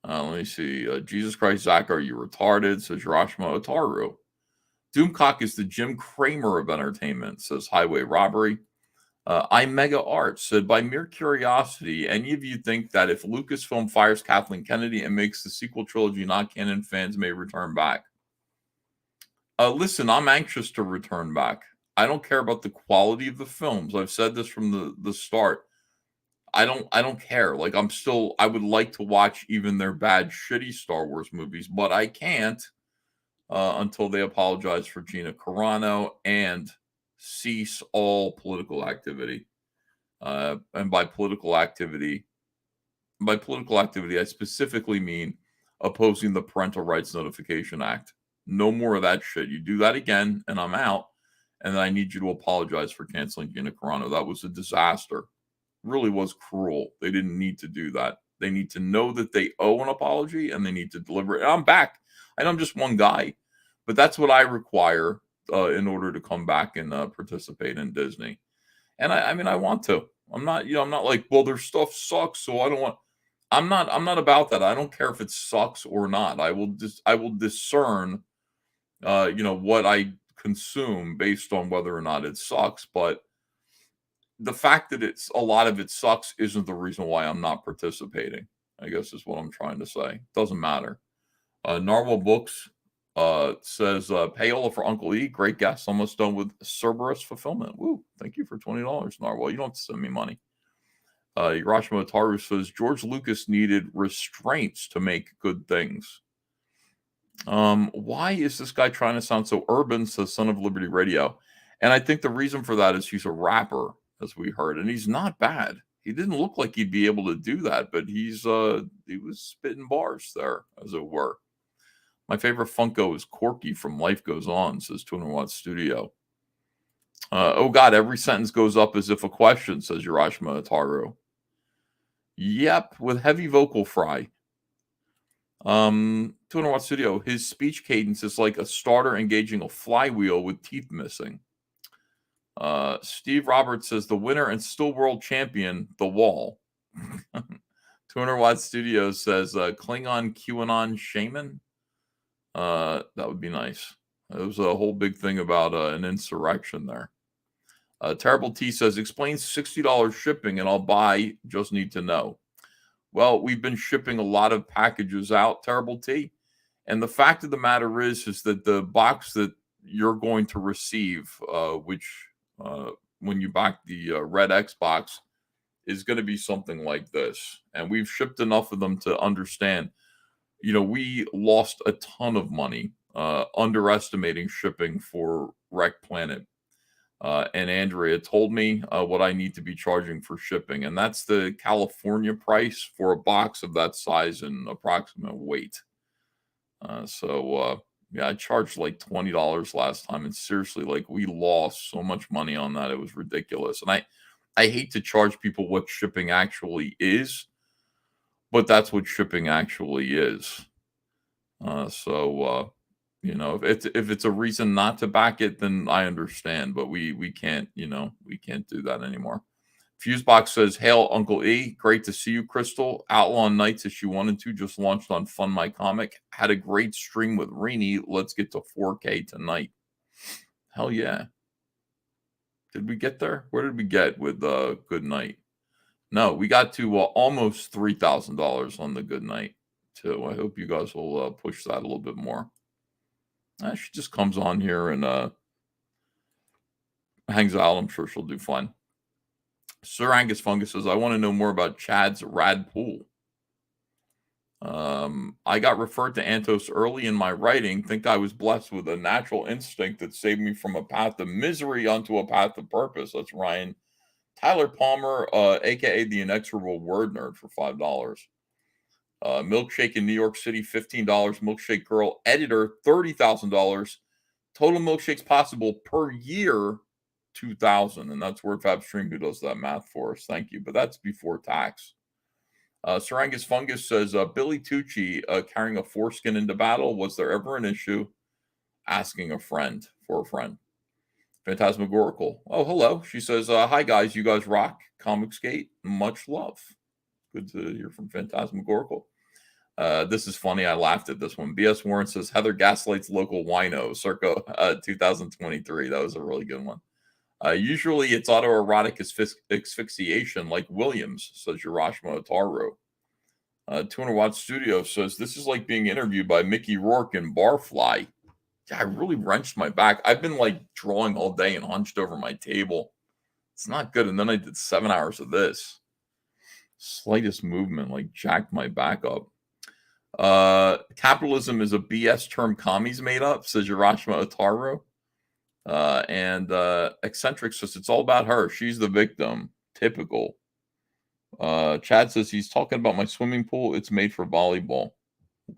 Let me see. Jesus Christ, Zack, are you retarded? Says Hiroshima Otaru. Doomcock is the Jim Cramer of entertainment, says Highway Robbery. I'm Mega Art said, by mere curiosity, any of you think that if Lucasfilm fires Kathleen Kennedy and makes the sequel trilogy not canon, fans may return back? Listen, I'm anxious to return back. I don't care about the quality of the films. I've said this from the start. I don't care. Like I would like to watch even their bad, shitty Star Wars movies, but I can't until they apologize for Gina Carano and cease all political activity. And by political activity, I specifically mean opposing the Parental Rights Notification Act. No more of that shit. You do that again, and I'm out. And then I need you to apologize for canceling Gina Carano. That was a disaster. Really was cruel. They didn't need to do that. They need to know that they owe an apology, and they need to deliver it. And I'm back. I know I'm just one guy, but that's what I require in order to come back and participate in Disney. And I mean, I want to. I'm not like, well, their stuff sucks, so I don't want. I'm not about that. I don't care if it sucks or not. I will discern, what I consume based on whether or not it sucks. But the fact that a lot of it sucks isn't the reason why I'm not participating, I guess is what I'm trying to say. Doesn't matter. Narwhal Books says, payola for Uncle E. Great guest. Almost done with Cerberus fulfillment. Woo. Thank you for $20, Narwhal. You don't have to send me money. Hiroshima Otaru says, George Lucas needed restraints to make good things. Why is this guy trying to sound so urban, says Son of Liberty Radio? And I think the reason for that is he's a rapper, as we heard, and he's not bad. He didn't look like he'd be able to do that, but he was spitting bars there, as it were. My favorite Funko is Corky from Life Goes On, says 200 Watt Studio. Oh God, every sentence goes up as if a question, says Hiroshima Otaru. Yep, with heavy vocal fry. 200 Watt Studio, his speech cadence is like a starter engaging a flywheel with teeth missing. Steve Roberts says, the winner and still world champion, The Wall. 200 Watt Studio says, Klingon QAnon shaman. That would be nice. It was a whole big thing about an insurrection there. Terrible T says, explain $60 shipping and I'll buy, just need to know. Well, we've been shipping a lot of packages out, Terrible T. And the fact of the matter is that the box that you're going to receive, which when you buy the Red X box, is going to be something like this. And we've shipped enough of them to understand, we lost a ton of money underestimating shipping for Wreck Planet. And Andrea told me what I need to be charging for shipping. And that's the California price for a box of that size and approximate weight. Yeah, I charged like $20 last time. And seriously, like we lost so much money on that. It was ridiculous. And I hate to charge people what shipping actually is, but that's what shipping actually is. If it's a reason not to back it, then I understand, but we can't, we can't do that anymore. Fusebox says, hail Uncle E. Great to see you, Crystal. Outlaw Nights issue 1 and 2 just launched on Fun My Comic. Had a great stream with Rainy. Let's get to 4K tonight. Hell yeah. Did we get there? Where did we get with Good Night? No, we got to almost $3,000 on the Good Night too. I hope you guys will push that a little bit more. She just comes on here and hangs out. I'm sure she'll do fine. Sir Angus Fungus says, I want to know more about Chad's rad pool. I got referred to Antos early in my writing. Think I was blessed with a natural instinct that saved me from a path of misery onto a path of purpose. That's Ryan. Tyler Palmer, a.k.a. the Inexorable Word Nerd, for $5. Milkshake in New York City, $15. Milkshake Girl editor, $30,000. Total milkshakes possible per year, 2,000. And that's WordFab Stream who does that math for us. Thank you. But that's before tax. Sir Angus Fungus says, Billy Tucci carrying a foreskin into battle. Was there ever an issue? Asking a friend for a friend. Phantasmagorical. Oh, hello. She says, hi, guys. You guys rock. ComicsGate. Much love. Good to hear from Phantasmagorical. This is funny. I laughed at this one. BS Warren says, Heather gaslights local wino circa 2023. That was a really good one. Usually it's autoerotic asphyxiation like Williams, says Hiroshima Otaru. 200 Watt Studio says, this is like being interviewed by Mickey Rourke and Barfly. Yeah, I really wrenched my back. I've been like drawing all day and hunched over my table. It's not good. And then I did 7 hours of this. Slightest movement like jacked my back up. Capitalism is a BS term commies made up, says Hiroshima Otaru. And Eccentric says it's all about her. She's the victim. Typical. Chad says he's talking about my swimming pool. It's made for volleyball.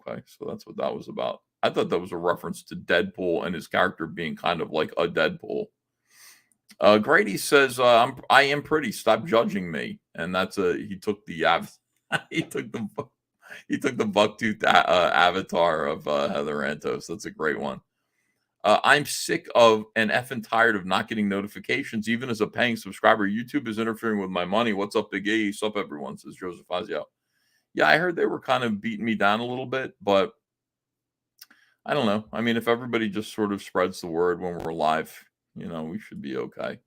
Okay, so that's what that was about. I thought that was a reference to Deadpool and his character being kind of like a Deadpool. Grady says, I am pretty. Stop judging me. And that's he took the bucktooth avatar of Heather Antos. That's a great one. I'm sick of and effing tired of not getting notifications, even as a paying subscriber. YouTube is interfering with my money. What's up, Big E? What's up, everyone? Says Joseph Fazio. Yeah, I heard they were kind of beating me down a little bit, but I don't know. I mean, if everybody just sort of spreads the word when we're live, we should be okay.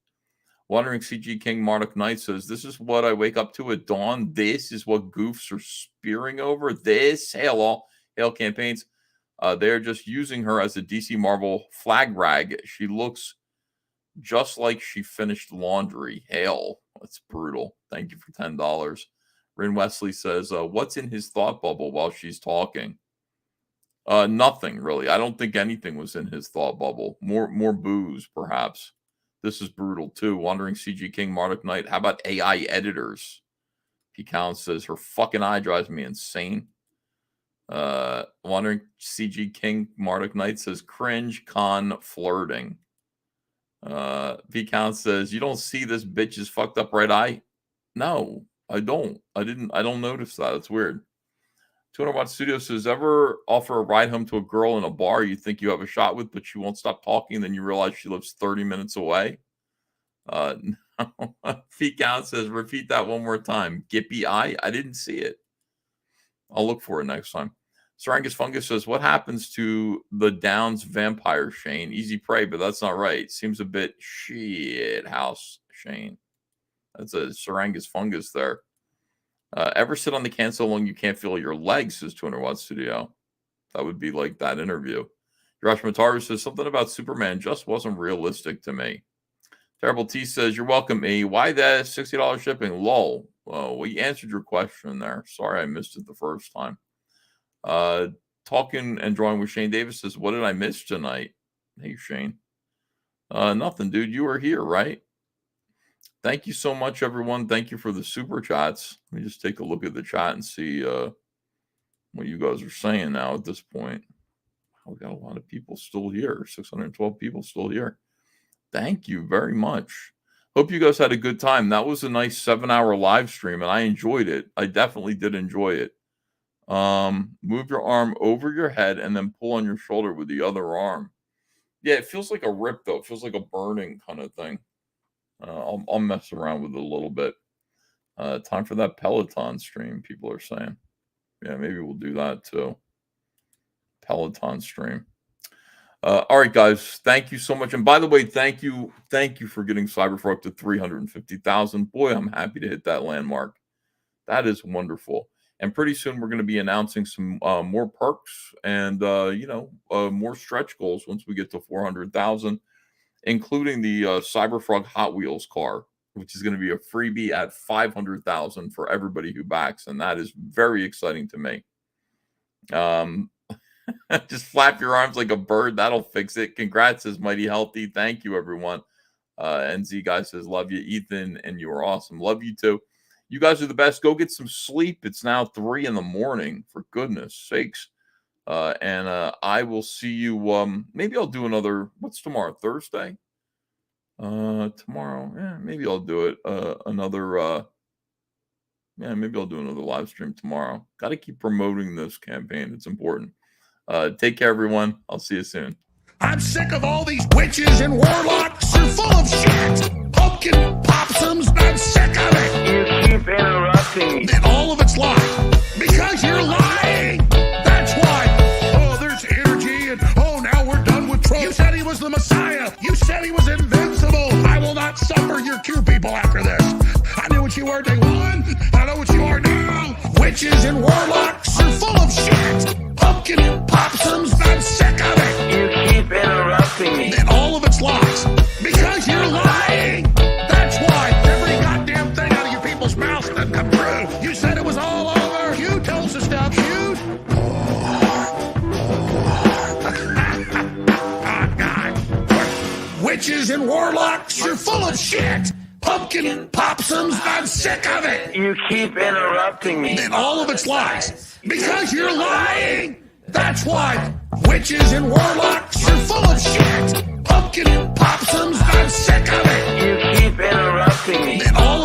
Wandering CG King Marduk Knight says, this is what I wake up to at dawn. This is what goofs are spearing over. This, hail campaigns. They're just using her as a DC Marvel flag rag. She looks just like she finished laundry. Hail. That's brutal. Thank you for $10. Rin Wesley says, what's in his thought bubble while she's talking? Nothing really. I don't think anything was in his thought bubble. More booze, perhaps. This is brutal too. Wandering CG King Marduk Knight. How about AI editors? P. Count says her fucking eye drives me insane. Wandering CG King Marduk Knight says cringe con flirting. V Count says you don't see this bitch's fucked up right eye. No, I don't. I don't notice that. It's weird. 200 Watt Studio says, ever offer a ride home to a girl in a bar you think you have a shot with, but she won't stop talking, then you realize she lives 30 minutes away? No. Feet Count says, repeat that one more time. Gippy eye? I didn't see it. I'll look for it next time. Sarangus Fungus says, what happens to the Downs vampire, Shane? Easy prey, but that's not right. Seems a bit shit house, Shane. That's a Sarangus Fungus there. Ever sit on the can so long you can't feel your legs, says 200 Watt Studio. That would be like that interview. Josh Mataru says, something about Superman just wasn't realistic to me. Terrible T says, you're welcome, E. Why that $60 shipping? Lol. Well, we answered your question there. Sorry I missed it the first time. Talking and drawing with Shane Davis says, what did I miss tonight? Hey, Shane. Nothing, dude. You were here, right? Thank you so much, everyone. Thank you for the super chats. Let me just take a look at the chat and see what you guys are saying now at this point. We got a lot of people still here. 612 people still here. Thank you very much. Hope you guys had a good time. That was a nice 7-hour live stream, and I enjoyed it. I definitely did enjoy it. Move your arm over your head and then pull on your shoulder with the other arm. Yeah, it feels like a rip, though. It feels like a burning kind of thing. I'll mess around with it a little bit. Time for that Peloton stream, people are saying. Yeah, maybe we'll do that too. Peloton stream. All right, guys. Thank you so much. And by the way, thank you for getting CYBERFROG to 350,000. Boy, I'm happy to hit that landmark. That is wonderful. And pretty soon we're going to be announcing some more perks and more stretch goals once we get to 400,000, including the CyberFrog Hot Wheels car, which is going to be a freebie at 500,000 for everybody who backs, and that is very exciting to me. Just flap your arms like a bird. That'll fix it. Congrats, says Mighty Healthy. Thank you, everyone. NZ guy says, love you, Ethan, and you are awesome. Love you too. You guys are the best. Go get some sleep. It's now 3 a.m, for goodness sakes. And I will see you. Maybe I'll do another. What's tomorrow? Thursday? Tomorrow. Yeah, maybe I'll do it. Maybe I'll do another live stream tomorrow. Got to keep promoting this campaign. It's important. Take care, everyone. I'll see you soon. I'm sick of all these witches and warlocks. You're full of shit. Pumpkin possums. I'm sick of it. You keep interrupting me. And all of it's lying. Because you're lying. That's why. Oh, there's energy and now we're done with Trump. You said he was the Messiah. You said he was invincible. I will not suffer your Q people after this. I knew what you were day one. I know what you are now. Witches and warlocks. You're full of shit. Pumpkin possums. I'm sick of it. You keep interrupting me. And all of it's lies. Because you're lying. That's why every goddamn thing out of your people's mouths doesn't come true. You said it was all over. You told us to stop. Shoot. Oh, God. Witches and warlocks, you're full of shit. Pumpkin possums, I'm sick of it. You keep interrupting me. And all of it's lies. Because you're lying. That's why witches and warlocks, you're full of shit. Pumpkin possums, I'm sick of it. You keep interrupting me. And all